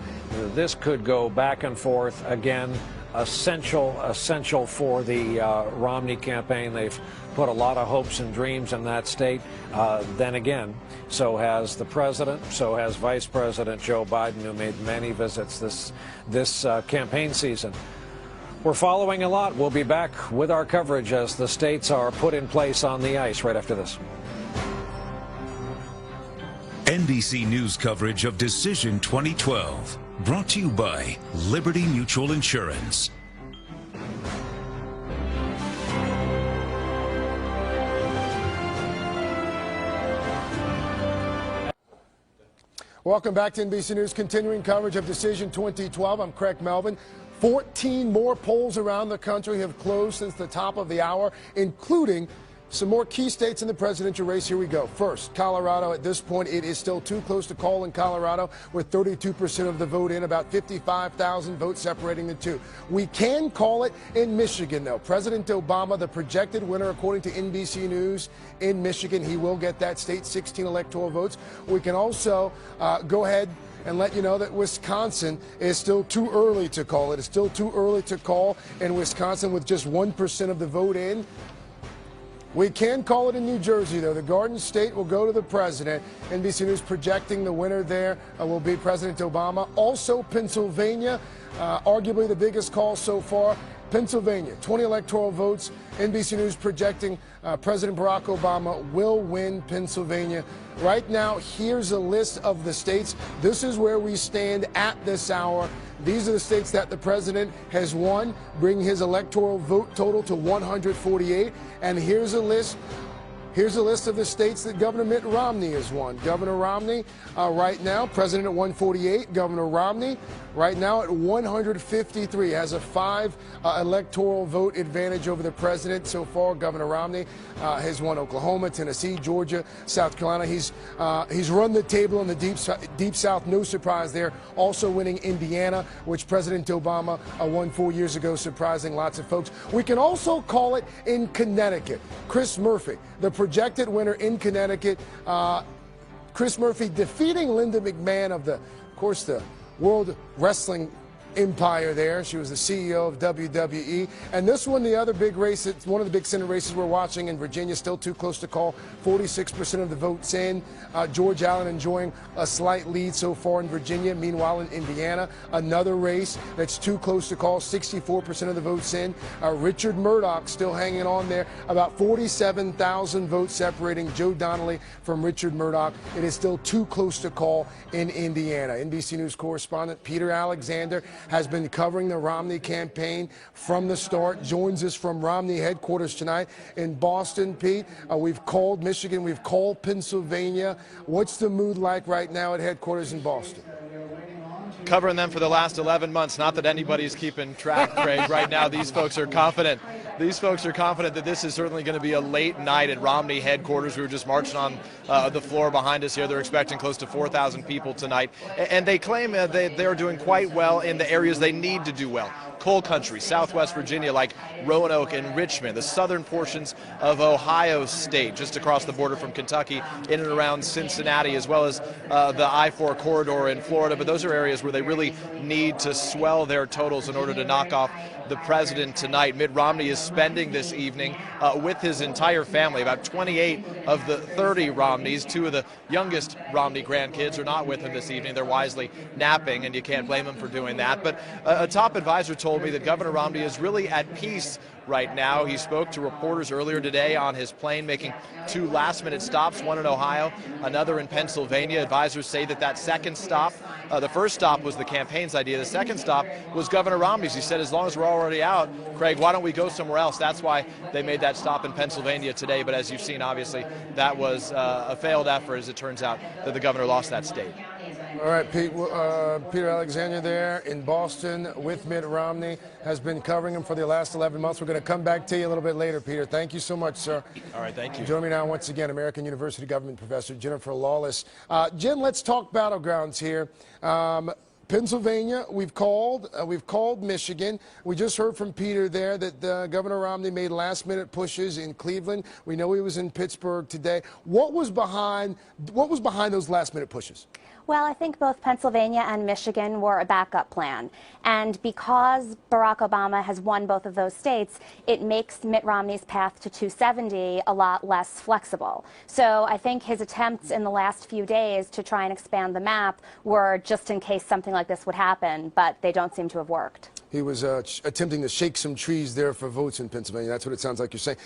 this could go back and forth again. Essential for the Romney campaign. They've put a lot of hopes and dreams in that state. Then again, so has the president, so has Vice President Joe Biden, who made many visits this campaign season. We're following a lot. We'll be back with our coverage as the states are put in place on the ice right after this. NBC News coverage of Decision 2012, brought to you by Liberty Mutual Insurance. Welcome back to NBC News, continuing coverage of Decision 2012. I'm Craig Melvin. 14 more polls around the country have closed since the top of the hour, including some more key states in the presidential race. Here we go. First, Colorado. At this point, it is still too close to call in Colorado, with 32% of the vote in, about 55,000 votes separating the two. We can call it in Michigan, though. President Obama, the projected winner, according to NBC News, in Michigan. He will get that state 16 electoral votes. We can also go ahead and let you know that Wisconsin is still too early to call. It is still too early to call in Wisconsin with just 1% of the vote in. We can call it in New Jersey, though. The Garden State will go to the president. NBC News projecting the winner there will be President Obama. Also, Pennsylvania, arguably the biggest call so far. Pennsylvania, 20 electoral votes. NBC News projecting President Barack Obama will win Pennsylvania. Right now, here's a list of the states. This is where we stand at this hour. These are the states that the president has won, bringing his electoral vote total to 148. And here's a list. Here's a list of the states that Governor Mitt Romney has won. Governor Romney right now, president at 148. Governor Romney right now at 153, has a 5 electoral vote advantage over the president so far. Governor Romney has won Oklahoma, Tennessee, Georgia, South Carolina. He's run the table in the deep South. No surprise there. Also winning Indiana, which President Obama won 4 years ago, surprising lots of folks. We can also call it in Connecticut. Chris Murphy, the projected winner in Connecticut. Chris Murphy defeating Linda McMahon of the World Wrestling Empire there. She was the CEO of WWE. And this one, the other big race, it's one of the big Senate races we're watching in Virginia, still too close to call. 46% of the votes in. George Allen enjoying a slight lead so far in Virginia. Meanwhile, in Indiana, another race that's too close to call. 64% of the votes in. Richard Murdoch still hanging on there. About 47,000 votes separating Joe Donnelly from Richard Murdoch. It is still too close to call in Indiana. NBC News correspondent Peter Alexander has been covering the Romney campaign from the start, joins us from Romney headquarters tonight in Boston. Pete, we've called Michigan, we've called Pennsylvania. What's the mood like right now at headquarters in Boston? Covering them for the last 11 months. Not that anybody's keeping track, Craig. Right now, these folks are confident. These folks are confident that this is certainly going to be a late night at Romney headquarters. We were just marching on the floor behind us here. They're expecting close to 4,000 people tonight. And they claim they're doing quite well in the areas they need to do well. Coal country, Southwest Virginia, like Roanoke and Richmond, the southern portions of Ohio State, just across the border from Kentucky, in and around Cincinnati, as well as the I-4 corridor in Florida. But those are areas where they really need to swell their totals in order to knock off the president tonight. Mitt Romney is spending this evening with his entire family. About 28 of the 30 Romneys, 2 of the youngest Romney grandkids, are not with him this evening. They're wisely napping, and you can't blame them for doing that. But a top advisor told me that Governor Romney is really at peace right now. He spoke to reporters earlier today on his plane, making 2 last-minute stops, one in Ohio, another in Pennsylvania. Advisors say that second stop, the first stop was the campaign's idea. The second stop was Governor Romney's. He said, as long as we're already out, Craig, why don't we go somewhere else? That's why they made that stop in Pennsylvania today. But as you've seen, obviously, that was a failed effort, as it turns out that the governor lost that state. All right, Pete, Peter Alexander there in Boston with Mitt Romney, has been covering him for the last 11 months. We're going to come back to you a little bit later, Peter. Thank you so much, sir. All right, thank you. Join me now once again, American University government professor Jennifer Lawless. Jen, let's talk battlegrounds here. Pennsylvania, we've called Michigan. We just heard from Peter there that Governor Romney made last-minute pushes in Cleveland. We know he was in Pittsburgh today. What was behind those last-minute pushes? Well, I think both Pennsylvania and Michigan were a backup plan. And because Barack Obama has won both of those states, it makes Mitt Romney's path to 270 a lot less flexible. So I think his attempts in the last few days to try and expand the map were just in case something like this would happen, but they don't seem to have worked. He was attempting to shake some trees there for votes in Pennsylvania. That's what it sounds like you're saying.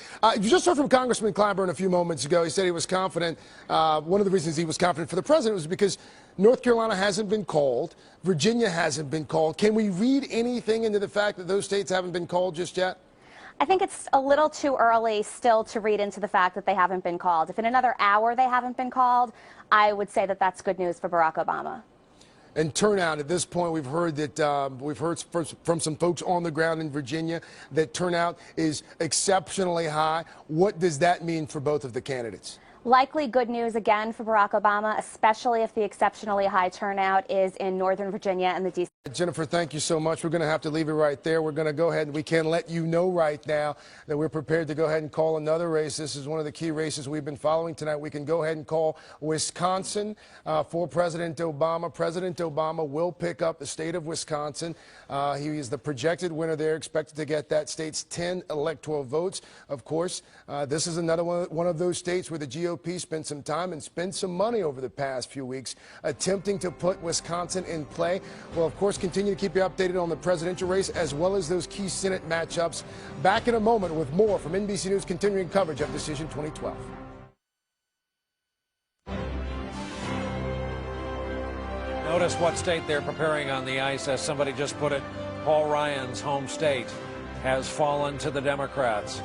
You just heard from Congressman Clyburn a few moments ago. He said he was confident. One of the reasons he was confident for the president was because North Carolina hasn't been called. Virginia hasn't been called. Can we read anything into the fact that those states haven't been called just yet? I think it's a little too early still to read into the fact that they haven't been called. If in another hour they haven't been called, I would say that that's good news for Barack Obama. And turnout at this point, we've heard from some folks on the ground in Virginia that turnout is exceptionally high. What does that mean for both of the candidates? Likely good news again for Barack Obama, especially if the exceptionally high turnout is in Northern Virginia and the D.C. Jennifer, thank you so much. We're going to have to leave it right there. We're going to go ahead and we can let you know right now that we're prepared to go ahead and call another race. This is one of the key races we've been following tonight. We can go ahead and call Wisconsin for President Obama. President Obama will pick up the state of Wisconsin. He is the projected winner there, expected to get that state's 10 electoral votes. Of course, this is another one of those states where the GOP spent some time and spent some money over the past few weeks attempting to put Wisconsin in play. Well, of course, course, continue to keep you updated on the presidential race as well as those key Senate matchups. Back in a moment with more from NBC News continuing coverage of Decision 2012. Notice what state they're preparing on the ice. As somebody just put it, Paul Ryan's home state has fallen to the Democrats.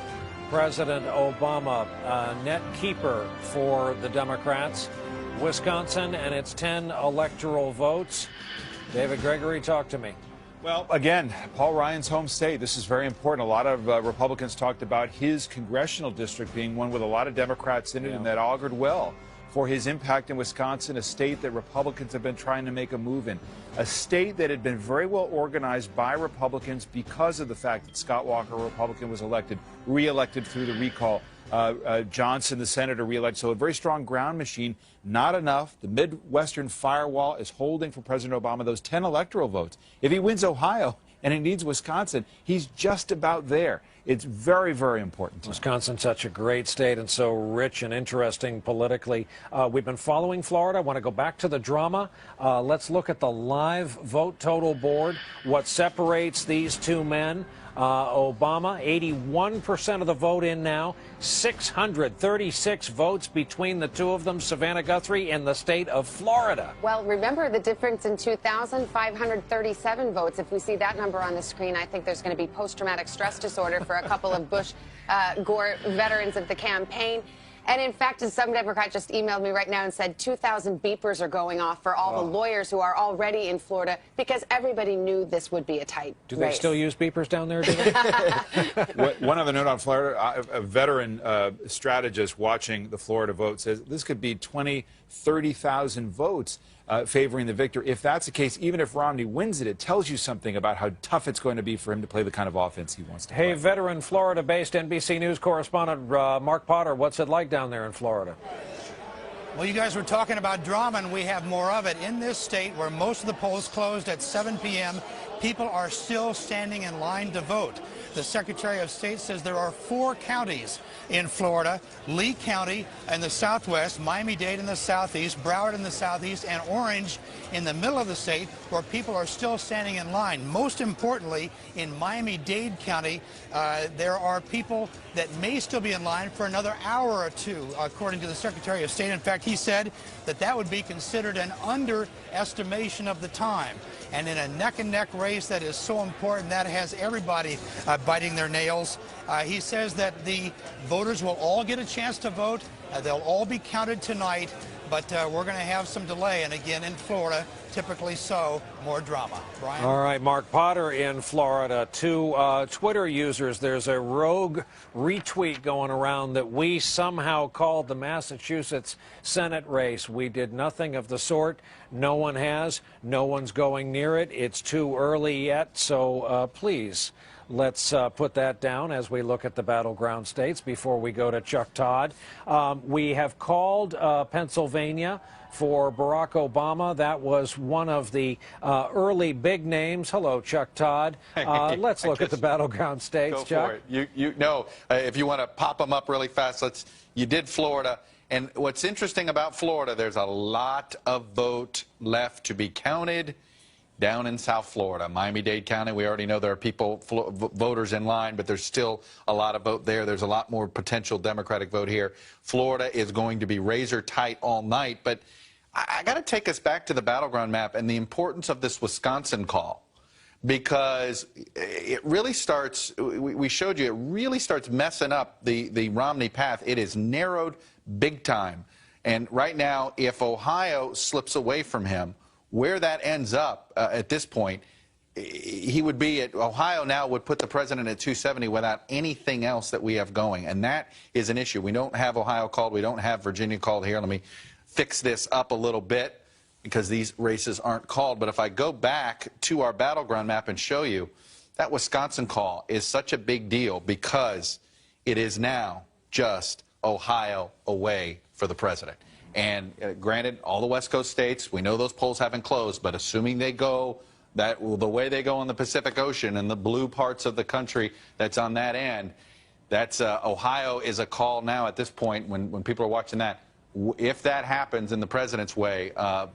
President Obama, net keeper for the Democrats. Wisconsin and its 10 electoral votes. David Gregory, talk to me. Well, again, Paul Ryan's home state. This is very important. A lot of Republicans talked about his congressional district being one with a lot of Democrats in it, and that augured well for his impact in Wisconsin, a state that Republicans have been trying to make a move in, a state that had been very well organized by Republicans because of the fact that Scott Walker, a Republican, was re-elected through the recall. Johnson, the senator, re-elected. So a very strong ground machine. Not enough. The Midwestern firewall is holding for President Obama those 10 electoral votes. If he wins Ohio and he needs Wisconsin, he's just about there. It's very, very important. Wisconsin's such a great state and so rich and interesting politically. We've been following Florida. I want to go back to the drama. Let's look at the live vote total board. What separates these two men? Obama, 81% of the vote in now, 636 votes between the two of them. Savannah Guthrie in the state of Florida. Well, remember the difference in 2000, 537 votes. If we see that number on the screen, I think there's going to be post-traumatic stress disorder for a couple of Bush Gore veterans of the campaign. And in fact, some Democrat just emailed me right now and said 2,000 beepers are going off for all the lawyers who are already in Florida because everybody knew this would be a tight Do they race. still use beepers down there? One other note on Florida, a veteran strategist watching the Florida vote says this could be 20, 30,000 votes favoring the victor. If that's the case, even if Romney wins it, it tells you something about how tough it's going to be for him to play the kind of offense he wants to play. Hey, veteran Florida-based NBC News correspondent Mark Potter, what's it like down there in Florida? Well, you guys were talking about drama, and we have more of it. In this state, where most of the polls closed at 7 p.m., people are still standing in line to vote. The Secretary of State says there are 4 counties in Florida: Lee County in the southwest, Miami-Dade in the southeast, Broward in the southeast, and Orange in the middle of the state, where people are still standing in line. Most importantly, in Miami-Dade County, there are people that may still be in line for another hour or two, according to the Secretary of State. In fact, he said that that would be considered an underestimation of the time. And in a neck-and-neck race that is so important, that has everybody biting their nails, he says that the voters will all get a chance to vote. They'll all be counted tonight, but we're going to have some delay. And again, in Florida, typically so, more drama. Brian? All right, Mark Potter in Florida. To Twitter users, there's a rogue retweet going around that we somehow called the Massachusetts Senate race. We did nothing of the sort. No one has. No one's going near it. It's too early yet, so please. Let's put that down as we look at the battleground states before we go to Chuck Todd. We have called Pennsylvania for Barack Obama. That was one of the early big names. Hello, Chuck Todd. Let's look at the battleground states, Go Chuck. for it. If you want to pop them up really fast, you did Florida. And what's interesting about Florida, there's a lot of vote left to be counted down in South Florida. Miami-Dade County, we already know there are people, voters in line, but there's still a lot of vote there. There's a lot more potential Democratic vote here. Florida is going to be razor tight all night. But I got to take us back to the battleground map and the importance of this Wisconsin call, because it really starts, we showed you, it really starts messing up the Romney path. It is narrowed big time. And right now, if Ohio slips away from him, where that ends up at this point, he would be at Ohio now would put the president at 270 without anything else that we have going. And that is an issue. We don't have Ohio called. We don't have Virginia called here. Let me fix this up a little bit because these races aren't called. But if I go back to our battleground map and show you, that Wisconsin call is such a big deal because it is now just Ohio away for the president. And granted, all the West Coast states, we know those polls haven't closed, but assuming they go the way they go on the Pacific Ocean and the blue parts of the country that's on that end, that's Ohio is a call now at this point when people are watching that. if that happens in the president's way,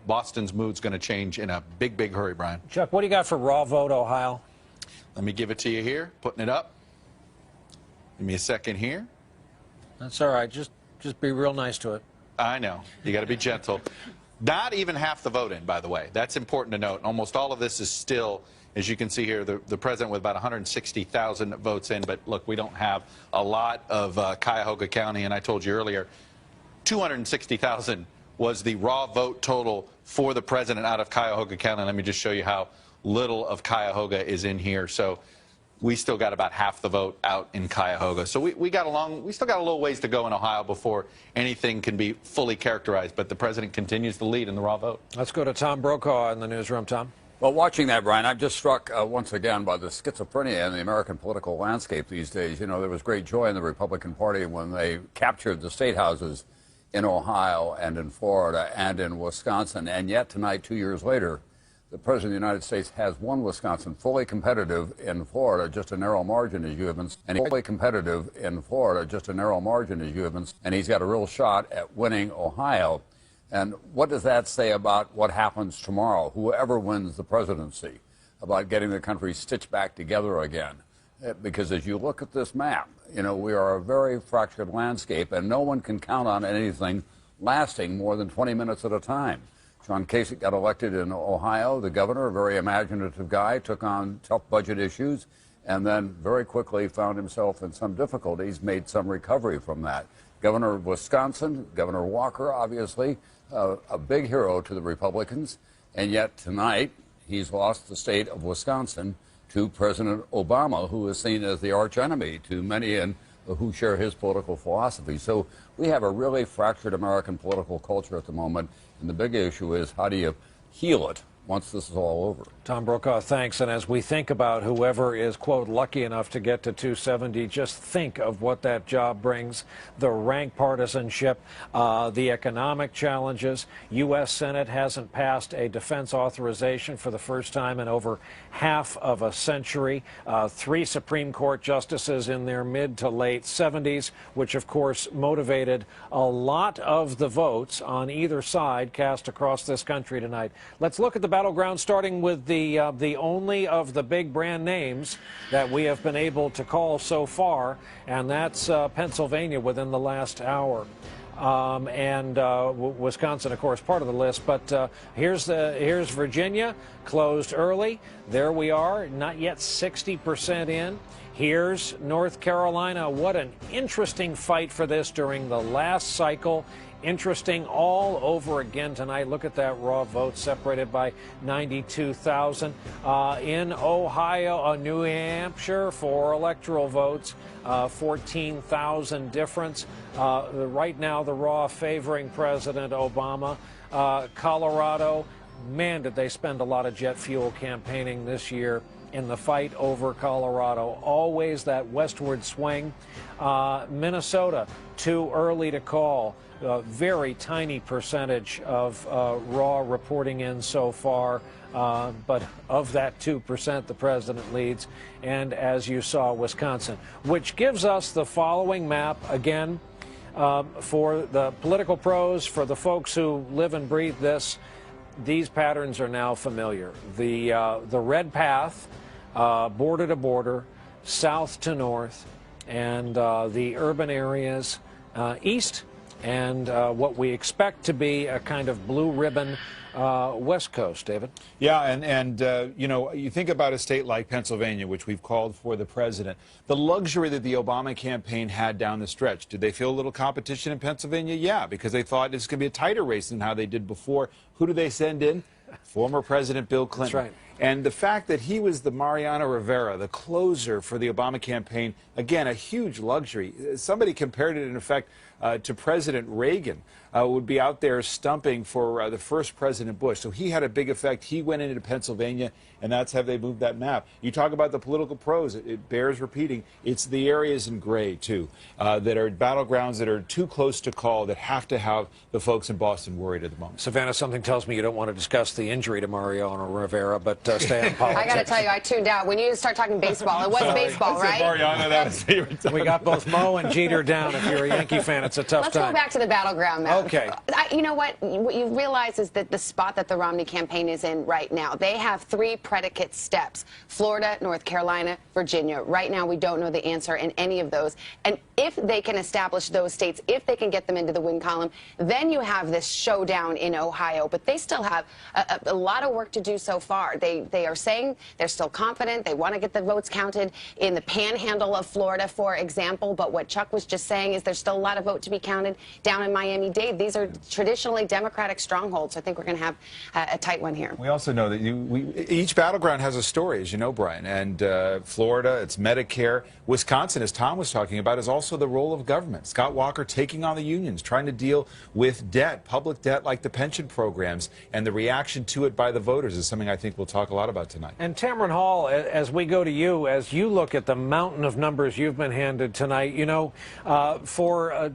Boston's mood's going to change in a big, big hurry, Brian. Chuck, what do you got for raw vote, Ohio? Let me give it to you here, putting it up. Give me a second here. That's all right. Just be real nice to it. I know. You got to be gentle. Not even half the vote in, by the way. That's important to note. Almost all of this is still, as you can see here, the president with about 160,000 votes in. But look, we don't have a lot of Cuyahoga County, and I told you earlier, 260,000 was the raw vote total for the president out of Cuyahoga County. Let me just show you how little of Cuyahoga is in here. So we still got about half the vote out in Cuyahoga. So we still got a little ways to go in Ohio before anything can be fully characterized. But the president continues to lead in the raw vote. Let's go to Tom Brokaw in the newsroom. Tom. Well, watching that, Brian, I'm just struck once again by the schizophrenia in the American political landscape these days. You know, there was great joy in the Republican Party when they captured the state houses in Ohio and in Florida and in Wisconsin. And yet tonight, 2 years later, the President of the United States has won Wisconsin, fully competitive in Florida, just a narrow margin, as you have been, and fully competitive in Florida, just a narrow margin, as you have been, and he's got a real shot at winning Ohio. And what does that say about what happens tomorrow, whoever wins the presidency, about getting the country stitched back together again? Because as you look at this map, you know, we are a very fractured landscape, and no one can count on anything lasting more than 20 minutes at a time. John Kasich got elected in Ohio. The governor, a very imaginative guy, took on tough budget issues and then very quickly found himself in some difficulties, made some recovery from that. Governor of Wisconsin, Governor Walker, obviously, a big hero to the Republicans. And yet tonight, he's lost the state of Wisconsin to President Obama, who is seen as the archenemy to many and who share his political philosophy. So we have a really fractured American political culture at the moment. And the big issue is, how do you heal it once this is all over? Tom Brokaw, thanks. And as we think about whoever is, quote, lucky enough to get to 270, just think of what that job brings, the rank partisanship, the economic challenges. U.S. Senate hasn't passed a defense authorization for the first time in over half of a century. 3 Supreme Court justices in their mid to late 70s, which, of course, motivated a lot of the votes on either side cast across this country tonight. Let's look at the battleground, starting with the only of the big brand names that we have been able to call so far, and that's Pennsylvania within the last hour. Wisconsin, of course, part of the list. But here's Virginia, closed early. There we are, not yet 60% in. Here's North Carolina. What an interesting fight for this during the last cycle. Interesting all over again tonight. Look at that raw vote separated by 92,000. In Ohio, New Hampshire, 4 electoral votes, 14,000 difference. Right now, the raw favoring President Obama. Colorado, man, did they spend a lot of jet fuel campaigning this year in the fight over Colorado. Always that westward swing. Minnesota, too early to call. Very tiny percentage of raw reporting in so far, but of that 2%, the president leads. And as you saw, Wisconsin, which gives us the following map again for the political pros, for the folks who live and breathe this. These patterns are now familiar. The red path, border to border, south to north, and the urban areas east, and what we expect to be a kind of blue ribbon West Coast, David. Yeah, and you know, you think about a state like Pennsylvania, which we've called for the president, the luxury that the Obama campaign had down the stretch. Did they feel a little competition in Pennsylvania? Yeah, because they thought it's going to be a tighter race than how they did before. Who do they send in? Former President Bill Clinton. That's right. And the fact that he was the Mariano Rivera, the closer for the Obama campaign, again, a huge luxury. Somebody compared it, in effect, to President Reagan, would be out there stumping for the first President Bush. So he had a big effect. He went into Pennsylvania, and that's how they moved that map. You talk about the political pros. It bears repeating. It's the areas in gray, too, that are battlegrounds that are too close to call, that have to have the folks in Boston worried at the moment. Savannah, something tells me you don't want to discuss the injury to Mariano Rivera, but stay on politics. I got to tell you, I tuned out. We need to start talking baseball. It was baseball, right? Mariano, that was favorite time. We got both Mo and Jeter down. If you're a Yankee fan, it's a tough Let's time. go back to the battleground now. Okay. You know what? What you realize is that the spot that the Romney campaign is in right now, they have 3 predicate steps: Florida, North Carolina, Virginia. Right now, we don't know the answer in any of those. And if they can establish those states, if they can get them into the win column, then you have this showdown in Ohio. But they still have a lot of work to do so far. They are saying they're still confident. They want to get the votes counted in the panhandle of Florida, for example. But what Chuck was just saying is there's still a lot of vote to be counted down in Miami-Dade. These are traditionally Democratic strongholds. I think we're going to have a tight one here. We also know that each battleground has a story, as you know, Brian. And Florida, it's Medicare. Wisconsin, as Tom was talking about, is also the role of government. Scott Walker taking on the unions, trying to deal with debt, public debt like the pension programs, and the reaction to it by the voters is something I think we'll talk a lot about tonight. And Tamron Hall, as we go to you, as you look at the mountain of numbers you've been handed tonight, you know, for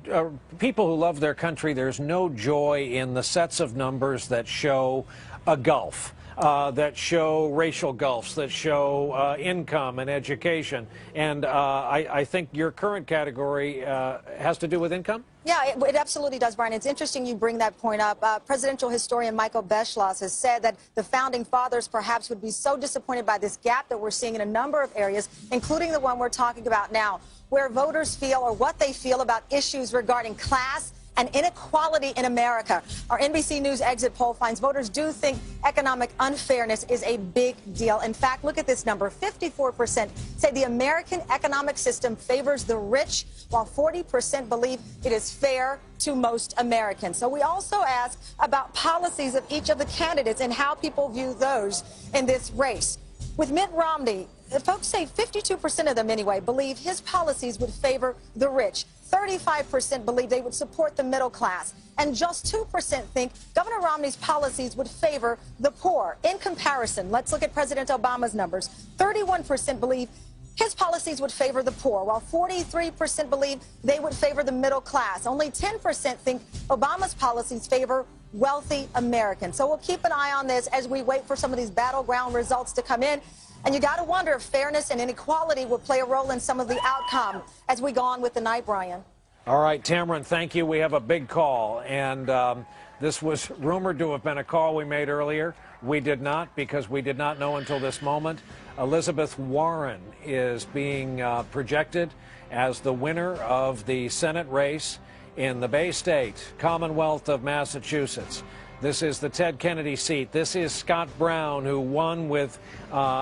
people who love their country, there's no joy in the sets of numbers that show a gulf. That show racial gulfs, that show income and education. And I think your current category has to do with income? Yeah, it absolutely does, Brian. It's interesting you bring that point up. Presidential historian Michael Beschloss has said that the founding fathers perhaps would be so disappointed by this gap that we're seeing in a number of areas, including the one we're talking about now, where voters feel or what they feel about issues regarding class and inequality in America. Our NBC News exit poll finds voters do think economic unfairness is a big deal. In fact, look at this number. 54% say the American economic system favors the rich, while 40% believe it is fair to most Americans. So we also ask about policies of each of the candidates and how people view those in this race. With Mitt Romney, folks say 52% of them anyway believe his policies would favor the rich. 35% believe they would support the middle class. And just 2% think Governor Romney's policies would favor the poor. In comparison, let's look at President Obama's numbers. 31% believe his policies would favor the poor, while 43% believe they would favor the middle class. Only 10% think Obama's policies favor wealthy Americans. So we'll keep an eye on this as we wait for some of these battleground results to come in. And you got to wonder if fairness and inequality will play a role in some of the outcome as we go on with the night, Brian. All right, Tamron, thank you. We have a big call, and this was rumored to have been a call we made earlier. We did not, because we did not know until this moment. Elizabeth Warren is being projected as the winner of the Senate race in the Bay State, Commonwealth of Massachusetts. This is the Ted Kennedy seat. This is Scott Brown, who won with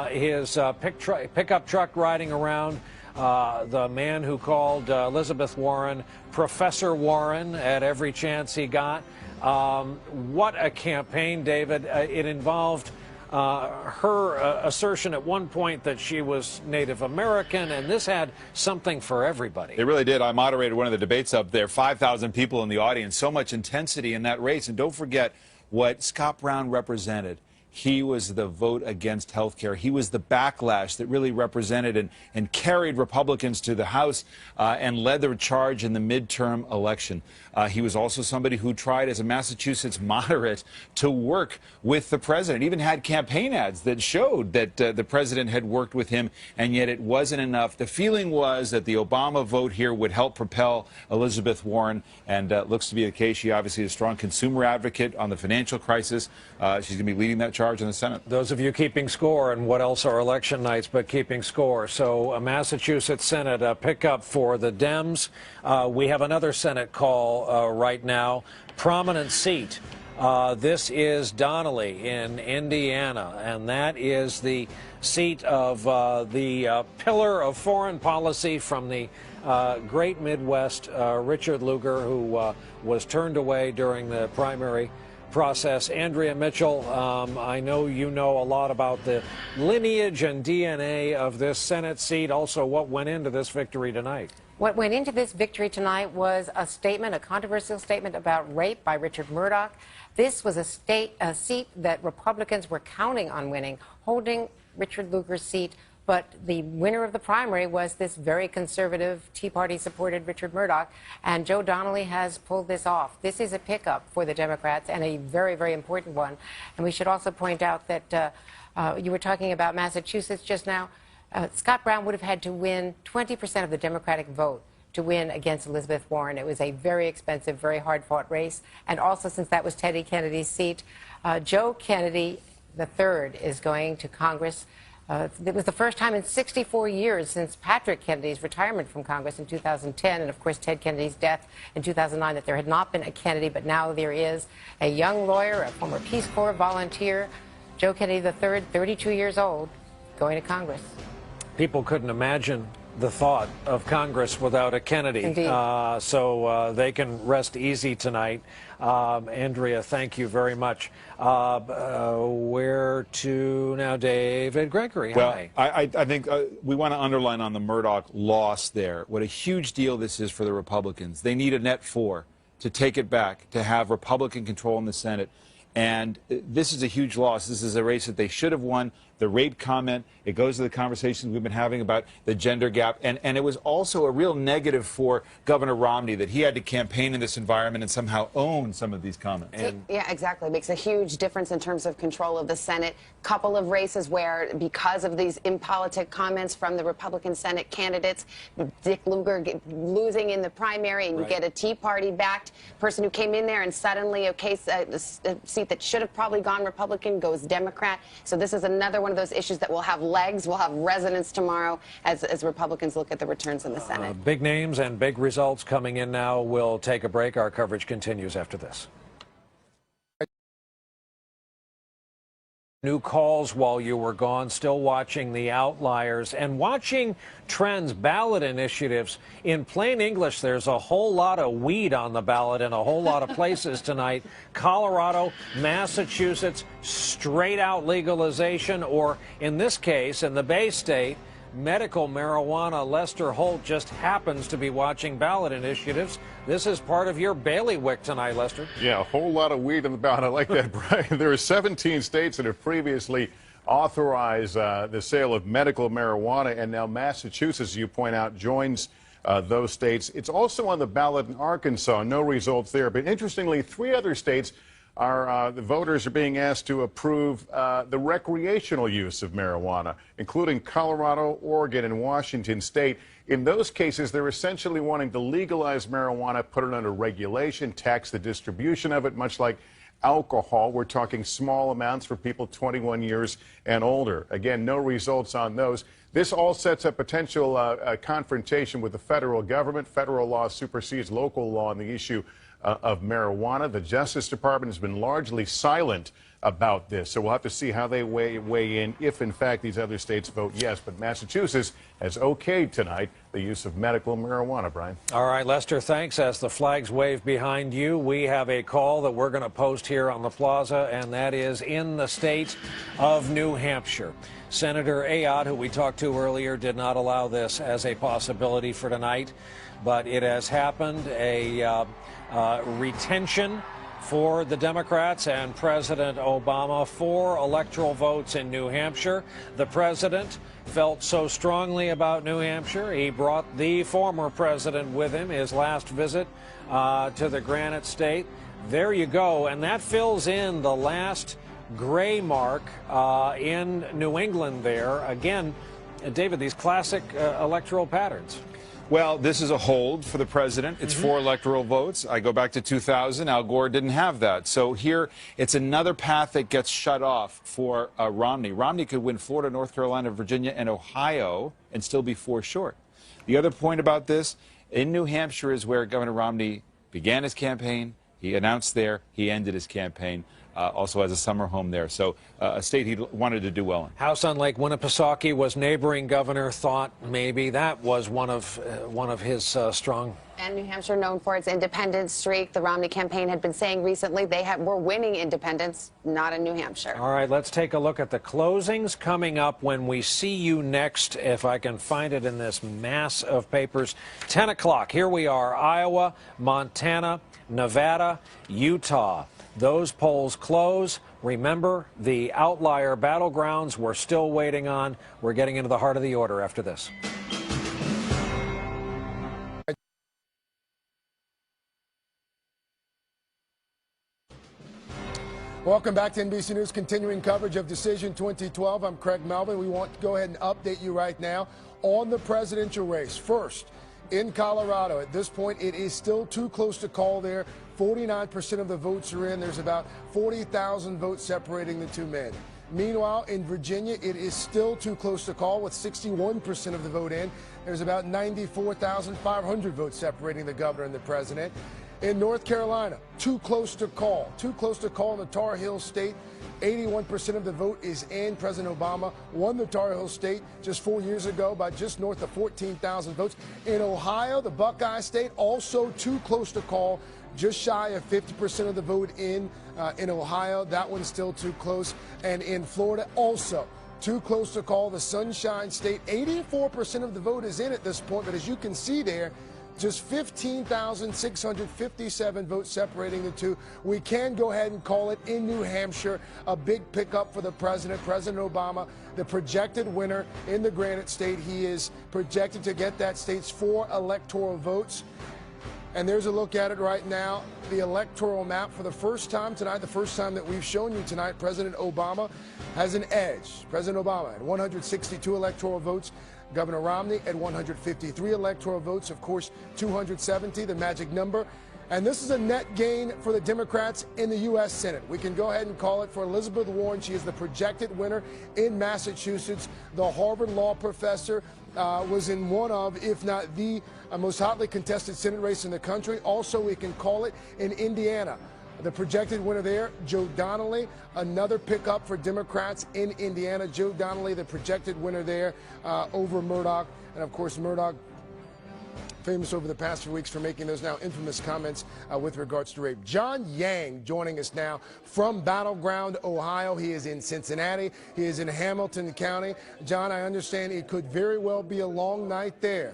his pickup truck riding around. The man who called Elizabeth Warren Professor Warren at every chance he got. What a campaign, David. It involved her assertion at one point that she was Native American, and this had something for everybody. It really did. I moderated one of the debates up there. 5,000 people in the audience. So much intensity in that race. And don't forget what Scott Brown represented. He was the vote against health care. He was the backlash that really represented and carried Republicans to the House and led the charge in the midterm election. He was also somebody who tried, as a Massachusetts moderate, to work with the president. Even had campaign ads that showed that the president had worked with him, and yet it wasn't enough. The feeling was that the Obama vote here would help propel Elizabeth Warren, and looks to be the case. She obviously is a strong consumer advocate on the financial crisis. She's going to be leading that charge in the Senate. Those of you keeping score, and what else are election nights but keeping score? So a Massachusetts Senate pickup for the Dems. We have another Senate call right now. Prominent seat. This is Donnelly in Indiana, and that is the seat of the pillar of foreign policy from the great Midwest, Richard Lugar, who was turned away during the primary process. Andrea Mitchell, I know you know a lot about the lineage and DNA of this Senate seat, also what went into this victory tonight. What went into this victory tonight was a statement, a controversial statement about rape by Richard Murdoch. This was a seat that Republicans were counting on winning, holding Richard Lugar's seat But the winner of the primary was this very conservative Tea Party-supported Richard Murdoch, and Joe Donnelly has pulled this off. This is a pickup for the Democrats, and a very, very important one. And we should also point out that you were talking about Massachusetts just now. Scott Brown would have had to win 20% of the Democratic vote to win against Elizabeth Warren. It was a very expensive, very hard-fought race. And also, since that was Teddy Kennedy's seat, Joe Kennedy III is going to Congress. It was the first time in 64 years since Patrick Kennedy's retirement from Congress in 2010, and of course Ted Kennedy's death in 2009, that there had not been a Kennedy, but now there is. A young lawyer, a former Peace Corps volunteer, Joe Kennedy III, 32 years old, going to Congress. People couldn't imagine the thought of Congress without a Kennedy. Indeed. So they can rest easy tonight. Andrea, thank you very much. Where to now, David Gregory? Well, Hi. I think we want to underline on the Murdoch loss there what a huge deal this is for the Republicans. They need a net 4 to take it back, to have Republican control in the Senate. And this is a huge loss. This is a race that they should have won. The rape comment, it goes to the conversations we've been having about the gender gap. And it was also a real negative for Governor Romney that he had to campaign in this environment and somehow own some of these comments. Yeah, exactly. It makes a huge difference in terms of control of the Senate. Couple of races where, because of these impolitic comments from the Republican Senate candidates, Dick Lugar losing in the primary, and you get a Tea Party-backed person who came in there, and suddenly a seat that should have probably gone Republican goes Democrat. So this is another one of those issues that will have legs, will have resonance tomorrow as Republicans look at the returns in the Senate. Big names and big results coming in now. We'll take a break. Our coverage continues after this. New calls while you were gone, still watching the outliers and watching trends, ballot initiatives. In plain English, there's a whole lot of weed on the ballot in a whole lot of places tonight. Colorado, Massachusetts, straight out legalization, or in this case, in the Bay State, medical marijuana. Lester Holt just happens to be watching ballot initiatives. This is part of your bailiwick tonight, Lester. Yeah, a whole lot of weed in the ballot. I like that, Brian. There are 17 states that have previously authorized the sale of medical marijuana, and now Massachusetts, you point out, joins those states. It's also on the ballot in Arkansas. No results there. But interestingly, 3 other states are the voters are being asked to approve the recreational use of marijuana, including Colorado, Oregon, and Washington State. In those cases, they're essentially wanting to legalize marijuana, put it under regulation, tax the distribution of it, much like alcohol. We're talking small amounts for people 21 years and older. Again, no results on those. This all sets up potential confrontation with the federal government. Federal law supersedes local law on the issue of marijuana. The Justice Department has been largely silent about this, so we'll have to see how they weigh in if, in fact, these other states vote yes. But Massachusetts has okayed tonight the use of medical marijuana, Brian. All right, Lester, thanks. As the flags wave behind you, we have a call that we're going to post here on the plaza, and that is in the state of New Hampshire. Senator Ayotte, who we talked to earlier, did not allow this as a possibility for tonight, but it has happened. A retention for the Democrats and President Obama for electoral votes in New Hampshire. The president felt so strongly about New Hampshire, he brought the former president with him, his last visit to the Granite State. There you go, and that fills in the last gray mark in New England there. Again, David, these classic electoral patterns. Well, this is a hold for the president. It's 4 electoral votes. I go back to 2000. Al Gore didn't have that. So here, it's another path that gets shut off for Romney. Romney could win Florida, North Carolina, Virginia, and Ohio and still be 4 short. The other point about this, in New Hampshire is where Governor Romney began his campaign. He announced there. He ended his campaign. Also has a summer home there. So a state he wanted to do well in. House on Lake Winnipesaukee was neighboring governor, thought maybe that was one of his strong. And New Hampshire, known for its independence streak, the Romney campaign had been saying recently they were winning independents, not in New Hampshire. All right, let's take a look at the closings coming up when we see you next, if I can find it in this mass of papers. 10 o'clock, here we are, Iowa, Montana, Nevada, Utah. Those polls close. Remember, the outlier battlegrounds we're still waiting on. We're getting into the heart of the order after this. Welcome back to NBC News, continuing coverage of Decision 2012. I'm Craig Melvin. We want to go ahead and update you right now on the presidential race. First, in Colorado, at this point, it is still too close to call there. 49% of the votes are in. There's about 40,000 votes separating the two men. Meanwhile, in Virginia, it is still too close to call with 61% of the vote in. There's about 94,500 votes separating the governor and the president. In North Carolina, too close to call. Too close to call in the Tar Heel state. 81% of the vote is in. President Obama won the Tar Heel state just 4 years ago by just north of 14,000 votes. In Ohio, the Buckeye state, also too close to call. Just shy of 50% of the vote in Ohio. That one's still too close. And in Florida, also too close to call. The Sunshine State, 84% of the vote is in at this point. But as you can see there, just 15,657 votes separating the two. We can go ahead and call it in New Hampshire a big pickup for the president, President Obama, the projected winner in the Granite State. He is projected to get that state's 4 electoral votes. And there's a look at it right now, the electoral map for the first time tonight, the first time that we've shown you tonight. President Obama has an edge. President Obama at 162 electoral votes. Governor Romney at 153 electoral votes. Of course, 270, the magic number. And this is a net gain for the Democrats in the U.S. Senate. We can go ahead and call it for Elizabeth Warren. She is the projected winner in Massachusetts. The Harvard law professor was in one of, if not the most hotly contested Senate race in the country. Also, we can call it in Indiana. The projected winner there, Joe Donnelly, another pickup for Democrats in Indiana. Joe Donnelly, the projected winner there over Murdoch. And, of course, Murdoch, famous over the past few weeks for making those now infamous comments with regards to rape. John Yang joining us now from Battleground, Ohio. He is in Cincinnati. He is in Hamilton County. John, I understand it could very well be a long night there.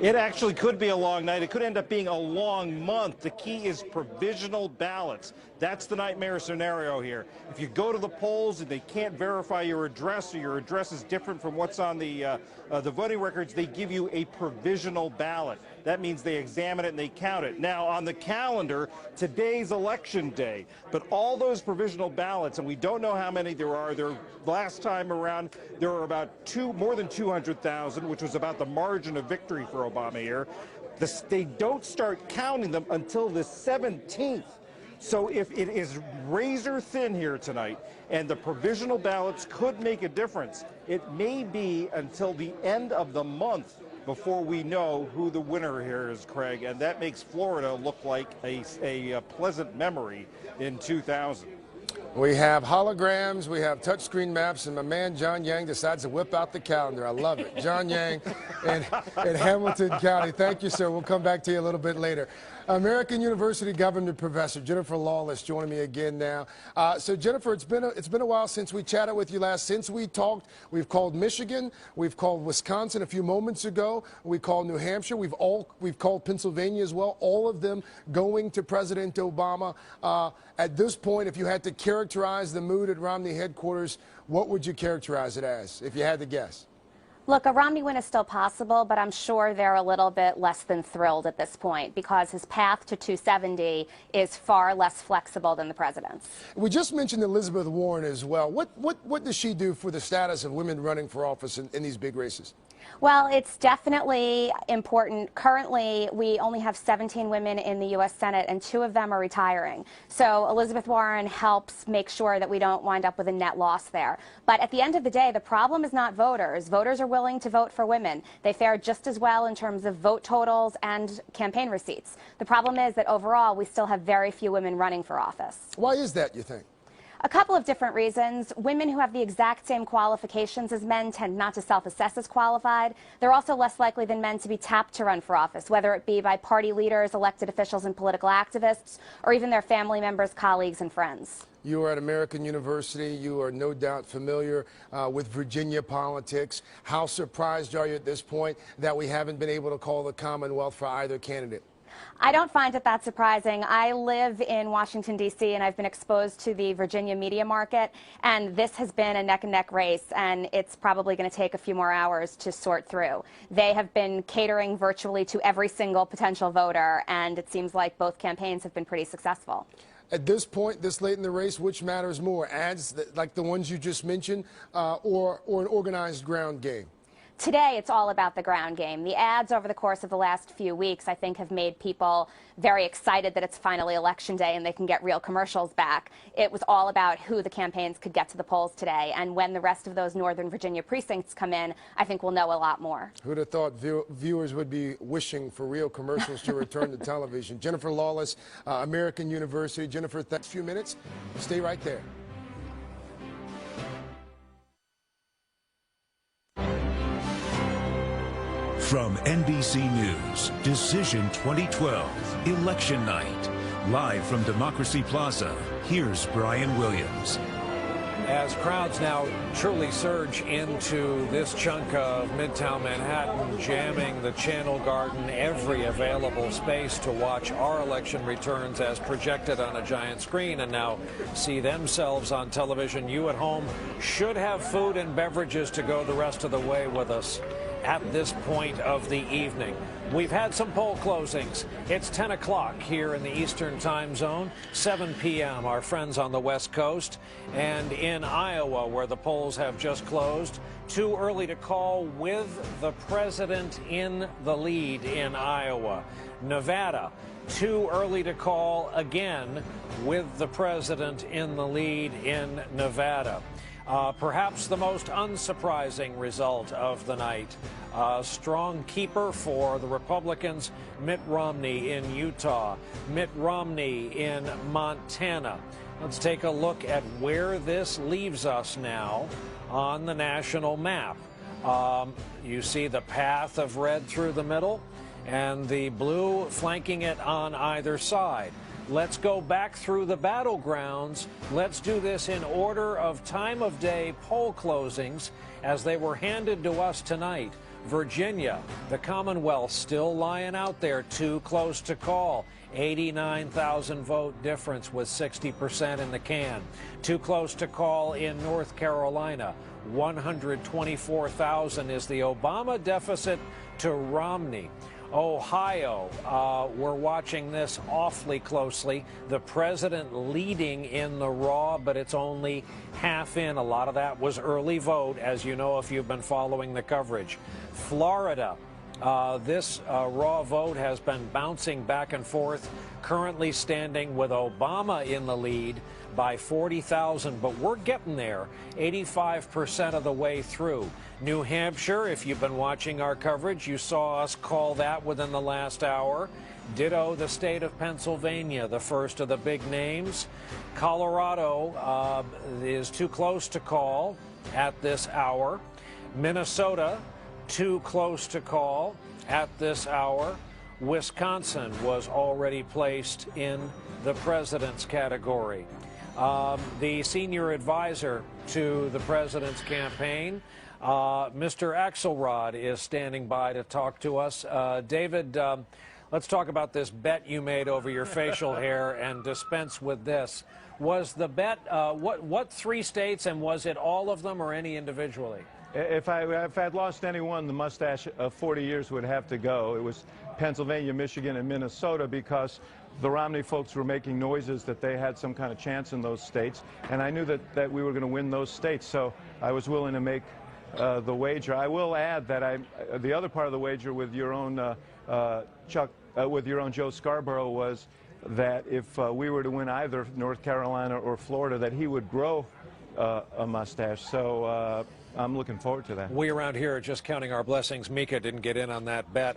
It actually could be a long night. It could end up being a long month. The key is provisional ballots. That's the nightmare scenario here. If you go to the polls and they can't verify your address, or your address is different from what's on the voting records, they give you a provisional ballot. That means they examine it and they count it. Now, on the calendar, today's election day, but all those provisional ballots, and we don't know how many there are. Last time around, there were about more than 200,000, which was about the margin of victory for Obama here. They don't start counting them until the 17th. So if it is razor thin here tonight, and the provisional ballots could make a difference, it may be until the end of the month before we know who the winner here is, Craig, and that makes Florida look like a pleasant memory in 2000. We have holograms, we have touchscreen maps, and my man John Yang decides to whip out the calendar. I love it. John Yang in Hamilton County. Thank you, sir. We'll come back to you a little bit later. American University Government Professor Jennifer Lawless joining me again now. So Jennifer, it's been a while since we chatted with you last. Since we talked, we've called Michigan, we've called Wisconsin a few moments ago, we called New Hampshire, we've called Pennsylvania as well. All of them going to President Obama. At this point, if you had to characterize the mood at Romney headquarters, what would you characterize it as, if you had to guess? Look, a Romney win is still possible, but I'm sure they're a little bit less than thrilled at this point because his path to 270 is far less flexible than the president's. We just mentioned Elizabeth Warren as well. What does she do for the status of women running for office in these big races? Well, it's definitely important. Currently, we only have 17 women in the U.S. Senate, and 2 of them are retiring. So Elizabeth Warren helps make sure that we don't wind up with a net loss there. But at the end of the day, the problem is not voters. Voters are willing to vote for women. They fare just as well in terms of vote totals and campaign receipts. The problem is that overall, we still have very few women running for office. Why is that, you think? A couple of different reasons. Women who have the exact same qualifications as men tend not to self-assess as qualified. They're also less likely than men to be tapped to run for office, whether it be by party leaders, elected officials, and political activists, or even their family members, colleagues, and friends. You are at American University. You are no doubt familiar with Virginia politics. How surprised are you at this point that we haven't been able to call the Commonwealth for either candidate? I don't find it that surprising. I live in Washington, D.C., and I've been exposed to the Virginia media market, and this has been a neck-and-neck race, and it's probably going to take a few more hours to sort through. They have been catering virtually to every single potential voter, and it seems like both campaigns have been pretty successful. At this point, this late in the race, which matters more, ads like the ones you just mentioned, or an organized ground game? Today, it's all about the ground game. The ads over the course of the last few weeks, I think, have made people very excited that it's finally Election Day and they can get real commercials back. It was all about who the campaigns could get to the polls today. And when the rest of those Northern Virginia precincts come in, I think we'll know a lot more. Who'd have thought viewers would be wishing for real commercials to return to television? Jennifer Lawless, American University. Jennifer, thanks. Few minutes. Stay right there. From NBC News, Decision 2012, Election Night. Live from Democracy Plaza, here's Brian Williams. As crowds now truly surge into this chunk of Midtown Manhattan, jamming the Channel Garden, every available space to watch our election returns as projected on a giant screen and now see themselves on television. You at home should have food and beverages to go the rest of the way with us at this point of the evening. We've had some poll closings. It's 10 o'clock here in the Eastern Time Zone, 7 p.m. our friends on the West Coast, and in Iowa, where the polls have just closed. Too early to call with the president in the lead in Iowa. Nevada, too early to call again with the president in the lead in Nevada. Perhaps the most unsurprising result of the night. Strong keeper for the Republicans, Mitt Romney in Utah, Mitt Romney in Montana. Let's take a look at where this leaves us now on the national map. You see the path of red through the middle and the blue flanking it on either side. Let's go back through the battlegrounds. Let's do this in order of time of day poll closings as they were handed to us tonight. Virginia, the Commonwealth, still lying out there, too close to call. 89,000 vote difference with 60% in the can. Too close to call in North Carolina. 124,000 is the Obama deficit to Romney. Ohio, we're watching this awfully closely. The president leading in the raw, but it's only half in. A lot of that was early vote, as you know if you've been following the coverage. Florida, this raw vote has been bouncing back and forth, currently standing with Obama in the lead by 40,000, but we're getting there, 85% of the way through. New Hampshire, if you've been watching our coverage, you saw us call that within the last hour. Ditto the state of Pennsylvania, the first of the big names. Colorado is too close to call at this hour. Minnesota, too close to call at this hour. Wisconsin was already placed in the president's category. The senior advisor to the president's campaign, Mr. Axelrod, is standing by to talk to us. David, let's talk about this bet you made over your facial hair and dispense with this. Was the bet, what 3 states, and was it all of them or any individually? If I'd lost any one, the mustache of 40 years would have to go. It was Pennsylvania, Michigan, and Minnesota, because the Romney folks were making noises that they had some kind of chance in those states, and I knew that we were going to win those states, so I was willing to make the wager. I will add that the other part of the wager with your own Chuck, with your own Joe Scarborough, was that if we were to win either North Carolina or Florida, that he would grow a mustache. So I'm looking forward to that. We around here are just counting our blessings. Mika didn't get in on that bet.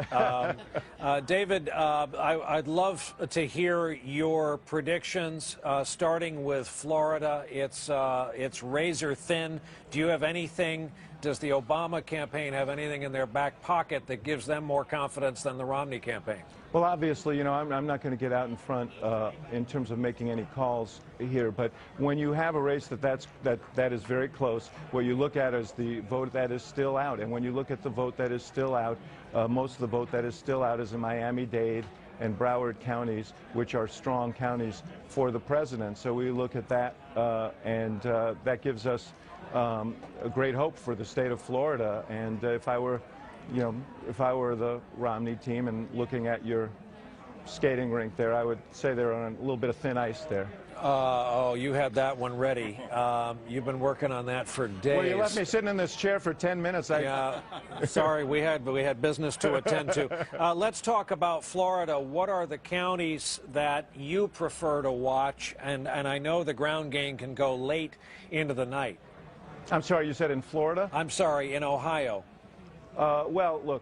David, I'd love to hear your predictions, starting with Florida. It's razor thin. Do you have anything? Does the Obama campaign have anything in their back pocket that gives them more confidence than the Romney campaign? Well, obviously, you know, I'm not going to get out in front in terms of making any calls here, but when you have a race that is very close, what you look at is the vote that is still out, and when you look at the vote that is still out, most of the vote that is still out is in Miami-Dade, and Broward counties, which are strong counties for the president. So we look at that, and that gives us a great hope for the state of Florida. And if I were the Romney team and looking at your skating rink there, I would say they're on a little bit of thin ice there. Oh, you had that one ready. You've been working on that for days. Well, you left me sitting in this chair for 10 minutes. Yeah, sorry, we had business to attend to. Let's talk about Florida. What are the counties that you prefer to watch? And I know the ground game can go late into the night. I'm sorry, you said in Florida? I'm sorry, in Ohio. Well, look,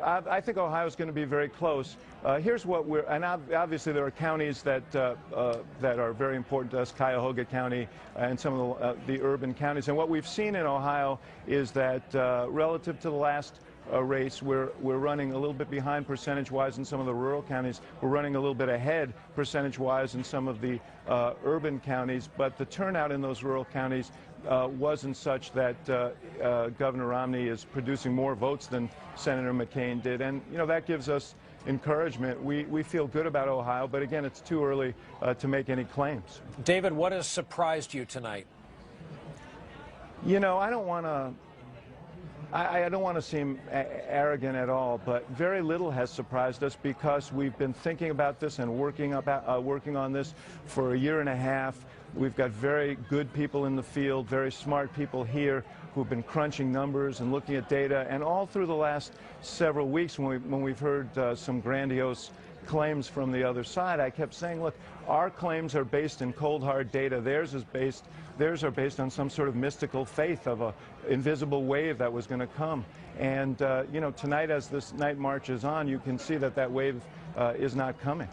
I think Ohio's going to be very close. Here's what and obviously there are counties that are very important to us, Cuyahoga County and some of the urban counties. And what we've seen in Ohio is that relative to the last race, we're running a little bit behind percentage-wise in some of the rural counties. We're running a little bit ahead percentage-wise in some of the urban counties. But the turnout in those rural counties wasn't such that Governor Romney is producing more votes than Senator McCain did. And, you know, that gives us encouragement. We feel good about Ohio, but again, it's too early to make any claims. David, what has surprised you tonight? You know, I don't want to seem arrogant at all, but very little has surprised us because we've been thinking about this and working on this for a year and a half. We've got very good people in the field, very smart people here who've been crunching numbers and looking at data. And all through the last several weeks when we've heard some grandiose claims from the other side, I kept saying, look, our claims are based in cold, hard data. Theirs are based on some sort of mystical faith of an invisible wave that was going to come. And, you know, tonight as this night marches on, you can see that wave is not coming.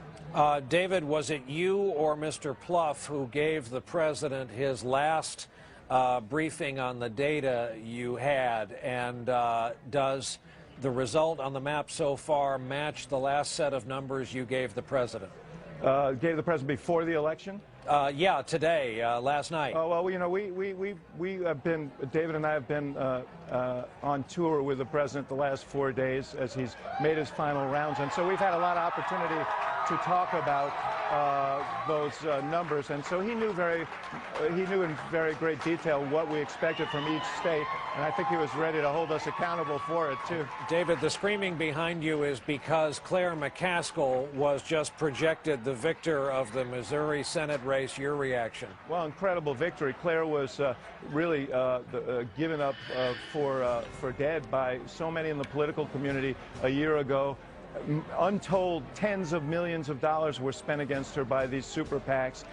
David, was it you or Mr. Plouffe who gave the president his last briefing on the data you had? And does the result on the map so far match the last set of numbers you gave the president? Gave the president before the election? Yeah, today, last night. Oh, well, you know, we have been, David and I have been on tour with the president the last 4 days as he's made his final rounds. And so we've had a lot of opportunity to talk about those numbers. And so he knew in very great detail what we expected from each state. And I think he was ready to hold us accountable for it, too. David, the screaming behind you is because Claire McCaskill was just projected the victor of the Missouri Senate race. Your reaction? Well, incredible victory. Claire was really given up for dead by so many in the political community a year ago. Untold tens of millions of dollars were spent against her by these super PACs.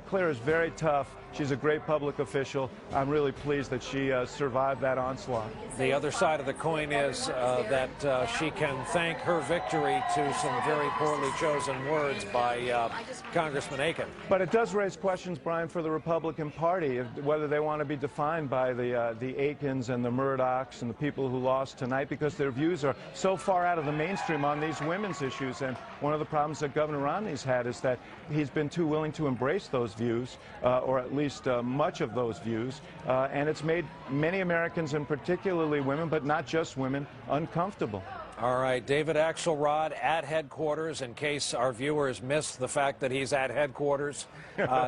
Claire is very tough. She's a great public official. I'm really pleased that she survived that onslaught. The other side of the coin is that she can thank her victory to some very poorly chosen words by Congressman Akin. But it does raise questions, Brian, for the Republican Party, whether they want to be defined by the Akins and the Murdochs and the people who lost tonight, because their views are so far out of the mainstream on these women's issues. And one of the problems that Governor Romney's had is that he's been too willing to embrace those views, or at least much of those views, and it's made many Americans, and particularly women, but not just women, uncomfortable. All right, David Axelrod at headquarters, in case our viewers missed the fact that he's at headquarters.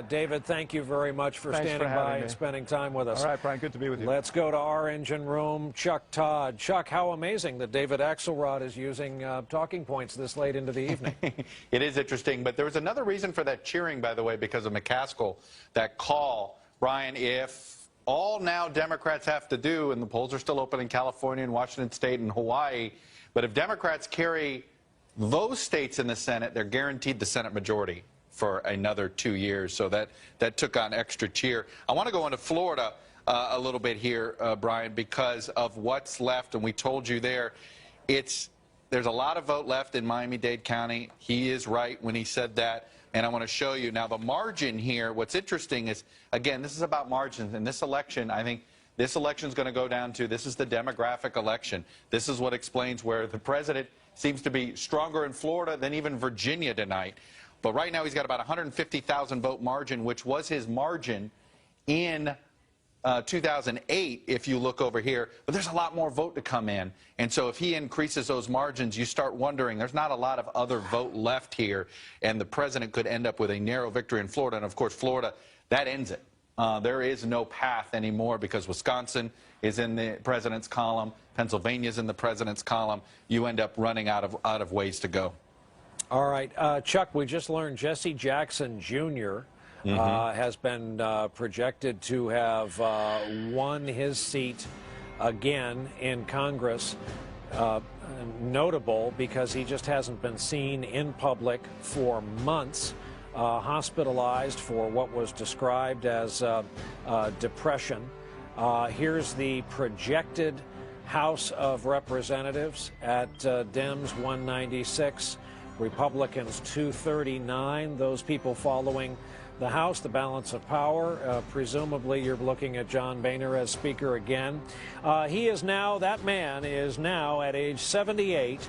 David, thank you very much for standing by and spending time with us. All right, Brian, good to be with you. Let's go to our engine room. Chuck Todd. Chuck, how amazing that David Axelrod is using talking points this late into the evening. It is interesting, but there was another reason for that cheering, by the way, because of McCaskill, that call. Brian, if all now Democrats have to do, and the polls are still open in California and Washington State and Hawaii, but if Democrats carry those states in the Senate, they're guaranteed the Senate majority for another 2 years. So that took on extra cheer. I want to go into Florida a little bit here, Brian, because of what's left. And we told you there's a lot of vote left in Miami-Dade County. He is right when he said that. And I want to show you now the margin here. What's interesting is, again, this is about margins. In this election, I think this election is going to go down to, this is the demographic election. This is what explains where the president seems to be stronger in Florida than even Virginia tonight. But right now he's got about 150,000 vote margin, which was his margin in 2008, if you look over here, but there's a lot more vote to come in. And so if he increases those margins, you start wondering, there's not a lot of other vote left here, and the president could end up with a narrow victory in Florida. And, of course, Florida, that ends it. There is no path anymore because Wisconsin is in the president's column, Pennsylvania's in the president's column. You end up running out of ways to go. All right, Chuck, we just learned Jesse Jackson Jr. Has been projected to have won his seat again in Congress. Notable because he just hasn't been seen in public for months, hospitalized for what was described as depression. Here's the projected House of Representatives at Dems 196, Republicans 239. Those people following the House, the balance of power. Presumably you're looking at John Boehner as Speaker again. That man is now at age 78,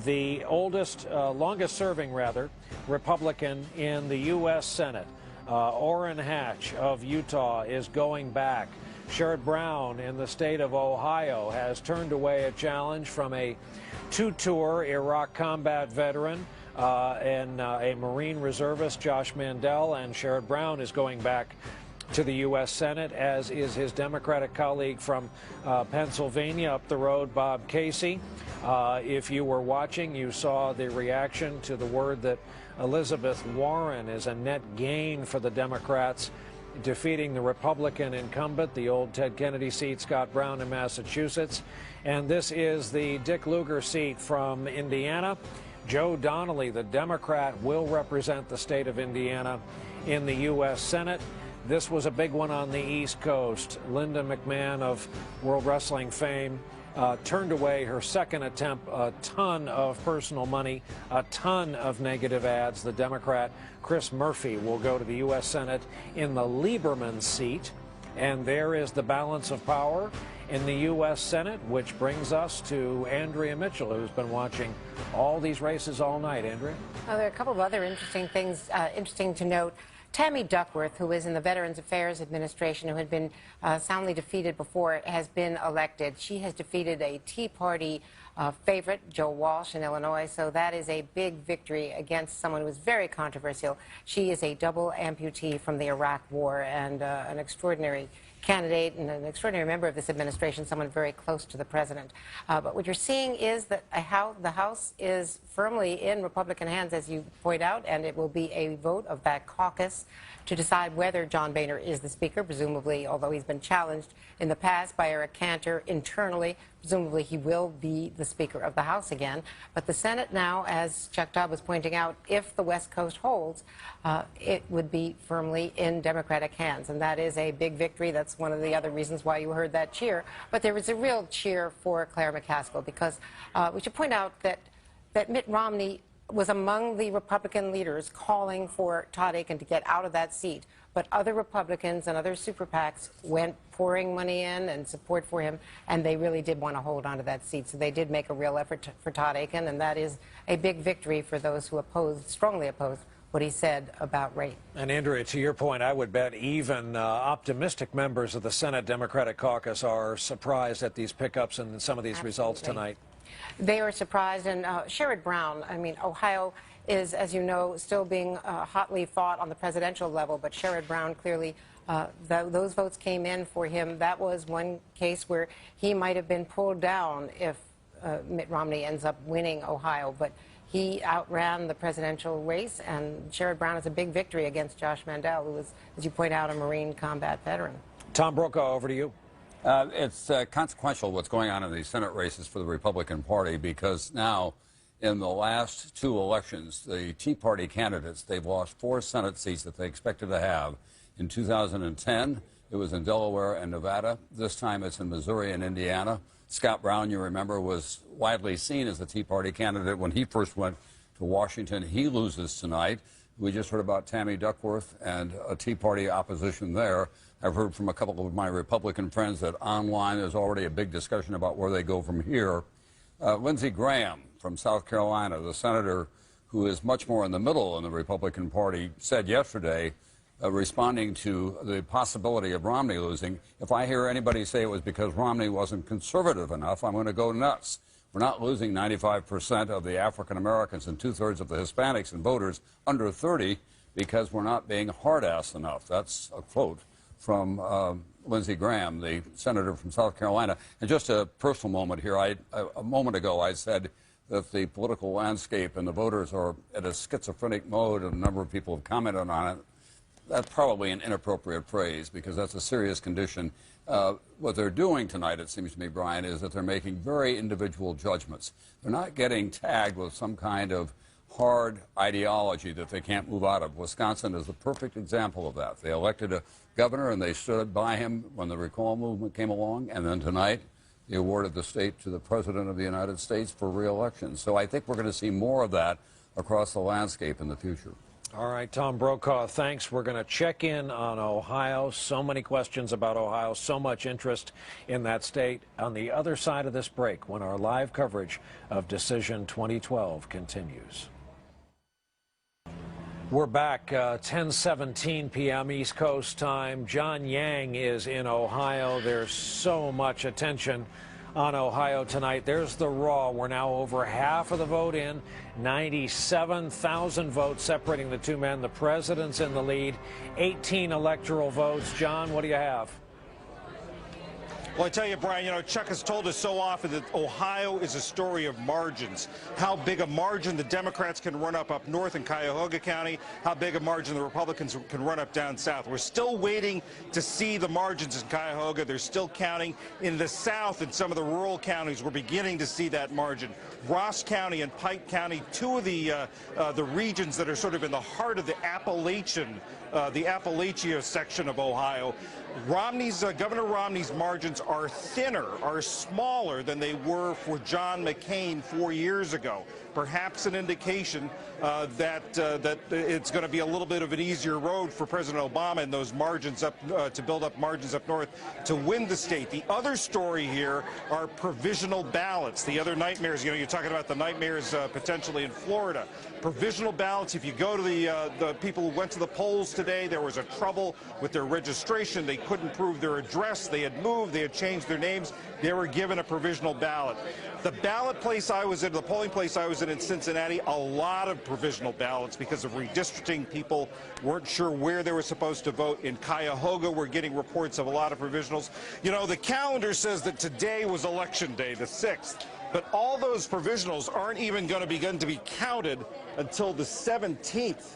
the oldest, longest serving rather, Republican in the U.S. Senate. Orrin Hatch of Utah is going back. Sherrod Brown in the state of Ohio has turned away a challenge from a two-tour Iraq combat veteran and a Marine reservist, Josh Mandel, and Sherrod Brown is going back to the U.S. Senate, as is his Democratic colleague from Pennsylvania up the road, Bob Casey. If you were watching, you saw the reaction to the word that Elizabeth Warren is a net gain for the Democrats, defeating the Republican incumbent, the old Ted Kennedy seat, Scott Brown in Massachusetts. And this is the Dick Lugar seat from Indiana. Joe Donnelly, the Democrat, will represent the state of Indiana in the U.S. Senate. This was a big one on the East Coast. Linda McMahon of World Wrestling fame turned away her second attempt, a ton of personal money, a ton of negative ads. The Democrat Chris Murphy will go to the U.S. Senate in the Lieberman seat. And there is the balance of power in the U.S. Senate, which brings us to Andrea Mitchell, who's been watching all these races all night. Andrea? Well, there are a couple of other interesting things interesting to note. Tammy Duckworth, who is in the Veterans Affairs Administration, who had been soundly defeated before, has been elected. She has defeated a Tea Party favorite, Joe Walsh, in Illinois, so that is a big victory against someone who was very controversial. She is a double amputee from the Iraq War and an extraordinary candidate and an extraordinary member of this administration, someone very close to the president. But what you're seeing is that the House is firmly in Republican hands, as you point out, and it will be a vote of that caucus to decide whether John Boehner is the Speaker, presumably, although he's been challenged in the past by Eric Cantor internally. Presumably he will be the Speaker of the House again. But the Senate now, as Chuck Todd was pointing out, if the West Coast holds, it would be firmly in Democratic hands. And that is a big victory. That's one of the other reasons why you heard that cheer. But there was a real cheer for Claire McCaskill, because we should point out that Mitt Romney was among the Republican leaders calling for Todd Akin to get out of that seat. But other Republicans and other super PACs went pouring money in and support for him, and they really did want to hold on to that seat. So they did make a real effort for Todd Akin, and that is a big victory for those who strongly opposed what he said about rape. And Andrea, to your point, I would bet even optimistic members of the Senate Democratic Caucus are surprised at these pickups and some of these results tonight. They were surprised, and Sherrod Brown, I mean, Ohio is, as you know, still being hotly fought on the presidential level, but Sherrod Brown clearly, those votes came in for him. That was one case where he might have been pulled down if Mitt Romney ends up winning Ohio, but he outran the presidential race, and Sherrod Brown is a big victory against Josh Mandel, who is, as you point out, a Marine combat veteran. Tom Brokaw, over to you. It's consequential what's going on in these Senate races for the Republican Party, because now, in the last two elections, the Tea Party candidates, they've lost 4 Senate seats that they expected to have. In 2010, it was in Delaware and Nevada. This time it's in Missouri and Indiana. Scott Brown, you remember, was widely seen as the Tea Party candidate when he first went to Washington. He loses tonight. We just heard about Tammy Duckworth and a Tea Party opposition there. I've heard from a couple of my Republican friends that online there's already a big discussion about where they go from here. Lindsey Graham from South Carolina, the senator who is much more in the middle in the Republican Party, said yesterday responding to the possibility of Romney losing. If I hear anybody say it was because Romney wasn't conservative enough, I'm going to go nuts. We're not losing 95% of the African Americans and 2/3 of the Hispanics and voters under 30 because we're not being hard-ass enough. That's a quote from Lindsey Graham, the senator from South Carolina. And just a personal moment here. A moment ago I said that the political landscape and the voters are at a schizophrenic mode, and a number of people have commented on it. That's probably an inappropriate phrase because that's a serious condition. What they're doing tonight, it seems to me, Brian, is that they're making very individual judgments. They're not getting tagged with some kind of hard ideology that they can't move out of. Wisconsin is the perfect example of that. They elected a governor and they stood by him when the recall movement came along, and then tonight they awarded the state to the President of the United States for re-election. So I think we're going to see more of that across the landscape in the future. All right, Tom Brokaw, thanks. We're going to check in on Ohio. So many questions about Ohio, so much interest in that state. On the other side of this break, when our live coverage of Decision 2012 continues. We're back, 10:17 p.m. East Coast time. John Yang is in Ohio. There's so much attention on Ohio tonight. There's the raw. We're now over half of the vote in, 97,000 votes separating the two men. The president's in the lead, 18 electoral votes. John, what do you have? Well, I tell you, Brian, Chuck has told us so often that Ohio is a story of margins. How big a margin the Democrats can run up north in Cuyahoga County, how big a margin the Republicans can run up down south. We're still waiting to see the margins in Cuyahoga. They're still counting. In the south, in some of the rural counties, we're beginning to see that margin. Ross County and Pike County, two of the regions that are sort of in the heart of the Appalachia section of Ohio. Governor Romney's margins are thinner, are smaller than they were for John McCain 4 years ago. Perhaps an indication that it's going to be a little bit of an easier road for President Obama in those margins up to build up margins up north to win the state. The other story here are provisional ballots. The other nightmares, you're talking about the nightmares potentially in Florida. Provisional ballots. If you go to the people who went to the polls today, there was a trouble with their registration. They couldn't prove their address. They had moved. They had changed their names. They were given a provisional ballot. The ballot place I was in, the polling place I was in Cincinnati, a lot of provisional ballots because of redistricting. People weren't sure where they were supposed to vote. In Cuyahoga, we're getting reports of a lot of provisionals. The calendar says that today was Election Day, the 6th. But all those provisionals aren't even going to begin to be counted until the 17th.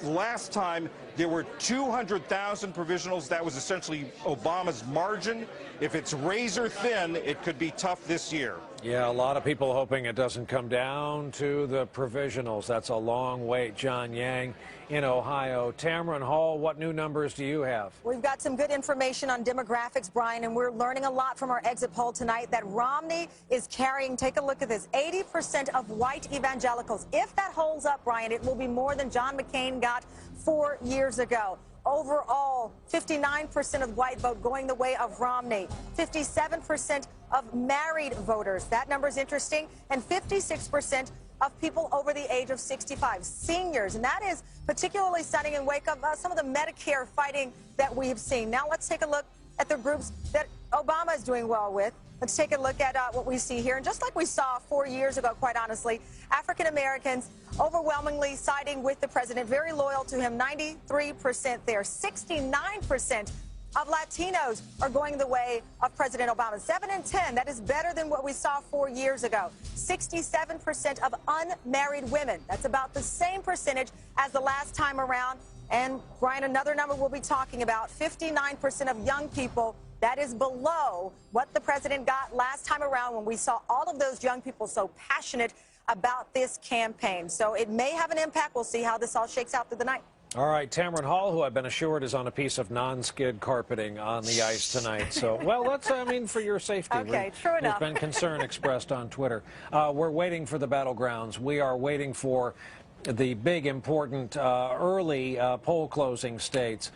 Last time, there were 200,000 provisionals. That was essentially Obama's margin. If it's razor thin, it could be tough this year. Yeah, a lot of people hoping it doesn't come down to the provisionals. That's a long wait. John Yang in Ohio. Tamron Hall, what new numbers do you have? We've got some good information on demographics, Brian, and we're learning a lot from our exit poll tonight that Romney is carrying, take a look at this, 80% of white evangelicals. If that holds up, Brian, it will be more than John McCain got 4 years ago. Overall, 59% of white vote going the way of Romney, 57% of married voters. That number is interesting. And 56% of people over the age of 65, seniors. And that is particularly stunning in wake of some of the Medicare fighting that we've seen. Now let's take a look at the groups that Obama is doing well with. Let's take a look at what we see here. And just like we saw 4 years ago, quite honestly, African Americans overwhelmingly siding with the president, very loyal to him, 93% there. 69% of Latinos are going the way of President Obama. 7 in 10, that is better than what we saw 4 years ago. 67% of unmarried women. That's about the same percentage as the last time around. And, Brian, another number we'll be talking about, 59% of young people. That is below what the president got last time around when we saw all of those young people so passionate about this campaign. So it may have an impact. We'll see how this all shakes out through the night. All right, Tamron Hall, who I've been assured is on a piece of non-skid carpeting on the ice tonight. So, well, that's, for your safety. Okay, true enough. There's been concern expressed on Twitter. We're waiting for the battlegrounds. We are waiting for the big, important early poll closing states.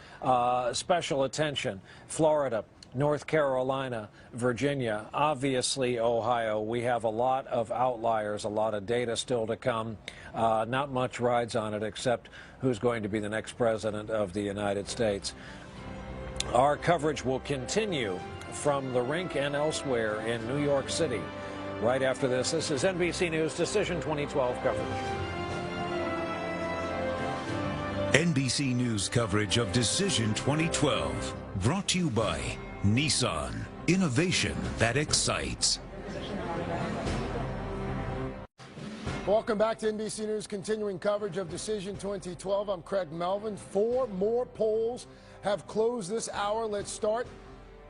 Special attention, Florida. North Carolina, Virginia, obviously Ohio. We have a lot of outliers, a lot of data still to come. Not much rides on it except who's going to be the next president of the United States. Our coverage will continue from the rink and elsewhere in New York City. Right after this, this is NBC News Decision 2012 coverage. NBC News coverage of Decision 2012, brought to you by Nissan. Innovation that excites. Welcome back to NBC News, continuing coverage of Decision 2012. I'm Craig Melvin. 4 more polls have closed this hour. Let's start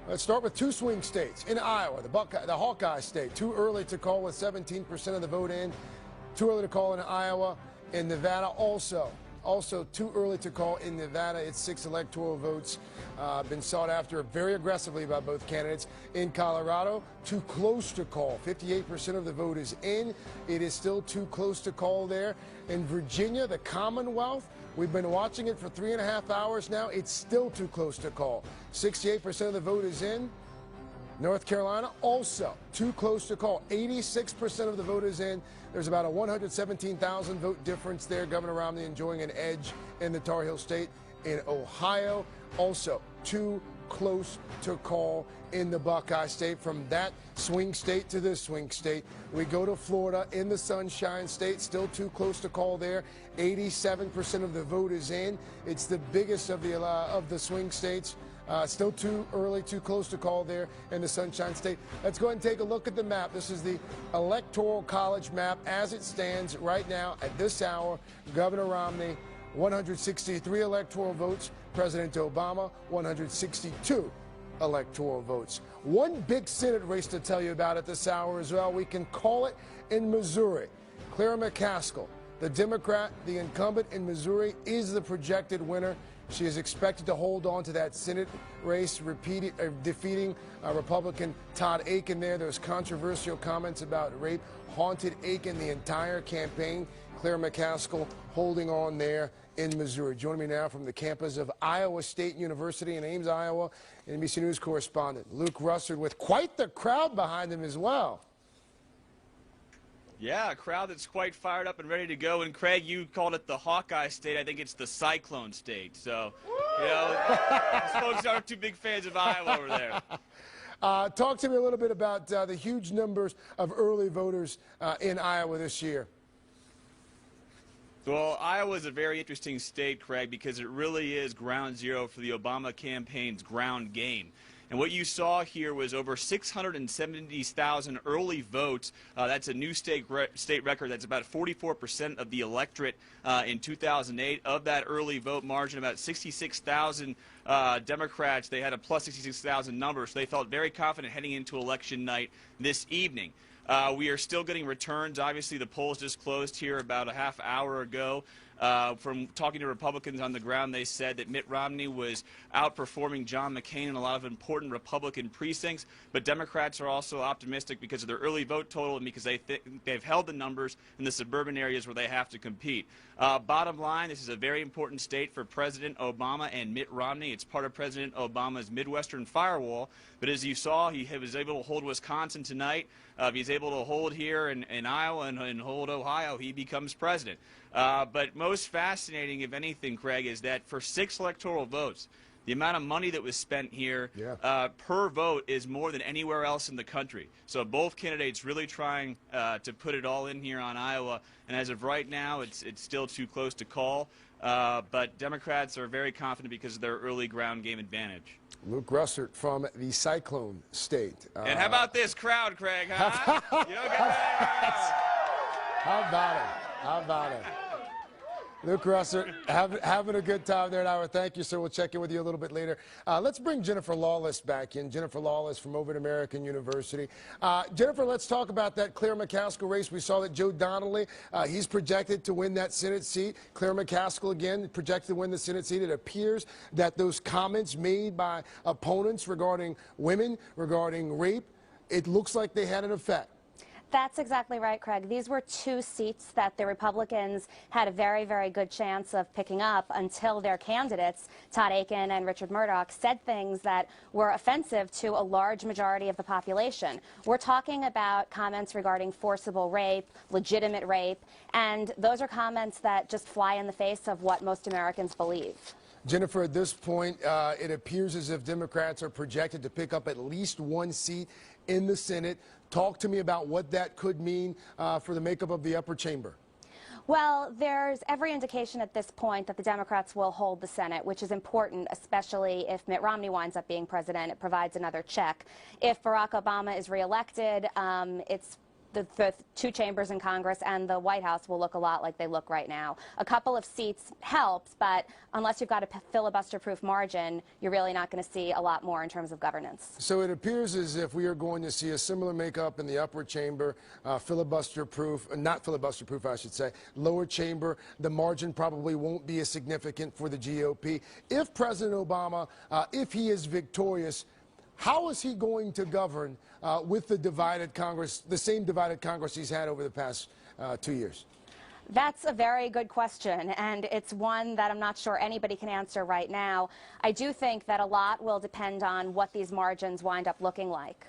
with 2 swing states. In Iowa, the Hawkeye state, too early to call with 17% of the vote in. Too early to call in Iowa. In Nevada, also too early to call in Nevada. It's 6 electoral votes been sought after very aggressively by both candidates. In Colorado, too close to call. 58% of the vote is in. It is still too close to call there. In Virginia, the Commonwealth, we've been watching it for 3.5 hours now. It's still too close to call. 68% of the vote is in. North Carolina, also too close to call. 86% of the vote is in. There's about a 117,000 vote difference there. Governor Romney enjoying an edge in the Tar Heel State. In Ohio, also too close to call in the Buckeye State. From that swing state to this swing state, we go to Florida in the Sunshine State. Still too close to call there. 87% of the vote is in. It's the biggest of the swing states. Still too early, too close to call there in the Sunshine State. Let's go ahead and take a look at the map. This is the Electoral College map as it stands right now at this hour. Governor Romney, 163 electoral votes. President Obama, 162 electoral votes. One big Senate race to tell you about at this hour as well. We can call it in Missouri. Claire McCaskill, the Democrat, the incumbent in Missouri, is the projected winner. She is expected to hold on to that Senate race, defeating Republican Todd Akin there. Those controversial comments about rape haunted Akin the entire campaign. Claire McCaskill holding on there in Missouri. Joining me now from the campus of Iowa State University in Ames, Iowa, NBC News correspondent Luke Russert with quite the crowd behind him as well. Yeah, a crowd that's quite fired up and ready to go. And Craig, you called it the Hawkeye State. I think it's the Cyclone State. So, you know, these folks aren't too big fans of Iowa over there. Talk to me a little bit about the huge numbers of early voters in Iowa this year. Well, Iowa is a very interesting state, Craig, because it really is ground zero for the Obama campaign's ground game. And what you saw here was over 670,000 early votes. That's a new state record. That's about 44% of the electorate in 2008. Of that early vote margin, about 66,000 Democrats, they had a plus 66,000 number, so they felt very confident heading into election night this evening. We are still getting returns. Obviously, the polls just closed here about a half hour ago. From talking to Republicans on the ground, they said that Mitt Romney was outperforming John McCain in a lot of important Republican precincts. But Democrats are also optimistic because of their early vote total and because they've held the numbers in the suburban areas where they have to compete. Bottom line, this is a very important state for President Obama and Mitt Romney. It's part of President Obama's Midwestern firewall. But as you saw, he was able to hold Wisconsin tonight. If he's able to hold here in Iowa and hold Ohio, he becomes president. But most fascinating, if anything, Craig, is that for 6 electoral votes, the amount of money that was spent here per vote is more than anywhere else in the country. So both candidates really trying to put it all in here on Iowa. And as of right now, it's still too close to call. But Democrats are very confident because of their early ground game advantage. Luke Russert from the Cyclone State. And how about this crowd, Craig? Huh? You don't get How about it? How about it? Luke Russert, having a good time there in Iowa. Thank you, sir. We'll check in with you a little bit later. Let's bring Jennifer Lawless back in. Jennifer Lawless from over at American University. Jennifer, let's talk about that Claire McCaskill race. We saw that Joe Donnelly, he's projected to win that Senate seat. Claire McCaskill, again, projected to win the Senate seat. It appears that those comments made by opponents regarding women, regarding rape, it looks like they had an effect. That's exactly right, Craig. These were two seats that the Republicans had a very, very good chance of picking up until their candidates, Todd Akin and Richard Murdoch, said things that were offensive to a large majority of the population. We're talking about comments regarding forcible rape, legitimate rape, and those are comments that just fly in the face of what most Americans believe. Jennifer, at this point, it appears as if Democrats are projected to pick up at least one seat in the Senate. Talk to me about what that could mean for the makeup of the upper chamber. Well, there's every indication at this point that the Democrats will hold the Senate, which is important, especially if Mitt Romney winds up being president. It provides another check. If Barack Obama is reelected, it's the two chambers in Congress and the White House will look a lot like they look right now. A couple of seats helps, but unless you've got a filibuster-proof margin, you're really not going to see a lot more in terms of governance. So it appears as if we are going to see a similar makeup in the upper chamber, filibuster-proof, not filibuster-proof, I should say, lower chamber. The margin probably won't be as significant for the GOP. If President Obama, if he is victorious, how is he going to govern with the divided Congress, the same divided Congress he's had over the past 2 years? That's a very good question, and it's one that I'm not sure anybody can answer right now. I do think that a lot will depend on what these margins wind up looking like.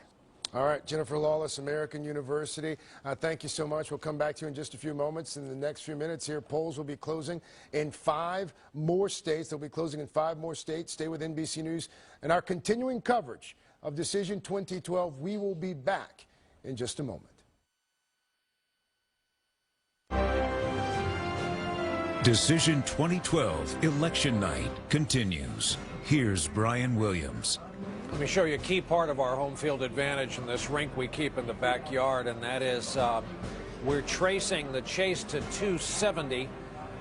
All right, Jennifer Lawless, American University, thank you so much. We'll come back to you in just a few moments. In the next few minutes here, polls will be closing in 5 more states. They'll be closing in 5 more states. Stay with NBC News and our continuing coverage of Decision 2012. We will be back in just a moment. Decision 2012 Election Night continues. Here's Brian Williams. Let me show you a key part of our home field advantage in this rink we keep in the backyard, and that is we're tracing the chase to 270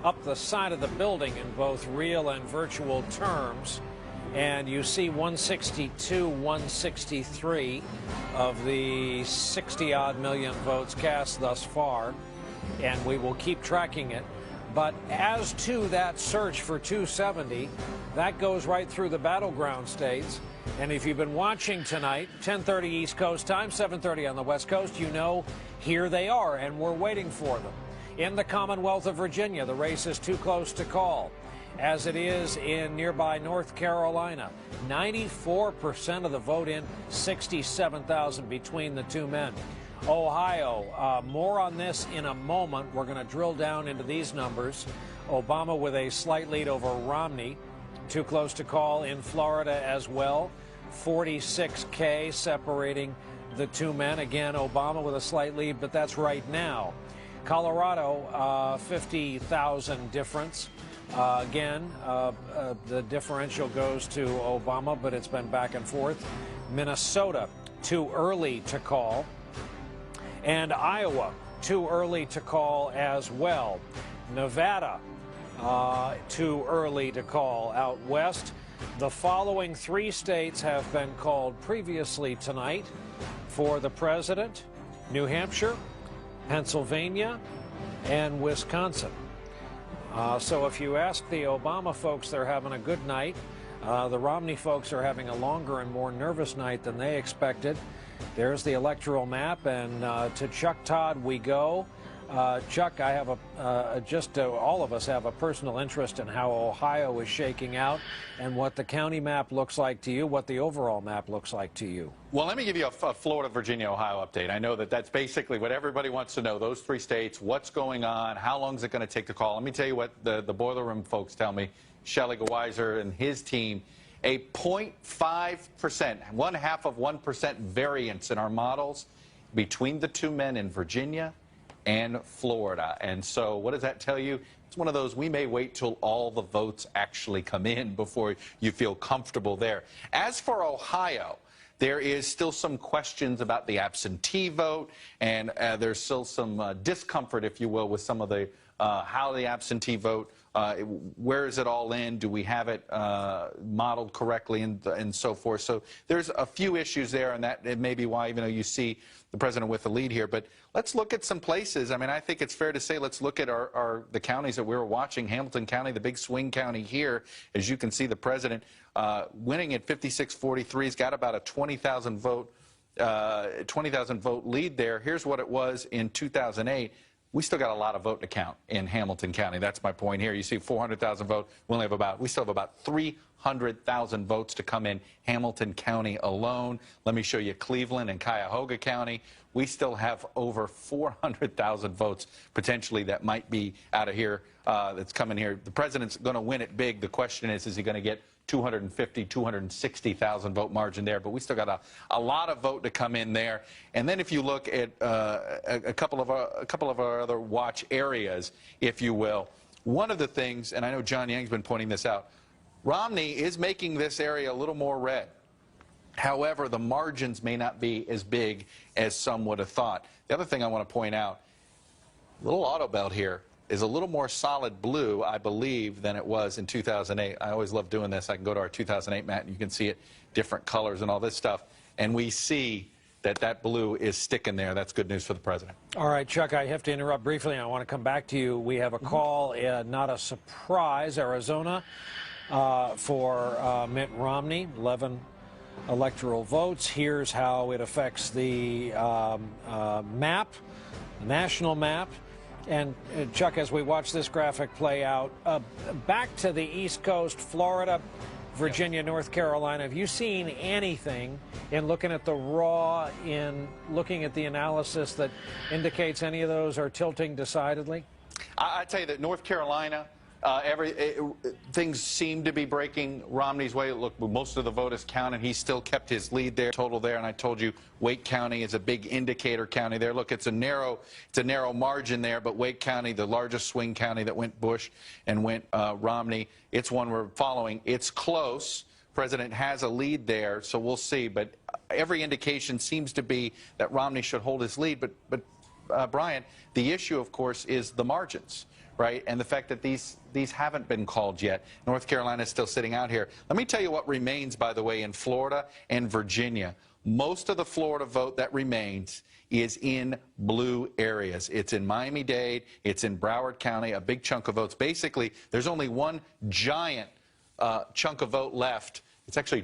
up the side of the building in both real and virtual terms. And you see 162, 163 of the 60-odd million votes cast thus far, and we will keep tracking it. But as to that search for 270, that goes right through the battleground states. And if you've been watching tonight, 10:30 East Coast time, 7:30 on the West Coast, you know here they are, and we're waiting for them. In the Commonwealth of Virginia, the race is too close to call, as it is in nearby North Carolina. 94% of the vote in, 67,000 between the two men. Ohio, more on this in a moment. We're going to drill down into these numbers. Obama with a slight lead over Romney. Too close to call in Florida as well. 46K separating the two men. Again, Obama with a slight lead, but that's right now. Colorado, 50,000 difference. Again, the differential goes to Obama, but it's been back and forth. Minnesota, too early to call. And Iowa, too early to call as well. Nevada, too early to call out west. The following 3 states have been called previously tonight for the president: New Hampshire, Pennsylvania, and Wisconsin. So if you ask the Obama folks, they're having a good night. The Romney folks are having a longer and more nervous night than they expected. There's the electoral map, and to Chuck Todd we go. Chuck, I have all of us have a personal interest in how Ohio is shaking out and what the county map looks like to you, what the overall map looks like to you. Well, let me give you a Florida, Virginia, Ohio update. I know that that's basically what everybody wants to know, those 3 states, what's going on, how long is it going to take to call. Let me tell you what the boiler room folks tell me. Shelley Geweiser and his team, a 0.5%, 0.5% variance in our models between the two men in Virginia and Florida. And so what does that tell you? It's one of those, we may wait till all the votes actually come in before you feel comfortable there. As for Ohio, there is still some questions about the absentee vote, and there's still some discomfort, if you will, with some of the how the absentee vote, where is it all in? Do we have it modeled correctly, and so forth? So there's a few issues there, and that it may be why, even though you see the president with the lead here. But let's look at some places. I mean, I think it's fair to say let's look at the counties that we were watching. Hamilton County, the big swing county here. As you can see, the president winning at 56-43. He's got about a 20,000 vote 20,000 vote lead there. Here's what it was in 2008. We still got a lot of vote to count in Hamilton County. That's my point here. You see 400,000 vote. We still have about 300,000 votes to come in Hamilton County alone. Let me show you Cleveland and Cuyahoga County. We still have over 400,000 votes potentially that might be out of here, that's coming here. The president's going to win it big. The question is he going to get 250, 260,000 vote margin there? But we still got a lot of vote to come in there. And then if you look at a couple of our other watch areas, if you will, one of the things, and I know John Yang's been pointing this out, Romney is making this area a little more red. However, the margins may not be as big as some would have thought. The other thing I want to point out, little auto belt here is a little more solid blue, I believe, than it was in 2008. I always love doing this. I can go to our 2008 map, and you can see it, different colors and all this stuff. And we see that that blue is sticking there. That's good news for the president. All right, Chuck, I have to interrupt briefly. I want to come back to you. We have a call, not a surprise, Arizona, for Mitt Romney, 11 electoral votes. Here's how it affects the map, the national map. And Chuck, as we watch this graphic play out, back to the East Coast, Florida, Virginia, North Carolina, have you seen anything in looking at the raw, in looking at the analysis that indicates any of those are tilting decidedly? I tell you that North Carolina, things seem to be breaking Romney's way. Look, most of the vote is counted. He still kept his lead there, total there. And I told you, Wake County is a big indicator county there. Look, it's a narrow margin there. But Wake County, the largest swing county that went Bush and went Romney, it's one we're following. It's close. President has a lead there, so we'll see. But every indication seems to be that Romney should hold his lead. But Brian, the issue, of course, is the margins. Right, and the fact that these haven't been called yet. North Carolina is still sitting out here. Let me tell you what remains, by the way, in Florida and Virginia. Most of the Florida vote that remains is in blue areas. It's in Miami-Dade. It's in Broward County, a big chunk of votes. Basically, there's only one giant chunk of vote left. It's actually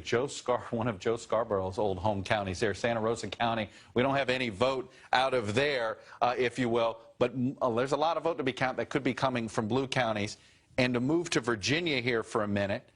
one of Joe Scarborough's old home counties there, Santa Rosa County. We don't have any vote out of there, if you will. But there's a lot of vote to be counted that could be coming from blue counties. And to move to Virginia here for a minute,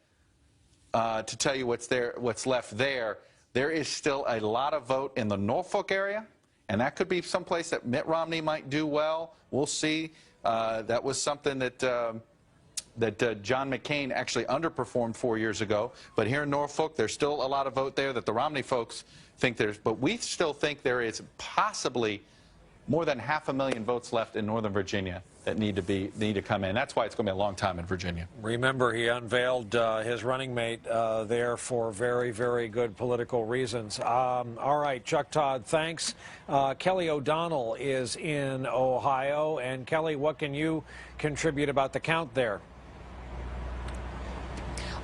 to tell you what's left there, there is still a lot of vote in the Norfolk area, and that could be someplace that Mitt Romney might do well. We'll see. That was something that John McCain actually underperformed 4 years ago. But here in Norfolk, there's still a lot of vote there that the Romney folks think there's. But we still think there is possibly more than 500,000 votes left in Northern Virginia that need to come in. That's why it's going to be a long time in Virginia. Remember, he unveiled his running mate there for very, very good political reasons. All right, Chuck Todd, thanks. Kelly O'Donnell is in Ohio. And Kelly, what can you contribute about the count there?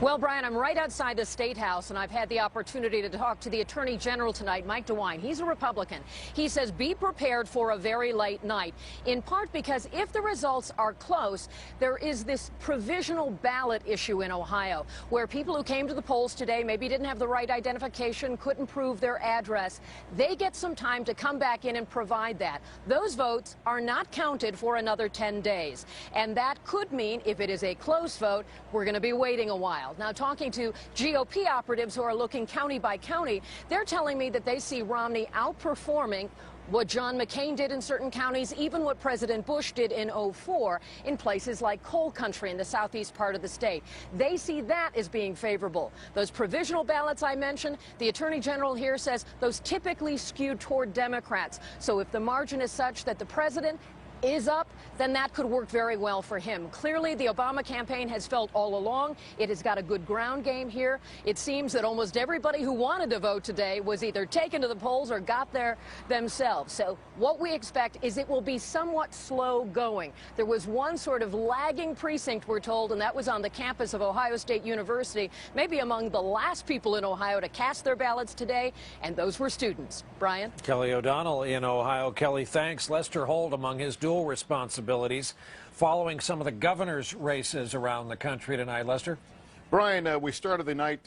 Well, Brian, I'm right outside the State House, and I've had the opportunity to talk to the Attorney General tonight, Mike DeWine. He's a Republican. He says be prepared for a very late night, in part because if the results are close, there is this provisional ballot issue in Ohio, where people who came to the polls today maybe didn't have the right identification, couldn't prove their address. They get some time to come back in and provide that. Those votes are not counted for another 10 days. And that could mean, if it is a close vote, we're going to be waiting a while. Now, talking to GOP operatives who are looking county by county, they're telling me that they see Romney outperforming what John McCain did in certain counties, even what President Bush did in 2004 in places like coal country in the southeast part of the state. They see that as being favorable. Those provisional ballots I mentioned, the Attorney General here says those typically skewed toward Democrats. So if the margin is such that the president is up, then that could work very well for him. Clearly, the Obama campaign has felt all along it has got a good ground game here. It seems that almost everybody who wanted to vote today was either taken to the polls or got there themselves. So what we expect is it will be somewhat slow going. There was one sort of lagging precinct, we're told, and that was on the campus of Ohio State University, maybe among the last people in Ohio to cast their ballots today, and those were students. Brian? Kelly O'Donnell in Ohio. Kelly, thanks. Lester Holt, among his dual responsibilities, following some of the governor's races around the country tonight. Lester? Brian, we started the night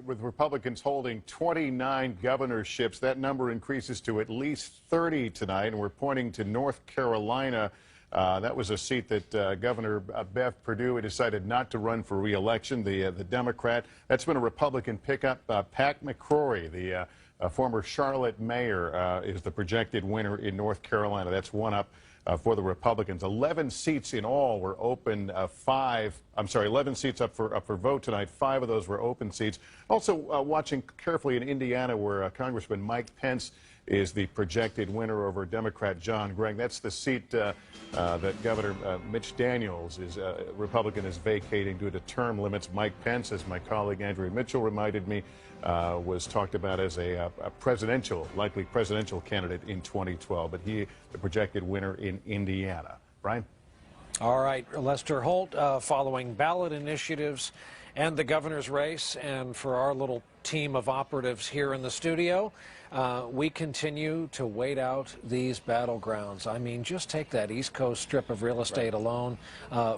with Republicans holding 29 governorships. That number increases to at least 30 tonight, and we're pointing to North Carolina. That was a seat that Governor Bev Perdue decided not to run for re-election, the Democrat. That's been a Republican pickup. Pat McCrory, the former Charlotte mayor, is the projected winner in North Carolina. That's one up for the Republicans. 11 seats in all were open. 11 seats up for vote tonight. 5 of those were open seats. Also watching carefully in Indiana, where Congressman Mike Pence is the projected winner over Democrat John Gregg. That's the seat that Governor Mitch Daniels, Republican, is vacating due to term limits. Mike Pence, as my colleague Andrea Mitchell reminded me, was talked about as a likely presidential candidate in 2012, but he, the projected winner in Indiana. Brian? All right, Lester Holt, following ballot initiatives and the governor's race, and for our little team of operatives here in the studio, we continue to wait out these battlegrounds. I mean, just take that East Coast strip of real estate alone,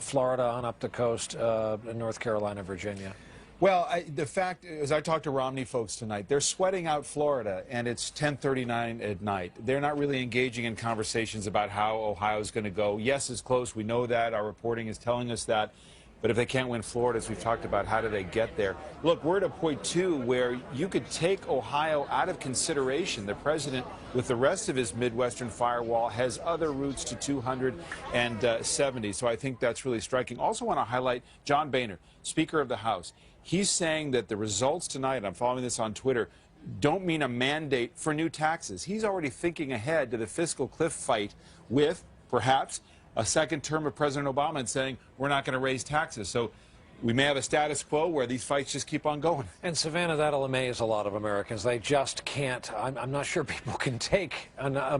Florida on up the coast, North Carolina, Virginia. Well, the fact, as I talked to Romney folks tonight, they're sweating out Florida, and it's 10:39 at night. They're not really engaging in conversations about how Ohio's going to go. Yes, it's close. We know that. Our reporting is telling us that. But if they can't win Florida, as we've talked about, how do they get there? Look, we're at a point, too, where you could take Ohio out of consideration. The president, with the rest of his Midwestern firewall, has other routes to 270. So I think that's really striking. Also want to highlight John Boehner, Speaker of the House. He's saying that the results tonight, I'm following this on Twitter, don't mean a mandate for new taxes. He's already thinking ahead to the fiscal cliff fight with, perhaps, a second term of President Obama and saying we're not going to raise taxes. So we may have a status quo where these fights just keep on going. And, Savannah, that'll amaze a lot of Americans. They just can't. I'm not sure people can take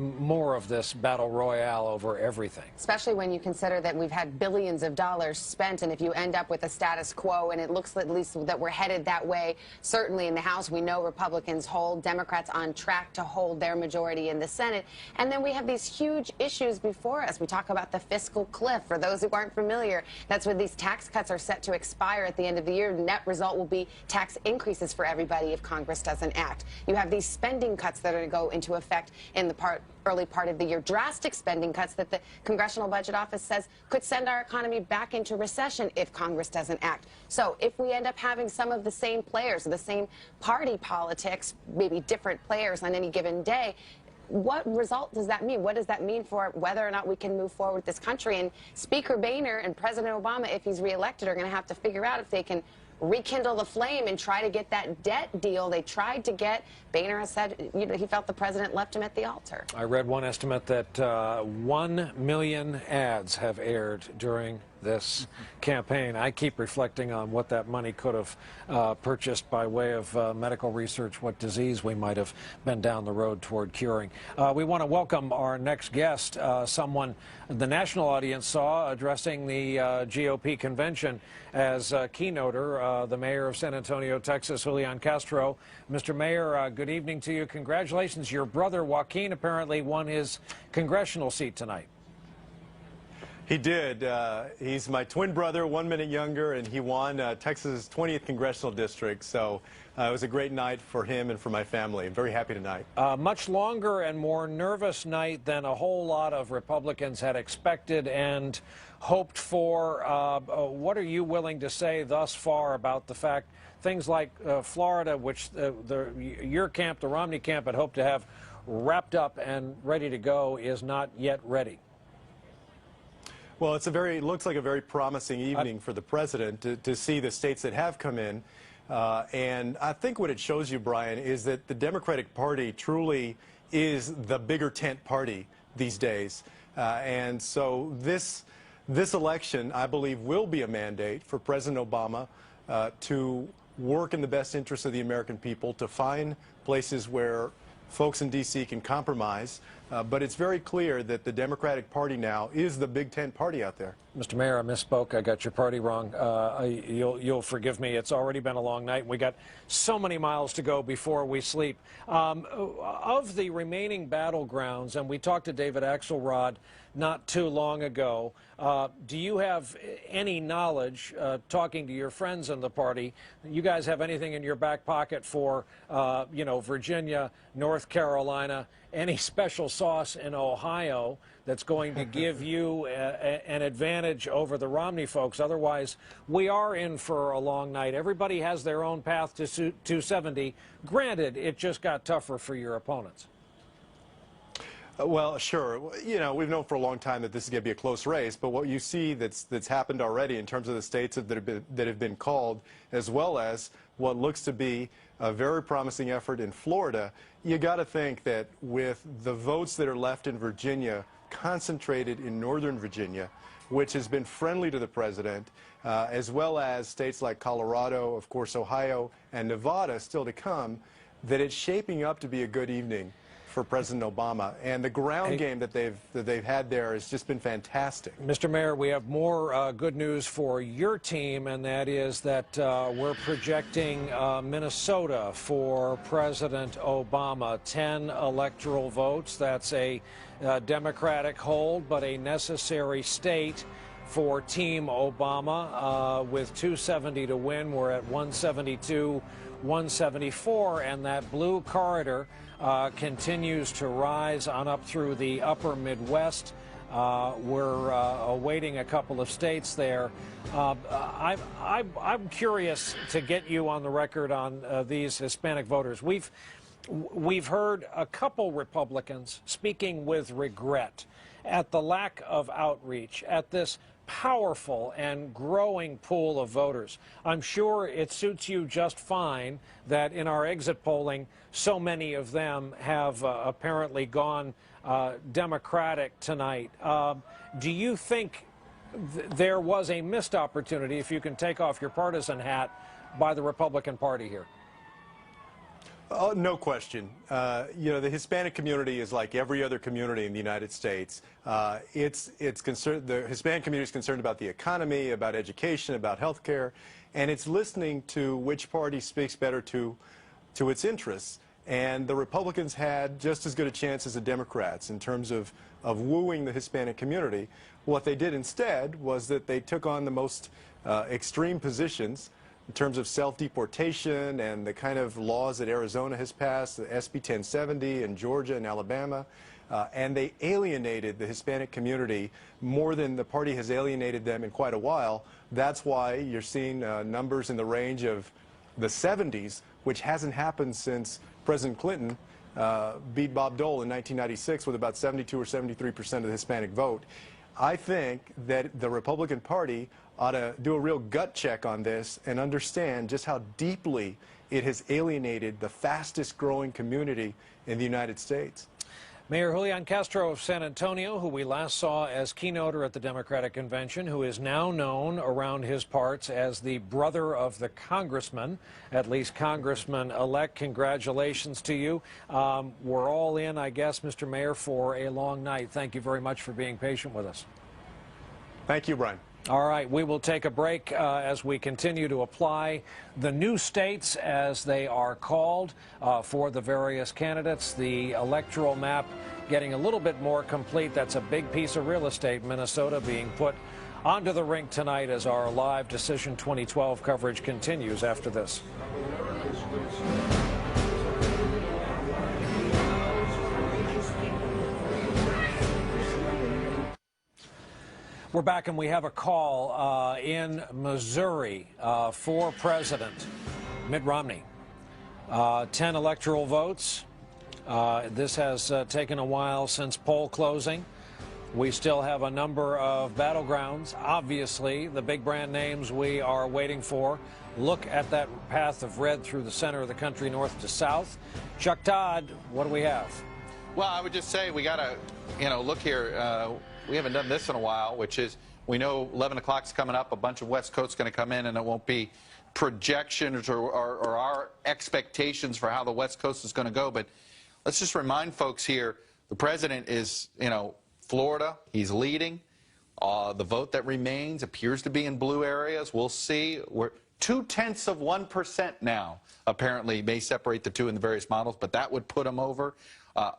more of this battle royale over everything. Especially when you consider that we've had billions of dollars spent, and if you end up with a status quo, and it looks at least that we're headed that way, certainly in the House, we know Republicans hold, Democrats on track to hold their majority in the Senate. And then we have these huge issues before us. We talk about the fiscal cliff. For those who aren't familiar, that's when these tax cuts are set to expire at the end of the year. Net result will be tax increases for everybody if Congress doesn't act. You have these spending cuts that are going to go into effect in the early part of the year. Drastic spending cuts that the Congressional Budget Office says could send our economy back into recession if Congress doesn't act. So if we end up having some of the same players, the same party politics, maybe different players on any given day, what result does that mean? What does that mean for whether or not we can move forward with this country? And Speaker Boehner and President Obama, if he's reelected, are going to have to figure out if they can rekindle the flame and try to get that debt deal they tried to get. Boehner has said he felt the president left him at the altar. I read one estimate that 1 million ads have aired during this campaign. I keep reflecting on what that money could have purchased by way of medical research, what disease we might have been down the road toward curing. We want to welcome our next guest, someone the national audience saw addressing the GOP convention as keynoter, the mayor of San Antonio, Texas, Julian Castro. Mr. Mayor, good evening to you. Congratulations. Your brother, Joaquin, apparently won his congressional seat tonight. He did. He's my twin brother, 1 minute younger, and he won Texas's 20th congressional district. So it was a great night for him and for my family. I'm very happy tonight. Much longer and more nervous night than a whole lot of Republicans had expected and hoped for. What are you willing to say thus far about the fact things like Florida, which your camp, the Romney camp, had hoped to have wrapped up and ready to go, is not yet ready? Well, it looks like a very promising evening for the president to see the states that have come in. And I think what it shows you, Brian, is that the Democratic Party truly is the bigger tent party these days. And so this election, I believe, will be a mandate for President Obama to work in the best interest of the American people, to find places where folks in D.C. can compromise. But it's very clear that the Democratic Party now is the big tent party out there. Mr. Mayor, I misspoke. I got your party wrong. You'll forgive me. It's already been a long night. We got so many miles to go before we sleep. Of the remaining battlegrounds, and we talked to David Axelrod not too long ago. Do you have any knowledge, talking to your friends in the party, you guys have anything in your back pocket for, you know, Virginia, North Carolina, any special sauce in Ohio that's going to give you an advantage over the Romney folks? Otherwise, we are in for a long night. Everybody has their own path to 270. Granted, it just got tougher for your opponents. Well, sure. You know, we've known for a long time that this is going to be a close race, but what you see that's happened already in terms of the states that have been called, as well as what looks to be a very promising effort in Florida, you got to think that with the votes that are left in Virginia concentrated in Northern Virginia, which has been friendly to the president, as well as states like Colorado, of course, Ohio, and Nevada still to come, that it's shaping up to be a good evening for President Obama, and the ground game that they've had there has just been fantastic. Mr. Mayor, we have more good news for your team, and that is that we're projecting Minnesota for President Obama. 10 electoral votes. That's a Democratic hold, but a necessary state for Team Obama. With 270 to win, we're at 172, 174, and that blue corridor continues to rise on up through the upper Midwest. We're awaiting a couple of states there. I'm curious to get you on the record on these Hispanic voters. We've heard a couple Republicans speaking with regret at the lack of outreach, at this powerful and growing pool of voters. I'm sure it suits you just fine that in our exit polling, so many of them have apparently gone Democratic tonight. Do you think there was a missed opportunity, if you can take off your partisan hat, by the Republican Party here? No question. You know, the Hispanic community is like every other community in the United States. It's concerned. The Hispanic community is concerned about the economy, about education, about health care, and it's listening to which party speaks better to its interests. And the Republicans had just as good a chance as the Democrats in terms of wooing the Hispanic community. What they did instead was that they took on the most extreme positions in terms of self-deportation and the kind of laws that Arizona has passed, the SB 1070 in Georgia and Alabama, and they alienated the Hispanic community more than the party has alienated them in quite a while. That's why you're seeing numbers in the range of the 70s, which hasn't happened since President Clinton beat Bob Dole in 1996 with about 72 or 73% of the Hispanic vote. I think that the Republican Party ought to do a real gut check on this and understand just how deeply it has alienated the fastest growing community in the United States. Mayor Julian Castro of San Antonio, who we last saw as keynoter at the Democratic Convention, who is now known around his parts as the brother of the congressman, at least congressman-elect. Congratulations to you. We're all in, I guess, Mr. Mayor, for a long night. Thank you very much for being patient with us. Thank you, Brian. All right, we will take a break as we continue to apply the new states, as they are called, for the various candidates. The electoral map getting a little bit more complete. That's a big piece of real estate, Minnesota, being put onto the rink tonight as our live Decision 2012 coverage continues after this. We're back, and we have a call in Missouri for President Mitt Romney. 10 electoral votes. This has taken a while since poll closing. We still have a number of battlegrounds. Obviously, the big brand names we are waiting for. Look at that path of red through the center of the country, north to south. Chuck Todd, what do we have? Well, I would just say we got to, look here. We haven't done this in a while, which is we know 11 o'clock is coming up. A bunch of West Coast's going to come in, and it won't be projections or our expectations for how the West Coast is going to go. But let's just remind folks here, the president is, Florida. He's leading. The vote that remains appears to be in blue areas. We'll see. We're 0.2% now, apparently, may separate the two in the various models, but that would put him over.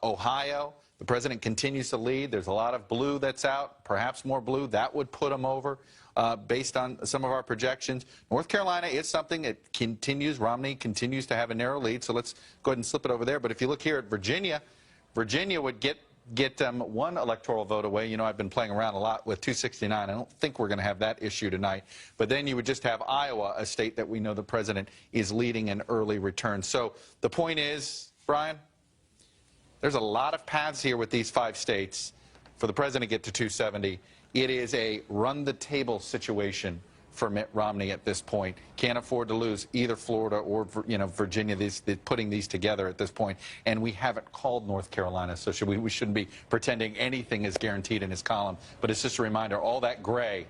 Ohio, The president continues to lead. There's a lot of blue that's out, perhaps more blue. That would put him over based on some of our projections. North Carolina is something that continues. Romney continues to have a narrow lead, so let's go ahead and slip it over there. But if you look here at Virginia, Virginia would get one electoral vote away. You know, I've been playing around a lot with 269. I don't think we're going to have that issue tonight. But then you would just have Iowa, a state that we know the president is leading in early return. So the point is, Brian, there's a lot of paths here with these 5 states for the president to get to 270. It is a run-the-table situation for Mitt Romney at this point. Can't afford to lose either Florida or Virginia. Putting these together at this point, and we haven't called North Carolina, so we shouldn't be pretending anything is guaranteed in his column. But it's just a reminder: all that gray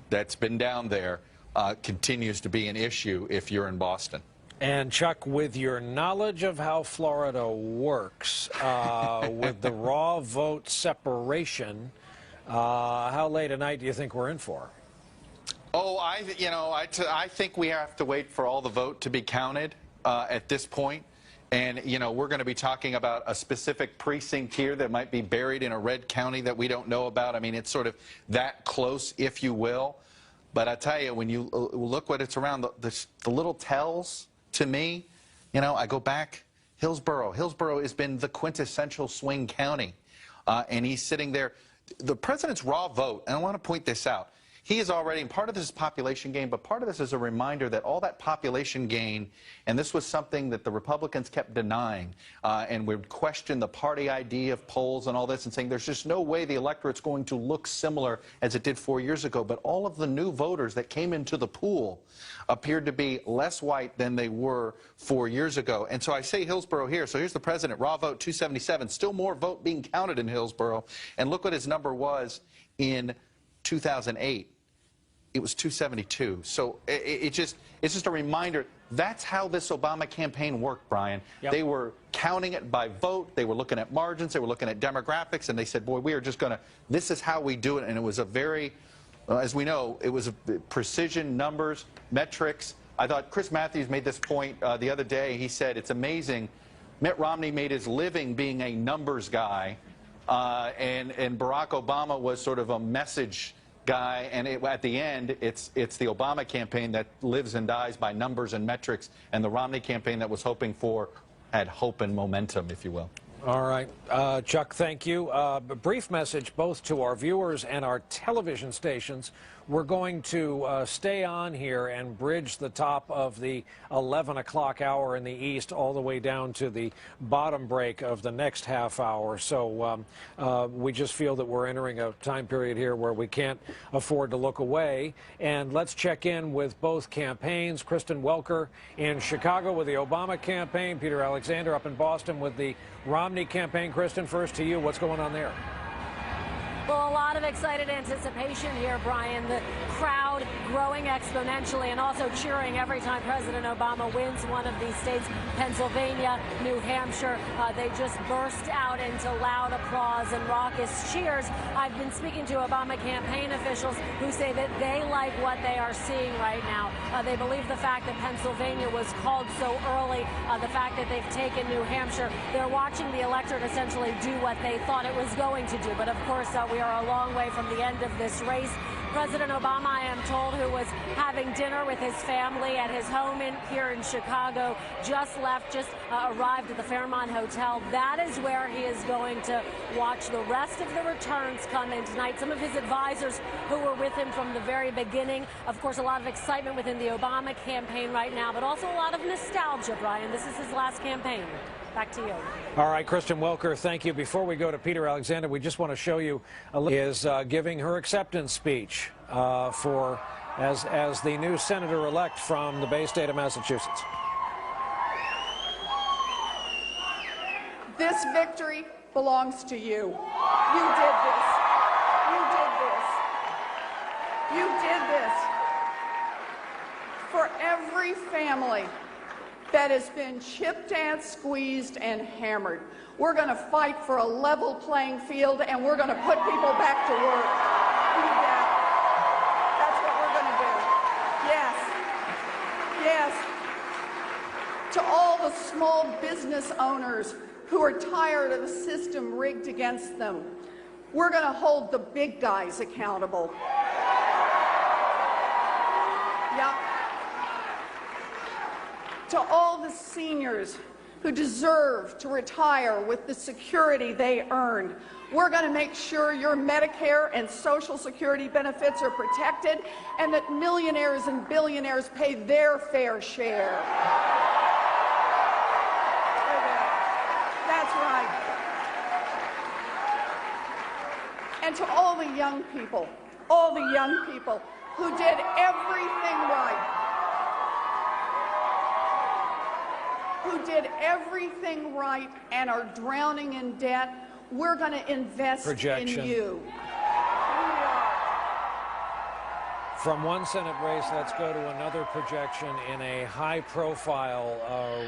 that's been down there continues to be an issue if you're in Boston. And Chuck, with your knowledge of how Florida works, with the raw vote separation, how late a night do you think we're in for? Oh, I think we have to wait for all the vote to be counted at this point. And, we're going to be talking about a specific precinct here that might be buried in a red county that we don't know about. I mean, it's sort of that close, if you will. But I tell you, when you look what it's around, the little tells to me, I go back, Hillsborough. Hillsborough has been the quintessential swing county. And he's sitting there. The president's raw vote, and I want to point this out, he is already, and part of this is population gain, but part of this is a reminder that all that population gain, and this was something that the Republicans kept denying, and would question the party ID of polls and all this, and saying there's just no way the electorate's going to look similar as it did 4 years ago. But all of the new voters that came into the pool appeared to be less white than they were 4 years ago. And so I say Hillsborough here. So here's the president, raw vote 277, still more vote being counted in Hillsborough. And look what his number was in 2008. It was 272. So it's just a reminder. That's how this Obama campaign worked, Brian. Yep. They were counting it by vote. They were looking at margins. They were looking at demographics. And they said, boy, we are just going to, this is how we do it. And it was a very, as we know, it was a precision, numbers, metrics. I thought Chris Matthews made this point the other day. He said, it's amazing. Mitt Romney made his living being a numbers guy. And Barack Obama was sort of a message guy, and at the end, it's the Obama campaign that lives and dies by numbers and metrics, and the Romney campaign that was had hope and momentum, if you will. All right. Chuck, thank you. A brief message both to our viewers and our television stations. We're going to stay on here and bridge the top of the 11 o'clock hour in the east all the way down to the bottom break of the next half hour. So we just feel that we're entering a time period here where we can't afford to look away. And let's check in with both campaigns. Kristen Welker in Chicago with the Obama campaign. Peter Alexander up in Boston with the Romney campaign. Kristen, first to you. What's going on there? Well, a lot of excited anticipation here, Brian. The crowd growing exponentially and also cheering every time President Obama wins one of these states, Pennsylvania, New Hampshire. They just burst out into loud applause and raucous cheers. I've been speaking to Obama campaign officials who say that they like what they are seeing right now. They believe the fact that Pennsylvania was called so early, the fact that they've taken New Hampshire. They're watching the electorate essentially do what they thought it was going to do. But of course, we are a long way from the end of this race. President Obama, I am told, who was having dinner with his family at his home here in Chicago, just arrived at the Fairmont Hotel. That is where he is going to watch the rest of the returns come in tonight. Some of his advisors who were with him from the very beginning. Of course, a lot of excitement within the Obama campaign right now, but also a lot of nostalgia, Brian. This is his last campaign. Back to you. All right, Kristen Welker, thank you. Before we go to Peter Alexander, we just want to show you is giving her acceptance speech as the new senator-elect from the Bay State of Massachusetts. This victory belongs to you. You did this. You did this. You did this for every family that has been chipped and squeezed and hammered. We're going to fight for a level playing field, and we're going to put people back to work. Yeah. That's what we're going to do. Yes. Yes. To all the small business owners who are tired of a system rigged against them. We're going to hold the big guys accountable. Yeah. To all the seniors who deserve to retire with the security they earned, we're going to make sure your Medicare and Social Security benefits are protected and that millionaires and billionaires pay their fair share. That's right. And to all the young people who did everything right, and are drowning in debt, we're going to invest in you. From one Senate race, let's go to another projection in a high-profile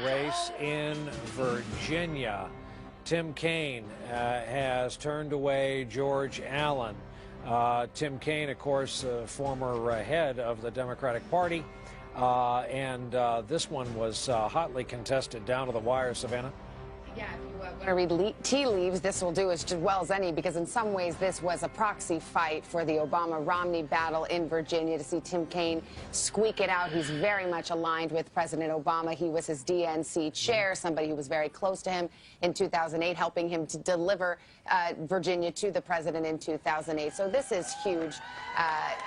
race in Virginia. Tim Kaine has turned away George Allen. Tim Kaine, of course, former head of the Democratic Party. This one was hotly contested down to the wire, Savannah. Yeah, if you want to read tea leaves, this will do as well as any, because in some ways this was a proxy fight for the Obama-Romney battle in Virginia. To see Tim Kaine squeak it out, he's very much aligned with President Obama. He was his DNC chair, somebody who was very close to him in 2008, helping him to deliver Virginia to the president in 2008. So this is huge,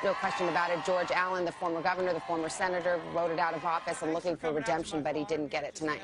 no question about it. George Allen, the former governor, the former senator, voted out of office and looking for redemption, but he didn't get it tonight.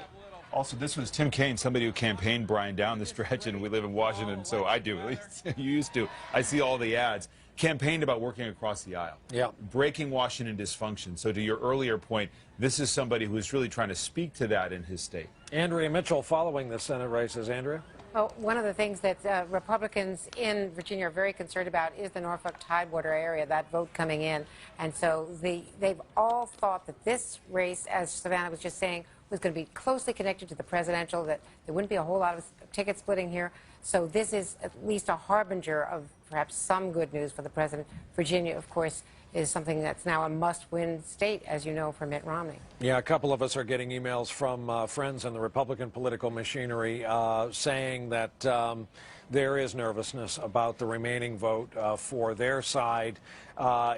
Also, this was Tim Kaine, somebody who campaigned Brian down the stretch, and we live in Washington, so I do, at least you used to. I see all the ads. Campaigned about working across the aisle. Yeah. Breaking Washington dysfunction. So to your earlier point, this is somebody who is really trying to speak to that in his state. Andrea Mitchell following the Senate races. Andrea? Well, one of the things that Republicans in Virginia are very concerned about is the Norfolk Tidewater area, that vote coming in. And so they've all thought that this race, as Savannah was just saying, was going to be closely connected to the presidential, that there wouldn't be a whole lot of ticket splitting here. So this is at least a harbinger of perhaps some good news for the president. Virginia, of course, is something that's now a must-win state, as you know, for Mitt Romney. Yeah, a couple of us are getting emails from friends in the Republican political machinery saying that there is nervousness about the remaining vote for their side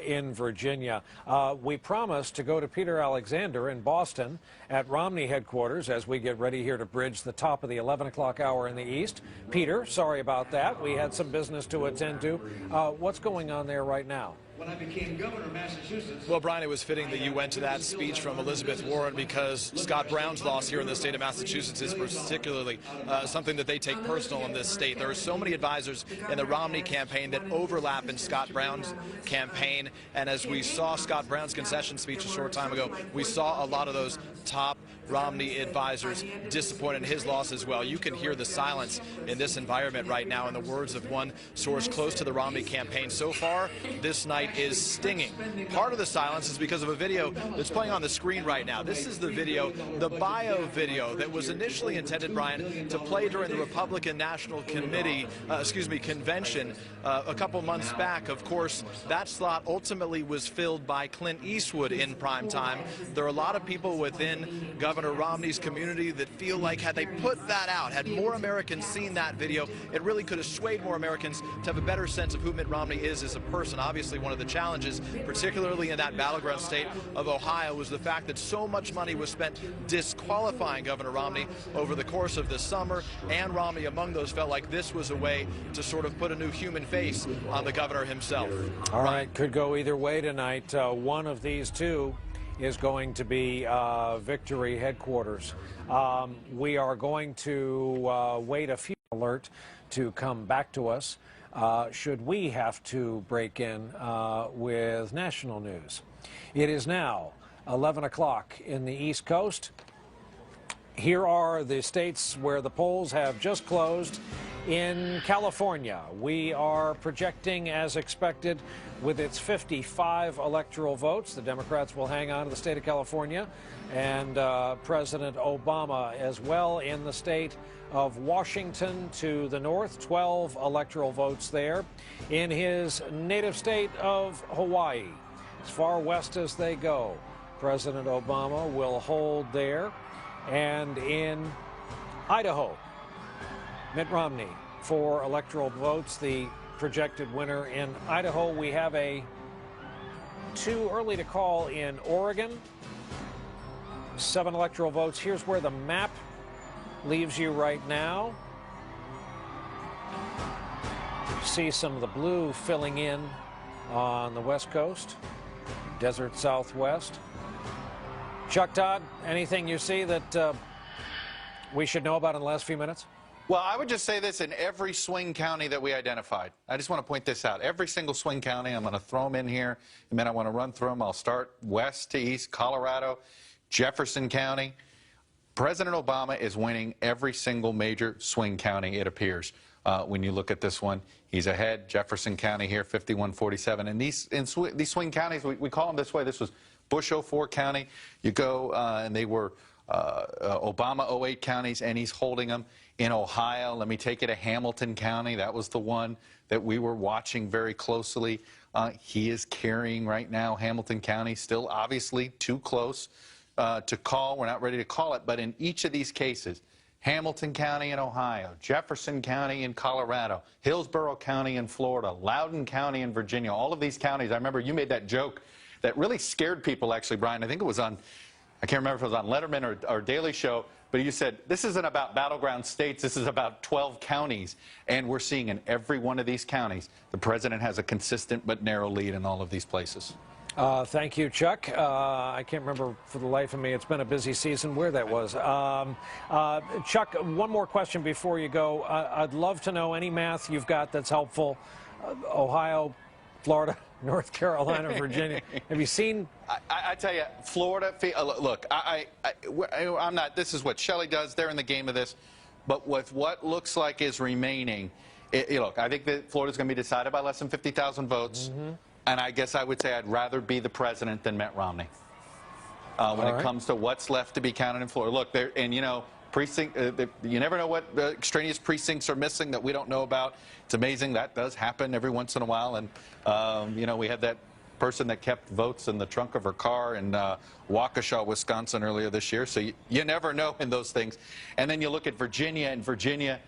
in Virginia. We promised to go to Peter Alexander in Boston at Romney headquarters as we get ready here to bridge the top of the 11 o'clock hour in the East. Peter, sorry about that. We had some business to attend to. What's going on there right now? When I became governor of Massachusetts. Well, Brian, it was fitting that you went to that speech from Elizabeth Warren, because Scott Brown's loss here in the state of Massachusetts is particularly something that they take personal in this state. There are so many advisors in the Romney campaign that overlap in Scott Brown's campaign, and as we saw Scott Brown's concession speech a short time ago, we saw a lot of those top Romney advisors disappointed in his loss as well. You can hear the silence in this environment right now, in the words of one source close to the Romney campaign. So far, this night is stinging. Part of the silence is because of a video that's playing on the screen right now. This is the video, the bio video, that was initially intended, Brian, to play during the Republican National Committee, convention a couple months back. Of course, that slot ultimately was filled by Clint Eastwood in prime time. There are a lot of people within Governor Romney's community that feel like had they put that out, had more Americans seen that video, it really could have swayed more Americans to have a better sense of who Mitt Romney is as a person. Obviously, one of the challenges, particularly in that battleground state of Ohio, was the fact that so much money was spent disqualifying Governor Romney over the course of the summer, and Romney among those felt like this was a way to sort of put a new human face on the governor himself. All right, could go either way tonight. One of these two is going to be Victory headquarters. We are going to wait a few alert to come back to us should we have to break in with national news. It is now 11 o'clock in the East Coast. Here are the states where the polls have just closed. In California, we are projecting, as expected, with its 55 electoral votes. The Democrats will hang on to the state of California, and President Obama as well in the state of Washington to the north, 12 electoral votes there. In his native state of Hawaii, as far west as they go, President Obama will hold there. And in Idaho, Mitt Romney for electoral votes, the projected winner in Idaho. We have too early to call in Oregon. 7 electoral votes. Here's where the map leaves you right now. See some of the blue filling in on the West Coast, desert Southwest. Chuck Todd, anything you see that we should know about in the last few minutes? Well, I would just say this in every swing county that we identified. I just want to point this out. Every single swing county, I'm going to throw them in here, and then I want to run through them. I'll start west to east, Colorado, Jefferson County. President Obama is winning every single major swing county, it appears. When you look at this one, he's ahead. Jefferson County here, 51-47. And these swing counties, we call them this way. This was Bush 04 County. You go, and they were Obama 08 counties, and he's holding them. In Ohio, let me take you to Hamilton County. That was the one that we were watching very closely. He is carrying right now. Hamilton County still obviously too close to call. We're not ready to call it. But in each of these cases, Hamilton County in Ohio, Jefferson County in Colorado, Hillsborough County in Florida, Loudoun County in Virginia, all of these counties. I remember you made that joke that really scared people, actually, Brian. I think it was on, I can't remember if it was on Letterman or Daily Show, but you said, this isn't about battleground states, this is about 12 counties. And we're seeing in every one of these counties, the president has a consistent but narrow lead in all of these places. Thank you, Chuck. I can't remember for the life of me. It's been a busy season where that was. Chuck, one more question before you go. I'd love to know any math you've got that's helpful. Ohio, Florida, North Carolina, Virginia. Have you seen? I tell you, Florida, look, I'm not, this is what Shelley does. They're in the game of this. But with what looks like is remaining, look, I think that Florida's going to be decided by less than 50,000 votes. Mm-hmm. And I guess I would say I'd rather be the president than Mitt Romney when it comes to what's left to be counted in Florida. Look, there, and you know, you never know what extraneous precincts are missing that we don't know about. It's amazing. That does happen every once in a while. And, you know, we had that person that kept votes in the trunk of her car in Waukesha, Wisconsin earlier this year. So you never know in those things. And then you look at Virginia, and Virginia,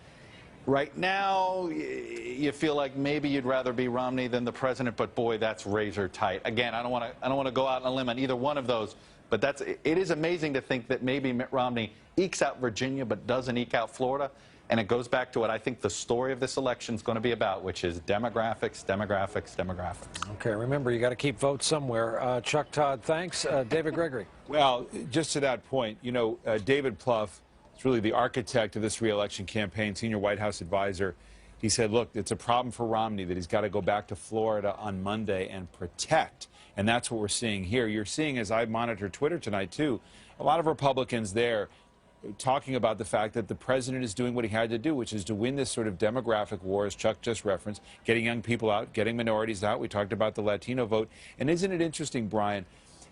right now, you feel like maybe you'd rather be Romney than the president, but boy, that's razor tight. Again, I don't want to go out on a limb on either one of those, but it is amazing to think that maybe Mitt Romney ekes out Virginia but doesn't eke out Florida. And it goes back to what I think the story of this election is going to be about, which is demographics, demographics, demographics. Okay, remember, you got to keep votes somewhere. Chuck Todd, thanks. David Gregory. Well, just to that point, you know, David Plouffe is really the architect of this re-election campaign, senior White House advisor. He said, look, it's a problem for Romney that he's got to go back to Florida on Monday and protect. And that's what we're seeing here. You're seeing, as I monitor Twitter tonight, too, a lot of Republicans there talking about the fact that the president is doing what he had to do, which is to win this sort of demographic war, as Chuck just referenced, getting young people out, getting minorities out. We talked about the Latino vote. And isn't it interesting, Brian,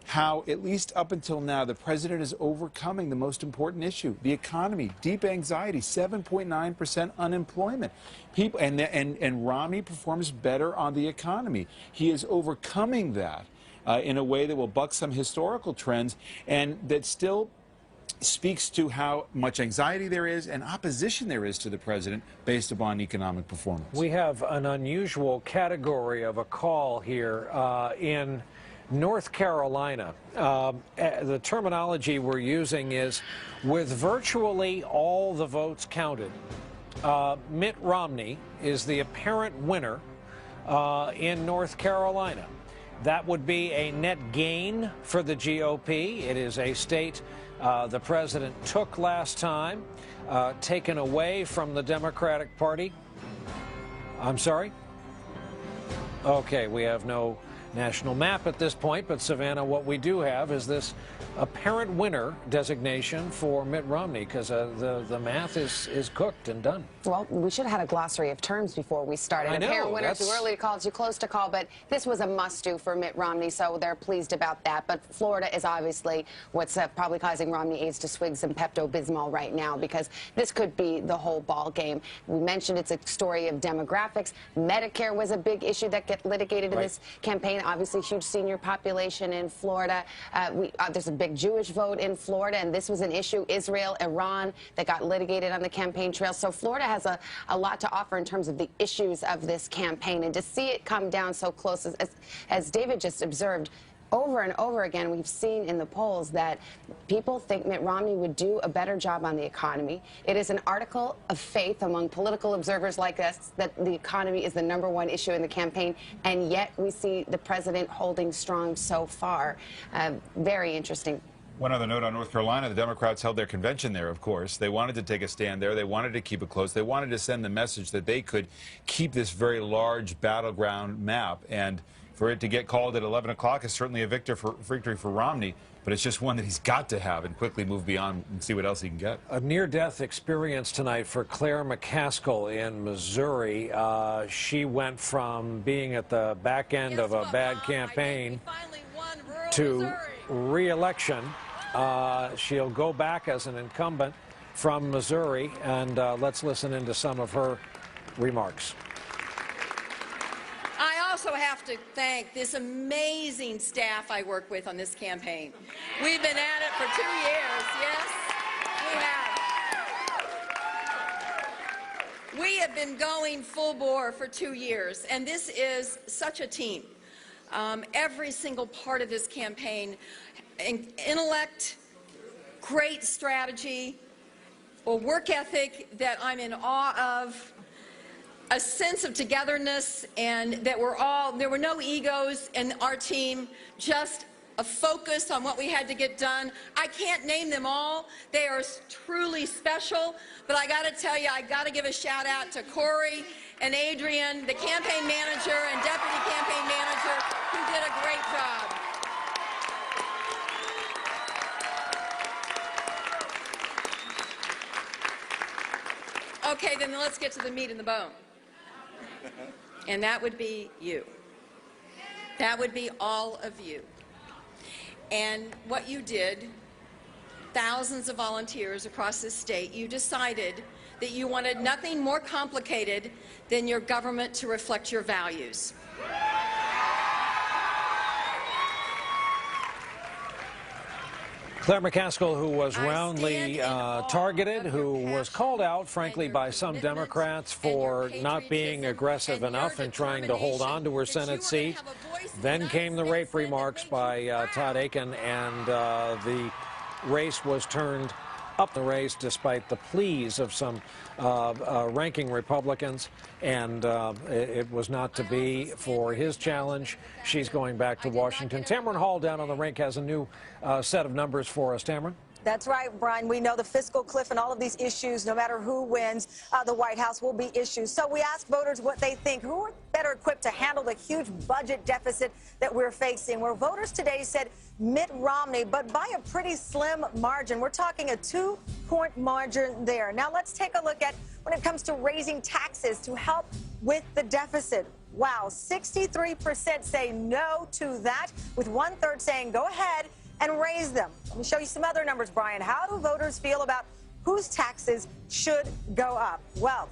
how, at least up until now, the president is overcoming the most important issue, the economy, deep anxiety, 7.9% unemployment. People, and Romney performs better on the economy. He is overcoming that in a way that will buck some historical trends and that still speaks to how much anxiety there is and opposition there is to the president based upon economic performance. We have an unusual category of a call here in North Carolina. The terminology we're using is, with virtually all the votes counted, Mitt Romney is the apparent winner in North Carolina. That would be a net gain for the GOP. It is a state the president took last time, taken away from the Democratic Party. I'm sorry? Okay, we have no national map at this point, but Savannah, what we do have is this apparent winner designation for Mitt Romney, because the math is cooked and done. Well, we should have had a glossary of terms before we started. I know, Apparent winner, too early to call, too close to call, but this was a must-do for Mitt Romney, so they're pleased about that. But Florida is obviously what's probably causing Romney aides to swig some Pepto-Bismol right now, because this could be the whole ball game. We mentioned it's a story of demographics. Medicare was a big issue that got litigated in this campaign. obviously huge senior population in Florida. There's a big Jewish vote in Florida, and this was an issue, Israel, Iran, that got litigated on the campaign trail. So Florida has a lot to offer in terms of the issues of this campaign. And to see it come down so close, as David just observed, over and over again, we've seen in the polls that people think Mitt Romney would do a better job on the economy. It is an article of faith among political observers like us that the economy is the #1 issue in the campaign, and yet we see the president holding strong so far. Very interesting. One other note on North Carolina, the Democrats held their convention there, of course. They wanted to take a stand there. They wanted to keep it close. They wanted to send the message that they could keep this very large battleground map. And for it to get called at 11 o'clock is certainly a victory for Romney, but it's just one that he's got to have and quickly move beyond and see what else he can get. A near-death experience tonight for Claire McCaskill in Missouri. She went from being at the back end of a bad campaign to re-election. She'll go back as an incumbent from Missouri, and let's listen into some of her remarks. I also have to thank this amazing staff I work with on this campaign. We've been at it for 2 years, yes, we have. We have been going full bore for 2 years, and this is such a team. Every single part of this campaign, intellect, great strategy, a work ethic that I'm in awe of, a sense of togetherness, and that there were no egos in our team, just a focus on what we had to get done. I can't name them all. They are truly special, but I got to tell you, I got to give a shout out to Corey and Adrian, the campaign manager and deputy campaign manager, who did a great job. Okay, then let's get to the meat and the bone. And that would be you. That would be all of you. And what you did, thousands of volunteers across this state, you decided that you wanted nothing more complicated than your government to reflect your values. Claire McCaskill, who was roundly targeted, who was called out, frankly, by some Democrats for not being aggressive enough and trying to hold on to her Senate seat. Then came the rape remarks by Todd Akin, and the race was turned up the race despite the pleas of some ranking Republicans, and it was not to be for his challenge. She's going back to Washington. Tamron Hall down on the rink has a new set of numbers for us. Tamron? That's right, Brian. We know the fiscal cliff and all of these issues, no matter who wins the White House, will be issues. So we ask voters what they think. Who are better equipped to handle the huge budget deficit that we're facing? Where voters today said Mitt Romney, but by a pretty slim margin. We're talking a 2-point margin there. Now let's take a look at when it comes to raising taxes to help with the deficit. Wow, 63% say no to that, with 1/3 saying go ahead and raise them. Let me show you some other numbers, Brian. How do voters feel about whose taxes should go up? Well,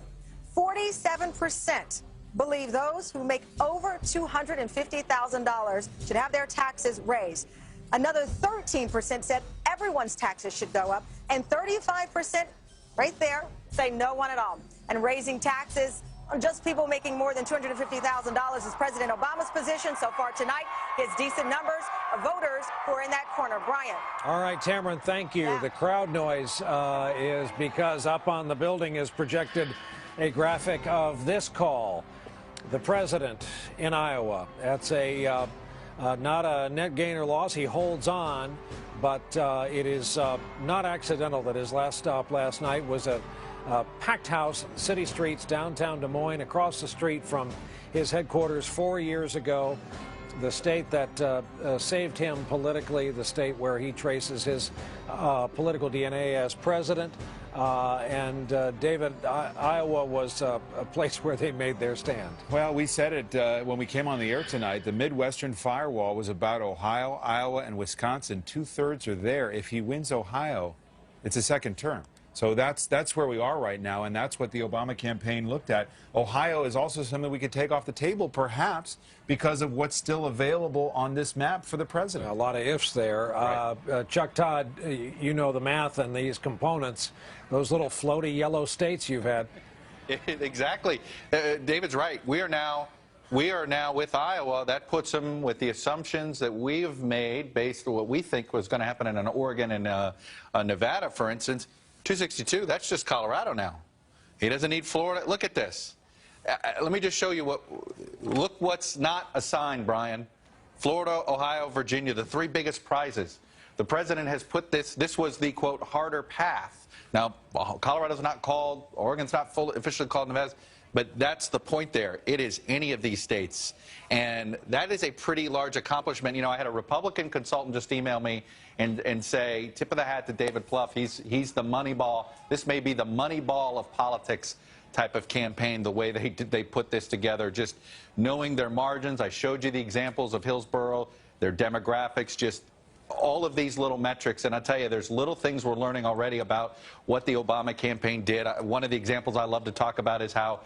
47% believe those who make over $250,000 should have their taxes raised. Another 13% said everyone's taxes should go up, and 35% right there say no one at all. And raising taxes on just people making more than $250,000 is President Obama's position. So far tonight, his decent numbers of voters who are in that corner. Brian. All right, Tamron, thank you. The crowd noise is because up on the building is projected a graphic of this call. The president in Iowa. That's a not a net gain or loss. He holds on, but it is not accidental that his last stop last night was a packed house, city streets, downtown Des Moines, across the street from his headquarters 4 years ago. The state that saved him politically, the state where he traces his political DNA as president. David, Iowa was a place where they made their stand. Well, we said it when we came on the air tonight. The Midwestern firewall was about Ohio, Iowa, and Wisconsin. 2/3 are there. If he wins Ohio, it's a second term. So that's where we are right now, and that's what the Obama campaign looked at. Ohio is also something we could take off the table, perhaps, because of what's still available on this map for the president. A lot of ifs there. Right. Chuck Todd, you know the math and these components, those little floaty yellow states you've had. Exactly. David's right. We are now with Iowa. That puts them with the assumptions that we've made based on what we think was going to happen in an Oregon and Nevada, for instance. 262, that's just Colorado now. He doesn't need Florida. Look at this. Let me just show you look what's not assigned, Brian. Florida, Ohio, Virginia, the three biggest prizes. The president has put this was the, quote, harder path. Now, Colorado's not called, Oregon's not officially called, Nevada's, but that's the point there. It is any of these states. And that is a pretty large accomplishment. You know, I had a Republican consultant just email me and say, tip of the hat to David Plouffe. He's the money ball. This may be the money ball of politics type of campaign, the way they put this together, just knowing their margins. I showed you the examples of Hillsborough, their demographics, just all of these little metrics. And I tell you, there's little things we're learning already about what the Obama campaign did. One of the examples I love to talk about is how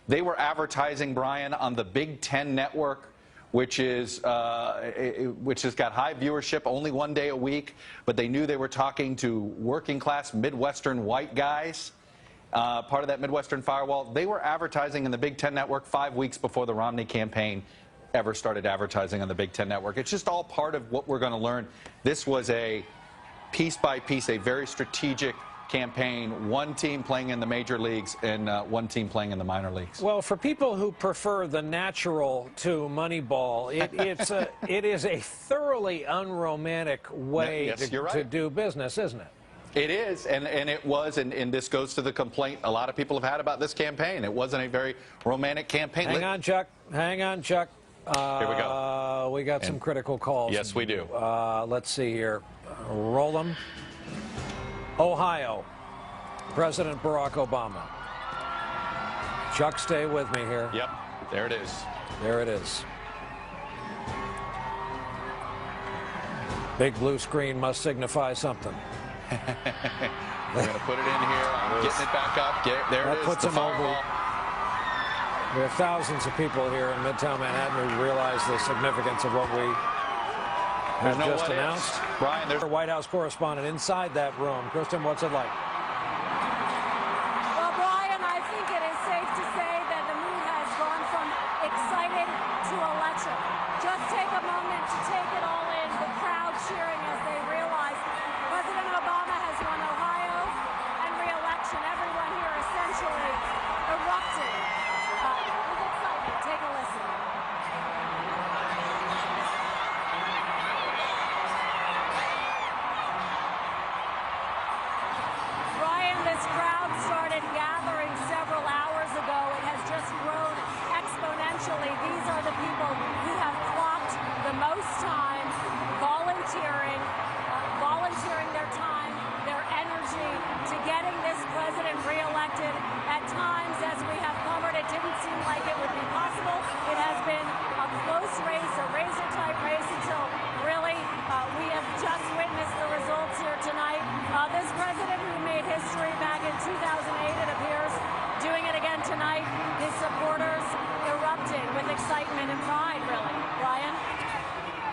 they were advertising, Brian, on the Big Ten Network, which has got high viewership, only one day a week, but they knew they were talking to working class Midwestern white guys, part of that Midwestern firewall. They were advertising in the Big Ten Network 5 weeks before the Romney campaign ever started advertising on the Big Ten Network. It's just all part of what we're going to learn. This was a piece by piece, a very strategic campaign, one team playing in the major leagues and one team playing in the minor leagues. Well, for people who prefer the natural to Moneyball, it is a thoroughly unromantic way to do business, isn't it? It is, and it was, and this goes to the complaint a lot of people have had about this campaign. It wasn't a very romantic campaign. Hang on, Chuck. Hang on, Chuck. Here we go. We got some critical calls. Yes, we do. Let's see here. Roll them. Ohio, President Barack Obama. Chuck, stay with me here. Yep, there it is. There it is. Big blue screen must signify something. We're going to put it in here. I'm getting it back up. There it is. Puts them over. We have thousands of people here in Midtown Manhattan who realize the significance of what we have just announced. Brian, there's a White House correspondent inside that room. Kristen, what's it like? Well, Brian, I think it is safe to say that the mood has gone from excited to electric. Just take a moment to take it all in. The crowd cheering as they realize President Obama has won Ohio and re-election. Everyone here essentially erupting with excitement. Take a listen. Brian, this crowd started gathering several hours ago. It has just grown exponentially. These are the people who have clocked the most time volunteering their time, their energy to getting this president reelected. At times, as we have covered, it didn't seem like it would be possible. It has been a close race, a razor-tight race until really we have just witnessed the results here tonight. This president who made history back in 2008, it appears, doing it again tonight. His supporters erupting with excitement and pride, really. Brian?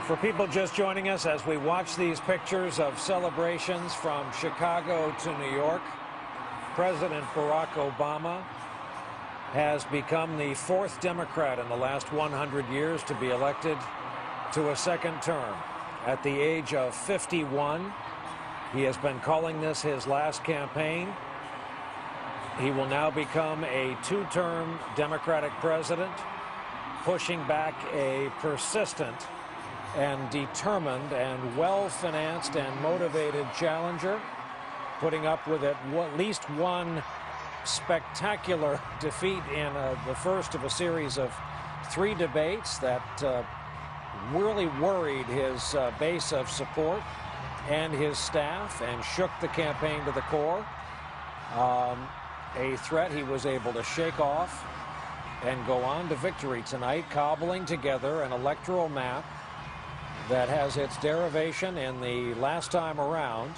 For people just joining us as we watch these pictures of celebrations from Chicago to New York, President Barack Obama has become the fourth Democrat in the last 100 years to be elected to a second term. At the age of 51, he has been calling this his last campaign. He will now become a two-term Democratic president, pushing back a persistent and determined and well-financed and motivated challenger, putting up with at least one spectacular defeat in the first of a series of 3 debates that really worried his base of support and his staff and shook the campaign to the core. A threat he was able to shake off and go on to victory tonight, cobbling together an electoral map that has its derivation in the last time around.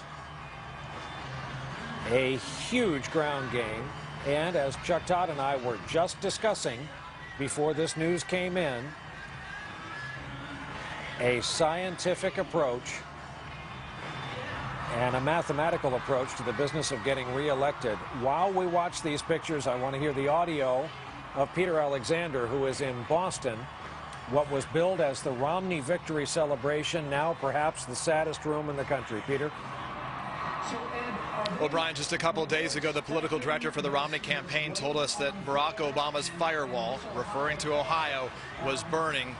A huge ground game. And as Chuck Todd and I were just discussing before this news came in, a scientific approach and a mathematical approach to the business of getting reelected. While we watch these pictures, I want to hear the audio of Peter Alexander, who is in Boston. What was billed as the Romney victory celebration, now perhaps the saddest room in the country. Peter? Well, Brian, just a couple of days ago, the political director for the Romney campaign told us that Barack Obama's firewall, referring to Ohio, was burning.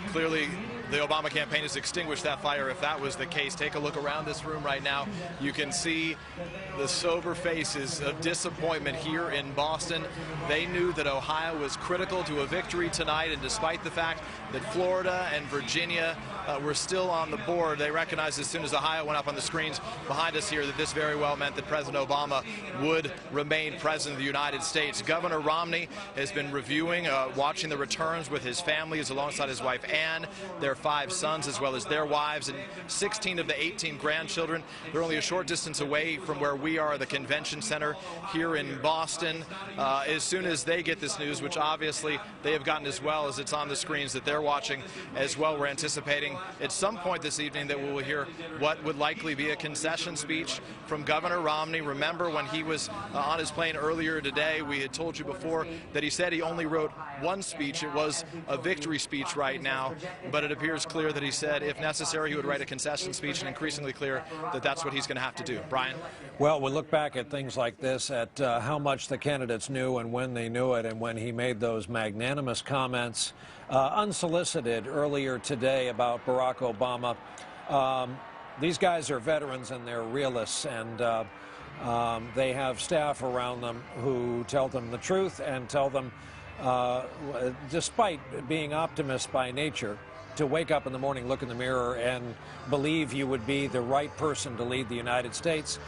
Clearly, the Obama campaign has extinguished that fire if that was the case. Take a look around this room right now. You can see the sober faces of disappointment here in Boston. They knew that Ohio was critical to a victory tonight, and despite the fact that Florida and Virginia were still on the board, they recognized as soon as Ohio went up on the screens behind us here that this very well meant that President Obama would remain president of the United States. Governor Romney has been reviewing, watching the returns with his family, alongside his wife Ann, their 5 sons, as well as their wives, and 16 of the 18 grandchildren. They're only a short distance away from where we are, the convention center here in Boston. As soon as they get this news, which obviously they have gotten as well, as it's on the screens that they're watching as well, we're anticipating at some point this evening that we will hear what would likely be a concession speech from Governor Romney. Remember, when he was on his plane earlier today, we had told you before that he said he only wrote one speech. It was a victory speech right now, but it appears clear that he said if necessary he would write a concession speech, and increasingly clear that that's what he's going to have to do. Brian? Well, we look back at things like this, at how much the candidates knew and when they knew it, and when he made those magnanimous comments unsolicited earlier today about Barack Obama. These guys are veterans and they're realists, and they have staff around them who tell them the truth and tell them, despite being optimists by nature, to wake up in the morning, look in the mirror, and believe you would be the right person to lead the United States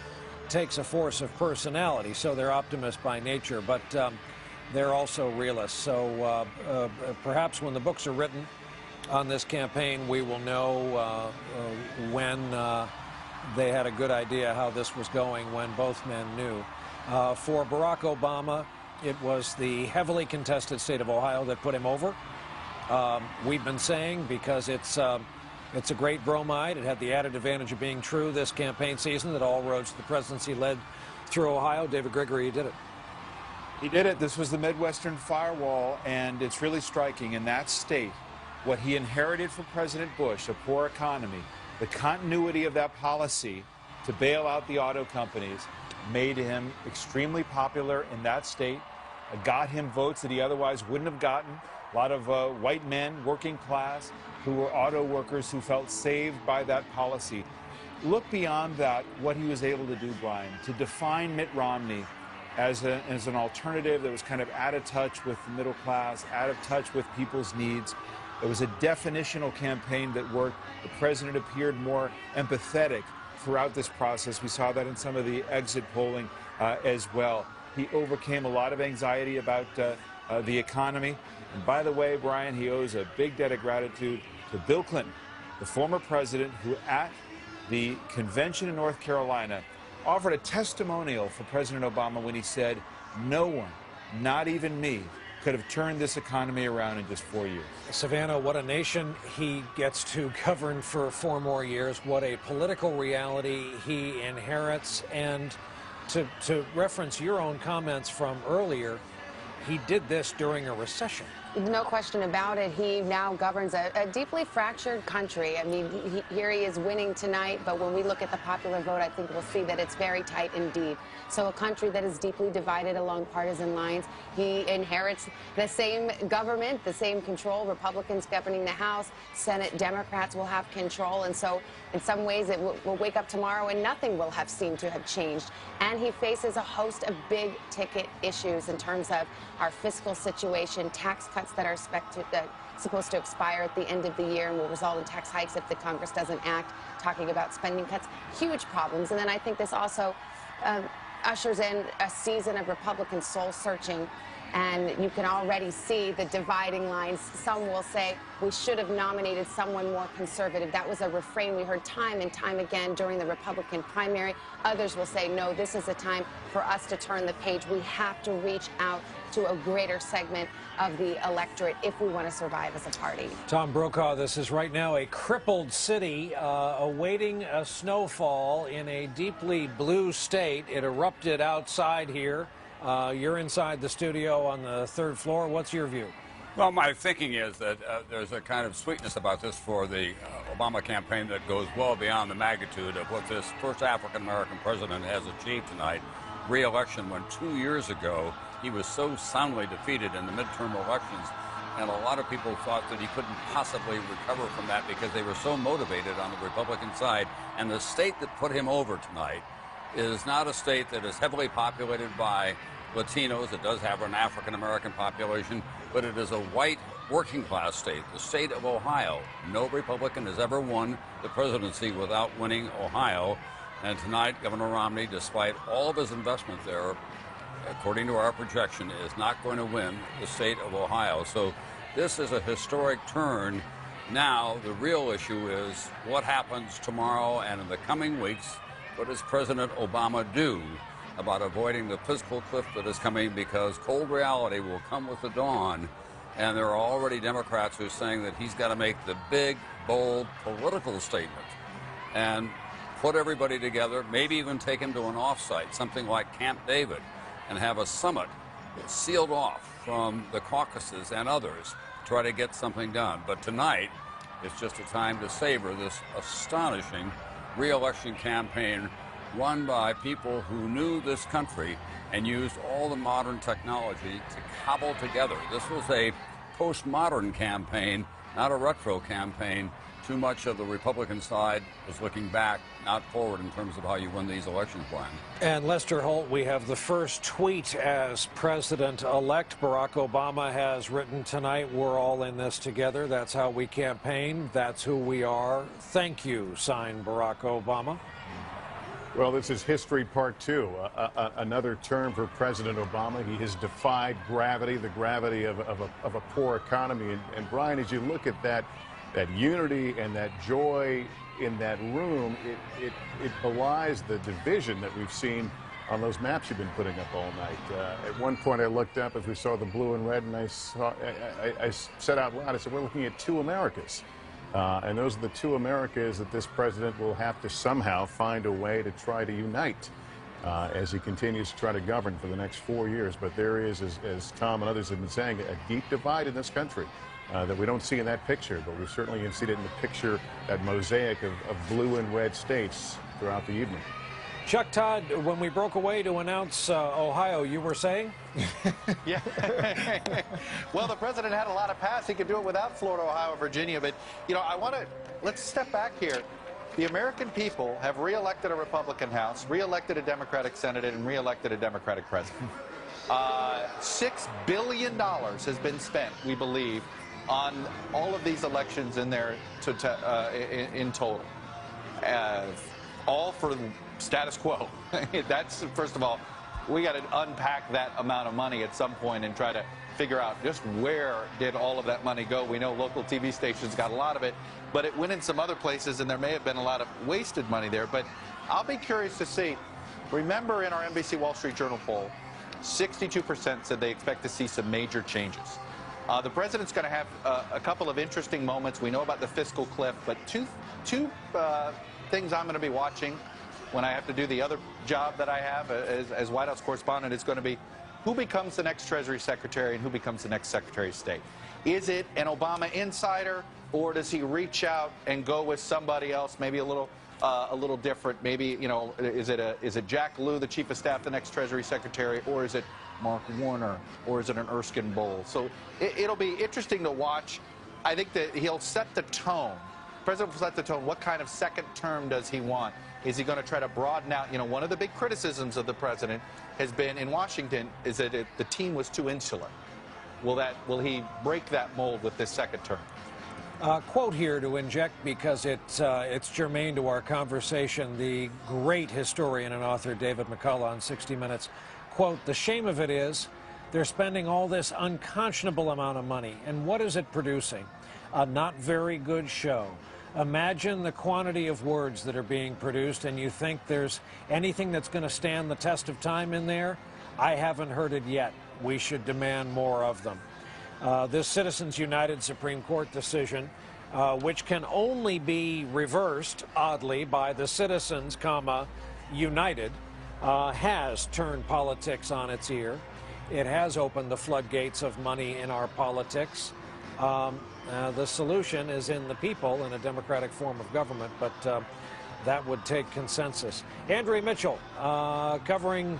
takes a force of personality. So they're optimists by nature, but they're also realists. So perhaps when the books are written on this campaign, we will know when they had a good idea how this was going, when both men knew. For Barack Obama, it was the heavily contested state of Ohio that put him over. We've been saying, because it's a great bromide, it had the added advantage of being true this campaign season, that all roads to the presidency led through Ohio. David Gregory, you did it. He did it. This was the Midwestern firewall, and it's really striking. In that state, what he inherited from President Bush, a poor economy, the continuity of that policy to bail out the auto companies made him extremely popular in that state, got him votes that he otherwise wouldn't have gotten. A lot of white men, working class, who were auto workers who felt saved by that policy. Look beyond that, what he was able to do, Brian, to define Mitt Romney as an alternative that was kind of out of touch with the middle class, out of touch with people's needs. It was a definitional campaign that worked. The president appeared more empathetic throughout this process. We saw that in some of the exit polling as well. He overcame a lot of anxiety about the economy. And by the way, Brian, he owes a big debt of gratitude to Bill Clinton, the former president, who at the convention in North Carolina offered a testimonial for President Obama when he said, "No one, not even me, could have turned this economy around in just 4 years." Savannah, what a nation he gets to govern for 4 more years. What a political reality he inherits. And to reference your own comments from earlier, he did this during a recession. No question about it. He now governs a deeply fractured country. I mean, here he is winning tonight, but when we look at the popular vote, I think we'll see that it's very tight indeed. So a country that is deeply divided along partisan lines. He inherits the same government, the same control. Republicans governing the House, Senate, Democrats will have control. And so in some ways, we'll wake up tomorrow and nothing will have seemed to have changed. And he faces a host of big ticket issues in terms of our fiscal situation, tax cuts that are supposed to expire at the end of the year and will result in tax hikes if the Congress doesn't act, talking about spending cuts, huge problems. And then I think this also ushers in a season of Republican soul searching And you can already see the dividing lines. Some will say we should have nominated someone more conservative. That was a refrain we heard time and time again during the Republican primary. Others will say, no, this is a time for us to turn the page. We have to reach out to a greater segment of the electorate if we want to survive as a party. Tom Brokaw, this is right now a crippled city awaiting a snowfall in a deeply blue state. It erupted outside here. You're inside the studio on the third floor. What's your view? Well, my thinking is that there's a kind of sweetness about this for the Obama campaign that goes well beyond the magnitude of what this first African-American president has achieved tonight. Re-election when 2 years ago he was so soundly defeated in the midterm elections, and a lot of people thought that he couldn't possibly recover from that because they were so motivated on the Republican side. And the state that put him over tonight is not a state that is heavily populated by Latinos. It does have an African-American population, but it is a white working-class state, the state of Ohio. No Republican has ever won the presidency without winning Ohio. And tonight, Governor Romney, despite all of his investment there, according to our projection, is not going to win the state of Ohio. So this is a historic turn. Now, the real issue is what happens tomorrow and in the coming weeks. What does President Obama do about avoiding the fiscal cliff that is coming? Because cold reality will come with the dawn. And there are already Democrats who are saying that he's got to make the big, bold political statement and put everybody together, maybe even take him to an offsite, something like Camp David, and have a summit sealed off from the caucuses and others, try to get something done. But tonight, it's just a time to savor this astonishing re-election campaign run by people who knew this country and used all the modern technology to cobble together. This was a postmodern campaign, not a retro campaign. Too much of the Republican side was looking back, not forward in terms of how you win these elections, Brian. And Lester Holt, we have the first tweet as president-elect. Barack Obama has written tonight, "We're all in this together. That's how we campaign. That's who we are. Thank you," signed Barack Obama. Well, this is history part two. Another term for President Obama. He has defied gravity, the gravity of a poor economy. And Brian, as you look at that unity and that joy in that room, it belies the division that we've seen on those maps you've been putting up all night. At one point I looked up as we saw the blue and red, and I said out loud, I said, we're looking at two Americas. And those are the two Americas that this president will have to somehow find a way to try to unite as he continues to try to govern for the next 4 years. But there is, as Tom and others have been saying, a deep divide in this country that we don't see in that picture, but we certainly can see it in the picture, that mosaic of blue and red states throughout the evening. Chuck Todd, when we broke away to announce Ohio, you were saying? Yeah. Well, the president had a lot of paths. He could do it without Florida, Ohio, Virginia. But, you know, let's step back here. The American people have reelected a Republican House, reelected a Democratic Senate, and reelected a Democratic president. $6 billion has been spent, we believe, on all of these elections in total. All for status quo. That's, first of all, we got to unpack that amount of money at some point and try to figure out just where did all of that money go. We know local TV stations got a lot of it, but it went in some other places, and there may have been a lot of wasted money there. But I'll be curious to see. Remember, in our NBC Wall Street Journal poll, 62% said they expect to see some major changes. The president's going to have a couple of interesting moments. We know about the fiscal cliff, but two things I'm going to be watching when I have to do the other job that I have as White House correspondent is going to be who becomes the next Treasury Secretary and who becomes the next Secretary of State. Is it an Obama insider, or does he reach out and go with somebody else, maybe a little different? Maybe, you know, is it Jack Lew, the Chief of Staff, the next Treasury Secretary, or is it Mark Warner, or is it an Erskine Bowles? So it'll be interesting to watch. I think that he'll set the tone. The president will set the tone. What kind of second term does he want? Is he going to try to broaden out? You know, one of the big criticisms of the president has been in Washington is that the team was too insular. Will he break that mold with this second term? Quote here to inject, because it's germane to our conversation. The great historian and author David McCullough on 60 Minutes, quote, "The shame of it is They're spending all this unconscionable amount of money. And what is it producing? A not very good show. Imagine the quantity of words that are being produced, and you think there's anything that's going to stand the test of time in there? I haven't heard it yet. We should demand more of them. This Citizens United Supreme Court decision, which can only be reversed, oddly, by the citizens, united, has turned politics on its ear. It has opened the floodgates of money in our politics. The solution is in the people in a democratic form of government, but that would take consensus. Andrea Mitchell, covering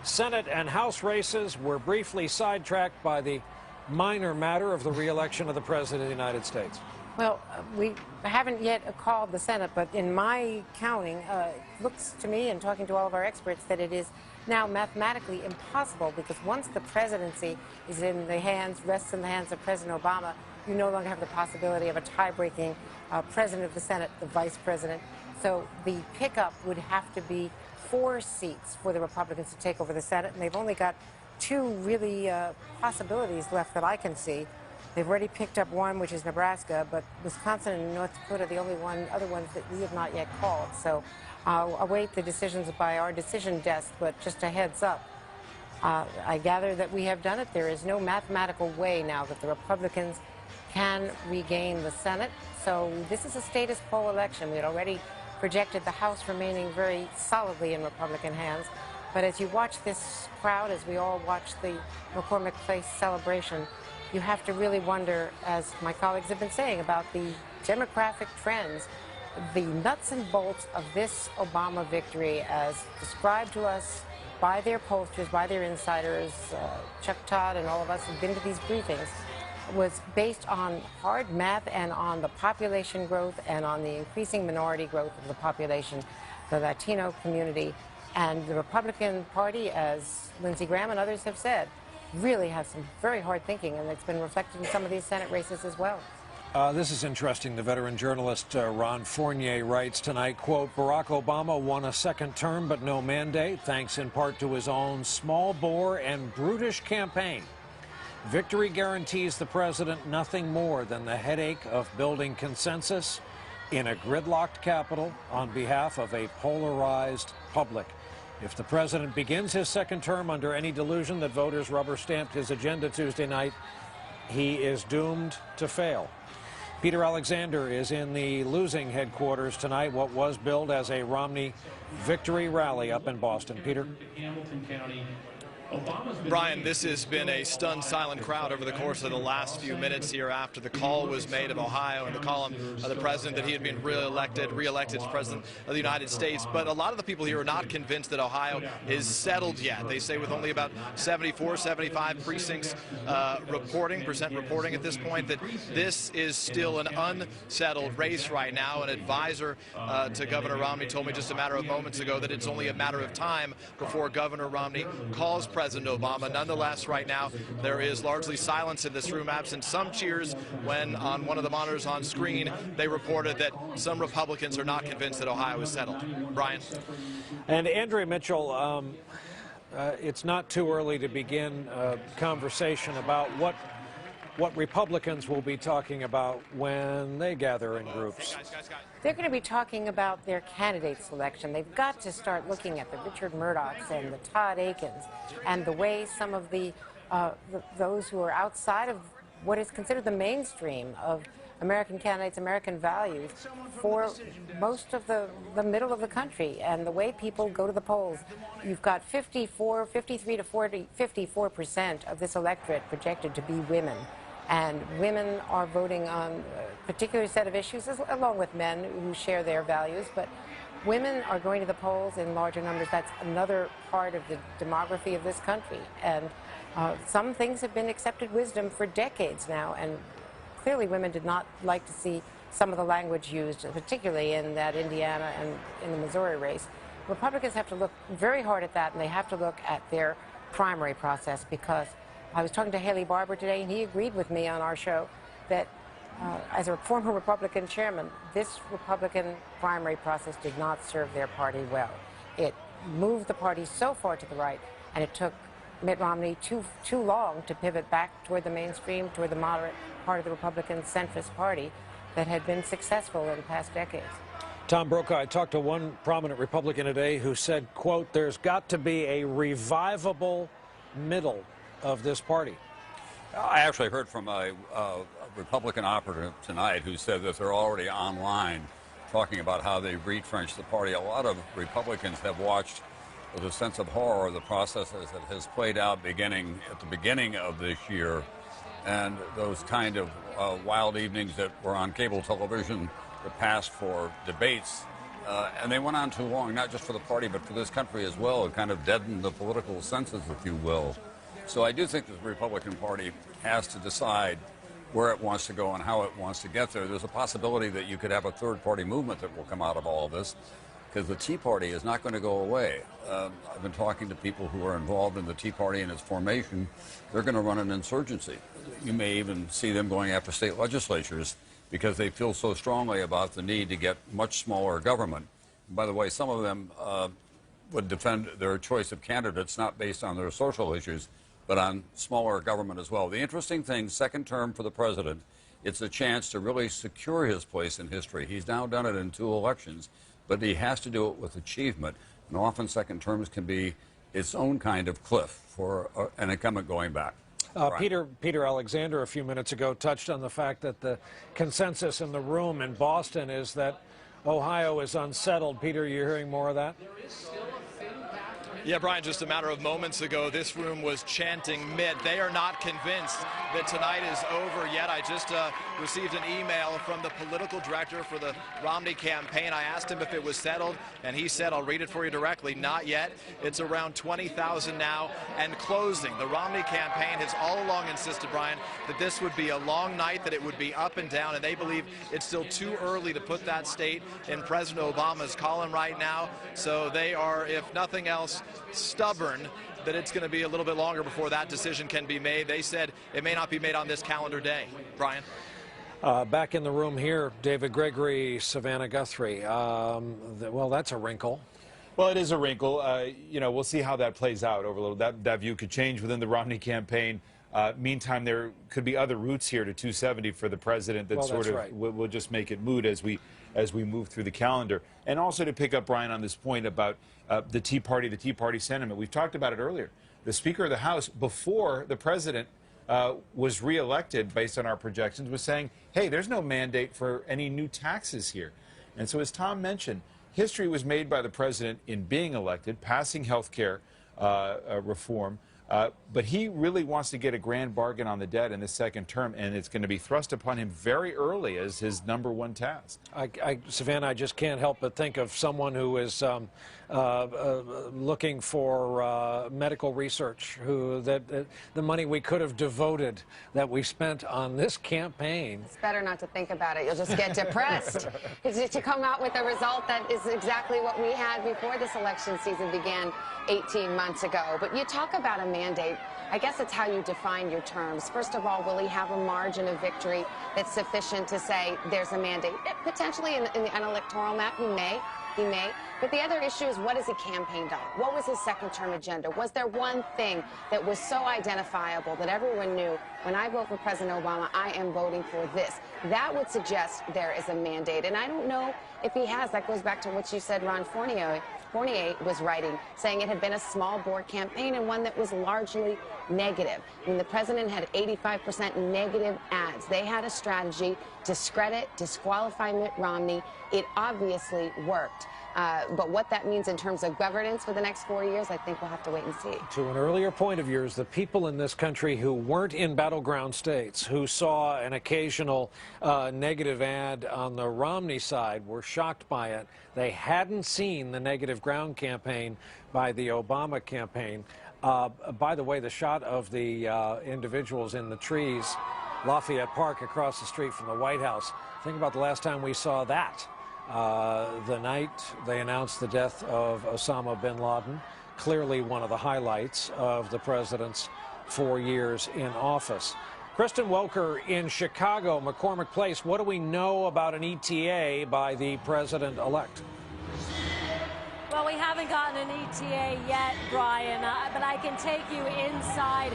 Senate and House races. We're briefly sidetracked by the minor matter of the re-election of the President of the United States. Well, we haven't yet called the Senate, but in my counting, it looks to me, and talking to all of our experts, that it is now mathematically impossible, because once the presidency is in the hands, rests in the hands of President Obama, you no longer have the possibility of a tie-breaking president of the Senate, the vice president. So the pickup would have to be 4 seats for the Republicans to take over the Senate, and they've only got 2 really possibilities left that I can see. They've already picked up 1, which is Nebraska, but Wisconsin and North Dakota are the only other ones that we have not yet called. So I'll await the decisions by our decision desk, but just a heads up. I gather that we have done it. There is no mathematical way now that the Republicans can regain the Senate. So this is a status quo election. We had already projected the House remaining very solidly in Republican hands. But as you watch this crowd, as we all watch the McCormick Place celebration, you have to really wonder, as my colleagues have been saying, about the demographic trends, the nuts and bolts of this Obama victory as described to us by their pollsters, by their insiders, Chuck Todd and all of us who've been to these briefings, was based on hard math and on the population growth and on the increasing minority growth of the population, the Latino community. And the Republican Party, as Lindsey Graham and others have said, really has some very hard thinking, and it's been reflected in some of these Senate races as well. This is interesting. The veteran journalist Ron Fournier writes tonight, quote, Barack Obama won a second term but no mandate, thanks in part to his own small-bore and brutish campaign. Victory guarantees the president nothing more than the headache of building consensus in a gridlocked Capitol on behalf of a polarized public. If the president begins his second term under any delusion that voters rubber-stamped his agenda Tuesday night, he is doomed to fail. Peter Alexander is in the losing headquarters tonight, what was billed as a Romney victory rally up in Boston. Peter? Brian, this has been a stunned, silent crowd over the course of the last few minutes here after the call was made of Ohio and the column of the president that he had been reelected as president of the United States. But a lot of the people here are not convinced that Ohio is settled yet. They say with only about 74, 75 precincts reporting at this point, that this is still an unsettled race right now. An advisor to Governor Romney told me just a matter of moments ago that it's only a matter of time before Governor Romney calls President Obama. Nonetheless, right now, there is largely silence in this room, absent some cheers when on one of the monitors on screen, they reported that some Republicans are not convinced that Ohio is settled. Brian? And Andrea Mitchell, it's not too early to begin a conversation about what Republicans will be talking about when they gather in groups. They're going to be talking about their candidate selection. They've got to start looking at the Richard Murdochs and the Todd Akins and the way some of those who are outside of what is considered the mainstream of American candidates, American values, for most of the middle of the country, and the way people go to the polls. You've got 53 to 54% of this electorate projected to be women. And women are voting on a particular set of issues, along with men who share their values. But women are going to the polls in larger numbers. That's another part of the demography of this country. And some things have been accepted wisdom for decades now. And clearly women did not like to see some of the language used, particularly in that Indiana and in the Missouri race. Republicans have to look very hard at that, and they have to look at their primary process, because I was talking to Haley Barbour today, and he agreed with me on our show that as a former Republican chairman, this Republican primary process did not serve their party well. It moved the party so far to the right, and it took Mitt Romney too long to pivot back toward the mainstream, toward the moderate part of the Republican centrist party that had been successful in past decades. Tom Brokaw, I talked to one prominent Republican today who said, quote, there's got to be a revivable middle of this party. I actually heard from a Republican operative tonight who said that they're already online talking about how they retrenched the party. A lot of Republicans have watched with a sense of horror the process as it has played out at the beginning of this year, and those kind of wild evenings that were on cable television that passed for debates, and they went on too long, not just for the party but for this country as well. It kind of deadened the political senses, if you will. So I do think the Republican Party has to decide where it wants to go and how it wants to get there. There's a possibility that you could have a third-party movement that will come out of all of this, because the Tea Party is not going to go away. I've been talking to people who are involved in the Tea Party and its formation. They're going to run an insurgency. You may even see them going after state legislatures because they feel so strongly about the need to get much smaller government. And by the way, some of them would defend their choice of candidates not based on their social issues, but on smaller government as well. The interesting thing, second term for the president, it's a chance to really secure his place in history. He's now done it in 2 elections, but he has to do it with achievement. And often second terms can be its own kind of cliff for an incumbent going back. Peter Alexander a few minutes ago touched on the fact that the consensus in the room in Boston is that Ohio is unsettled. Peter, you're hearing more of that? Yeah, Brian, just a matter of moments ago, this room was chanting Mitt. They are not convinced that tonight is over yet. I just received an email from the political director for the Romney campaign. I asked him if it was settled, and he said, I'll read it for you directly, not yet. It's around 20,000 now and closing. The Romney campaign has all along insisted, Brian, that this would be a long night, that it would be up and down, and they believe it's still too early to put that state in President Obama's column right now. So they are, if nothing else, stubborn that it's going to be a little bit longer before that decision can be made. They said it may not be made on this calendar day. Brian? Back in the room here, David Gregory, Savannah Guthrie. Well, that's a wrinkle. Well, it is a wrinkle. You know, we'll see how that plays out over a little. That view could change within the Romney campaign. Meantime, there could be other routes here to 270 for the president that will just make it moot as we move through the calendar. And also to pick up, Brian, on this point about the Tea Party sentiment. We've talked about it earlier. The Speaker of the House, before the president was reelected, based on our projections, was saying, hey, there's no mandate for any new taxes here. And so as Tom mentioned, history was made by the president in being elected, passing health care reform. But he really wants to get a grand bargain on the debt in this second term, and it's going to be thrust upon him very early as his #1 task. Savannah, I just can't help but think of someone who is looking for medical research, the money we could have devoted that we spent on this campaign. It's better not to think about it. You'll just get depressed. It's to come out with a result that is exactly what we had before this election season began 18 months ago. But you talk about a mandate. I guess it's how you define your terms. First of all, will he have a margin of victory that's sufficient to say there's a mandate? Potentially in an electoral map, he may. But the other issue is, what has he campaigned on? What was his second-term agenda? Was there one thing that was so identifiable that everyone knew, when I vote for President Obama, I am voting for this? That would suggest there is a mandate. And I don't know if he has. That goes back to what you said Ron Fournier was writing, saying it had been a small bore campaign and one that was largely negative. I mean, the president had 85% negative ads. They had a strategy to discredit, disqualify Mitt Romney. It obviously worked. But what that means in terms of governance for the next 4 years, I think we'll have to wait and see. To an earlier point of yours, the people in this country who weren't in battleground states, who saw an occasional negative ad on the Romney side, were shocked by it. They hadn't seen the negative ground campaign by the Obama campaign. By the way, the shot of the individuals in the trees, Lafayette Park across the street from the White House. Think about the last time we saw that. The night they announced the death of Osama bin Laden, clearly one of the highlights of the president's 4 years in office. Kristen Welker in Chicago, McCormick Place. What do we know about an ETA by the president-elect? Well, we we haven't gotten an ETA yet, Brian, but I can take you inside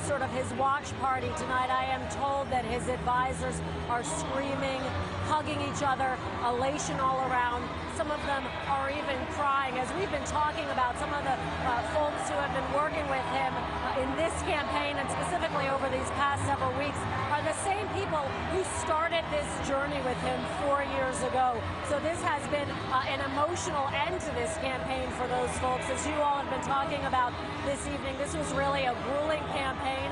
sort of his watch party tonight. I am told that his advisors are screaming, hugging each other, elation all around. Some of them are even crying. As we've been talking about, some of the folks who have been working with him in this campaign and specifically over these past several weeks are the same people who started this journey with him 4 years ago. So this has been an emotional end to this campaign for those folks. As you all have been talking about this evening, this was really a grueling campaign.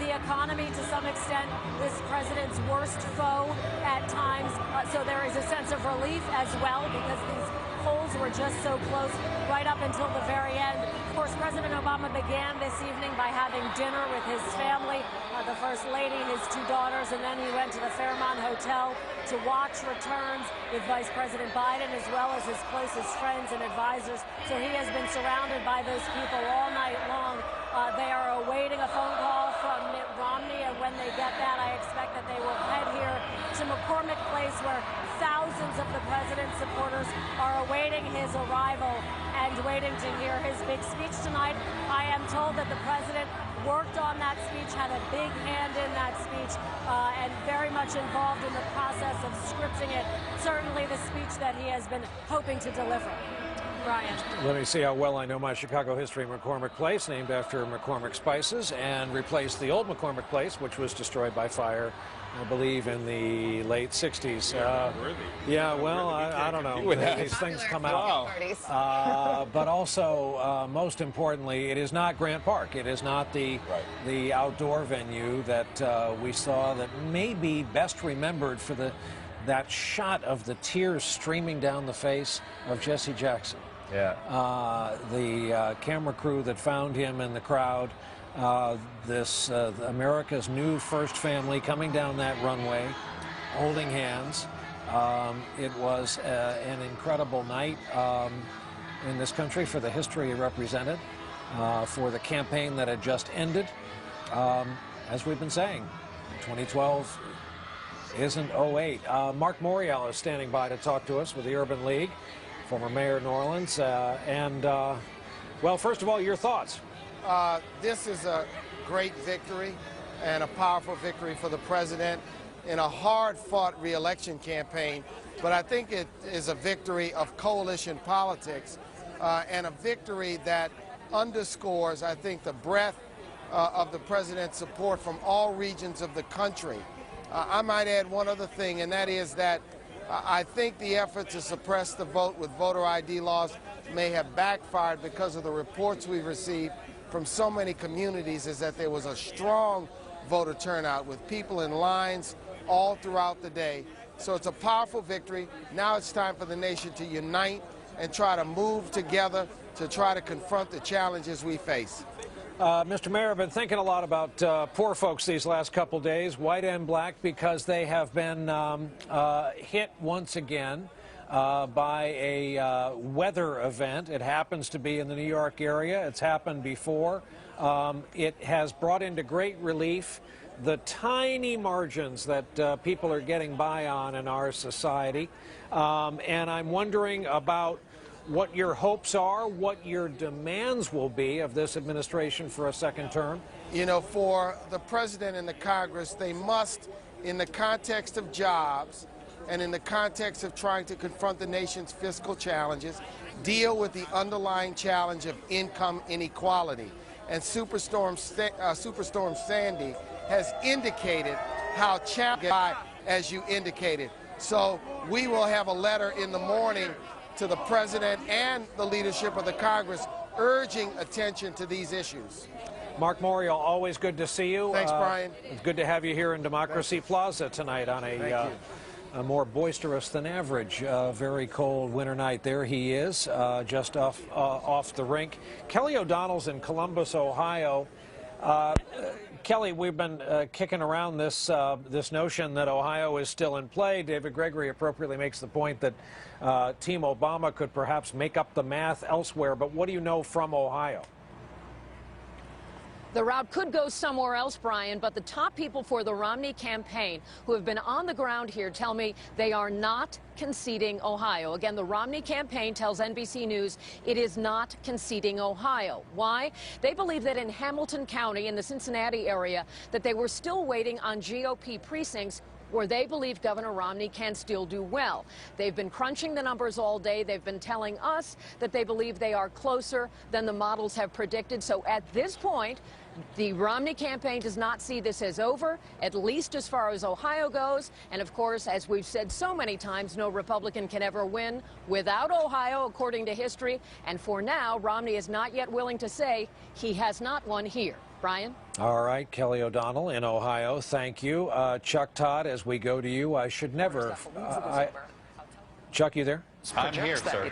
The economy, to some extent, this president's worst foe at times. So there is a sense of relief as well because these polls were just so close right up until the very end. Of course, President Obama began this evening by having dinner with his family, the First Lady, his 2 daughters, and then he went to the Fairmont Hotel to watch returns with Vice President Biden as well as his closest friends and advisors. So he has been surrounded by those people all night long. They are awaiting a phone call from Mitt Romney, and when they get that, I expect that they will head here to McCormick Place, where thousands of the president's supporters are awaiting his arrival and waiting to hear his big speech tonight. I am told that the president worked on that speech, had a big hand in that speech, and very much involved in the process of scripting it. Certainly the speech that he has been hoping to deliver. Brian. Let me see how well I know my Chicago history. McCormick Place, named after McCormick Spices, and replaced the old McCormick Place, which was destroyed by fire, I believe, in the late 60s. Yeah, well, I don't know. These things come out. But also, most importantly, it is not Grant Park. It is not the outdoor venue that we saw that may be best remembered for that shot of the tears streaming down the face of Jesse Jackson. Yeah. The camera crew that found him in the crowd, America's new first family coming down that runway, holding hands. It was an incredible night in this country for the history it represented, for the campaign that had just ended. As we've been saying, 2012 isn't 08. Mark Morial is standing by to talk to us with the Urban League, former mayor of New Orleans. Well, first of all, your thoughts. This is a great victory and a powerful victory for the president in a hard-fought re-election campaign. But I think it is a victory of coalition politics and a victory that underscores, I think, the breadth of the president's support from all regions of the country. I might add one other thing, and that is that I think the effort to suppress the vote with voter ID laws may have backfired because of the reports we've received from so many communities, is that there was a strong voter turnout with people in lines all throughout the day. So it's a powerful victory. Now it's time for the nation to unite and try to move together to try to confront the challenges we face. Mr. Mayor, I've been thinking a lot about poor folks these last couple days, white and black, because they have been hit once again by a weather event. It happens to be in the New York area. It's happened before. It has brought into great relief the tiny margins that people are getting by on in our society. And I'm wondering about what your hopes are, what your demands will be of this administration for a second term. You know, for the president and the Congress, they must, in the context of jobs and in the context of trying to confront the nation's fiscal challenges, deal with the underlying challenge of income inequality. And Superstorm Sandy has indicated how challenging, as you indicated. So we will have a letter in the morning to the president and the leadership of the Congress urging attention to these issues. Mark Morial, always good to see you. Thanks, Brian. It's good to have you here in Democracy Plaza tonight on a more boisterous than average, very cold winter night. There he is, just off the rink. Kelly O'Donnell's in Columbus, Ohio. Kelly, we've been kicking around this notion that Ohio is still in play. David Gregory appropriately makes the point that Team Obama could perhaps make up the math elsewhere. But what do you know from Ohio? The route could go somewhere else, Brian, but the top people for the Romney campaign who have been on the ground here tell me they are not conceding Ohio. Again, the Romney campaign tells NBC News it is not conceding Ohio. Why? They believe that in Hamilton County, in the Cincinnati area, that they were still waiting on GOP precincts where they believe Governor Romney can still do well. They've been crunching the numbers all day. They've been telling us that they believe they are closer than the models have predicted. So at this point, the Romney campaign does not see this as over, at least as far as Ohio goes. And of course, as we've said so many times, no Republican can ever win without Ohio, according to history. And for now, Romney is not yet willing to say he has not won here. Brian? All right, Kelly O'Donnell in Ohio, thank you. Chuck Todd, as we go to you, I should never... Chuck, you there? I'm here, sir.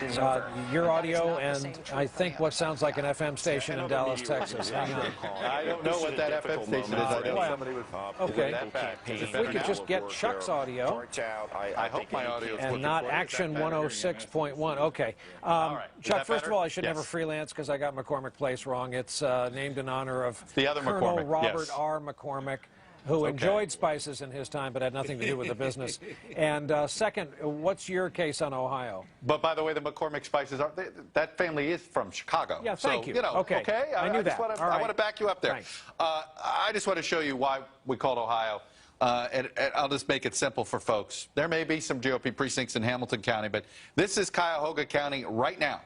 Your audio and I think what sounds like an FM station in Dallas, Texas. Hang on. I don't know what that FM station is. I know somebody was... Okay. If we could just get Chuck's audio. I hope my audio is and not Action 106.1. Okay. Chuck, first of all, I should never freelance because I got McCormick Place wrong. It's named in honor of the other Colonel McCormick, Robert R. McCormick, who enjoyed spices in his time but had nothing to do with the business. And second, what's your case on Ohio? But by the way, the McCormick spices, that family is from Chicago. Yeah, thank you. You know, okay. I knew that. I want to back you up there. I just want to show you why we called Ohio. And I'll just make it simple for folks. There may be some GOP precincts in Hamilton County, but this is Cuyahoga County right now.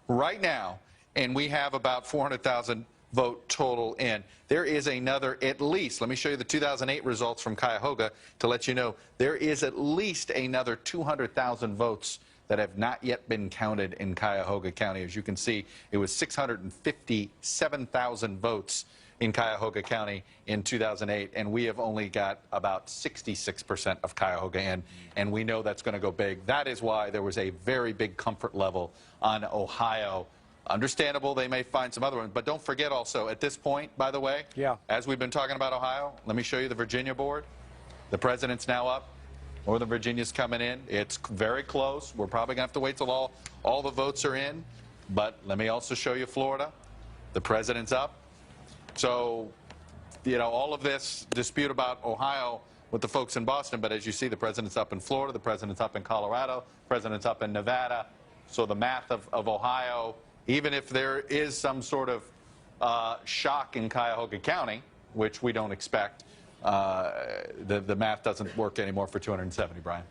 Right now. And we have about 400,000 vote total in. There is another at least, let me show you the 2008 results from Cuyahoga to let you know, there is at least another 200,000 votes that have not yet been counted in Cuyahoga County. As you can see, it was 657,000 votes in Cuyahoga County in 2008, and we have only got about 66% of Cuyahoga in, and we know that's going to go big. That is why there was a very big comfort level on Ohio. Understandable, they may find some other ones, but don't forget also, at this point, by the way, as we've been talking about Ohio, let me show you the Virginia board. The president's now up. Northern Virginia's coming in. It's very close. We're probably going to have to wait till all the votes are in. But let me also show you Florida. The president's up. So, you know, all of this dispute about Ohio with the folks in Boston, but as you see, the president's up in Florida, the president's up in Colorado, the president's up in Nevada. So the math of Ohio, even if there is some sort of shock in Cuyahoga County, which we don't expect, the math doesn't work anymore for 270, Brian.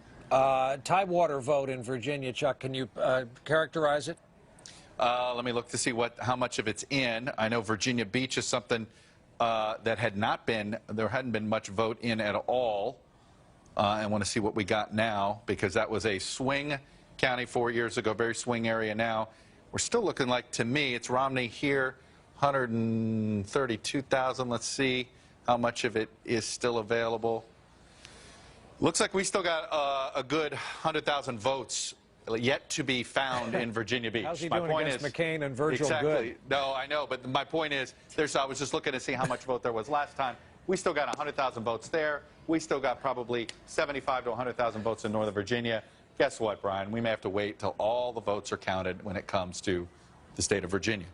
Tidewater vote in Virginia, Chuck. Can you characterize it? Let me look to see how much of it's in. I know Virginia Beach is something that there hadn't been much vote in at all. I want to see what we got now, because that was a swing county 4 years ago, very swing area now. We're still looking like, to me, it's Romney here, 132,000. Let's see how much of it is still available. Looks like we still got a good 100,000 votes yet to be found in Virginia Beach. How's he doing against McCain and Virgil Good? No, I know, but my point is, I was just looking to see how much vote there was last time. We still got 100,000 votes there. We still got probably 75 to 100,000 votes in Northern Virginia. Guess what, Brian? We may have to wait till all the votes are counted when it comes to the state of Virginia.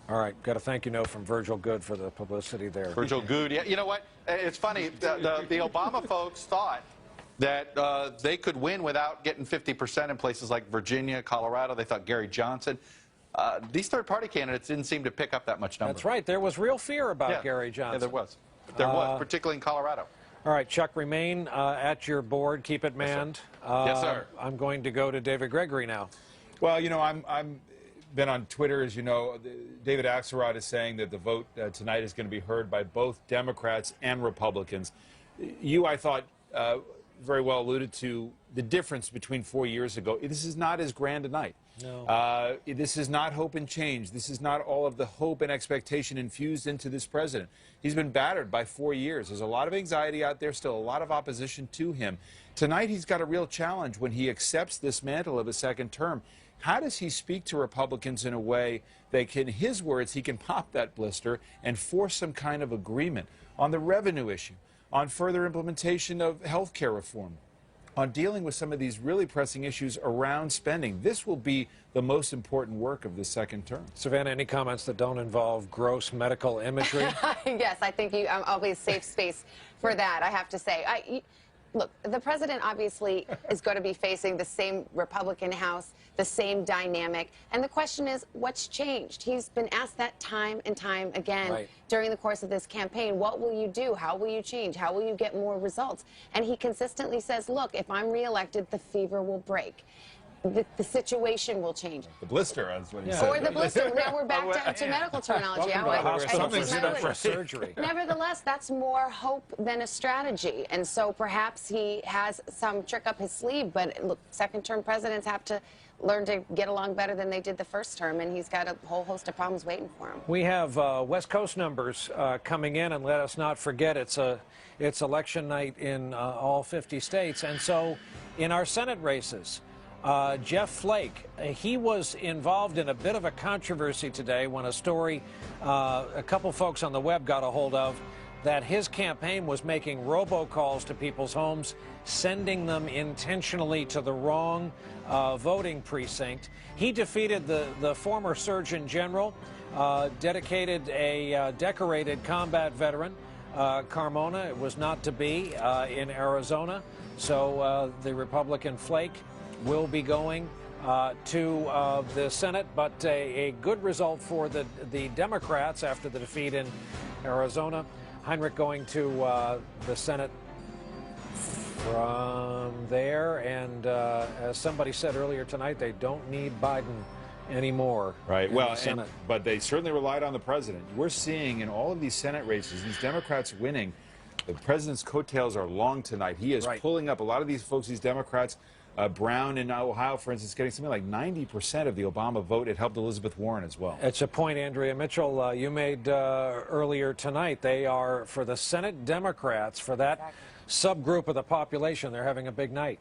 All right, got a thank you note from Virgil Good for the publicity there. Virgil Good, yeah. You know what? It's funny. The Obama folks thought that they could win without getting 50% in places like Virginia, Colorado. They thought Gary Johnson. These third-party candidates didn't seem to pick up that much number. That's right. There was real fear about Gary Johnson. Yeah, there was. There was, particularly in Colorado. All right, Chuck, remain at your board. Keep it manned. Yes, sir. I'm going to go to David Gregory now. Well, you know, I'm been on Twitter, as you know. David Axelrod is saying that the vote tonight is going to be heard by both Democrats and Republicans. You, I thought, very well alluded to the difference between 4 years ago. This is not as grand a night. No. This is not hope and change. This is not all of the hope and expectation infused into this president. He's been battered by 4 years. There's a lot of anxiety out there, still a lot of opposition to him. Tonight, he's got a real challenge when he accepts this mantle of a second term. How does he speak to Republicans in a way that can, in his words, he can pop that blister and force some kind of agreement on the revenue issue, on further implementation of health care reform, on dealing with some of these really pressing issues around spending. This will be the most important work of the second term. Savannah, any comments that don't involve gross medical imagery? Yes, I think I'm always safe space for that, I have to say. Look, the president obviously is going to be facing the same Republican House, the same dynamic. And the question is, what's changed? He's been asked that time and time again during the course of this campaign. What will you do? How will you change? How will you get more results? And he consistently says, look, if I'm reelected, the fever will break. The situation will change. The blister, that's what he said. Or the blister. Now we're back down to medical terminology. For surgery. Nevertheless, that's more hope than a strategy. And so perhaps he has some trick up his sleeve. But look, second-term presidents have to learn to get along better than they did the first term, and he's got a whole host of problems waiting for him. We have West Coast numbers coming in, and let us not forget it's election night in all 50 states. And so in our Senate races, Jeff Flake, he was involved in a bit of a controversy today when a story a couple folks on the web got a hold of, that his campaign was making robocalls to people's homes, sending them intentionally to the wrong voting precinct. He defeated the former Surgeon General, dedicated a decorated combat veteran, Carmona. It was not to be in Arizona. So the Republican Flake will be going to the Senate, but a good result for the Democrats after the defeat in Arizona. Heinrich going to the Senate from there, and as somebody said earlier tonight, they don't need Biden anymore. Right. Well, but they certainly relied on the president. We're seeing in all of these Senate races, these Democrats winning. The president's coattails are long tonight. He is pulling up a lot of these folks, these Democrats. Brown in Ohio, for instance, getting something like 90% of the Obama vote. It helped Elizabeth Warren as well. It's a point, Andrea Mitchell, you made earlier tonight. They are, for the Senate Democrats, for that subgroup of the population, they're having a big night.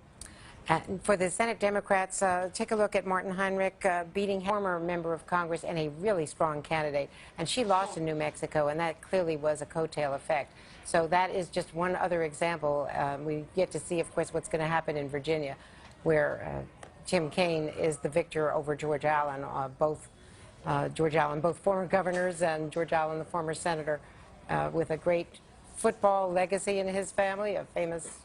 For the Senate Democrats, take a look at Martin Heinrich beating a former member of Congress and a really strong candidate. And she lost in New Mexico, and that clearly was a coattail effect. So that is just one other example. We get to see, of course, what's going to happen in Virginia, where Tim Kaine is the victor over George Allen, both former governors, and George Allen, the former senator, with a great football legacy in his family, a famous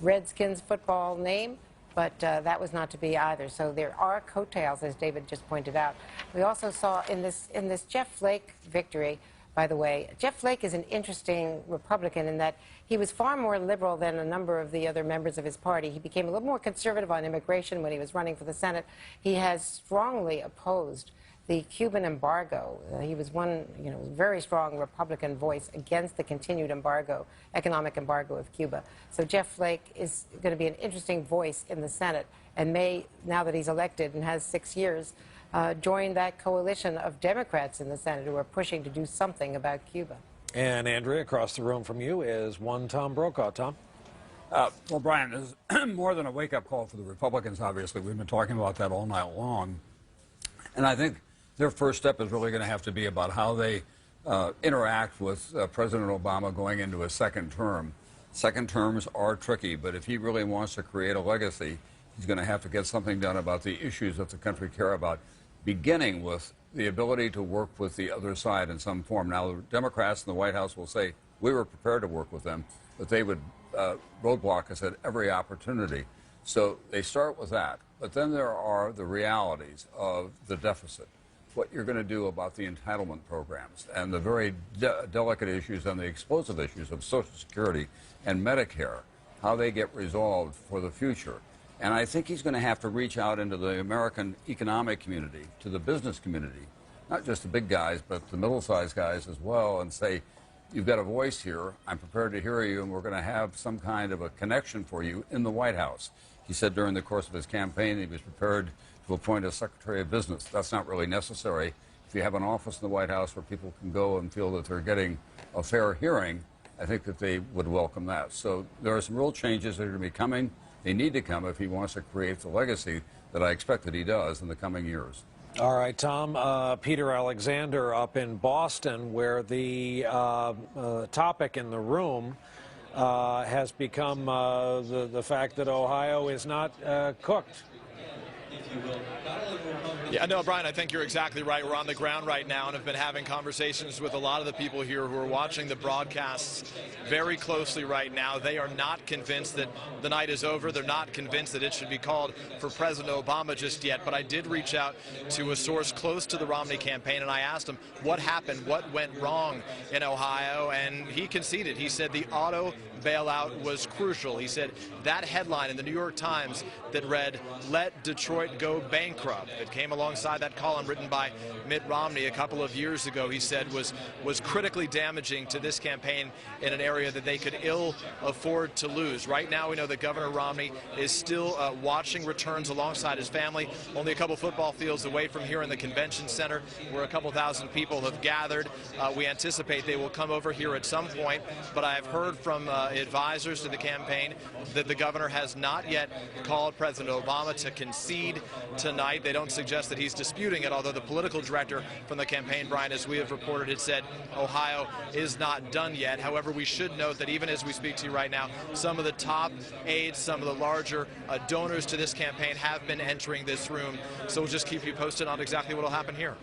Redskins football name. But that was not to be either. So there are coattails, as David just pointed out. We also saw in this Jeff Flake victory. By the way, Jeff Flake is an interesting Republican in that he was far more liberal than a number of the other members of his party. He became a little more conservative on immigration when he was running for the Senate. He has strongly opposed the Cuban embargo. He was one, very strong Republican voice against the continued embargo, economic embargo of Cuba. So Jeff Flake is going to be an interesting voice in the Senate and may, now that he's elected and has 6 years, join that coalition of Democrats in the Senate who are pushing to do something about Cuba. And Andrea, across the room from you is one Tom Brokaw. Tom? Well, Brian, this is more than a wake-up call for the Republicans, obviously. We've been talking about that all night long. And I think their first step is really going to have to be about how they interact with President Obama going into a second term. Second terms are tricky, but if he really wants to create a legacy, he's going to have to get something done about the issues that the country care about, beginning with the ability to work with the other side in some form. Now, the Democrats in the White House will say, we were prepared to work with them, but they would roadblock us at every opportunity. So they start with that. But then there are the realities of the deficit, what you're going to do about the entitlement programs, and the very delicate issues and the explosive issues of Social Security and Medicare, how they get resolved for the future. And I think he's going to have to reach out into the American economic community, to the business community, not just the big guys, but the middle-sized guys as well, and say, you've got a voice here, I'm prepared to hear you, and we're going to have some kind of a connection for you in the White House. He said during the course of his campaign he was prepared to appoint a Secretary of Business. That's not really necessary. If you have an office in the White House where people can go and feel that they're getting a fair hearing, I think that they would welcome that. So there are some real changes that are going to be coming. They need to come if he wants to create the legacy that I expect that he does in the coming years. All right, Tom. Peter Alexander up in Boston, where the topic in the room has become the fact that Ohio is not cooked. Yeah, no, Brian, I think you're exactly right. We're on the ground right now and have been having conversations with a lot of the people here who are watching the broadcasts very closely right now. They are not convinced that the night is over. They're not convinced that it should be called for President Obama just yet. But I did reach out to a source close to the Romney campaign, and I asked him what happened, what went wrong in Ohio, and he conceded. He said the auto bailout was crucial. He said that headline in the New York Times that read, "Let Detroit go bankrupt," that came alongside that column written by Mitt Romney a couple of years ago, he said was critically damaging to this campaign in an area that they could ill afford to lose. Right now we know that Governor Romney is still watching returns alongside his family, only a couple football fields away from here in the convention center where a couple thousand people have gathered. We anticipate they will come over here at some point, but I have heard from advisors to the campaign that the governor has not yet called President Obama to concede tonight. They don't suggest that he's disputing it, although the political director from the campaign, Brian, as we have reported, had said Ohio is not done yet. However, we should note that even as we speak to you right now, some of the top aides, some of the larger donors to this campaign have been entering this room. So we'll just keep you posted on exactly what will happen here.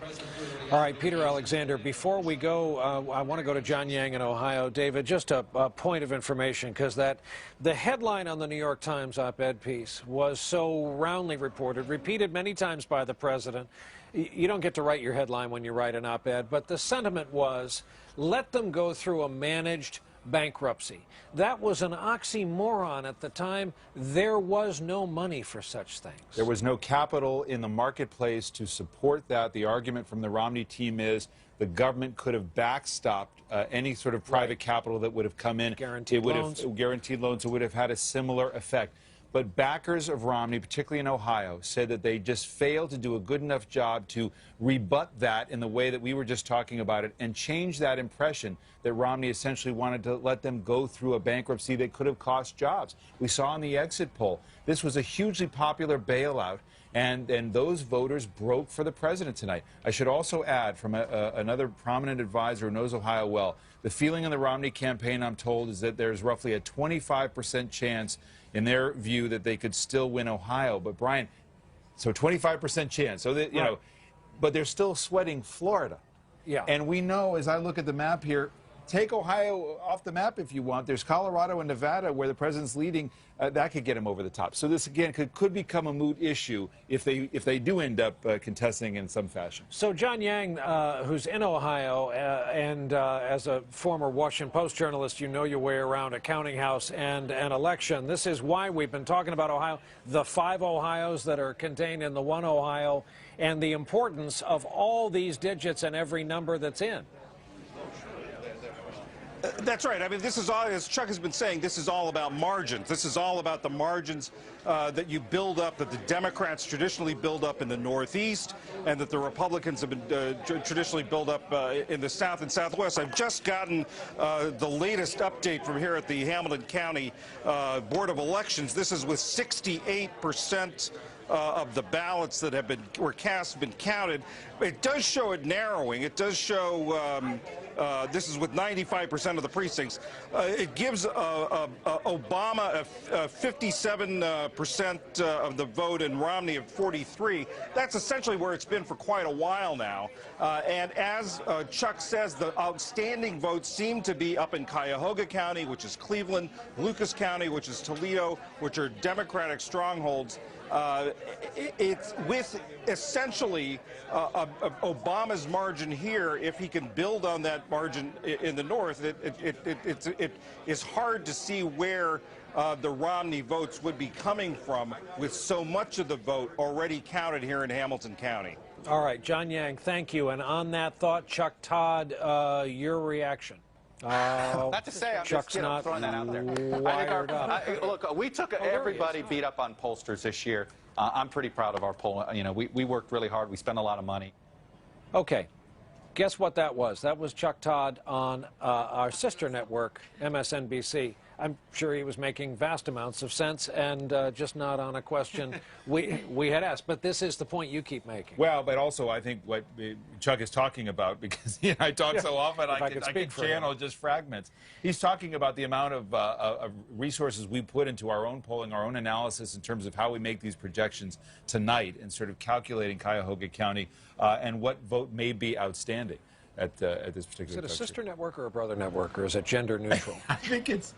All right, Peter Alexander, before we go, I want to go to John Yang in Ohio. David, just a point of information, because the headline on the New York Times op-ed piece was so roundly reported, repeated many times by the president. You don't get to write your headline when you write an op-ed, but the sentiment was, let them go through a managed bankruptcy. That was an oxymoron at the time. There was no money for such things. There was no capital in the marketplace to support that. The argument from the Romney team is the government could have backstopped any sort of private capital that would have come in. Guaranteed loans. Guaranteed loans. It would have had a similar effect. But backers of Romney, particularly in Ohio, said that they just failed to do a good enough job to rebut that in the way that we were just talking about it and change that impression that Romney essentially wanted to let them go through a bankruptcy that could have cost jobs. We saw in the exit poll, this was a hugely popular bailout, and those voters broke for the president tonight. I should also add from another prominent advisor who knows Ohio well, the feeling in the Romney campaign, I'm told, is that there's roughly a 25% chance in their view that they could still win Ohio. But Brian, so 25% chance. So that, you know, but they're still sweating Florida. Yeah. And we know, as I look at the map here, take Ohio off the map if you want. There's Colorado and Nevada where the president's leading. That could get him over the top. So this, again, could become a moot issue if they do end up contesting in some fashion. So John Yang, who's in Ohio, and as a former Washington Post journalist, you know your way around a counting house and an election. This is why we've been talking about Ohio, the 5 Ohios that are contained in the 1 Ohio, and the importance of all these digits and every number that's in. That's right. I mean, this is all, as Chuck has been saying, this is all about margins. This is all about the margins that you build up, that the Democrats traditionally build up in the Northeast, and that the Republicans have been traditionally build up in the South and Southwest. I've just gotten the latest update from here at the Hamilton County Board of Elections. This is with 68% of the ballots that were cast been counted. It does show it narrowing. It does show this is with 95% of the precincts. It gives Obama 57% of the vote and Romney at 43%. That's essentially where it's been for quite a while now. And as Chuck says, the outstanding votes seem to be up in Cuyahoga County, which is Cleveland, Lucas County, which is Toledo, which are Democratic strongholds. It's with essentially Obama's margin here. If he can build on that margin in the North, it is hard to see where the Romney votes would be coming from with so much of the vote already counted here in Hamilton County. All right, John Yang, thank you. And on that thought, Chuck Todd, your reaction. Not to say, I'm Chuck's just not throwing that out there. wired up. Look, we took everybody beat up on pollsters this year. I'm pretty proud of our poll. You know, we worked really hard. We spent a lot of money. Okay. Guess what that was? That was Chuck Todd on our sister network, MSNBC. I'm sure he was making vast amounts of sense, and just not on a question we had asked. But this is the point you keep making. Well, but also I think what Chuck is talking about, because I talk so often, I can channel just fragments. He's talking about the amount of resources we put into our own polling, our own analysis in terms of how we make these projections tonight, and sort of calculating Cuyahoga County and what vote may be outstanding at this particular. Is it a sister network or a brother network, or is it gender neutral? I think it's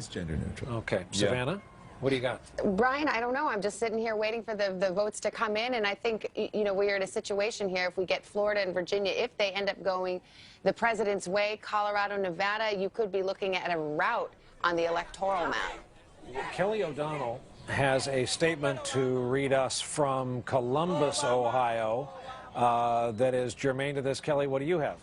gender neutral. Okay, Savannah, what do you got? Brian, I don't know. I'm just sitting here waiting for the votes to come in, and I think, you know, we're in a situation here. If we get Florida and Virginia, if they end up going the president's way, Colorado, Nevada, you could be looking at a rout on the electoral map. Kelly O'Donnell has a statement to read us from Columbus, Ohio, that is germane to this. Kelly, what do you have?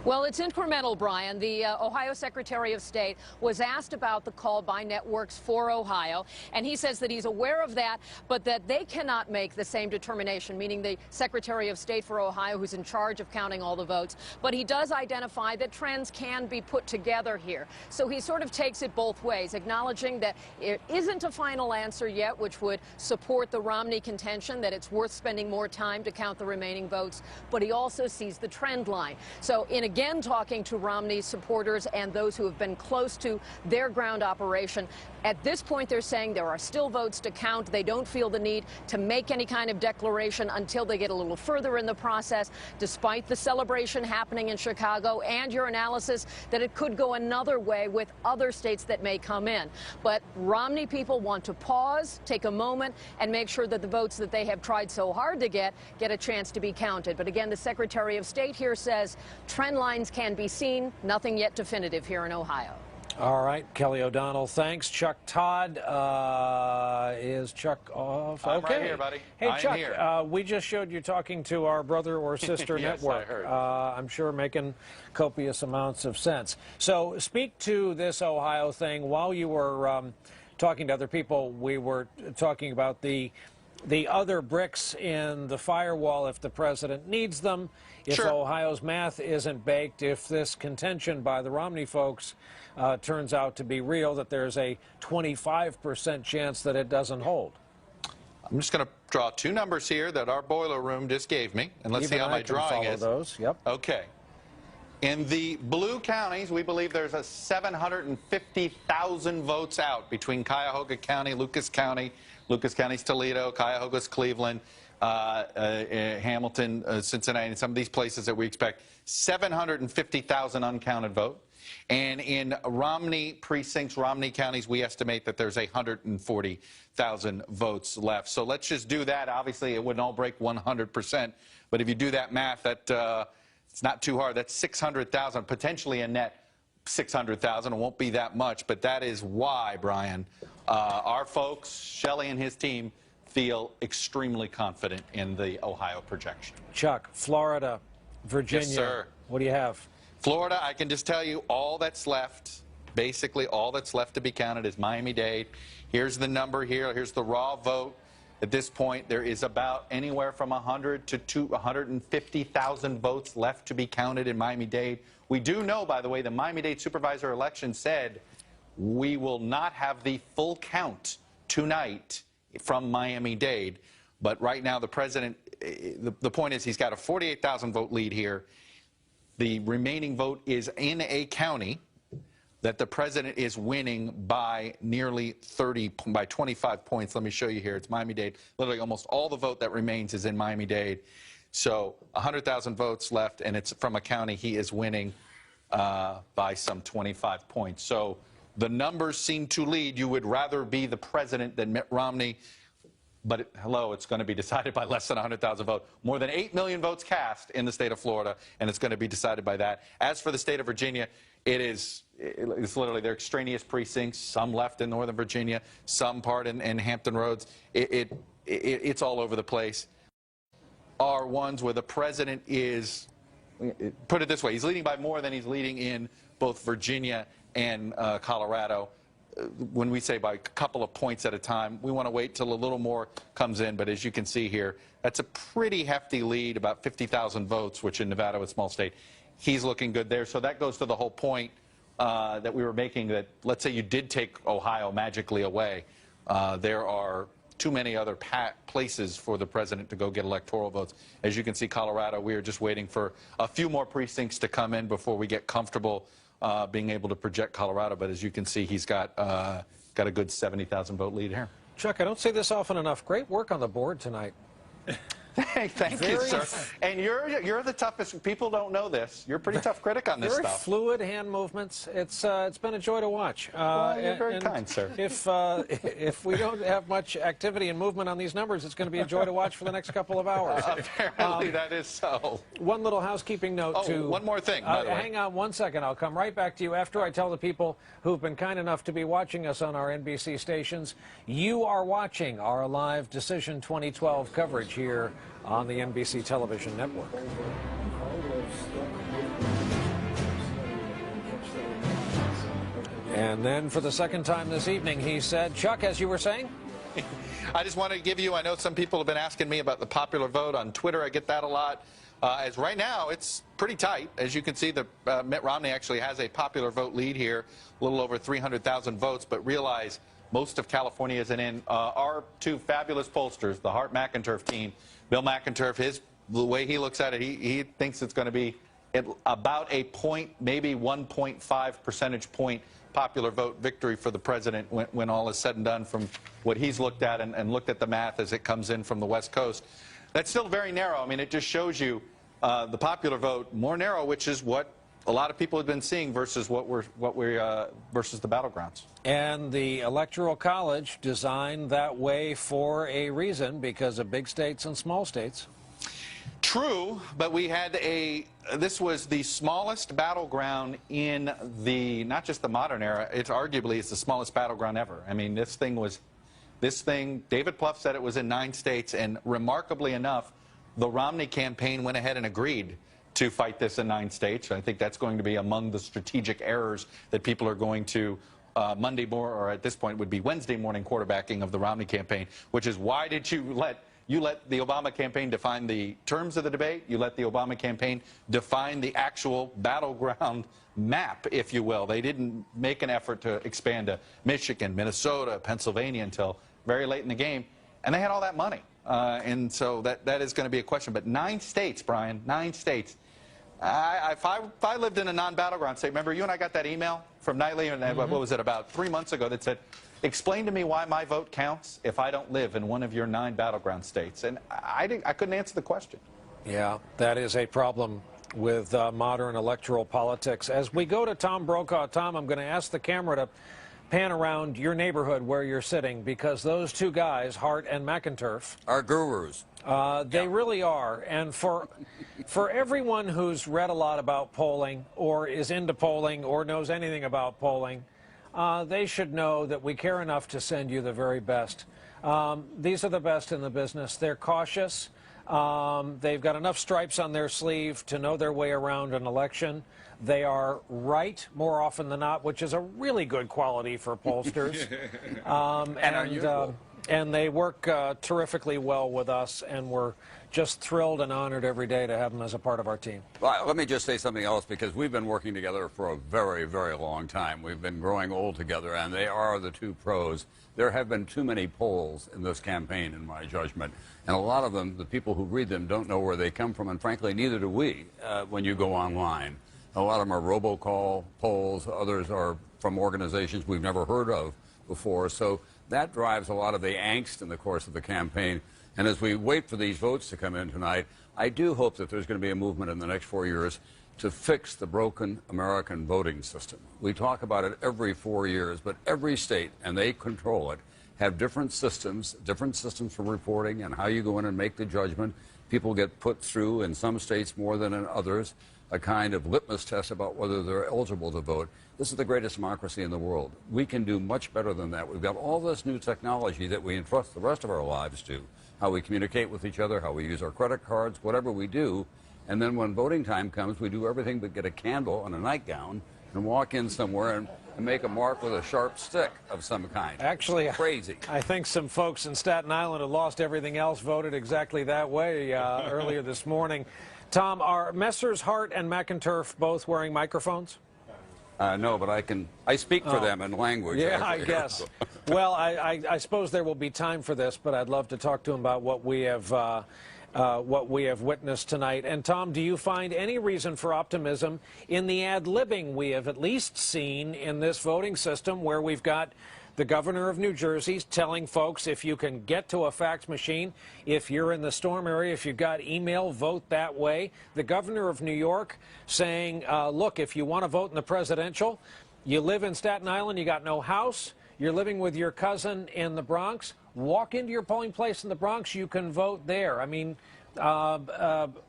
Well, it's incremental, Brian. The Ohio Secretary of State was asked about the call by Networks for Ohio, and he says that he's aware of that, but that they cannot make the same determination, meaning the Secretary of State for Ohio, who's in charge of counting all the votes. But he does identify that trends can be put together here. So he sort of takes it both ways, acknowledging that it isn't a final answer yet, which would support the Romney contention that it's worth spending more time to count the remaining votes, but he also sees the trend line. So in again talking to Romney's supporters and those who have been close to their ground operation, at this point they're saying there are still votes to count. They don't feel the need to make any kind of declaration until they get a little further in the process, despite the celebration happening in Chicago and your analysis that it could go another way with other states that may come in. But Romney people want to pause, take a moment, and make sure that the votes that they have tried so hard to get a chance to be counted. But again, the Secretary of State here says trend lines can be seen, nothing yet definitive here in Ohio. All right, Kelly O'Donnell, thanks. Chuck Todd, is Chuck off? I'm okay. right here, buddy. Hey, I'm Chuck, here. We just showed you talking to our brother or sister Yes, network. I heard. I'm sure making copious amounts of sense. So speak to this Ohio thing. While you were talking to other people, we were talking about the other bricks in the firewall if the president needs them, if Sure. Ohio's math isn't baked, if this contention by the Romney folks turns out to be real, that there's a 25% chance that it doesn't hold. I'm just going to draw two numbers here that our boiler room just gave me, and let's see how my drawing is. Those. Yep. Okay. In the blue counties, we believe there's a 750,000 votes out between Cuyahoga County, Lucas County's Toledo, Cuyahoga's Cleveland, Hamilton, Cincinnati, and some of these places that we expect. 750,000 uncounted vote. And in Romney precincts, Romney counties, we estimate that there's 140,000 votes left. So let's just do that. Obviously, it wouldn't all break 100%. But if you do that math, that it's not too hard. That's 600,000, potentially a net 600,000. It won't be that much, but that is why, Brian, our folks, Shelley and his team, feel extremely confident in the Ohio projection. Chuck, Florida, Virginia. Yes, sir. What do you have? Florida, I can just tell you all that's left, basically all that's left to be counted is Miami-Dade. Here's the number here. Here's the raw vote. At this point, there is about anywhere from 100 to 150,000 votes left to be counted in Miami-Dade. We do know, by the way, the Miami-Dade supervisor election said we will not have the full count tonight from Miami-Dade. But right now, the president, the point is he's got a 48,000 vote lead here. The remaining vote is in a county that the president is winning by nearly 25 points. Let me show you here. It's Miami-Dade. Literally almost all the vote that remains is in Miami-Dade. So 100,000 votes left, and it's from a county he is winning by some 25 points. So the numbers seem to lead. You would rather be the president than Mitt Romney. But hello, it's going to be decided by less than 100,000 votes. More than 8 million votes cast in the state of Florida, and it's going to be decided by that. As for the state of Virginia, it's literally their extraneous precincts, some left in Northern Virginia, some part in Hampton Roads. It's all over the place. Are ones where the president is, put it this way, he's leading by more than he's leading in both Virginia and Colorado. When we say by a couple of points at a time, we want to wait till a little more comes in. But as you can see here, that's a pretty hefty lead, about 50,000 votes, which in Nevada, a small state, he's looking good there. So that goes to the whole point. that we were making, that let's say you did take Ohio magically away, there are too many other places for the president to go get electoral votes. As you can see, Colorado, we are just waiting for a few more precincts to come in before we get comfortable being able to project Colorado. But as you can see, he's got a good 70,000 vote lead here. Chuck, I don't say this often enough. Great work on the board tonight. Thank you, sir. And you're the toughest. People don't know this. You're a pretty tough critic on this very stuff. Fluid hand movements. It's been a joy to watch. Well, you're very kind, sir. If we don't have much activity and movement on these numbers, it's going to be a joy to watch for the next couple of hours. Apparently, that is so. One little housekeeping note. One more thing. By the way. Hang on 1 second. I'll come right back to you after I tell the people who've been kind enough to be watching us on our NBC stations. You are watching our live Decision 2012 coverage here on the NBC television network. And then for the second time this evening, he said, Chuck, as you were saying? I just want to give you, I know some people have been asking me about the popular vote on Twitter. I get that a lot. As right now, it's pretty tight. As you can see, Mitt Romney actually has a popular vote lead here, a little over 300,000 votes, but realize most of California isn't in. Our two fabulous pollsters, the Hart McInturf team, Bill McInturf, the way he looks at it, he thinks it's going to be about a point, maybe 1.5 percentage point popular vote victory for the president when all is said and done, from what he's looked at and looked at the math as it comes in from the West Coast. That's still very narrow. I mean, it just shows you the popular vote more narrow, which is what a lot of people have been seeing versus versus the battlegrounds. And the Electoral College designed that way for a reason, because of big states and small states. True, but we had this was the smallest battleground in not just the modern era, it's arguably the smallest battleground ever. I mean, this thing, David Plouffe said it was in 9 states, and remarkably enough, the Romney campaign went ahead and agreed to fight this in 9 states. I think that's going to be among the strategic errors that people are going to Monday morning, or at this point would be Wednesday morning, quarterbacking of the Romney campaign, which is, why did you let the Obama campaign define the terms of the debate? You let the Obama campaign define the actual battleground map, if you will. They didn't make an effort to expand to Michigan, Minnesota, Pennsylvania until very late in the game, and they had all that money. And so that is going to be a question. But 9 states, Brian, 9 states. If I lived in a non-battleground state, remember you and I got that email from Knightley, and what was it, about 3 months ago, that said, explain to me why my vote counts if I don't live in one of your 9 battleground states. And I couldn't answer the question. Yeah, that is a problem with modern electoral politics. As we go to Tom Brokaw, Tom, I'm going to ask the camera to pan around your neighborhood where you're sitting, because those two guys, Hart and McInturf, are gurus. They really are. And for everyone who's read a lot about polling, or is into polling, or knows anything about polling, they should know that we care enough to send you the very best. These are the best in the business. They're cautious. They've got enough stripes on their sleeve to know their way around an election. They are right more often than not, which is a really good quality for pollsters. And they work terrifically well with us, and we're just thrilled and honored every day to have them as a part of our team. Well, let me just say something else, because we've been working together for a very, very long time. We've been growing old together, and they are the two pros. There have been too many polls in this campaign, in my judgment, and a lot of them, the people who read them, don't know where they come from, and frankly, neither do we when you go online. A lot of them are robocall polls. Others are from organizations we've never heard of before. So that drives a lot of the angst in the course of the campaign. And as we wait for these votes to come in tonight, I do hope that there's going to be a movement in the next 4 years to fix the broken American voting system. We talk about it every 4 years, but every state, and they control it, have different systems for reporting and how you go in and make the judgment. People get put through, in some states more than in others, a kind of litmus test about whether they're eligible to vote. This is the greatest democracy in the world. We can do much better than that. We've got all this new technology that we entrust the rest of our lives to, how we communicate with each other, how we use our credit cards, whatever we do. And then when voting time comes, we do everything but get a candle and a nightgown and walk in somewhere and make a mark with a sharp stick of some kind. Actually, crazy. I think some folks in Staten Island who lost everything else voted exactly that way earlier this morning. Tom, are Messrs. Hart and McInturf both wearing microphones? No, but I speak for them in language. Yeah, I guess. Well, I suppose there will be time for this, but I'd love to talk to him about what we have witnessed tonight. And Tom, do you find any reason for optimism in the ad-libbing we have at least seen in this voting system, where we've got the governor of New Jersey telling folks, if you can get to a fax machine, if you're in the storm area, if you've got email, vote that way. The governor of New York saying, look, if you want to vote in the presidential, you live in Staten Island, you got no house, you're living with your cousin in the Bronx, walk into your polling place in the Bronx, you can vote there. I mean,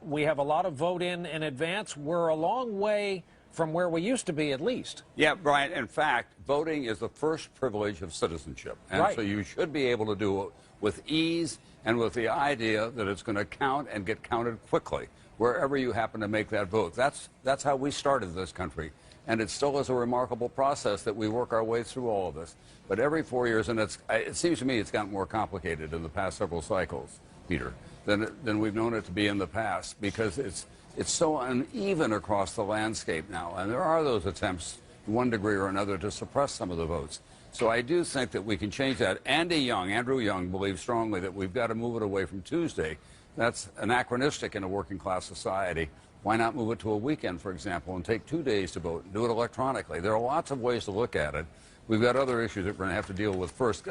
we have a lot of vote in advance. We're a long way from where we used to be, at least. Yeah, Brian, in fact, voting is the first privilege of citizenship. And right. So you should be able to do it with ease and with the idea that it's going to count and get counted quickly, wherever you happen to make that vote. That's how we started this country. And it still is a remarkable process that we work our way through all of this. But every 4 years, and it seems to me it's gotten more complicated in the past several cycles, Peter, than we've known it to be in the past, because it's so uneven across the landscape now. And there are those attempts, to one degree or another, to suppress some of the votes. So I do think that we can change that. Andrew Young, believes strongly that we've got to move it away from Tuesday. That's anachronistic in a working-class society. Why not move it to a weekend, for example, and take 2 days to vote and do it electronically? There are lots of ways to look at it. We've got other issues that we're going to have to deal with first.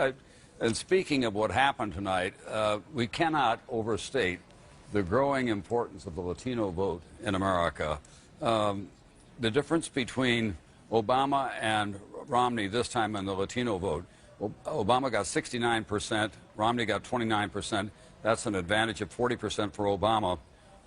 And speaking of what happened tonight, we cannot overstate the growing importance of the Latino vote in America. The difference between Obama and Romney this time in the Latino vote, Obama got 69%, Romney got 29%. That's an advantage of 40% for Obama.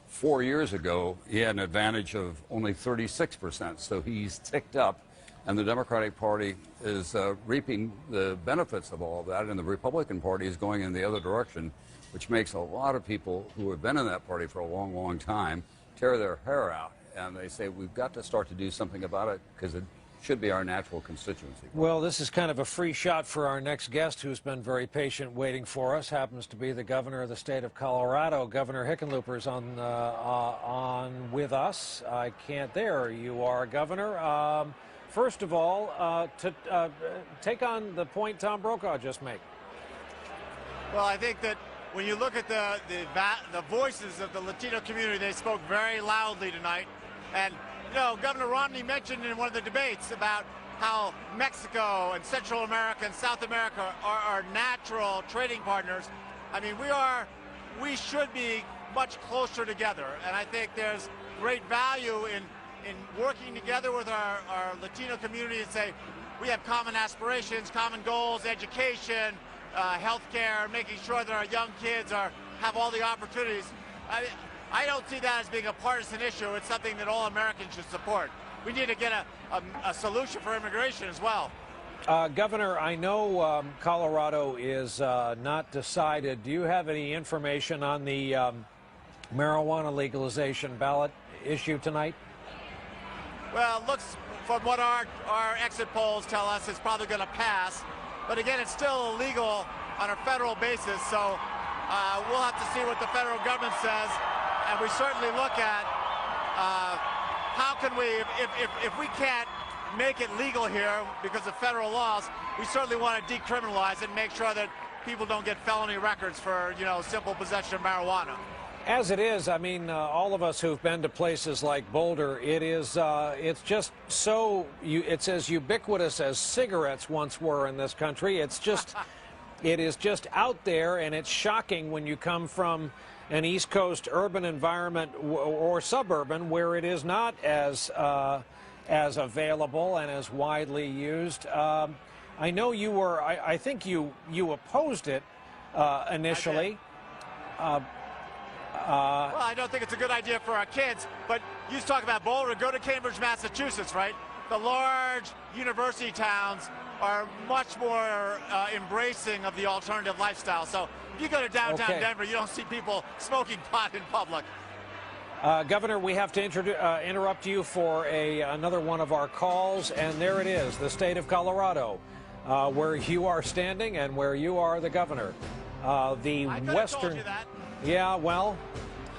4 years ago, he had an advantage of only 36%, so he's ticked up, and the Democratic Party is reaping the benefits of all of that, and the Republican Party is going in the other direction, which makes a lot of people who have been in that party for a long, long time tear their hair out, and they say, we've got to start to do something about it, because it should be our natural constituency. Well, this is kind of a free shot for our next guest, who's been very patient waiting for us. Happens to be the governor of the state of Colorado. Governor Hickenlooper is on with us. I can't. There you are, Governor. First of all, to take on the point Tom Brokaw just made. Well, I think that when you look at the voices of the Latino community, they spoke very loudly tonight. And you know, Governor Romney mentioned in one of the debates about how Mexico and Central America and South America are our natural trading partners. I mean, we should be much closer together. And I think there's great value in working together with our Latino community and say, we have common aspirations, common goals, education, healthcare, making sure that our young kids have all the opportunities. I don't see that as being a partisan issue. It's something that all Americans should support. We need to get a solution for immigration as well. Governor, I know Colorado is not decided. Do you have any information on the marijuana legalization ballot issue tonight? Well, it looks from what our exit polls tell us, it's probably going to pass. But again, it's still illegal on a federal basis, so we'll have to see what the federal government says. And we certainly look at how can we, if we can't make it legal here because of federal laws, we certainly want to decriminalize it and make sure that people don't get felony records for, you know, simple possession of marijuana. As it is, I mean, all of us who've been to places like Boulder, it's just so, it's as ubiquitous as cigarettes once were in this country. It's just, it is just out there, and it's shocking when you come from an East Coast urban environment or suburban where it is not as available and as widely used. I know you were, I think you opposed it initially. Well, I don't think it's a good idea for our kids, but you talk about Boulder, go to Cambridge, Massachusetts, right? The large university towns are much more embracing of the alternative lifestyle. So if you go to downtown Denver, you don't see people smoking pot in public. Governor, we have to interrupt you for another one of our calls, and there it is, the state of Colorado, where you are standing and where you are the governor. The western. Told you that. Yeah, well,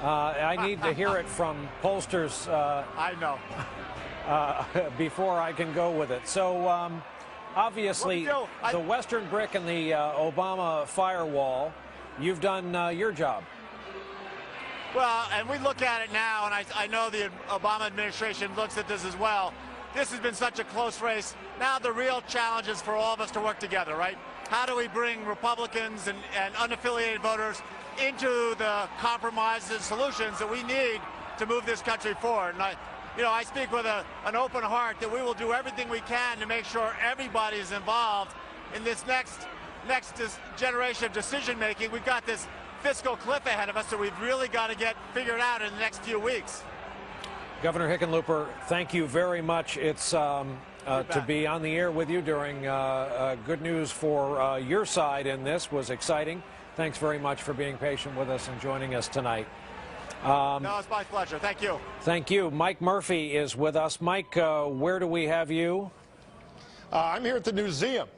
I need to hear it from pollsters. I know. before I can go with it. So obviously, the Western brick and the Obama firewall, you've done your job. Well, and we look at it now, and I know the Obama administration looks at this as well. This has been such a close race. Now the real challenge is for all of us to work together, right? How do we bring Republicans and unaffiliated voters into the compromises and solutions that we need to move this country forward? And I speak with an open heart that we will do everything we can to make sure everybody is involved in this next generation of decision making. We've got this fiscal cliff ahead of us that we've really got to get figured out in the next few weeks. Governor Hickenlooper, thank you very much. It's to be on the air with you during good news for your side in this was exciting. Thanks very much for being patient with us and joining us tonight. No, it's my pleasure. Thank you. Thank you. Mike Murphy is with us. Mike, where do we have you? I'm here at the museum.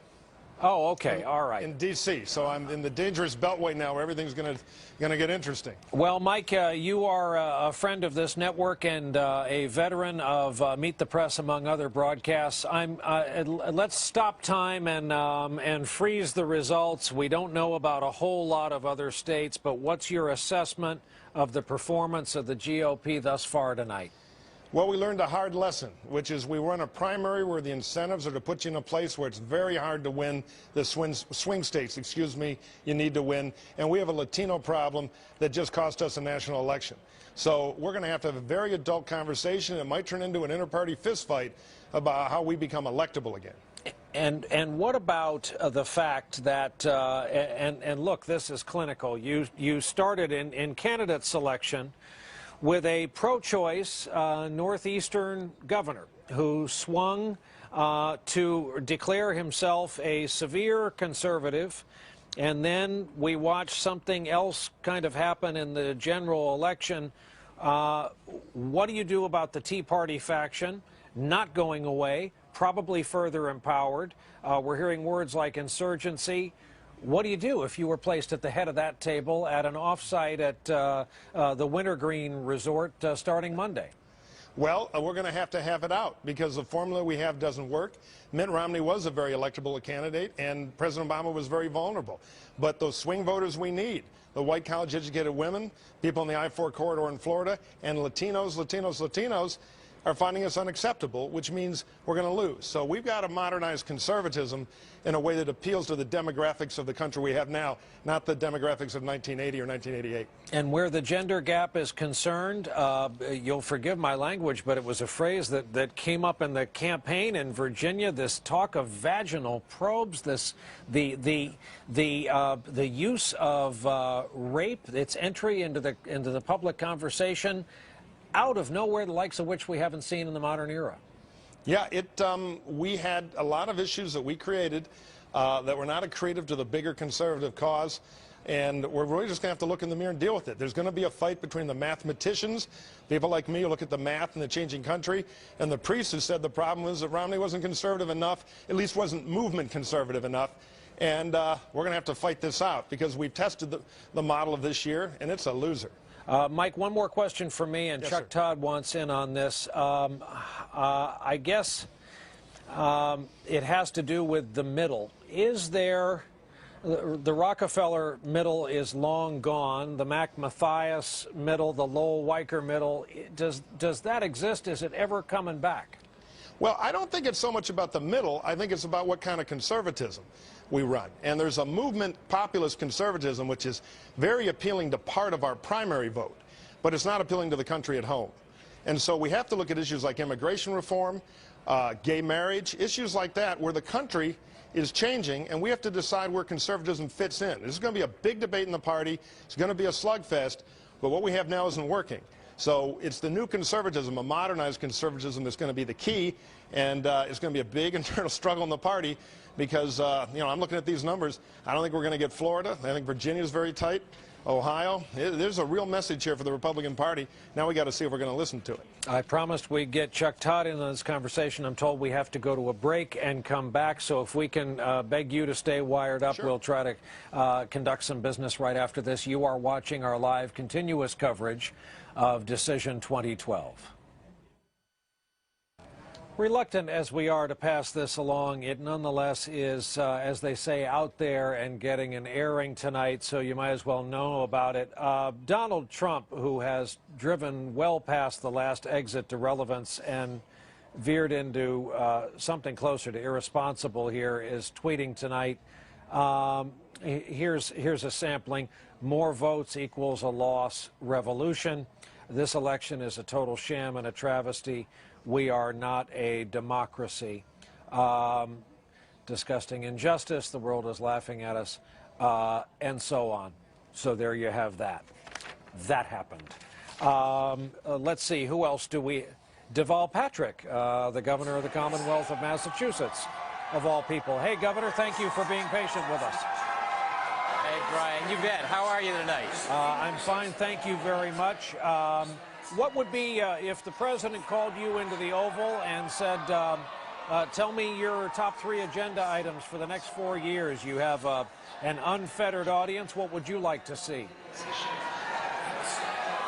Oh, okay. All right. In D.C., so I'm in the dangerous beltway now where everything's going to get interesting. Well, Mike, you are a friend of this network and a veteran of Meet the Press, among other broadcasts. Let's stop time and freeze the results. We don't know about a whole lot of other states, but what's your assessment of the performance of the GOP thus far tonight? Well, we learned a hard lesson, which is we run a primary where the incentives are to put you in a place where it's very hard to win the swing states, you need to win. And we have a Latino problem that just cost us a national election. So we're going to have a very adult conversation. It might turn into an inter-party fistfight about how we become electable again. And what about the fact that, and look, this is clinical. You started in candidate selection with a pro-choice northeastern governor who swung to declare himself a severe conservative, and then we watched something else kind of happen in the general election. What do you do about the Tea Party faction not going away, probably further empowered? We're hearing words like insurgency. What do you do if you were placed at the head of that table at an offsite at the Wintergreen Resort starting Monday? Well, we're going to have it out because the formula we have doesn't work. Mitt Romney was a very electable candidate, and President Obama was very vulnerable. But those swing voters we need, the white college-educated women, people in the I-4 corridor in Florida, and Latinos, are finding us unacceptable, which means we're going to lose. So we've got to modernize conservatism in a way that appeals to the demographics of the country we have now, not the demographics of 1980 or 1988. And where the gender gap is concerned, you'll forgive my language, but it was a phrase that came up in the campaign in Virginia, this talk of vaginal probes, the use of rape, its entry into the public conversation, out of nowhere, the likes of which we haven't seen in the modern era. Yeah, we had a lot of issues that we created that were not accretive to the bigger conservative cause, and we're really just going to have to look in the mirror and deal with it. There's going to be a fight between the mathematicians, people like me who look at the math in the changing country, and the priests who said the problem was that Romney wasn't conservative enough, at least wasn't movement conservative enough. And we're going to have to fight this out because we've tested the model of this year, and it's a loser. Mike, one more question for me, and yes, Chuck Todd wants in on this. I guess it has to do with the middle. Is there, the Rockefeller middle is long gone, the Mac Mathias middle, the Lowell Weicker middle, does that exist? Is it ever coming back? Well, I don't think it's so much about the middle. I think it's about what kind of conservatism we run. And there's a movement, populist conservatism, which is very appealing to part of our primary vote, but it's not appealing to the country at home. And so we have to look at issues like immigration reform, gay marriage, issues like that where the country is changing, and we have to decide where conservatism fits in. This is going to be a big debate in the party. It's going to be a slugfest, but what we have now isn't working. So it's the new conservatism, a modernized conservatism, that's going to be the key, and it's going to be a big internal struggle in the party because, I'm looking at these numbers. I don't think we're going to get Florida. I think Virginia is very tight. Ohio. There's a real message here for the Republican Party. Now we got to see if we're going to listen to it. I promised we'd get Chuck Todd in on this conversation. I'm told we have to go to a break and come back. So if we can beg you to stay wired up, sure, we'll try to conduct some business right after this. You are watching our live continuous coverage of Decision 2012. Reluctant as we are to pass this along, it nonetheless is, as they say, out there and getting an airing tonight, so you might as well know about it. Donald Trump, who has driven well past the last exit to relevance and veered into something closer to irresponsible here, is tweeting tonight. Here's a sampling. More votes equals a loss revolution. This election is a total sham and a travesty. We are not a democracy. Disgusting injustice. The world is laughing at us, and so on. So there you have that. That happened. Let's see. Who else do we? Deval Patrick, the governor of the Commonwealth of Massachusetts, of all people. Hey, Governor, thank you for being patient with us. Hey, Brian, you bet. How are you tonight? I'm fine, thank you very much. What would be, if the president called you into the Oval and said, tell me your top 3 agenda items for the next 4 years? You have an unfettered audience. What would you like to see?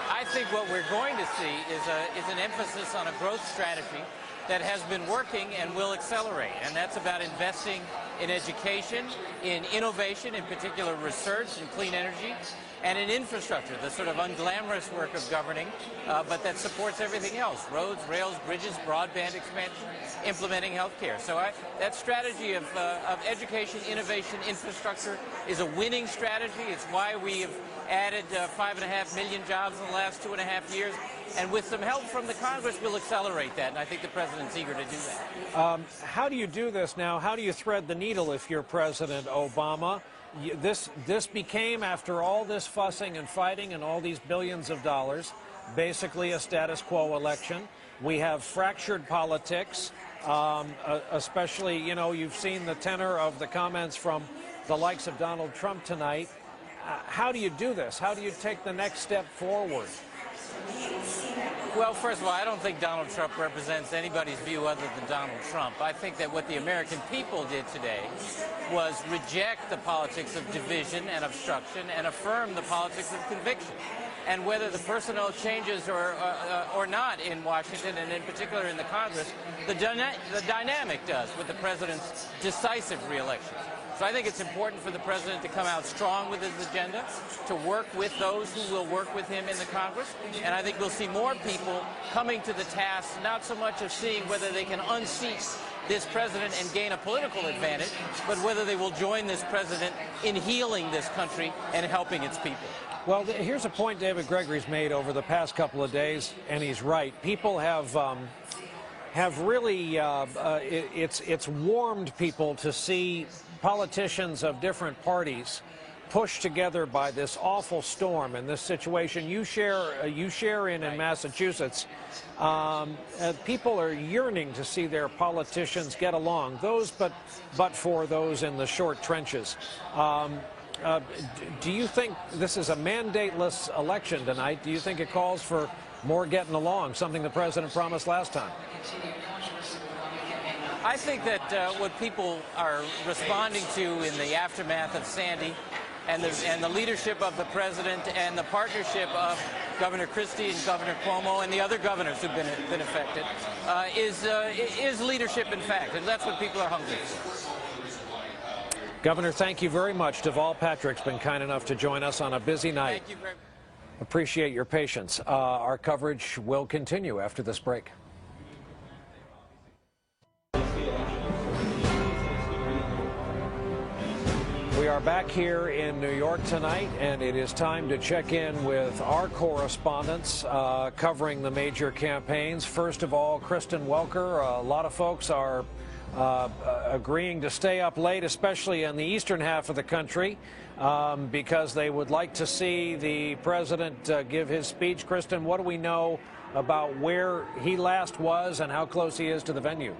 I think what we're going to see is an emphasis on a growth strategy that has been working and will accelerate. And that's about investing in education, in innovation, in particular research and clean energy, and in infrastructure, the sort of unglamorous work of governing, but that supports everything else: roads, rails, bridges, broadband expansion, implementing health care. So that strategy of education, innovation, infrastructure is a winning strategy. It's why we have added 5.5 million jobs in the last 2.5 years. And with some help from the Congress, we'll accelerate that. And I think the president's eager to do that. How do you do this now? How do you thread the needle if you're President Obama? This became, after all this fussing and fighting and all these billions of dollars, basically a status quo election. We have fractured politics, especially, you know, you've seen the tenor of the comments from the likes of Donald Trump tonight. How do you do this? How do you take the next step forward? Well, first of all, I don't think Donald Trump represents anybody's view other than Donald Trump. I think that what the American people did today was reject the politics of division and obstruction and affirm the politics of conviction. And whether the personnel changes or not in Washington, and in particular in the Congress, the dynamic does with the president's decisive reelection. So I think it's important for the president to come out strong with his agenda, to work with those who will work with him in the Congress. And I think we'll see more people coming to the task, not so much of seeing whether they can unseat this president and gain a political advantage, but whether they will join this president in healing this country and helping its people. Well, here's a point David Gregory's made over the past couple of days, and he's right. People have really, it's warmed people to see politicians of different parties pushed together by this awful storm and this situation you share in Massachusetts. People are yearning to see their politicians get along, those but for those in the short trenches. Do you think this is a mandateless election tonight? Do you think it calls for more getting along, something the president promised last time? I think that what people are responding to in the aftermath of Sandy and the leadership of the president and the partnership of Governor Christie and Governor Cuomo and the other governors who've been affected is leadership in fact, and that's what people are hungry for. Governor, thank you very much. Deval Patrick's been kind enough to join us on a busy night. Thank you very much. Appreciate your patience. Our coverage will continue after this break. We are back here in New York tonight, and it is time to check in with our correspondents covering the major campaigns. First of all, Kristen Welker. A lot of folks are agreeing to stay up late, especially in the eastern half of the country, because they would like to see the president give his speech. Kristen, what do we know about where he last was and how close he is to the venue?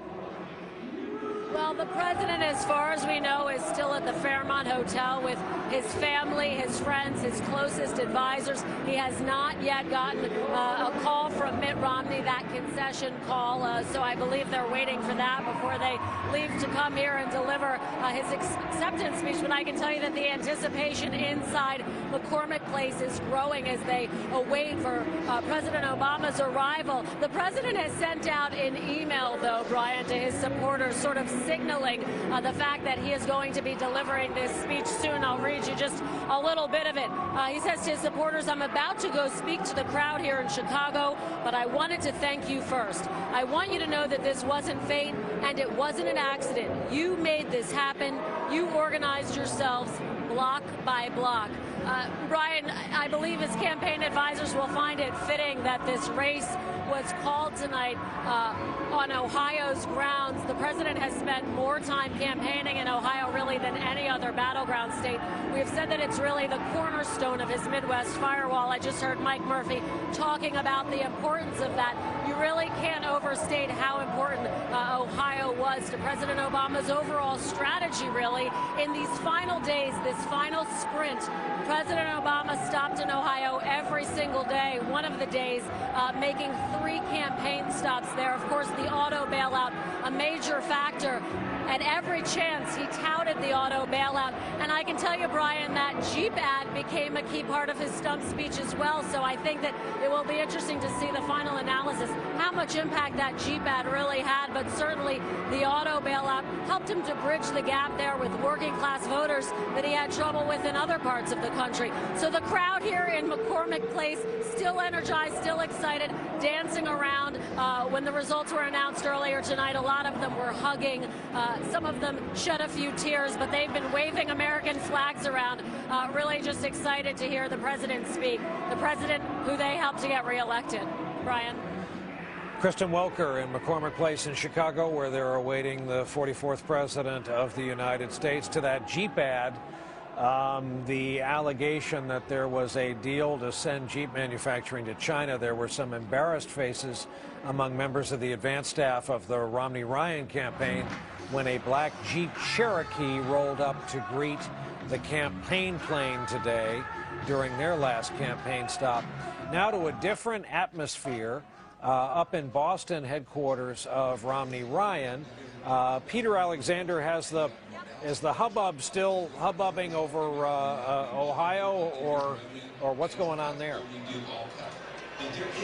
Well, the president, as far as we know, is still at the Fairmont Hotel with his family, his friends, his closest advisors. He has not yet gotten a call from Mitt Romney that concession call. So I believe they're waiting for that before they leave to come here and deliver his acceptance speech. But I can tell you that the anticipation inside McCormick Place is growing as they await for President Obama's arrival. The president has sent out an email, though, Brian, to his supporters, sort of signaling the fact that he is going to be delivering this speech soon. I'll read you just a little bit of it. He says to his supporters, "I'm about to go speak to the crowd here in Chicago, but I wanted to thank you first. I want you to know that this wasn't fate and it wasn't an accident. You made this happen. You organized yourselves block by block." Brian, I believe his campaign advisors will find it fitting that this race was called tonight on Ohio's grounds. The president has spent more time campaigning in Ohio really than any other battleground state. We have said that it's really the cornerstone of his Midwest firewall. I just heard Mike Murphy talking about the importance of that. You really can't overstate how important Ohio was to President Obama's overall strategy, really. In these final days, this final sprint, President Obama stopped in Ohio every single day, one of the days, making 3 campaign stops there. Of course, the auto bailout, a major factor. At every chance, he touted the auto bailout. And I can tell you, Brian, that Jeep ad became a key part of his stump speech as well. So I think that it will be interesting to see the final analysis, how much impact that Jeep ad really had. But certainly the auto bailout helped him to bridge the gap there with working class voters that he had trouble with in other parts of the country. So the crowd here in McCormick Place, still energized, still excited, dancing around. When the results were announced earlier tonight, a lot of them were hugging. Some of them shed a few tears, but they've been waving American flags around, really just excited to hear the president speak. The president who they helped to get reelected. Brian. Kristen Welker in McCormick Place in Chicago, where they're awaiting the 44th president of the United States. To that Jeep ad, the allegation that there was a deal to send Jeep manufacturing to China, there were some embarrassed faces among members of the advanced staff of the Romney-Ryan campaign when a black Jeep Cherokee rolled up to greet the campaign plane today during their last campaign stop. Now to a different atmosphere up in Boston, headquarters of Romney-Ryan. Peter Alexander, is the hubbub still hubbubbing over Ohio, or what's going on there?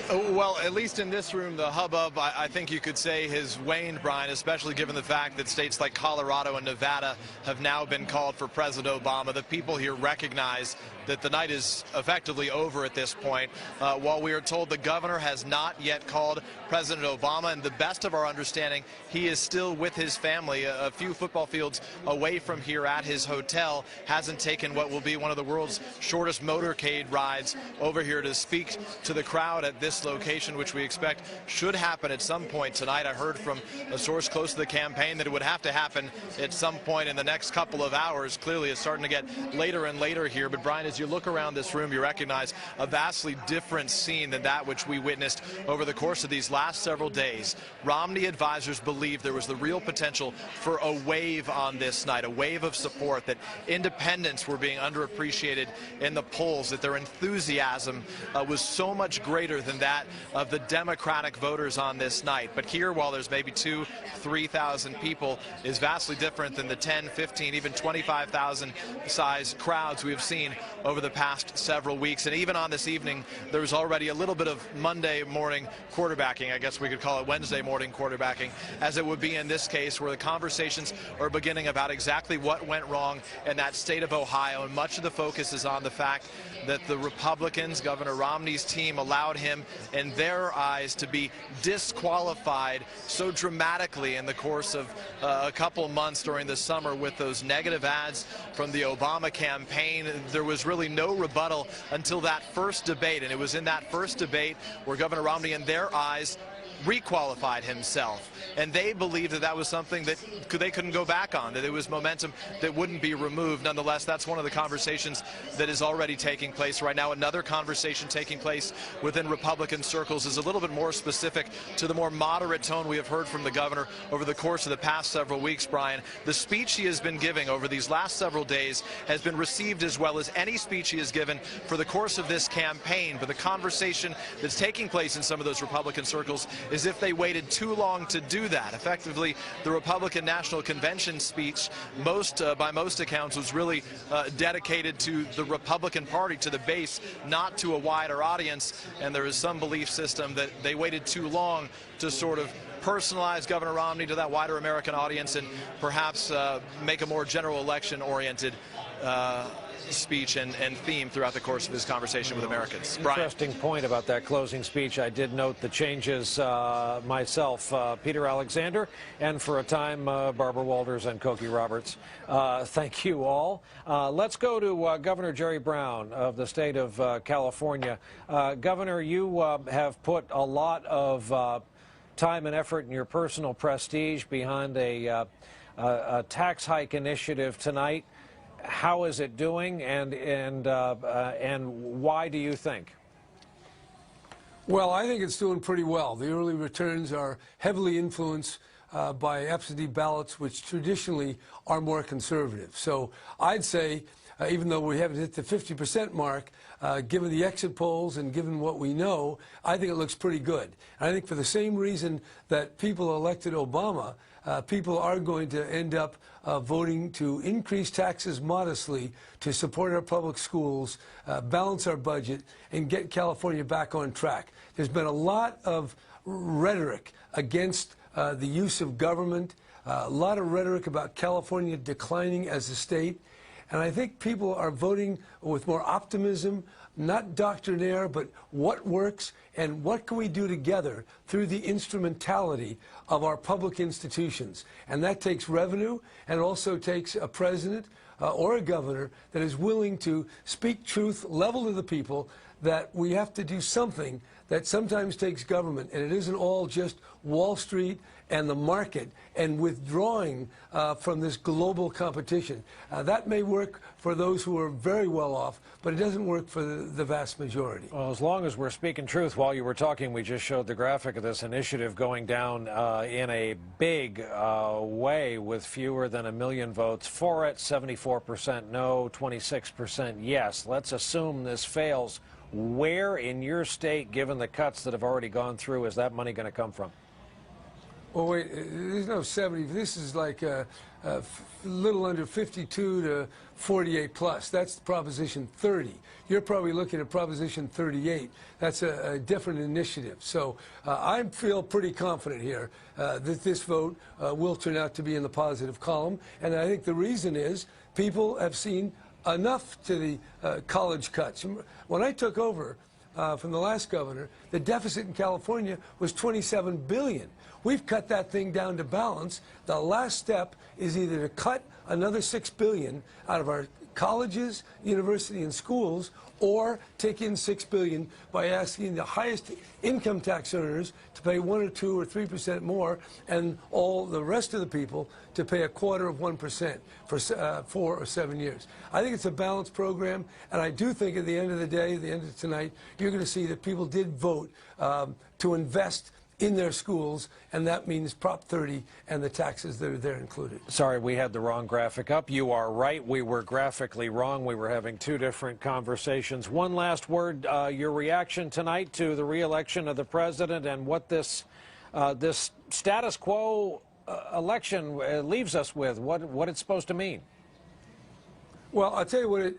Well, at least in this room, the hubbub, I think you could say, has waned, Brian, especially given the fact that states like Colorado and Nevada have now been called for President Obama. The people here recognize that the night is effectively over at this point. While we are told the governor has not yet called President Obama, and the best of our understanding, he is still with his family a few football fields away from here at his hotel, hasn't taken what will be one of the world's shortest motorcade rides over here to speak to the crowd at this location, which we expect should happen at some point tonight. I heard from a source close to the campaign that it would have to happen at some point in the next couple of hours. Clearly, it's starting to get later and later here. But, Brian, as you look around this room, you recognize a vastly different scene than that which we witnessed over the course of these last several days. Romney advisors believe there was the real potential for a wave on this night, a wave of support, that independents were being underappreciated in the polls, that their enthusiasm was so much greater than that of the Democratic voters on this night. But here, while there's maybe 2,000-3,000 people, is vastly different than the 10, 15, even 25,000 size crowds we have seen over the past several weeks. And even on this evening, there was already a little bit of Monday morning quarterbacking. I guess we could call it Wednesday morning quarterbacking, as it would be in this case, where the conversations are beginning about exactly what went wrong in that state of Ohio. And much of the focus is on the fact that the Republicans, Governor Romney's team, allowed him, in their eyes, to be disqualified so dramatically in the course of a couple months during the summer with those negative ads from the Obama campaign. There was really no rebuttal until that first debate, and it was in that first debate where Governor Romney, in their eyes, requalified himself. And they believed that that was something that they couldn't go back on, that it was momentum that wouldn't be removed. Nonetheless, that's one of the conversations that is already taking place right now. Another conversation taking place within Republican circles is a little bit more specific to the more moderate tone we have heard from the governor over the course of the past several weeks, Brian. The speech he has been giving over these last several days has been received as well as any speech he has given for the course of this campaign. But the conversation that's taking place in some of those Republican circles is if they waited too long to do that. Effectively, the Republican National Convention speech, by most accounts, was really dedicated to the Republican Party, to the base, not to a wider audience. And there is some belief system that they waited too long to sort of personalize Governor Romney to that wider American audience and perhaps make a more general election-oriented speech and theme throughout the course of his conversation with Americans. Brian. Interesting point about that closing speech. I did note the changes myself. Peter Alexander, and for a time, Barbara Walters and Cokie Roberts. Thank you all. Let's go to Governor Jerry Brown of the state of California. Governor, you have put a lot of time and effort and your personal prestige behind a tax hike initiative tonight. How is it doing, and why do you think? Well, I think it's doing pretty well. The early returns are heavily influenced by absentee ballots, which traditionally are more conservative. So I'd say, even though we haven't hit the 50% mark, given the exit polls and given what we know, I think it looks pretty good. And I think for the same reason that people elected Obama, people are going to end up voting to increase taxes modestly to support our public schools, balance our budget, and get California back on track. There's been a lot of rhetoric against the use of government, a lot of rhetoric about California declining as a state. And I think people are voting with more optimism, not doctrinaire, but what works and what can we do together through the instrumentality of our public institutions. And that takes revenue, and also takes a president or a governor that is willing to speak truth, level to the people, that we have to do something that sometimes takes government, and it isn't all just Wall Street and the market and withdrawing from this global competition. That may work for those who are very well off, but it doesn't work for the vast majority. Well, as long as we're speaking truth, while you were talking, we just showed the graphic of this initiative going down in a big way, with fewer than 1 million votes for it, 74% no, 26% yes. Let's assume this fails. Where in your state, given the cuts that have already gone through, is that money going to come from? Well, wait, there's no 70. This is like a little under 52 to 48 plus. That's Proposition 30. You're probably looking at Proposition 38. That's a different initiative. So I feel pretty confident here that this vote will turn out to be in the positive column. And I think the reason is people have seen enough to the college cuts. When I took over from the last governor, the deficit in California was $27 billion. We've cut that thing down to balance. The last step is either to cut another $6 billion out of our colleges, universities, and schools, or take in $6 billion by asking the highest income tax earners to pay 1 or 2 or 3% more, and all the rest of the people to pay 1/4% for 4 or 7 years. I think it's a balanced program, and I do think at the end of the day, at the end of tonight, you're going to see that people did vote to invest in their schools, and that means Prop 30 and the taxes that are there included. Sorry, we had the wrong graphic up. You are right. We were graphically wrong. We were having two different conversations. One last word, your reaction tonight to the re-election of the president and what this status quo election leaves us with, what it's supposed to mean. Well, I'll tell you what,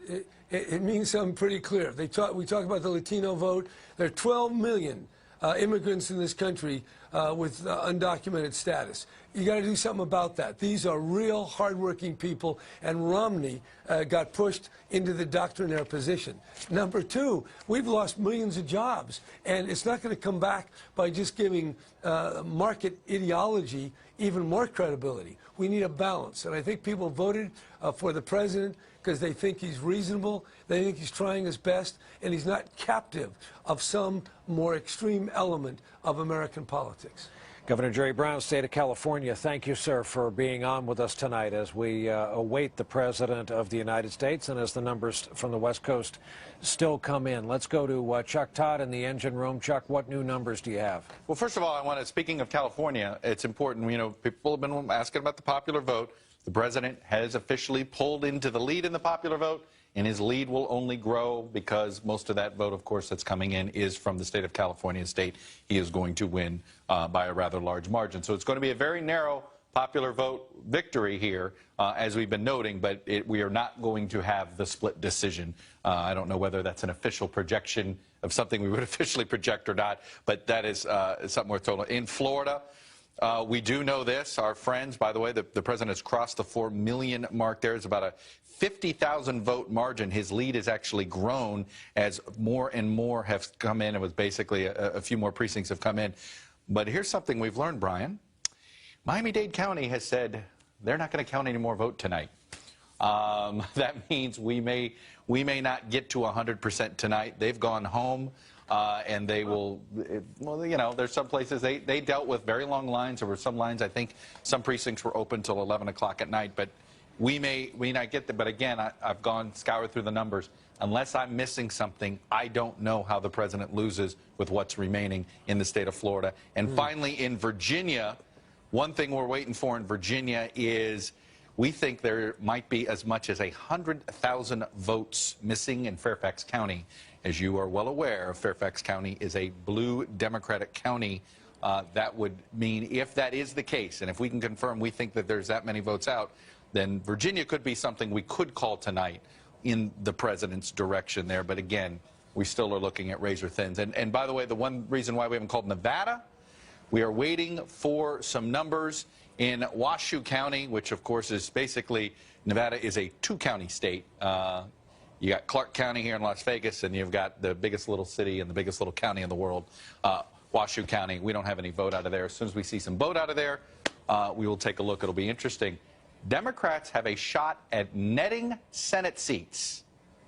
it means something pretty clear. We talk about the Latino vote. There are 12 million immigrants in this country with undocumented status. You got to do something about that. These are real hardworking people, and Romney got pushed into the doctrinaire position. Number two, we've lost millions of jobs, and it's not going to come back by just giving market ideology even more credibility. We need a balance, and I think people voted for the president because they think he's reasonable, they think he's trying his best, and he's not captive of some more extreme element of American politics. Governor Jerry Brown, State of California, thank you, sir, for being on with us tonight as we await the President of the United States and as the numbers from the West Coast still come in. Let's go to Chuck Todd in the engine room. Chuck, what new numbers do you have? Well, first of all, I want to, speaking of California, it's important, you know, people have been asking about the popular vote. The President has officially pulled into the lead in the popular vote, and his lead will only grow because most of that vote, of course, that's coming in is from the state of California. State he is going to win by a rather large margin. So it's going to be a very narrow popular vote victory here, as we've been noting, but we are not going to have the split decision. I don't know whether that's an official projection of something we would officially project or not, but that is something worth total. In Florida, we do know this. Our friends, by the way, the President has crossed the 4 million mark there. It's about a 50,000 vote margin. His lead has actually grown as more and more have come in. It was basically a few more precincts have come in. But here's something we've learned, Brian. Miami-Dade County has said they're not going to count any more vote tonight. That means we may not get to 100% tonight. They've gone home. And they will, well, you know, there's some places they dealt with very long lines. There were some lines, I think some precincts were open till 11 o'clock at night, but we may not get there. But again, I've scoured through the numbers. Unless I'm missing something, I don't know how the President loses with what's remaining in the state of Florida. And finally, in Virginia, one thing we're waiting for in Virginia is we think there might be as much as 100,000 votes missing in Fairfax County. As you are well aware, Fairfax County is a blue Democratic county. That would mean if that is the case, and if we can confirm we think that there's that many votes out, then Virginia could be something we could call tonight in the President's direction there. But again, we still are looking at razor thins. And by the way, the one reason why we haven't called Nevada, we are waiting for some numbers in Washoe County, which of course is basically, Nevada is a two-county state. You got Clark County here in Las Vegas, and you've got the biggest little city and the biggest little county in the world, Washoe County. We don't have any vote out of there. As soon as we see some vote out of there, we will take a look. It'll be interesting. Democrats have a shot at netting Senate seats,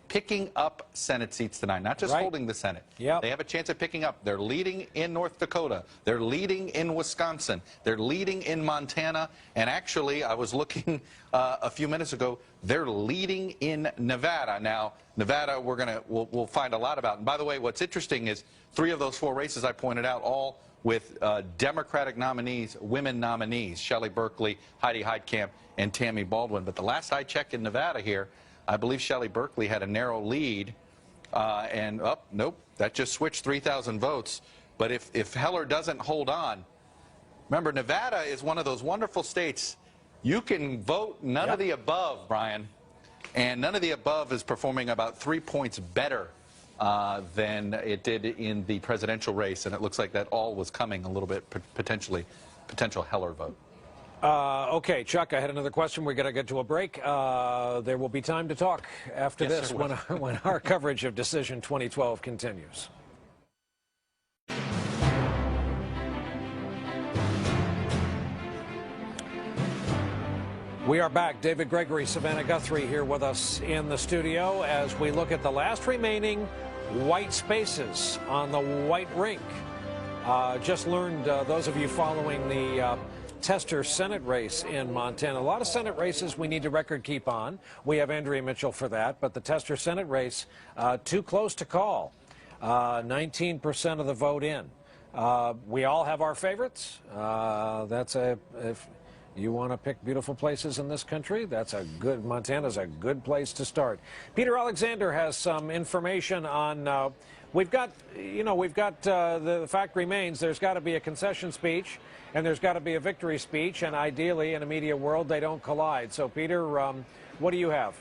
picking up Senate seats tonight, not just holding the Senate. Yep. They have a chance at picking up. They're leading in North Dakota. They're leading in Wisconsin. They're leading in Montana. And actually, I was looking a few minutes ago, they're leading in Nevada. Now, Nevada, we'll find a lot about. And by the way, what's interesting is 3 of those 4 races I pointed out, all with Democratic nominees, women nominees, Shelley Berkeley, Heidi Heitkamp, and Tammy Baldwin. But the last I checked in Nevada here, I believe Shelley Berkeley had a narrow lead, nope, that just switched 3,000 votes. But if Heller doesn't hold on, remember, Nevada is one of those wonderful states. You can vote none of the above, Brian, and none of the above is performing about 3 points better than it did in the presidential race, and it looks like that all was coming a little bit potential Heller vote. Okay, Chuck, I had another question. We're going to get to a break. There will be time to talk after this when our coverage of Decision 2012 continues. We are back. David Gregory, Savannah Guthrie here with us in the studio as we look at the last remaining white spaces on the white rink. Just learned, those of you following the Tester Senate race in Montana. A lot of Senate races we need to record keep on. We have Andrea Mitchell for that, but the Tester Senate race, too close to call. 19% of the vote in. We all have our favorites. If you want to pick beautiful places in this country, Montana's a good place to start. Peter Alexander has some information on, we've got the fact remains there's got to be a concession speech and there's got to be a victory speech, and ideally in a media world they don't collide. So Peter, what do you have?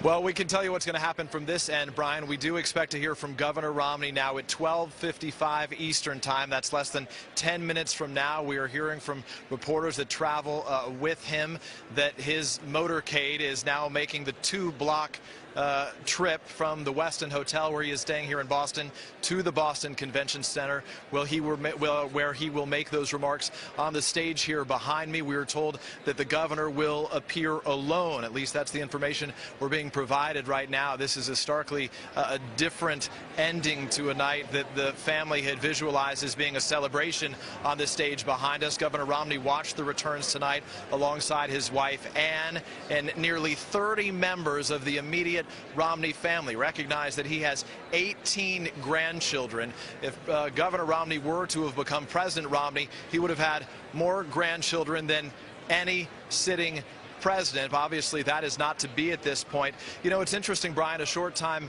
Well, we can tell you what's going to happen from this end, Brian. We do expect to hear from Governor Romney now at 12:55 Eastern time. That's less than 10 minutes from now. We are hearing from reporters that travel with him that his motorcade is now making the 2-block trip from the Westin Hotel, where he is staying here in Boston, to the Boston Convention Center, where he will make those remarks on the stage here behind me. We are told that the governor will appear alone. At least that's the information we're being provided right now. This is a starkly different ending to a night that the family had visualized as being a celebration on the stage behind us. Governor Romney watched the returns tonight alongside his wife, Ann, and nearly 30 members of the immediate Romney family. Recognize that he has 18 grandchildren. If Governor Romney were to have become President Romney, he would have had more grandchildren than any sitting president. Obviously, that is not to be at this point. You know, it's interesting, Brian, a short time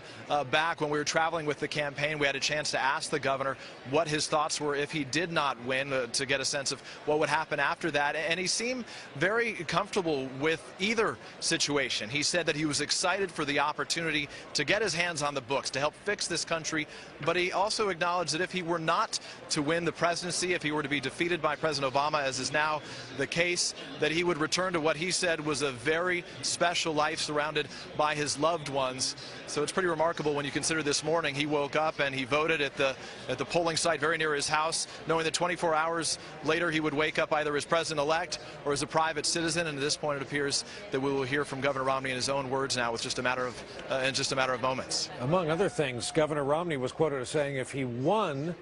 back when we were traveling with the campaign, we had a chance to ask the governor what his thoughts were if he did not win, to get a sense of what would happen after that. And he seemed very comfortable with either situation. He said that he was excited for the opportunity to get his hands on the books, to help fix this country. But he also acknowledged that if he were not to win the presidency, if he were to be defeated by President Obama, as is now the case, that he would return to what he said was a very special life surrounded by his loved ones. So it's pretty remarkable when you consider this morning he woke up and he voted at the polling site very near his house, knowing that 24 hours later he would wake up either as president-elect or as a private citizen. And at this point, it appears that we will hear from Governor Romney in his own words now, with just a matter of moments. Among other things, Governor Romney was quoted as saying if he won,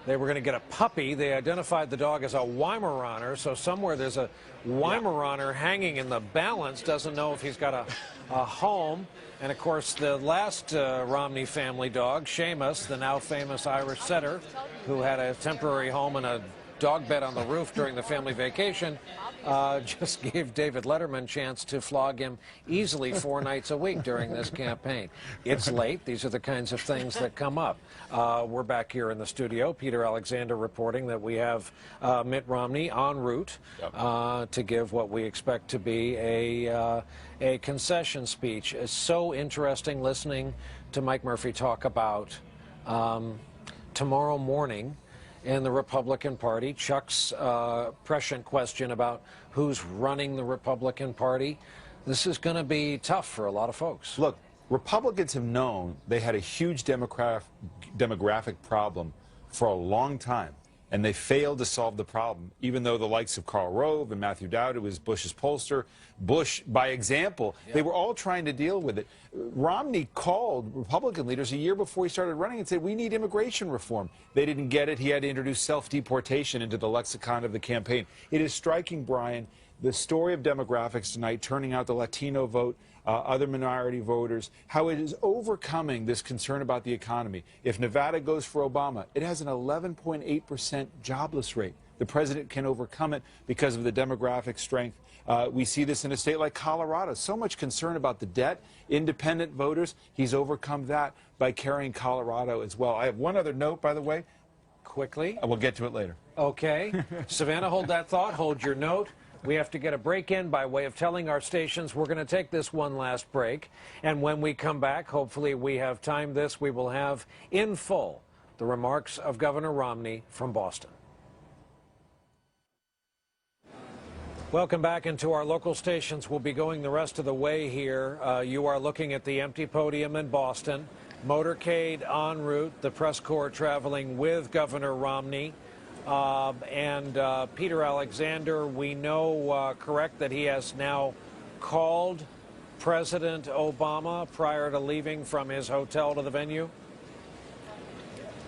they were going to get a puppy. They identified the dog as a Weimaraner, so somewhere there's a Weimaraner hanging in the balance. Doesn't know if he's got a home. And, of course, the last Romney family dog, Seamus, the now famous Irish setter, who had a temporary home and a dog bed on the roof during the family vacation, just gave David Letterman a chance to flog him easily 4 nights a week during this campaign. It's late. These are the kinds of things that come up. We're back here in the studio. Peter Alexander reporting that we have Mitt Romney en route to give what we expect to be a concession speech. It's so interesting listening to Mike Murphy talk about tomorrow morning in the Republican Party. Chuck's prescient question about who's running the Republican Party. This is going to be tough for a lot of folks. Look, Republicans have known they had a huge demographic problem for a long time, and they failed to solve the problem, even though the likes of Karl Rove and Matthew Dowd, who was Bush's pollster, Bush, by example, they were all trying to deal with it. Romney called Republican leaders a year before he started running and said, we need immigration reform. They didn't get it. He had to introduce self-deportation into the lexicon of the campaign. It is striking, Brian, the story of demographics tonight, turning out the Latino vote, other minority voters, how it is overcoming this concern about the economy. If Nevada goes for Obama, it has an 11.8% jobless rate. The president can overcome it because of the demographic strength. We see this in a state like Colorado. So much concern about the debt. Independent voters, he's overcome that by carrying Colorado as well. I have one other note, by the way. Quickly. We'll get to it later. Okay. Savannah, hold that thought. Hold your note. We have to get a break in by way of telling our stations we're going to take this one last break. And when we come back, hopefully we have timed this, we will have in full the remarks of Governor Romney from Boston. Welcome back into our local stations. We'll be going the rest of the way here. You are looking at the empty podium in Boston. Motorcade en route, the press corps traveling with Governor Romney. Peter Alexander, we know, correct, that he has now called President Obama prior to leaving from his hotel to the venue?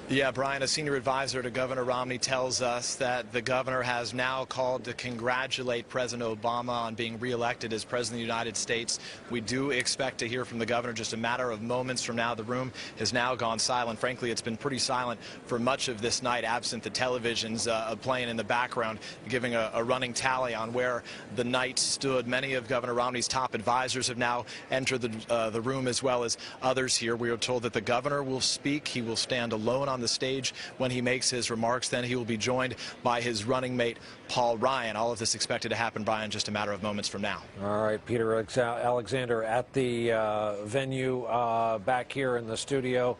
Yeah, Brian, a senior advisor to Governor Romney tells us that the governor has now called to congratulate President Obama on being reelected as President of the United States. We do expect to hear from the governor just a matter of moments from now. The room has now gone silent. Frankly, it's been pretty silent for much of this night, absent the televisions playing in the background, giving a running tally on where the night stood. Many of Governor Romney's top advisors have now entered the room, as well as others here. We are told that the governor will speak. He will stand alone on the stage when he makes his remarks. Then he will be joined by his running mate, Paul Ryan. All of this expected to happen, Brian, just a matter of moments from now. All right, Peter Alexander at the venue back here in the studio.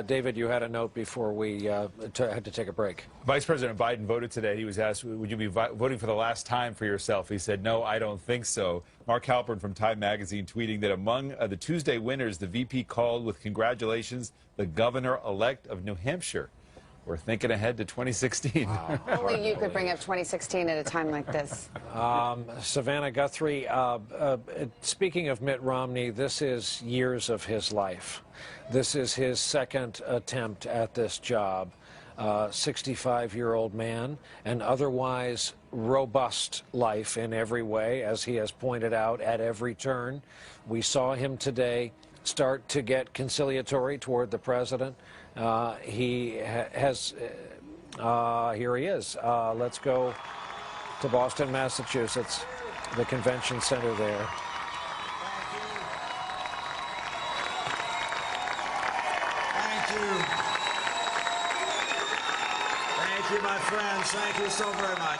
David, you had a note before we had to take a break. Vice President Biden voted today. He was asked, would you be voting for the last time for yourself? He said, no, I don't think so. Mark Halpern from Time Magazine tweeting that among the Tuesday winners, the VP called with congratulations, the governor-elect of New Hampshire. We're thinking ahead to 2016. Wow. Only you could bring up 2016 at a time like this. Savannah Guthrie, speaking of Mitt Romney, this is years of his life. This is his second attempt at this job. 65-year-old man, an otherwise robust life in every way, as he has pointed out at every turn. We saw him today start to get conciliatory toward the president. Here he is. Let's go to Boston, Massachusetts, the convention center there. Thank you. Thank you, my friends. Thank you so very much.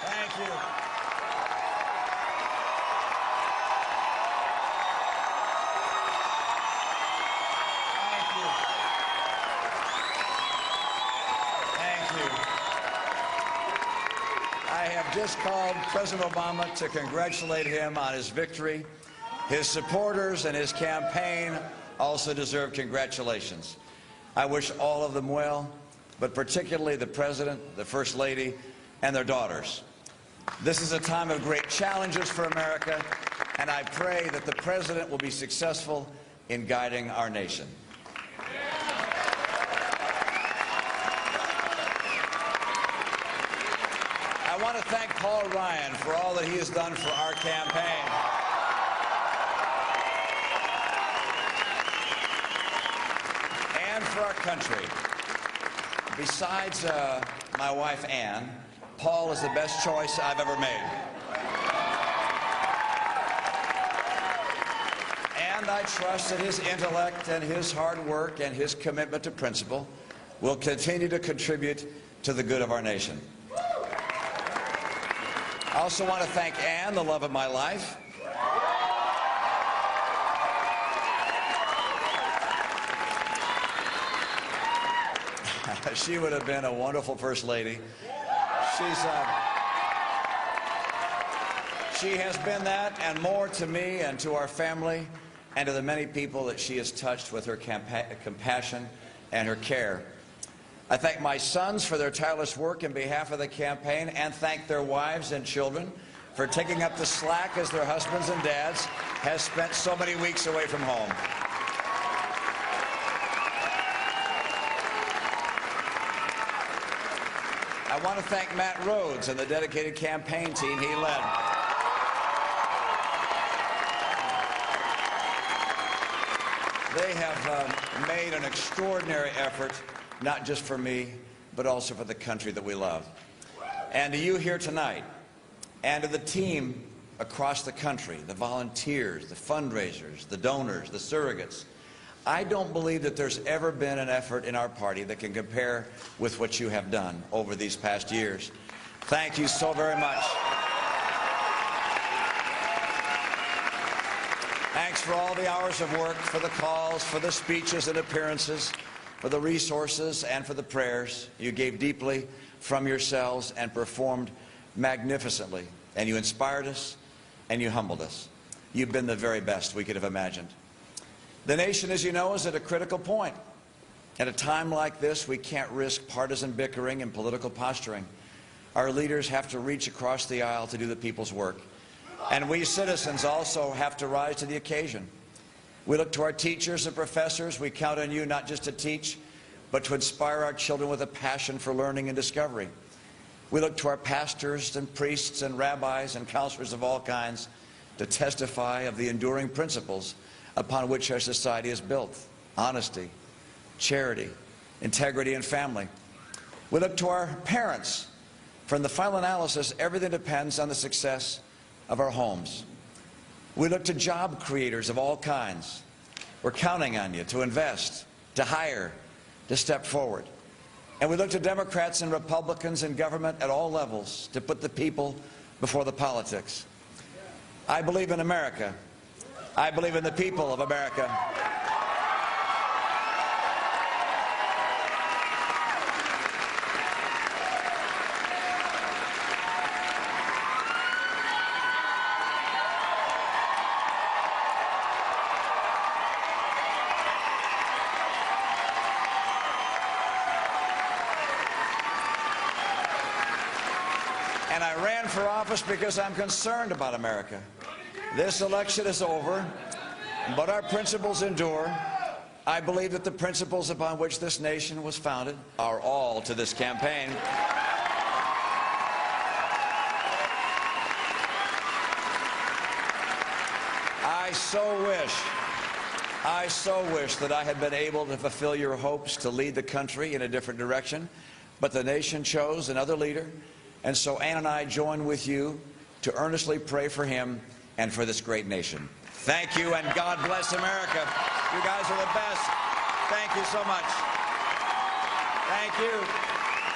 Thank you. I have just called President Obama to congratulate him on his victory. His supporters and his campaign also deserve congratulations. I wish all of them well, but particularly the President, the First Lady, and their daughters. This is a time of great challenges for America, and I pray that the President will be successful in guiding our nation. I want to thank Paul Ryan for all that he has done for our campaign. And for our country. Besides my wife, Ann, Paul is the best choice I've ever made. And I trust that his intellect and his hard work and his commitment to principle will continue to contribute to the good of our nation. I also want to thank Ann, the love of my life. She would have been a wonderful First Lady. She has been that and more to me and to our family and to the many people that she has touched with her compassion and her care. I thank my sons for their tireless work in behalf of the campaign and thank their wives and children for taking up the slack as their husbands and dads have spent so many weeks away from home. I want to thank Matt Rhodes and the dedicated campaign team he led. They have made an extraordinary effort, not just for me, but also for the country that we love. And to you here tonight, and to the team across the country, the volunteers, the fundraisers, the donors, the surrogates, I don't believe that there's ever been an effort in our party that can compare with what you have done over these past years. Thank you so very much. Thanks for all the hours of work, for the calls, for the speeches and appearances, for the resources and for the prayers. You gave deeply from yourselves and performed magnificently. And you inspired us and you humbled us. You've been the very best we could have imagined. The nation, as you know, is at a critical point. At a time like this, we can't risk partisan bickering and political posturing. Our leaders have to reach across the aisle to do the people's work. And we citizens also have to rise to the occasion. We look to our teachers and professors. We count on you not just to teach, but to inspire our children with a passion for learning and discovery. We look to our pastors and priests and rabbis and counselors of all kinds to testify of the enduring principles upon which our society is built: honesty, charity, integrity, and family. We look to our parents, for in the final analysis, everything depends on the success of our homes. We look to job creators of all kinds. We're counting on you to invest, to hire, to step forward. And we look to Democrats and Republicans in government at all levels to put the people before the politics. I believe in America. I believe in the people of America. And I ran for office because I'm concerned about America. This election is over, but our principles endure. I believe that the principles upon which this nation was founded are all to this campaign. I so wish that I had been able to fulfill your hopes to lead the country in a different direction, but the nation chose another leader, and so Ann and I join with you to earnestly pray for him and for this great nation. Thank you, and God bless America. You guys are the best. Thank you so much. Thank you.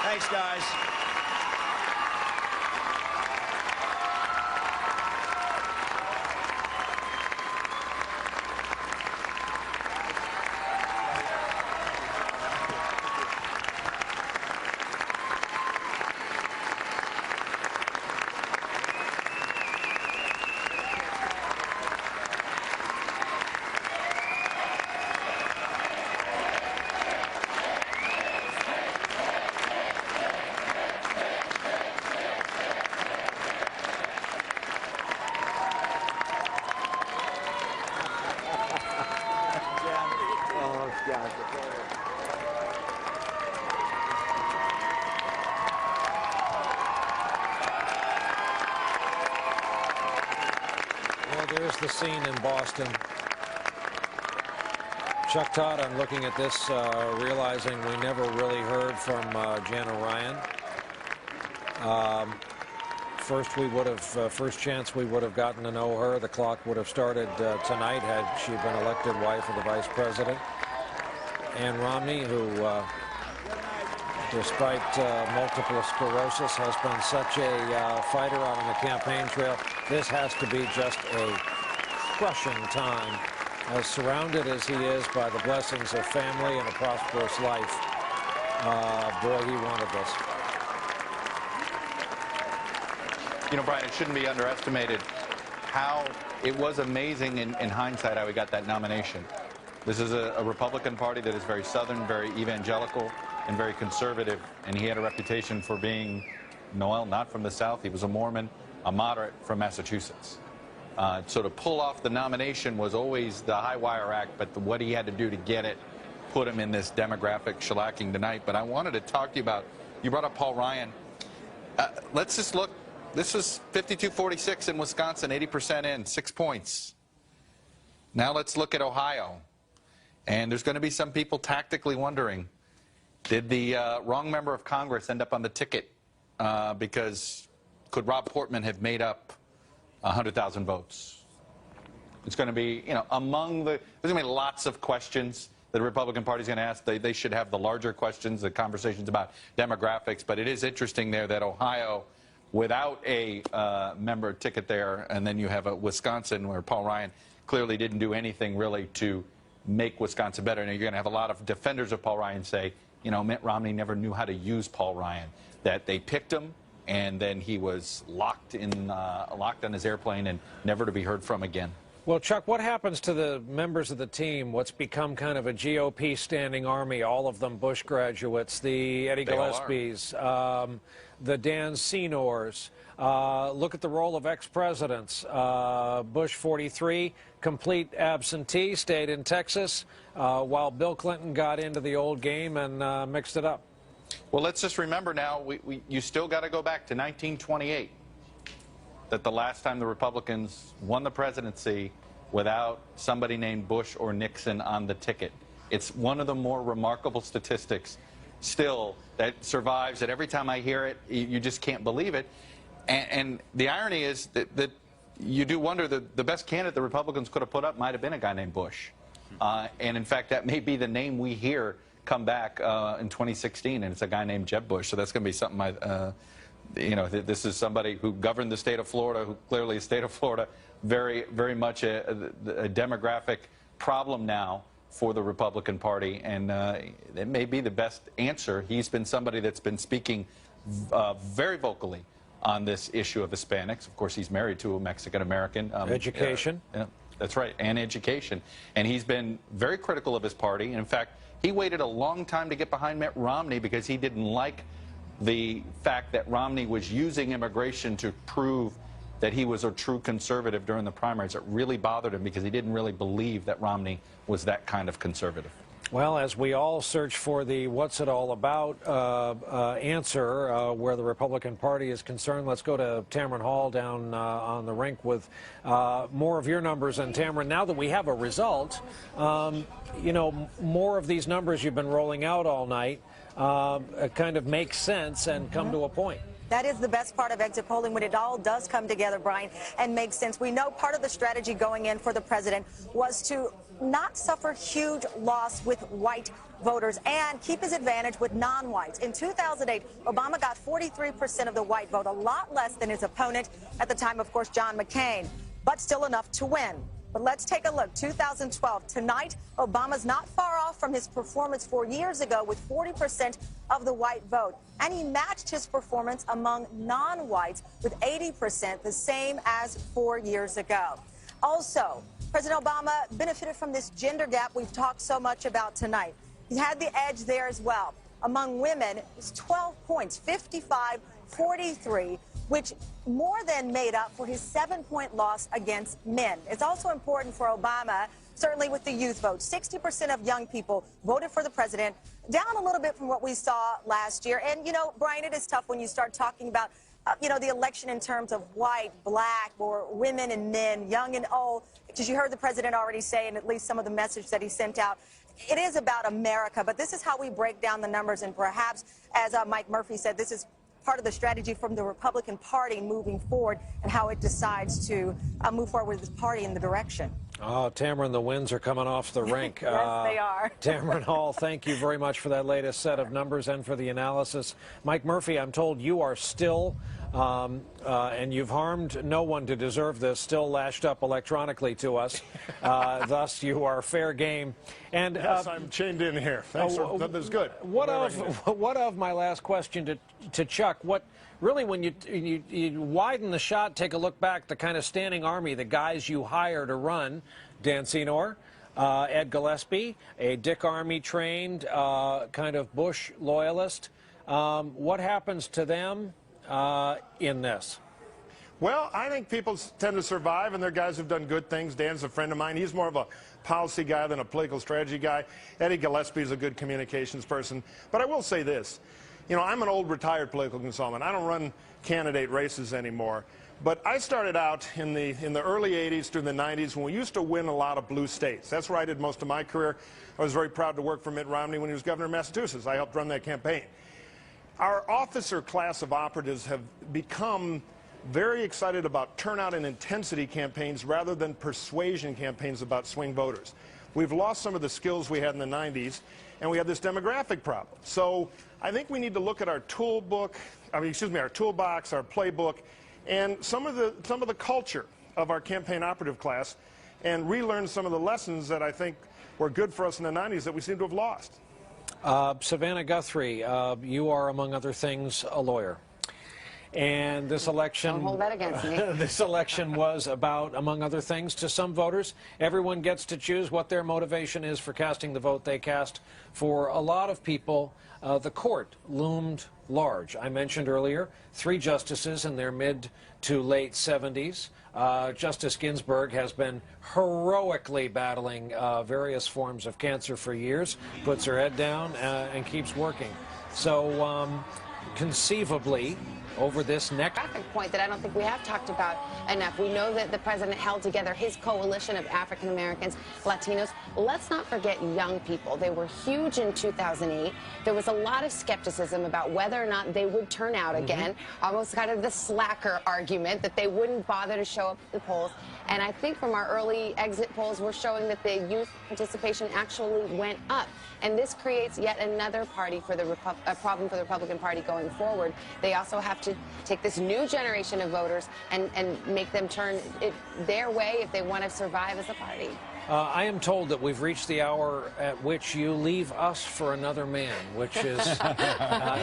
Thanks, guys. Well, there's the scene in Boston. Chuck Todd, I'm looking at this, realizing we never really heard from Jan O'Ryan. First chance we would have gotten to know her. The clock would have started tonight had she been elected wife of the vice president. Ann Romney, who, despite multiple sclerosis, has been such a fighter out on the campaign trail. This has to be just a crushing time. As surrounded as he is by the blessings of family and a prosperous life, boy, he wanted this. You know, Brian, it shouldn't be underestimated how it was amazing in hindsight how he got that nomination. This is a Republican Party that is very Southern, very evangelical, and very conservative, and he had a reputation for being, Noel, not from the South. He was a Mormon, a moderate from Massachusetts. So to pull off the nomination was always the high wire act, but what he had to do to get it put him in this demographic shellacking tonight. But I wanted to talk to you about, you brought up Paul Ryan. Let's just look. This was 52-46 in Wisconsin, 80% in, 6 points. Now let's look at Ohio. And there's going to be some people tactically wondering, did the wrong member of Congress end up on the ticket? Because could Rob Portman have made up 100,000 votes? It's going to be, you know, there's going to be lots of questions that the Republican Party is going to ask. They should have the larger questions, the conversations about demographics. But it is interesting there that Ohio, without a member ticket there, and then you have a Wisconsin where Paul Ryan clearly didn't do anything really to make Wisconsin better. And you're going to have a lot of defenders of Paul Ryan say, you know, Mitt Romney never knew how to use Paul Ryan, that they picked him, and then he was locked on his airplane and never to be heard from again. Well, Chuck, what happens to the members of the team, what's become kind of a GOP standing army, all of them Bush graduates, the Eddie Gillespies, the Dan Senors, look at the role of ex-presidents. Bush 43, complete absentee, stayed in Texas, while Bill Clinton got into the old game and mixed it up. Well, let's just remember now, you still got to go back to 1928, that the last time the Republicans won the presidency without somebody named Bush or Nixon on the ticket. It's one of the more remarkable statistics still that survives, that every time I hear it, you just can't believe it. And the irony is that you do wonder that the best candidate the Republicans could have put up might have been a guy named Bush. And in fact, that may be the name we hear come back in 2016, and it's a guy named Jeb Bush. So that's going to be something you know, this is somebody who governed the state of Florida, who clearly the state of Florida, very, very much a demographic problem now for the Republican Party, and it may be the best answer. He's been somebody that's been speaking very vocally on this issue of Hispanics. Of course, he's married to a Mexican-American. Education. Yeah, that's right, and education. And he's been very critical of his party. And in fact, he waited a long time to get behind Mitt Romney because he didn't like the fact that Romney was using immigration to prove that he was a true conservative during the primaries. It really bothered him because he didn't really believe that Romney was that kind of conservative. Well, as we all search for the what's it all about answer where the Republican Party is concerned, let's go to Tamron Hall down on the rink with more of your numbers. And Tamron, now that we have a result, you know, more of these numbers you've been rolling out all night kind of make sense and come to a point. That is the best part of exit polling, when it all does come together, Brian, and make sense. We know part of the strategy going in for the president was to not suffer huge loss with white voters and keep his advantage with non-whites. In 2008, Obama got 43% of the white vote, a lot less than his opponent at the time, of course, John McCain, but still enough to win. But let's take a look. 2012. Tonight, Obama's not far off from his performance 4 years ago with 40% of the white vote. And he matched his performance among non-whites with 80%, the same as 4 years ago. Also, President Obama benefited from this gender gap we've talked so much about tonight. He had the edge there as well. Among women, it's 12 points, 55-43. Which more than made up for his 7-point loss against men. It's also important for Obama, certainly with the youth vote. 60% of young people voted for the president, down a little bit from what we saw last year. And, you know, Brian, it is tough when you start talking about, you know, the election in terms of white, black, or women and men, young and old. Because you heard the president already say, and at least some of the message that he sent out, it is about America. But this is how we break down the numbers. And perhaps, as Mike Murphy said, this is part of the strategy from the Republican Party moving forward and how it decides to move forward with this party in the direction. Oh, Tamron, the winds are coming off the rink. Yes, they are. Tamron Hall, thank you very much for that latest set of numbers and for the analysis. Mike Murphy, I'm told you are still, and you've harmed no one to deserve this, still lashed up electronically to us. Thus, you are fair game. And yes, I'm chained in here. Thanks. That's good. What of my last question to Chuck? What really, when you widen the shot, take a look back, the kind of standing army, the guys you hire to run, Dan Senor, Ed Gillespie, a Dick Armey trained kind of Bush loyalist. What happens to them in this? Well, I think people tend to survive, and they're guys who've done good things. Dan's a friend of mine. He's more of a policy guy than a political strategy guy. Eddie Gillespie is a good communications person. But I will say this. You know, I'm an old retired political consultant. I don't run candidate races anymore. But I started out in the early 80s through the 90s when we used to win a lot of blue states. That's where I did most of my career. I was very proud to work for Mitt Romney when he was governor of Massachusetts. I helped run that campaign. Our officer class of operatives have become very excited about turnout and intensity campaigns rather than persuasion campaigns about swing voters. We've lost some of the skills we had in the 90s, and we have this demographic problem. So I think we need to look at our toolbox, our playbook, and some of the culture of our campaign operative class, and relearn some of the lessons that I think were good for us in the 90s that we seem to have lost. Savannah Guthrie, you are, among other things, a lawyer. And this election, don't hold that against me. This election was about, among other things, to some voters, everyone gets to choose what their motivation is for casting the vote they cast. For a lot of people, the court loomed large. I mentioned earlier 3 justices in their mid to late 70s. Justice Ginsburg has been heroically battling various forms of cancer for years, puts her head down and keeps working. So conceivably, over this next point that I don't think we have talked about enough. We know that the president held together his coalition of African Americans, Latinos. Let's not forget young people. They were huge in 2008. There was a lot of skepticism about whether or not they would turn out again, almost kind of the slacker argument that they wouldn't bother to show up at the polls. And I think from our early exit polls, we're showing that the youth participation actually went up. And this creates yet another party for the problem for the Republican Party going forward. They also have to take this new generation of voters and make them turn it their way if they want to survive as a party. I am told that we've reached the hour at which you leave us for another man, which is,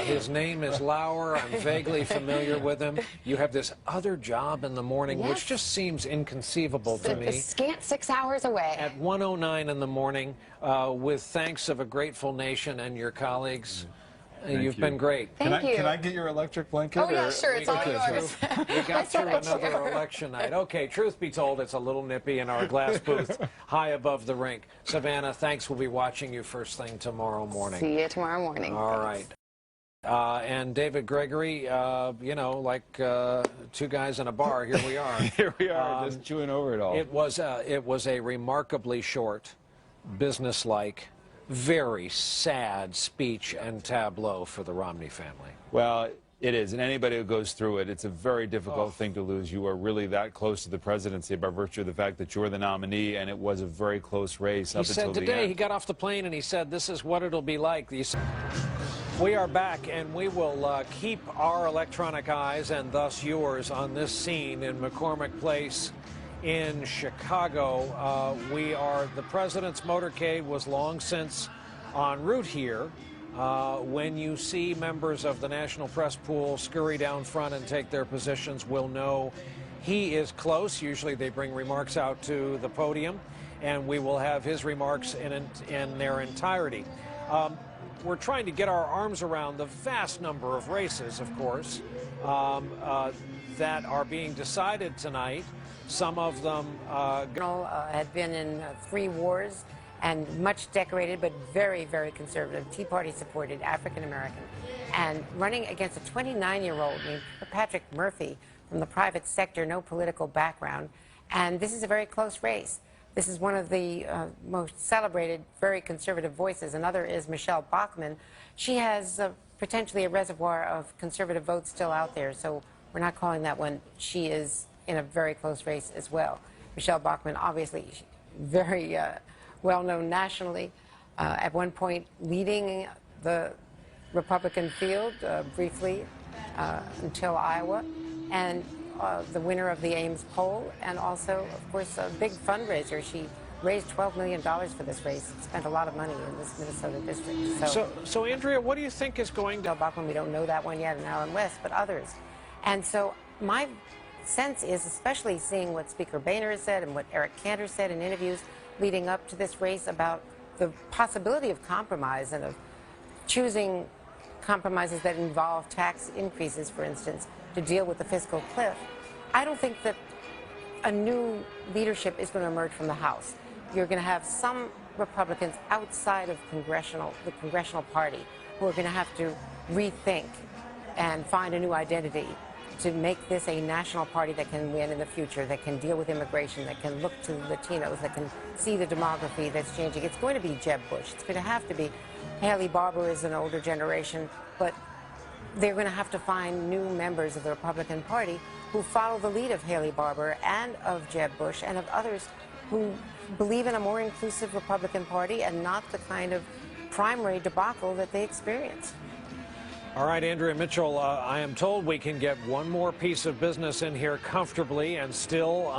his name is Lauer. I'm vaguely familiar with him. You have this other job in the morning, Yes. which just seems inconceivable to me. A scant 6 hours away. At 1:09 in the morning, with thanks of a grateful nation and your colleagues. You've been great. Thank you. Can I get your electric blanket? Oh, yeah, sure. It's all yours. We got through another election night. Okay, truth be told, it's a little nippy in our glass booth high above the rink. Savannah, thanks. We'll be watching you first thing tomorrow morning. See you tomorrow morning. All right. And David Gregory, you know, like two guys in a bar, here we are. Here we are, just chewing over it all. It was a remarkably short, businesslike, very sad speech and tableau for the Romney family. Well, it is, and anybody who goes through it, it's a very difficult thing to lose. You are really that close to the presidency by virtue of the fact that you're the nominee, and it was a very close race up until the end. He said today, he got off the plane and he said, this is what it'll be like. We are back, and we will keep our electronic eyes, and thus yours, on this scene in McCormick Place in Chicago. The president's motorcade was long since en route here. When you see members of the National Press Pool scurry down front and take their positions, we'll know he is close. Usually they bring remarks out to the podium, and we will have his remarks in their entirety. We're trying to get our arms around the vast number of races, of course, that are being decided tonight. Some of them had been in 3 wars and much decorated, but very, very conservative, Tea Party supported African American, and running against a 29-year-old named Patrick Murphy from the private sector, no political background, and this is a very close race. This is one of the most celebrated, very conservative voices. Another is Michelle Bachmann. She has potentially a reservoir of conservative votes still out there, so we're not calling that one. She is in a very close race as well. Michelle Bachmann, obviously very well-known nationally, at one point leading the Republican field briefly until Iowa, and the winner of the Ames poll, and also, of course, a big fundraiser. She raised $12 million for this race, spent a lot of money in this Minnesota district. So Andrea, what do you think is going to... Bachmann, we don't know that one yet, and Allen West, but others. And so my sense is, especially seeing what Speaker Boehner has said and what Eric Cantor said in interviews leading up to this race about the possibility of compromise and of choosing compromises that involve tax increases, for instance, to deal with the fiscal cliff. I don't think that a new leadership is going to emerge from the House. You're going to have some Republicans outside of the congressional party who are going to have to rethink and find a new identity to make this a national party that can win in the future, that can deal with immigration, that can look to Latinos, that can see the demography that's changing. It's going to be Jeb Bush. It's going to have to be. Haley Barbour is an older generation, but they're going to have to find new members of the Republican Party who follow the lead of Haley Barbour and of Jeb Bush and of others who believe in a more inclusive Republican Party and not the kind of primary debacle that they experienced. All right, Andrea Mitchell, I am told we can get one more piece of business in here comfortably and still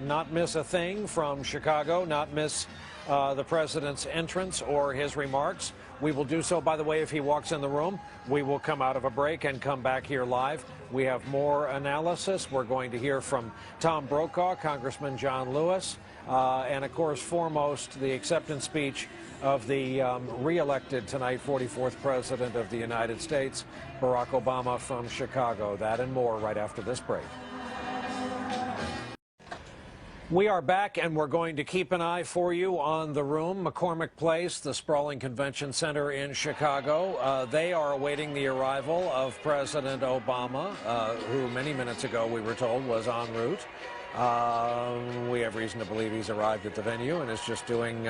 not miss a thing from Chicago, not miss the president's entrance or his remarks. We will do so, by the way, if he walks in the room. We will come out of a break and come back here live. We have more analysis. We're going to hear from Tom Brokaw, Congressman John Lewis, and, of course, foremost, the acceptance speech of the re-elected tonight 44th President of the United States, Barack Obama from Chicago. That and more right after this break. We are back, and we're going to keep an eye for you on the room, McCormick Place, the sprawling convention center in Chicago. They are awaiting the arrival of President Obama, who many minutes ago we were told was en route. We have reason to believe he's arrived at the venue and is just doing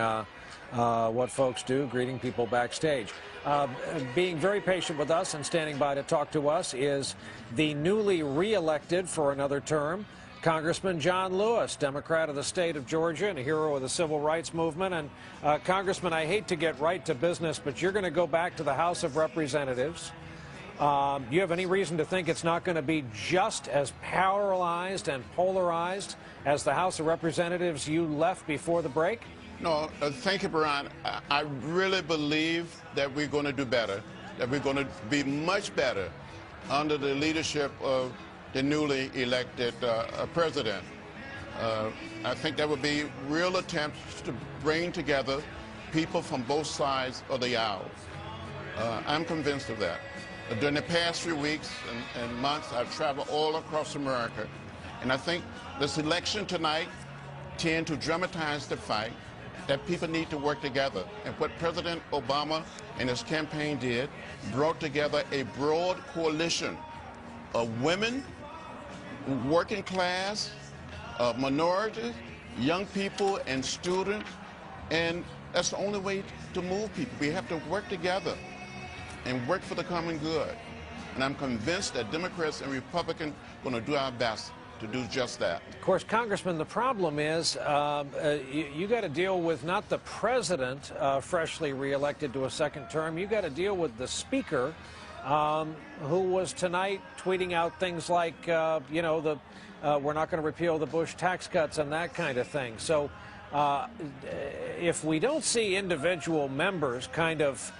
what folks do, greeting people backstage. Being very patient with us and standing by to talk to us is the newly re-elected for another term, Congressman John Lewis, Democrat of the state of Georgia and a hero of the civil rights movement. And Congressman, I hate to get right to business, but you're going to go back to the House of Representatives. Do you have any reason to think it's not going to be just as paralyzed and polarized as the House of Representatives you left before the break? No, thank you, Brian. I really believe that we're going to do better, that we're going to be much better under the leadership of the newly elected president. I think there will be real attempts to bring together people from both sides of the aisle. I'm convinced of that. During the past few weeks and months, I've traveled all across America, and I think this election tonight tends to dramatize the fight that people need to work together. And what President Obama and his campaign did brought together a broad coalition of women, working class, minorities, young people, and students. And that's the only way to move people. We have to work together and work for the common good. And I'm convinced that Democrats and Republicans are going to do our best to do just that. Of course, Congressman, the problem is you got to deal with not the president freshly reelected to a second term. You got to deal with the speaker who was tonight tweeting out things like, you know, we're not going to repeal the Bush tax cuts and that kind of thing. So if we don't see individual members kind of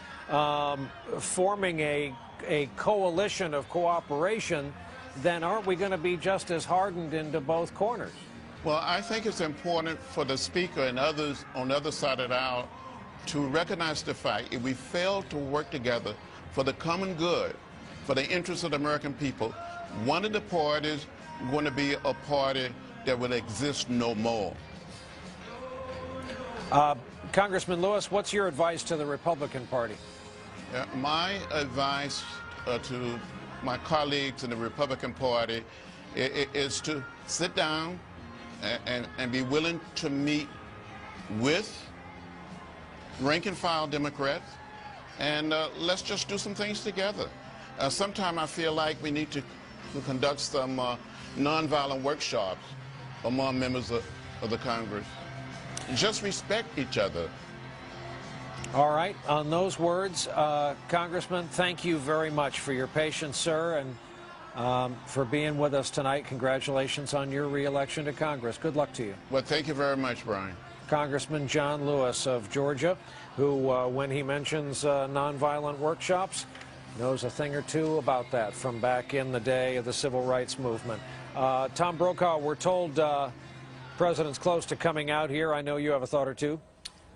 forming a coalition of cooperation, then aren't we going to be just as hardened into both corners? Well, I think it's important for the speaker and others on the other side of the aisle to recognize the fact if we fail to work together for the common good, for the interests of the American people, one of the parties is going to be a party that will exist no more. Congressman Lewis, what's your advice to the Republican Party? My advice to my colleagues in the Republican Party is to sit down and be willing to meet with rank-and-file Democrats, and let's just do some things together. Sometimes I feel like we need to conduct some nonviolent workshops among members of the Congress. Just respect each other. All right. On those words, Congressman, thank you very much for your patience, sir, and for being with us tonight. Congratulations on your re-election to Congress. Good luck to you. Well, thank you very much, Brian. Congressman John Lewis of Georgia, who, when he mentions nonviolent workshops, knows a thing or two about that from back in the day of the civil rights movement. Tom Brokaw, we're told President's close to coming out here. I know you have a thought or two.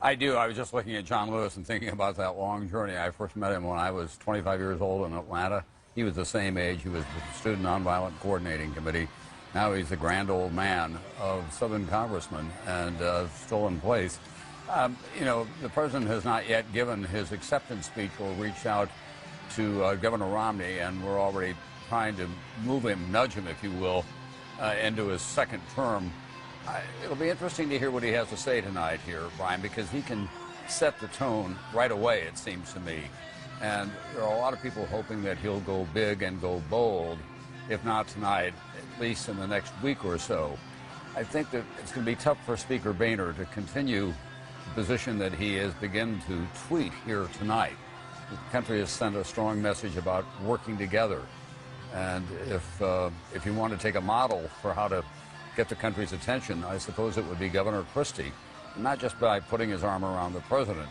I do. I was just looking at John Lewis and thinking about that long journey. I first met him when I was 25 years old in Atlanta. He was the same age. He was with the Student Nonviolent Coordinating Committee. Now he's the grand old man of Southern congressman and still in place. You know, the president has not yet given his acceptance speech or reached out to Governor Romney, and we're already trying to move him, nudge him, if you will, into his second term. It'll be interesting to hear what he has to say tonight here, Brian, because he can set the tone right away, it seems to me. And there are a lot of people hoping that he'll go big and go bold, if not tonight, at least in the next week or so. I think that it's going to be tough for Speaker Boehner to continue the position that he has begun to tweet here tonight. The country has sent a strong message about working together. And if you want to take a model for how to get the country's attention, I suppose it would be Governor Christie, not just by putting his arm around the president,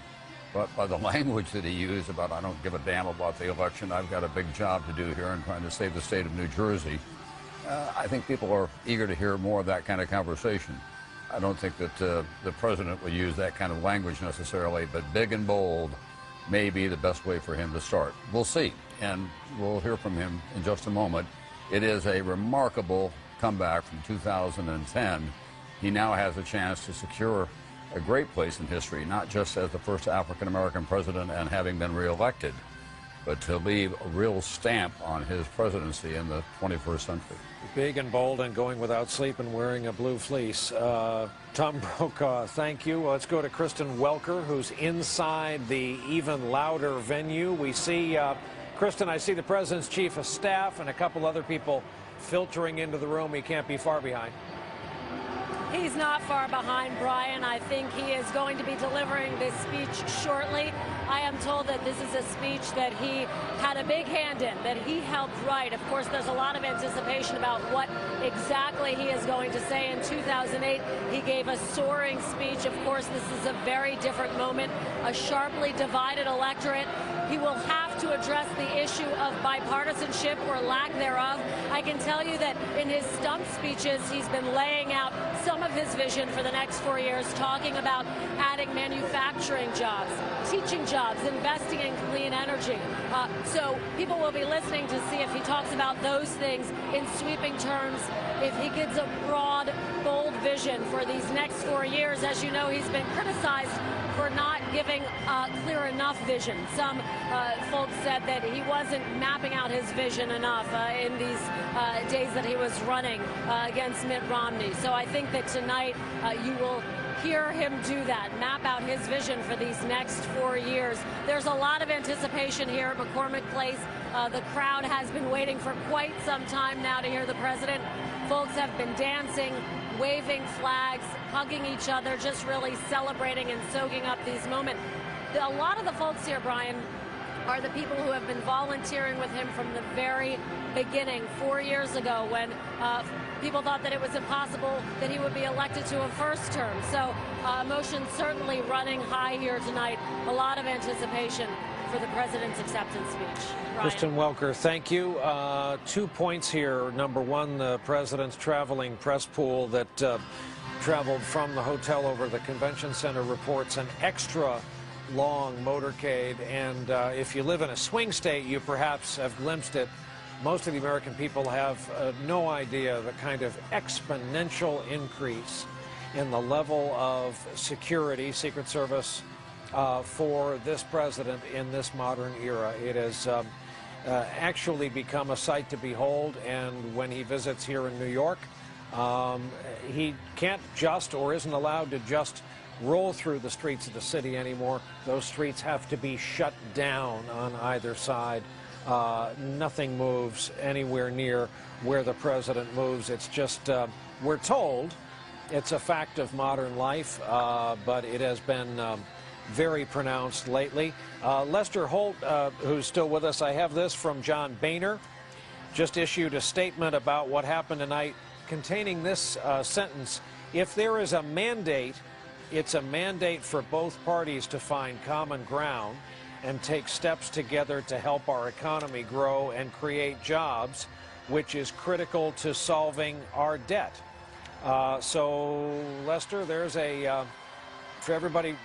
but by the language that he used about, I don't give a damn about the election, I've got a big job to do here in trying to save the state of New Jersey. I think people are eager to hear more of that kind of conversation. I don't think that the president would use that kind of language necessarily, but big and bold may be the best way for him to start. We'll see, and we'll hear from him in just a moment. It is a remarkable comeback from 2010. He now has a chance to secure a great place in history, not just as the first African-American president and having been reelected, but to leave a real stamp on his presidency in the 21st century. Big and bold and going without sleep and wearing a blue fleece. Tom Brokaw, thank you. Let's go to Kristen Welker, who's inside the even louder venue. We see, Kristen, I see the president's chief of staff and a couple other people filtering into the room. He can't be far behind. He's not far behind, Brian. I think he is going to be delivering this speech shortly. I am told that this is a speech that he had a big hand in, that he helped write. Of course, there's a lot of anticipation about what exactly he is going to say. In 2008, he gave a soaring speech. Of course, this is a very different moment, a sharply divided electorate. he will have to address the issue of bipartisanship or lack thereof. I can tell you that in his stump speeches, he's been laying out some of his vision for the next 4 years, talking about adding manufacturing jobs, teaching jobs, investing in clean energy. So people will be listening to see if he talks about those things in sweeping terms, if he gives a broad, bold vision for these next 4 years. As you know, he's been criticized for not giving clear enough vision. Some folks said that he wasn't mapping out his vision enough in these days that he was running against Mitt Romney. So I think that tonight you will hear him do that, map out his vision for these next 4 years. There's a lot of anticipation here at McCormick Place. The crowd has been waiting for quite some time now to hear the president. Folks have been dancing, waving flags, hugging each other, just really celebrating and soaking up these moments. A lot of the folks here, Brian, are the people who have been volunteering with him from the very beginning, 4 years ago, when people thought that it was impossible that he would be elected to a first term. So emotions certainly running high here tonight. A lot of anticipation for the president's acceptance speech. Brian. Kristen Welker, thank you. 2 points here. Number one, the president's traveling press pool that traveled from the hotel over the convention center reports an extra long motorcade, and if you live in a swing state, you perhaps have glimpsed it. Most of the American people have no idea the kind of exponential increase in the level of security, Secret Service, for this president in this modern era. It has actually become a sight to behold, and when he visits here in New York, he can't just, or isn't allowed to just, roll through the streets of the city anymore. Those streets have to be shut down on either side. Nothing moves anywhere near where the president moves. It's just, we're told, it's a fact of modern life, but it has been very pronounced lately. Lester Holt, who's still with us, I have this from John Boehner, just issued a statement about what happened tonight containing this sentence: if there is a mandate, it's a mandate for both parties to find common ground and take steps together to help our economy grow and create jobs, which is critical to solving our debt. So, Lester, there's a, for everybody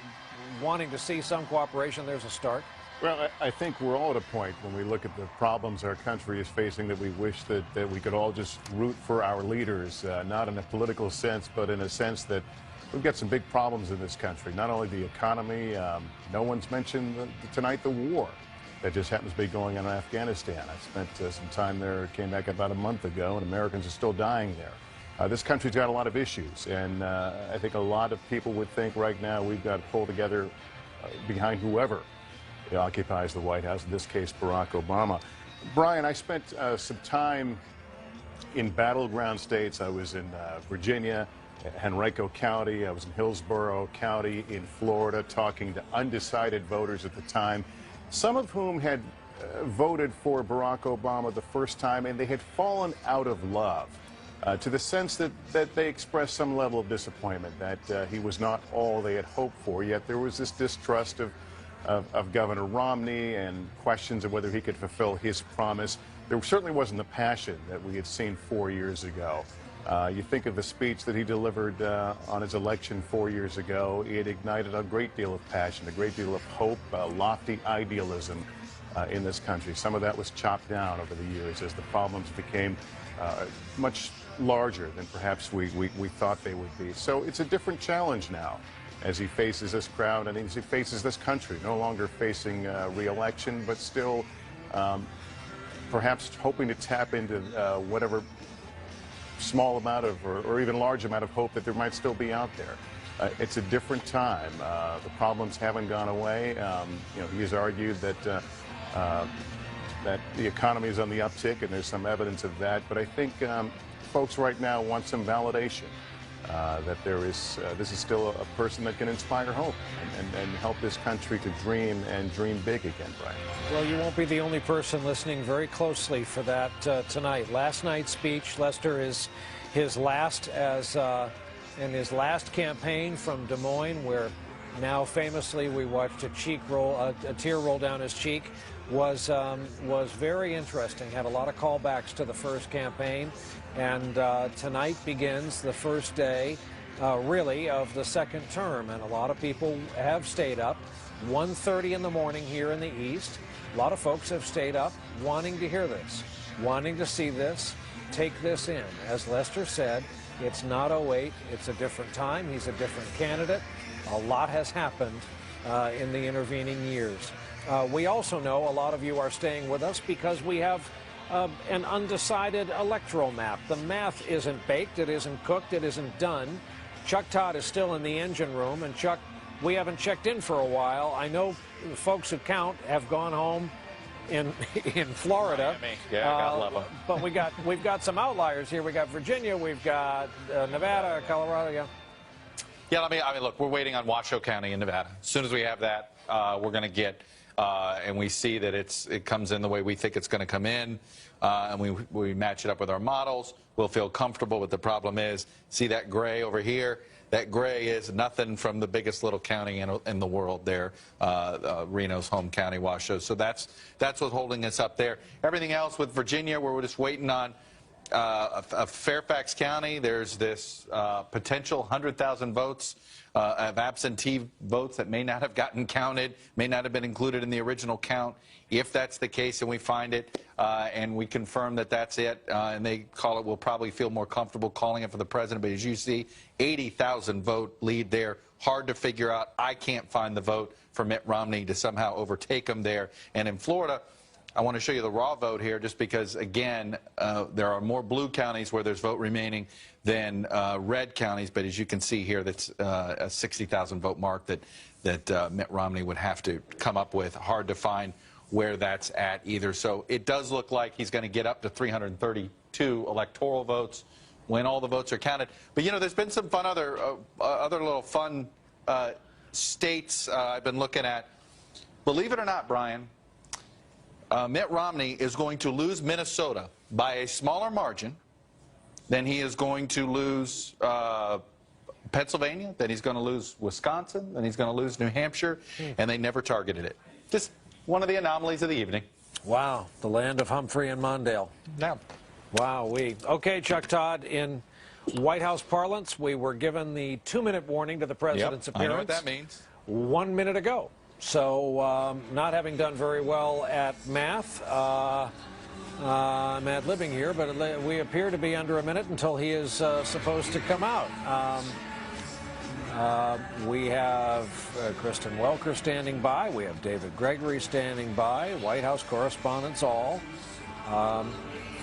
wanting to see some cooperation, there's a start. Well, I think we're all at a point when we look at the problems our country is facing that we wish that we could all just root for our leaders, not in a political sense, but in a sense that we've got some big problems in this country, not only the economy. No one's mentioned tonight the war that just happens to be going on in Afghanistan. I spent some time there, came back about a month ago, and Americans are still dying there. This country's got a lot of issues, and I think a lot of people would think right now we've got to pull together behind whoever occupies the White House, in this case Barack Obama. Brian, I spent some time in battleground states. I was in Virginia, Henrico County. I was in Hillsborough County in Florida, talking to undecided voters at the time, some of whom had voted for Barack Obama the first time, and they had fallen out of love to the sense that they expressed some level of disappointment that he was not all they had hoped for. Yet there was this distrust of Governor Romney and questions of whether he could fulfill his promise. There certainly wasn't the passion that we had seen 4 years ago. You think of the speech that he delivered on his election 4 years ago. It ignited a great deal of passion, a great deal of hope, lofty idealism in this country. Some of that was chopped down over the years as the problems became much larger than perhaps we thought they would be. So it's a different challenge now as he faces this crowd and as he faces this country, no longer facing re-election, but still perhaps hoping to tap into whatever small amount of, or even large amount of hope that there might still be out there. It's a different time. The problems haven't gone away. You know, he has argued that that the economy is on the uptick, and there's some evidence of that. But I think folks right now want some validation that there is this is still a person that can inspire hope and help this country to dream and dream big again, Brian. Well, you won't be the only person listening very closely for that tonight. Last night's speech, Lester, is his last in his last campaign from Des Moines, where now famously we watched a tear roll down his cheek, was very interesting. Had a lot of callbacks to the first campaign, and tonight begins the first day, really, of the second term, and a lot of people have stayed up. 1:30 in the morning here in the East. A lot of folks have stayed up wanting to hear this, wanting to see this, take this in. As Lester said, it's not 08, it's a different time. He's a different candidate. A lot has happened in the intervening years. We also know a lot of you are staying with us because we have an undecided electoral map. The math isn't baked, it isn't cooked, it isn't done. Chuck Todd is still in the engine room, and Chuck, we haven't checked in for a while. I know the folks who count have gone home in Florida. Yeah, God love them. But we've got some outliers here. We got Virginia, we've got Nevada, Colorado. Yeah. Yeah, I mean, look, we're waiting on Washoe County in Nevada. As soon as we have that, we're going to get, and we see that it comes in the way we think it's going to come in, and we match it up with our models. We'll feel comfortable. What the problem is, see that gray over here? That gray is nothing from the biggest little county in the world there, Reno's home county, Washoe. So that's what's holding us up there. Everything else with Virginia, we're just waiting on Fairfax County. There's this potential 100,000 votes of absentee votes that may not have gotten counted, may not have been included in the original count. If that's the case and we find it and we confirm that that's it, and they call it, we'll probably feel more comfortable calling it for the president. But as you see, 80,000 vote lead there. Hard to figure out. I can't find the vote for Mitt Romney to somehow overtake him there. And in Florida, I want to show you the raw vote here just because, again, there are more blue counties where there's vote remaining than red counties. But as you can see here, that's a 60,000 vote mark that Mitt Romney would have to come up with. Hard to find where that's at either. So it does look like he's going to get up to 332 electoral votes when all the votes are counted. But, you know, there's been some fun other little fun states I've been looking at. Believe it or not, Brian, Mitt Romney is going to lose Minnesota by a smaller margin than he is going to lose Pennsylvania, then he's going to lose Wisconsin, then he's going to lose New Hampshire, and they never targeted it. Just one of the anomalies of the evening. Wow, the land of Humphrey and Mondale. Yeah. Wow, okay, Chuck Todd, in White House parlance, we were given the 2-minute warning to the president's appearance. I know what that means. 1 minute ago. So not having done very well at math, I'm ad-libbing here, but we appear to be under a minute until he is supposed to come out. We have Kristen Welker standing by. We have David Gregory standing by. White House correspondents all.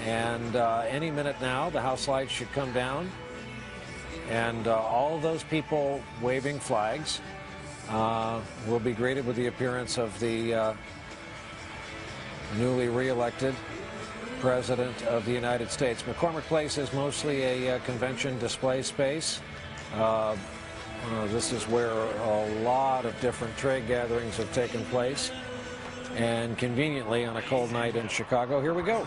And any minute now, the House lights should come down. And all of those people waving flags will be greeted with the appearance of the newly re-elected President of the United States. McCormick Place is mostly a convention display space. This is where a lot of different trade gatherings have taken place. And conveniently, on a cold night in Chicago, here we go.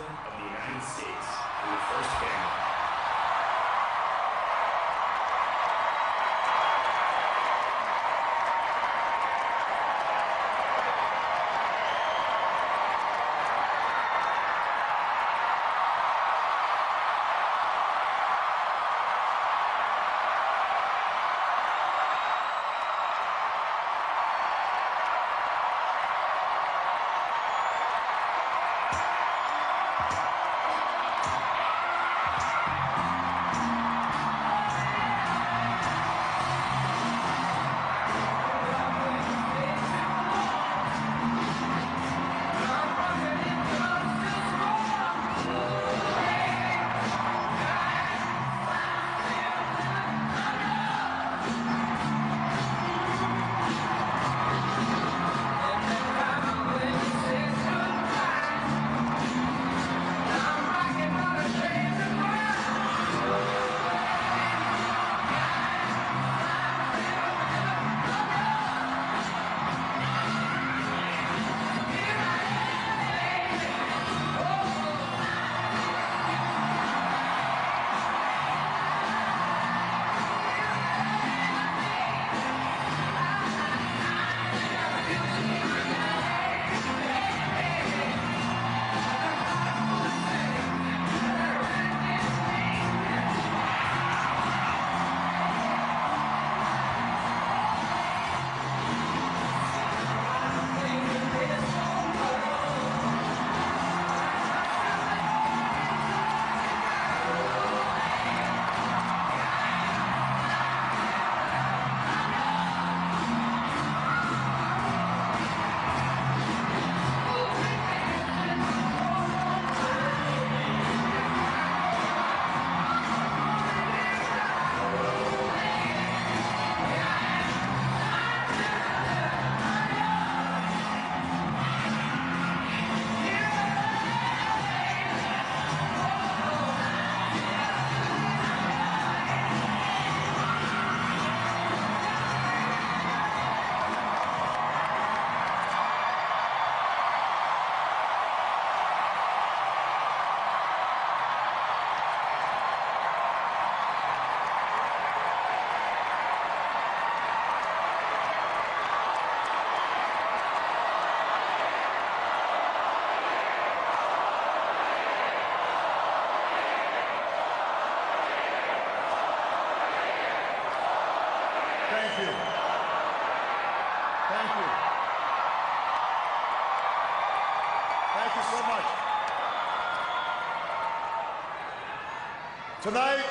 Tonight,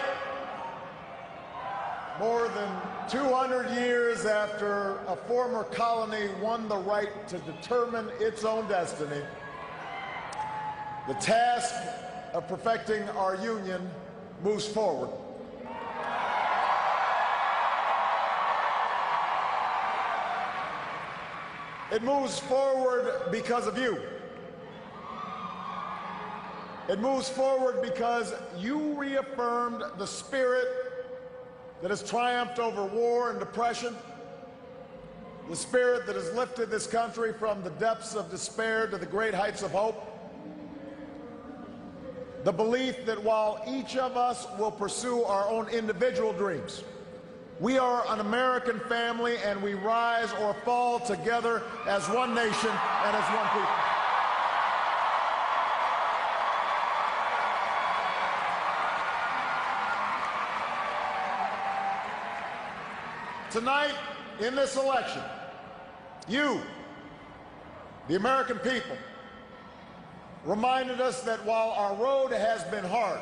more than 200 years after a former colony won the right to determine its own destiny, the task of perfecting our union moves forward. It moves forward because of you. It moves forward because you reaffirmed the spirit that has triumphed over war and depression, the spirit that has lifted this country from the depths of despair to the great heights of hope, the belief that while each of us will pursue our own individual dreams, we are an American family and we rise or fall together as one nation and as one people. Tonight, in this election, you, the American people, reminded us that while our road has been hard,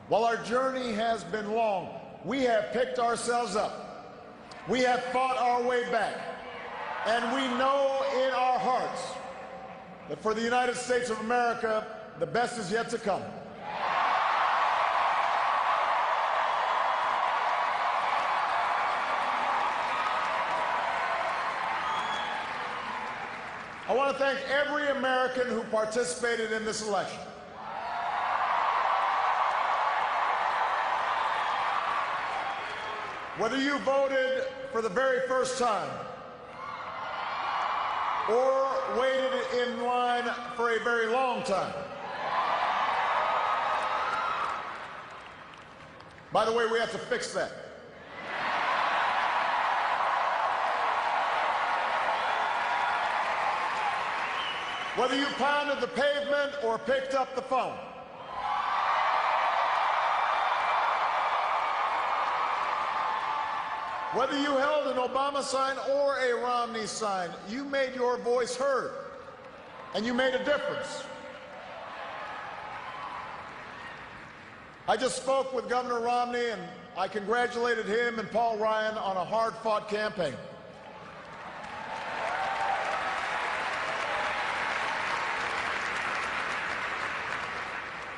while our journey has been long, we have picked ourselves up. We have fought our way back. And we know in our hearts that for the United States of America, the best is yet to come. I want to thank every American who participated in this election. Whether you voted for the very first time or waited in line for a very long time. By the way, we have to fix that. Whether you pounded the pavement or picked up the phone. Whether you held an Obama sign or a Romney sign, you made your voice heard, and you made a difference. I just spoke with Governor Romney, and I congratulated him and Paul Ryan on a hard-fought campaign.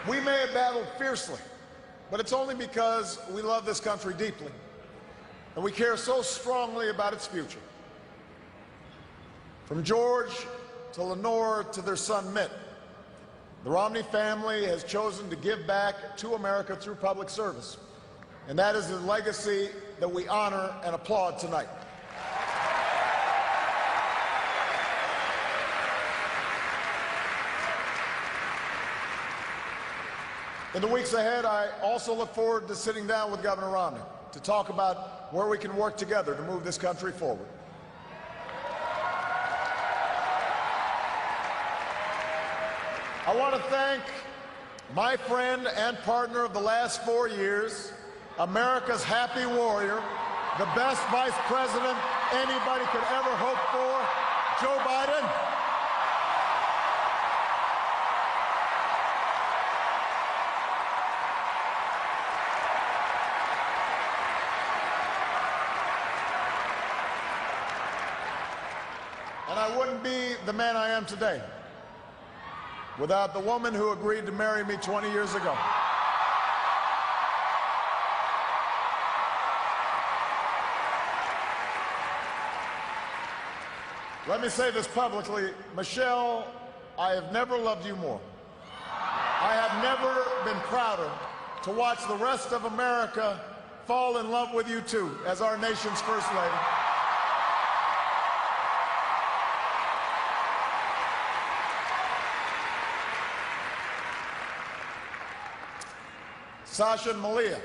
We may have battled fiercely, but it's only because we love this country deeply, and we care so strongly about its future. From George to Lenore to their son Mitt, the Romney family has chosen to give back to America through public service, and that is the legacy that we honor and applaud tonight. In the weeks ahead, I also look forward to sitting down with Governor Romney to talk about where we can work together to move this country forward. I want to thank my friend and partner of the last 4 years, America's happy warrior, the best vice president anybody could ever hope for, Joe Biden. And I wouldn't be the man I am today without the woman who agreed to marry me 20 years ago. Let me say this publicly, Michelle, I have never loved you more. I have never been prouder to watch the rest of America fall in love with you too, as our nation's First Lady. Sasha and Malia,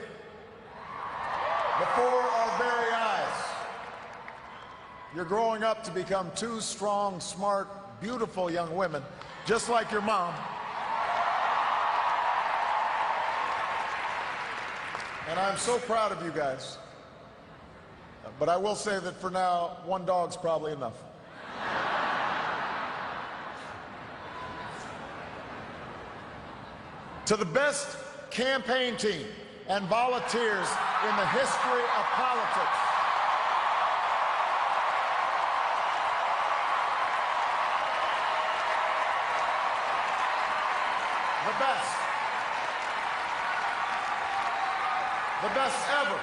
before our very eyes, you're growing up to become two strong, smart, beautiful young women, just like your mom. And I'm so proud of you guys. But I will say that for now, one dog's probably enough. To the best campaign team and volunteers in the history of politics. The best. The best ever.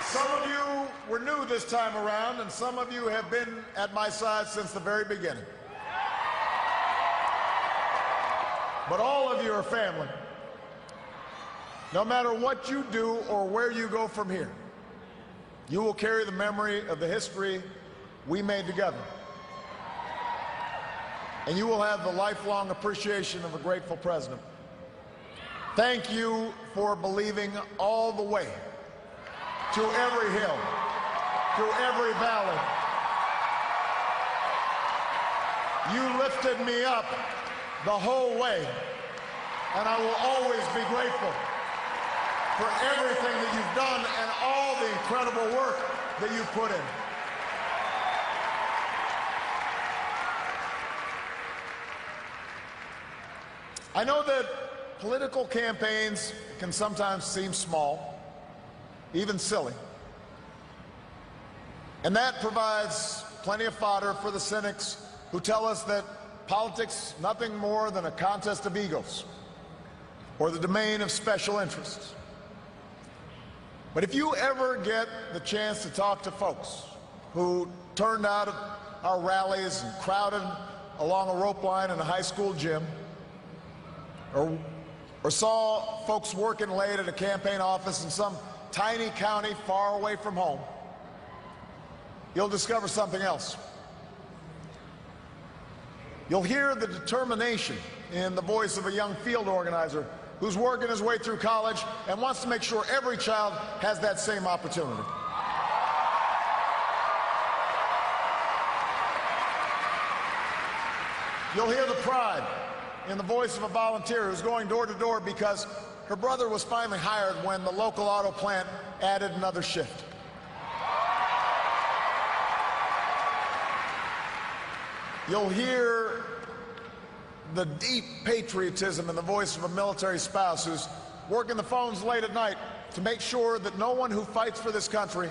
Some of you were new this time around, and some of you have been at my side since the very beginning. But all of you are family. No matter what you do or where you go from here, you will carry the memory of the history we made together. And you will have the lifelong appreciation of a grateful president. Thank you for believing all the way through every hill, through every valley. You lifted me up the whole way, and I will always be grateful for everything that you've done and all the incredible work that you put in. I know that political campaigns can sometimes seem small, even silly. And that provides plenty of fodder for the cynics who tell us that politics is nothing more than a contest of egos or the domain of special interests. But if you ever get the chance to talk to folks who turned out at our rallies and crowded along a rope line in a high school gym, or saw folks working late at a campaign office in some tiny county far away from home, you'll discover something else. You'll hear the determination in the voice of a young field organizer who's working his way through college and wants to make sure every child has that same opportunity. You'll hear the pride in the voice of a volunteer who's going door to door because her brother was finally hired when the local auto plant added another shift. You'll hear the deep patriotism in the voice of a military spouse who's working the phones late at night to make sure that no one who fights for this country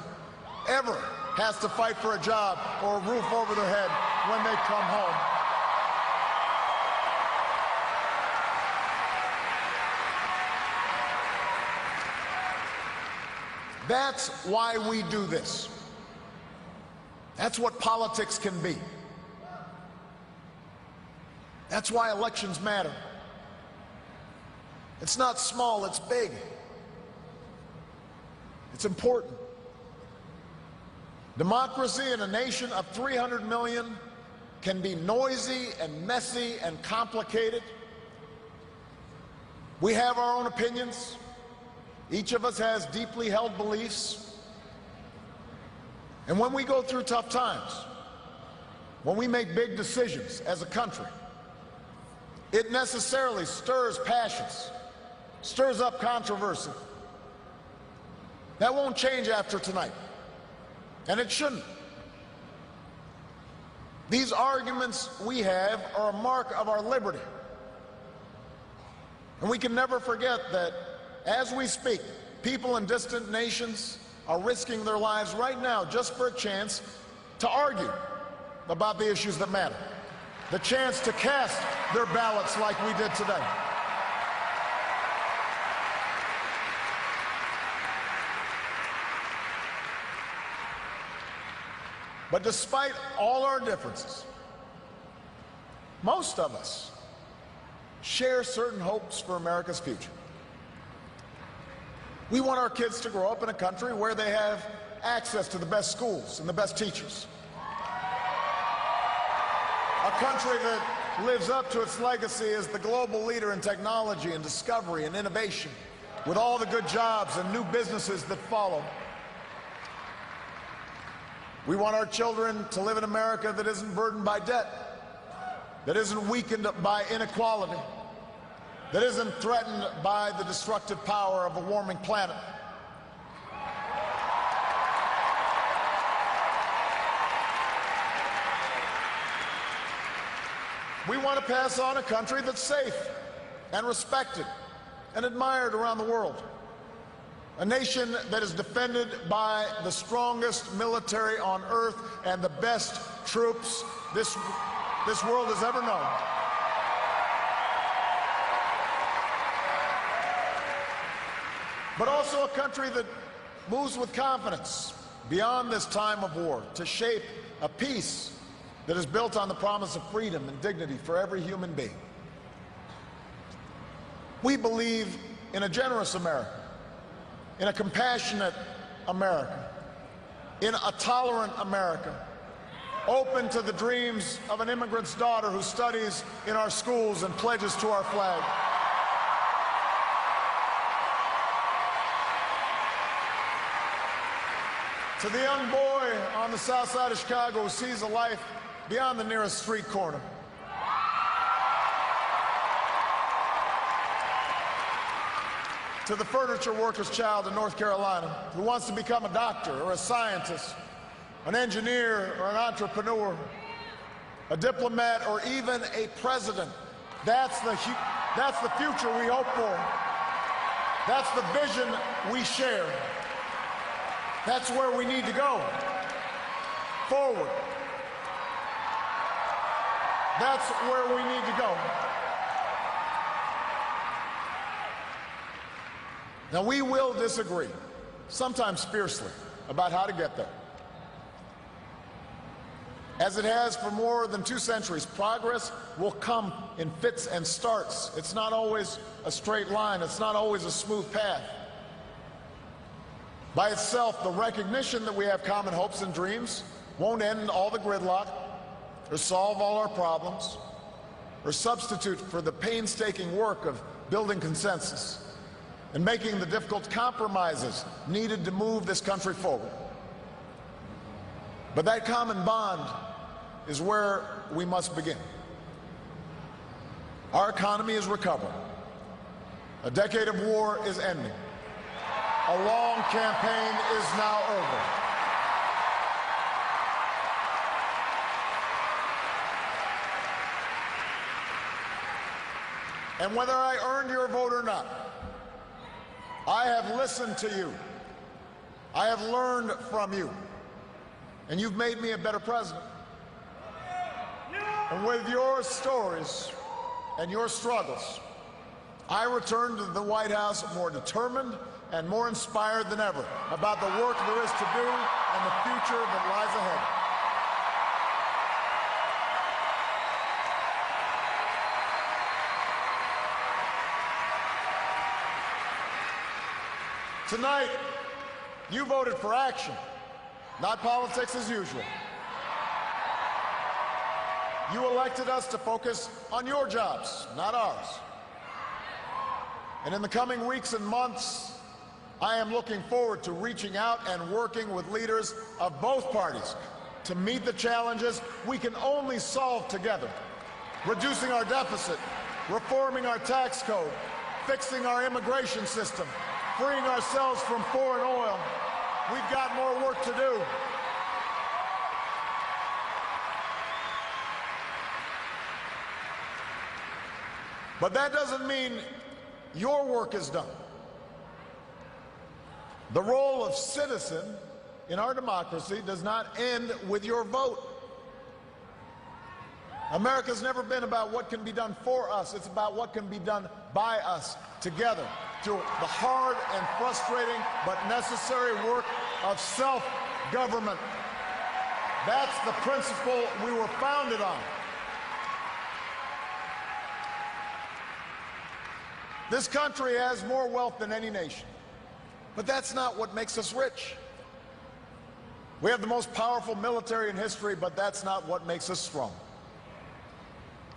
ever has to fight for a job or a roof over their head when they come home. That's why we do this. That's what politics can be. That's why elections matter. It's not small, it's big. It's important. Democracy in a nation of 300 million can be noisy and messy and complicated. We have our own opinions. Each of us has deeply held beliefs. And when we go through tough times, when we make big decisions as a country, it necessarily stirs passions, stirs up controversy. That won't change after tonight, and it shouldn't. These arguments we have are a mark of our liberty. And we can never forget that as we speak, people in distant nations are risking their lives right now just for a chance to argue about the issues that matter, the chance to cast their ballots like we did today. But despite all our differences, most of us share certain hopes for America's future. We want our kids to grow up in a country where they have access to the best schools and the best teachers. A country that lives up to its legacy as the global leader in technology and discovery and innovation, with all the good jobs and new businesses that follow. We want our children to live in America that isn't burdened by debt, that isn't weakened by inequality, that isn't threatened by the destructive power of a warming planet. We want to pass on a country that's safe and respected and admired around the world. A nation that is defended by the strongest military on earth and the best troops this world has ever known. But also a country that moves with confidence beyond this time of war to shape a peace that is built on the promise of freedom and dignity for every human being. We believe in a generous America, in a compassionate America, in a tolerant America, open to the dreams of an immigrant's daughter who studies in our schools and pledges to our flag. To the young boy on the south side of Chicago who sees a life beyond the nearest street corner. To the furniture worker's child in North Carolina who wants to become a doctor or a scientist, an engineer or an entrepreneur, a diplomat or even a president. That's the future we hope for. That's the vision we share. That's where we need to go. Forward. That's where we need to go. Now, we will disagree, sometimes fiercely, about how to get there. As it has for more than 2 centuries, progress will come in fits and starts. It's not always a straight line. It's not always a smooth path. By itself, the recognition that we have common hopes and dreams won't end all the gridlock or solve all our problems or substitute for the painstaking work of building consensus and making the difficult compromises needed to move this country forward. But that common bond is where we must begin. Our economy is recovering. A decade of war is ending. A long campaign is now over. And whether I earned your vote or not, I have listened to you. I have learned from you. And you've made me a better president. And with your stories and your struggles, I return to the White House more determined and more inspired than ever about the work there is to do and the future that lies ahead. Tonight, you voted for action, not politics as usual. You elected us to focus on your jobs, not ours. And in the coming weeks and months, I am looking forward to reaching out and working with leaders of both parties to meet the challenges we can only solve together. Reducing our deficit, reforming our tax code, fixing our immigration system, freeing ourselves from foreign oil. We've got more work to do. But that doesn't mean your work is done. The role of citizen in our democracy does not end with your vote. America's never been about what can be done for us. It's about what can be done by us together through the hard and frustrating but necessary work of self-government. That's the principle we were founded on. This country has more wealth than any nation, but that's not what makes us rich. We have the most powerful military in history, but that's not what makes us strong.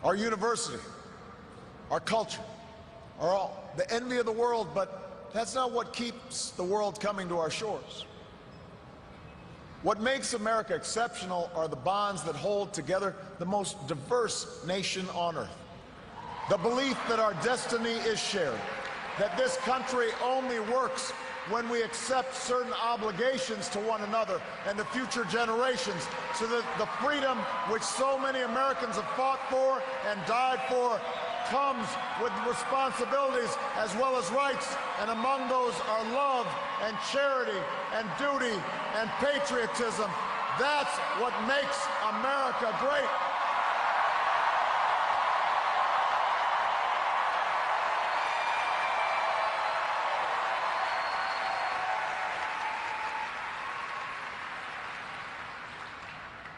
Our university, our culture, are all the envy of the world, but that's not what keeps the world coming to our shores. What makes America exceptional are the bonds that hold together the most diverse nation on earth. The belief that our destiny is shared, that this country only works when we accept certain obligations to one another and to future generations, so that the freedom which so many Americans have fought for and died for comes with responsibilities as well as rights, and among those are love and charity and duty and patriotism. That's what makes America great.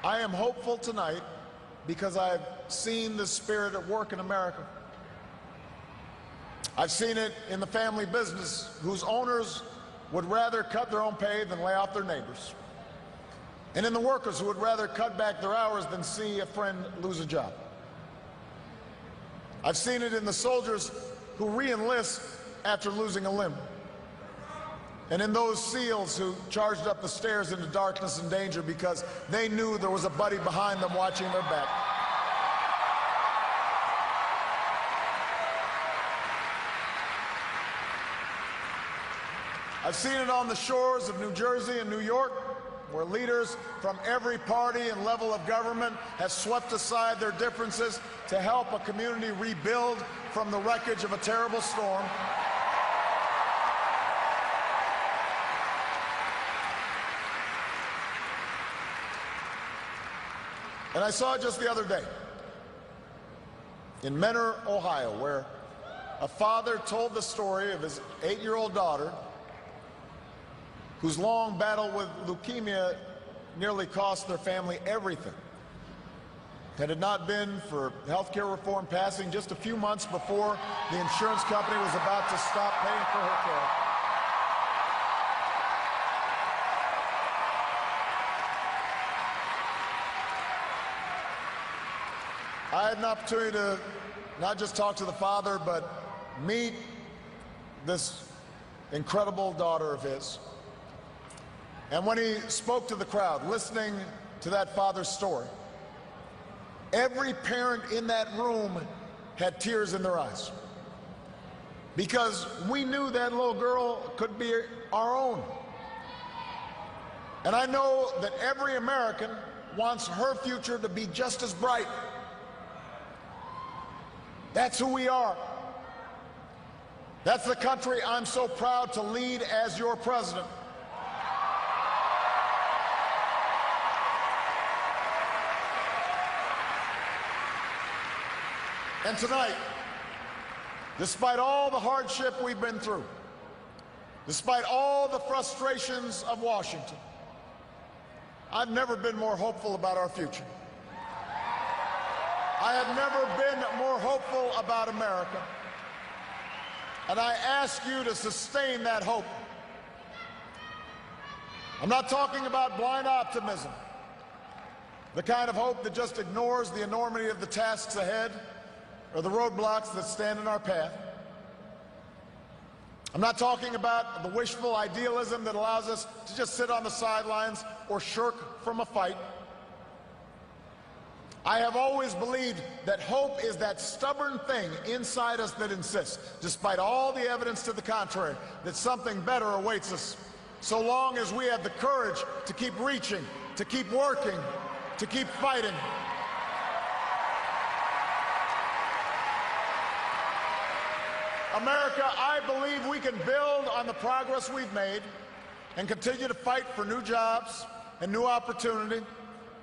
I am hopeful tonight because I've seen the spirit at work in America. I've seen it in the family business whose owners would rather cut their own pay than lay off their neighbors. And in the workers who would rather cut back their hours than see a friend lose a job. I've seen it in the soldiers who re-enlist after losing a limb. And in those SEALs who charged up the stairs into darkness and danger because they knew there was a buddy behind them watching their back. I've seen it on the shores of New Jersey and New York, where leaders from every party and level of government have swept aside their differences to help a community rebuild from the wreckage of a terrible storm. And I saw it just the other day in Mentor, Ohio, where a father told the story of his 8-year-old daughter whose long battle with leukemia nearly cost their family everything. Had it not been for health care reform passing just a few months before the insurance company was about to stop paying for her care. I had an opportunity to not just talk to the father, but meet this incredible daughter of his. And when he spoke to the crowd, listening to that father's story, every parent in that room had tears in their eyes. Because we knew that little girl could be our own. And I know that every American wants her future to be just as bright. That's who we are. That's the country I'm so proud to lead as your president. And tonight, despite all the hardship we've been through, despite all the frustrations of Washington, I've never been more hopeful about our future. I have never been more hopeful about America. And I ask you to sustain that hope. I'm not talking about blind optimism, the kind of hope that just ignores the enormity of the tasks ahead or the roadblocks that stand in our path. I'm not talking about the wishful idealism that allows us to just sit on the sidelines or shirk from a fight. I have always believed that hope is that stubborn thing inside us that insists, despite all the evidence to the contrary, that something better awaits us, so long as we have the courage to keep reaching, to keep working, to keep fighting. America, I believe we can build on the progress we've made and continue to fight for new jobs and new opportunity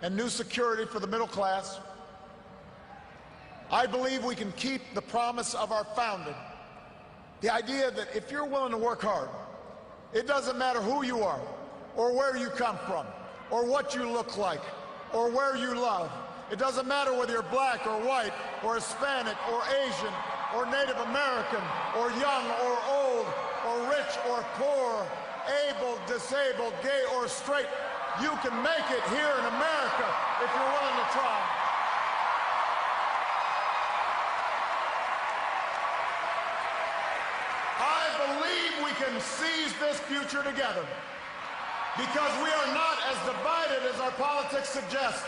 and new security for the middle class. I believe we can keep the promise of our founding, the idea that if you're willing to work hard, it doesn't matter who you are or where you come from or what you look like or where you love. It doesn't matter whether you're black or white or Hispanic or Asian or Native American or young or old or rich or poor, able, disabled, gay or straight. You can make it here in America if you're willing to try. I believe we can seize this future together because we are not as divided as our politics suggests.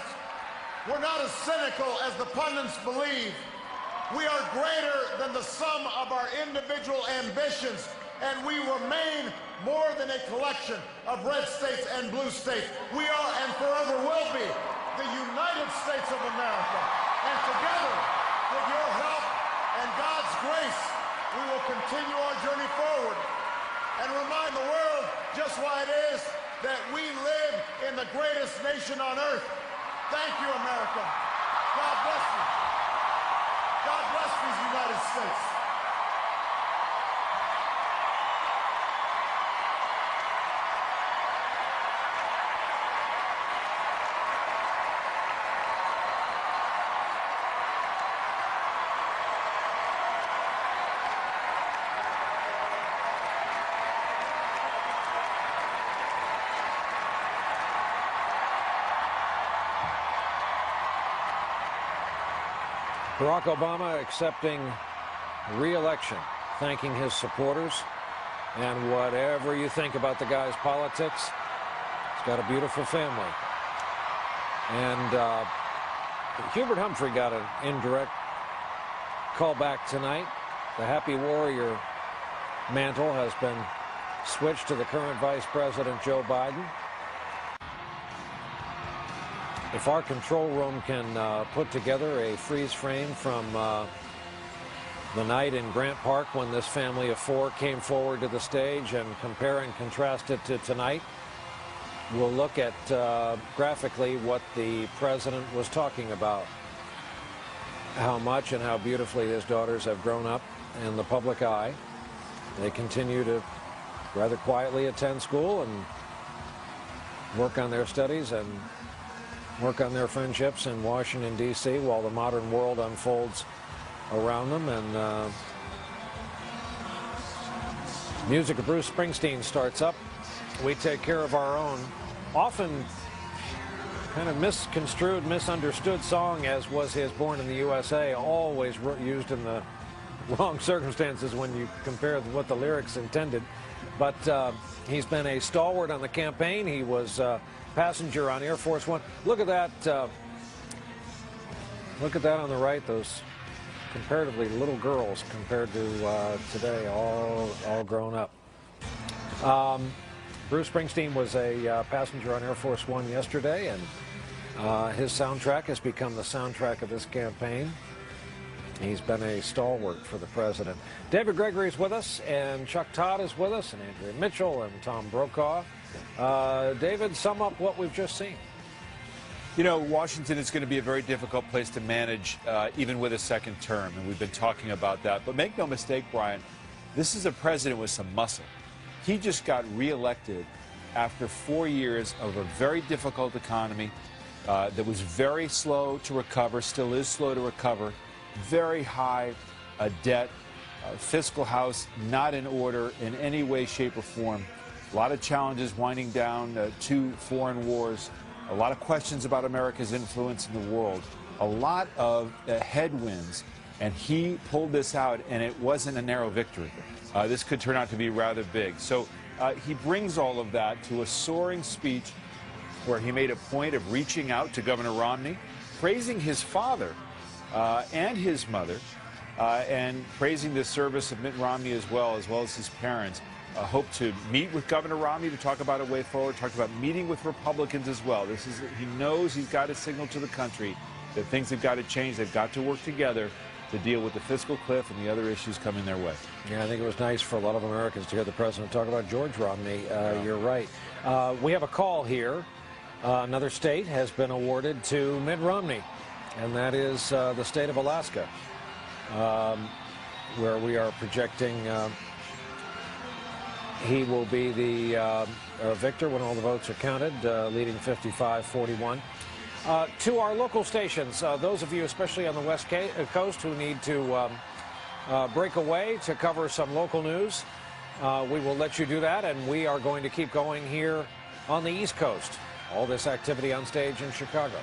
We're not as cynical as the pundits believe. We are greater than the sum of our individual ambitions, and we remain more than a collection of red states and blue states. We are and forever will be the United States of America. And together, with your help and God's grace, we will continue our journey forward and remind the world just why it is that we live in the greatest nation on earth. Thank you, America. God bless you. God bless these United States. Barack Obama accepting re-election, thanking his supporters. And whatever you think about the guy's politics, he's got a beautiful family. And Hubert Humphrey got an indirect callback tonight. The Happy Warrior mantle has been switched to the current Vice President Joe Biden. If our control room can put together a freeze frame from the night in Grant Park when this family of four came forward to the stage and compare and contrast it to tonight, we'll look at graphically what the president was talking about. How much and how beautifully his daughters have grown up in the public eye. They continue to rather quietly attend school and work on their studies and work on their friendships in Washington, D.C. while the modern world unfolds around them. And music of Bruce Springsteen starts up. We take care of our own, often kind of misconstrued, misunderstood song, as was his Born in the USA, always used in the wrong circumstances when you compare what the lyrics intended. But he's been a stalwart on the campaign. He was passenger on Air Force One. Look at that. Look at that on the right. Those comparatively little girls compared to today, all grown up. Bruce Springsteen was a passenger on Air Force One yesterday, and his soundtrack has become the soundtrack of this campaign. He's been a stalwart for the president. David Gregory is with us, and Chuck Todd is with us, and Andrea Mitchell, and Tom Brokaw. David, sum up what we've just seen. You know, Washington is going to be a very difficult place to manage, even with a second term, and we've been talking about that. But make no mistake, Brian, this is a president with some muscle. He just got reelected after 4 years of a very difficult economy that was very slow to recover, still is slow to recover, very high debt, fiscal house not in order in any way, shape, or form. A lot of challenges winding down 2 foreign wars, a lot of questions about America's influence in the world, a lot of headwinds, and he pulled this out, and it wasn't a narrow victory. This could turn out to be rather big. So he brings all of that to a soaring speech where he made a point of reaching out to Governor Romney, praising his father and his mother, and praising the service of Mitt Romney as well as his parents. Hope to meet with Governor Romney to talk about a way forward, talk about meeting with Republicans as well. He knows he's got to signal to the country that things have got to change. They've got to work together to deal with the fiscal cliff and the other issues coming their way. Yeah, I think it was nice for a lot of Americans to hear the president talk about George Romney. You're right. We have a call here. Another state has been awarded to Mitt Romney, and that is the state of Alaska, where we are projecting he will be the victor when all the votes are counted, leading 55-41. To our local stations, those of you especially on the West Coast who need to break away to cover some local news, we will let you do that, and we are going to keep going here on the East Coast. All this activity on stage in Chicago.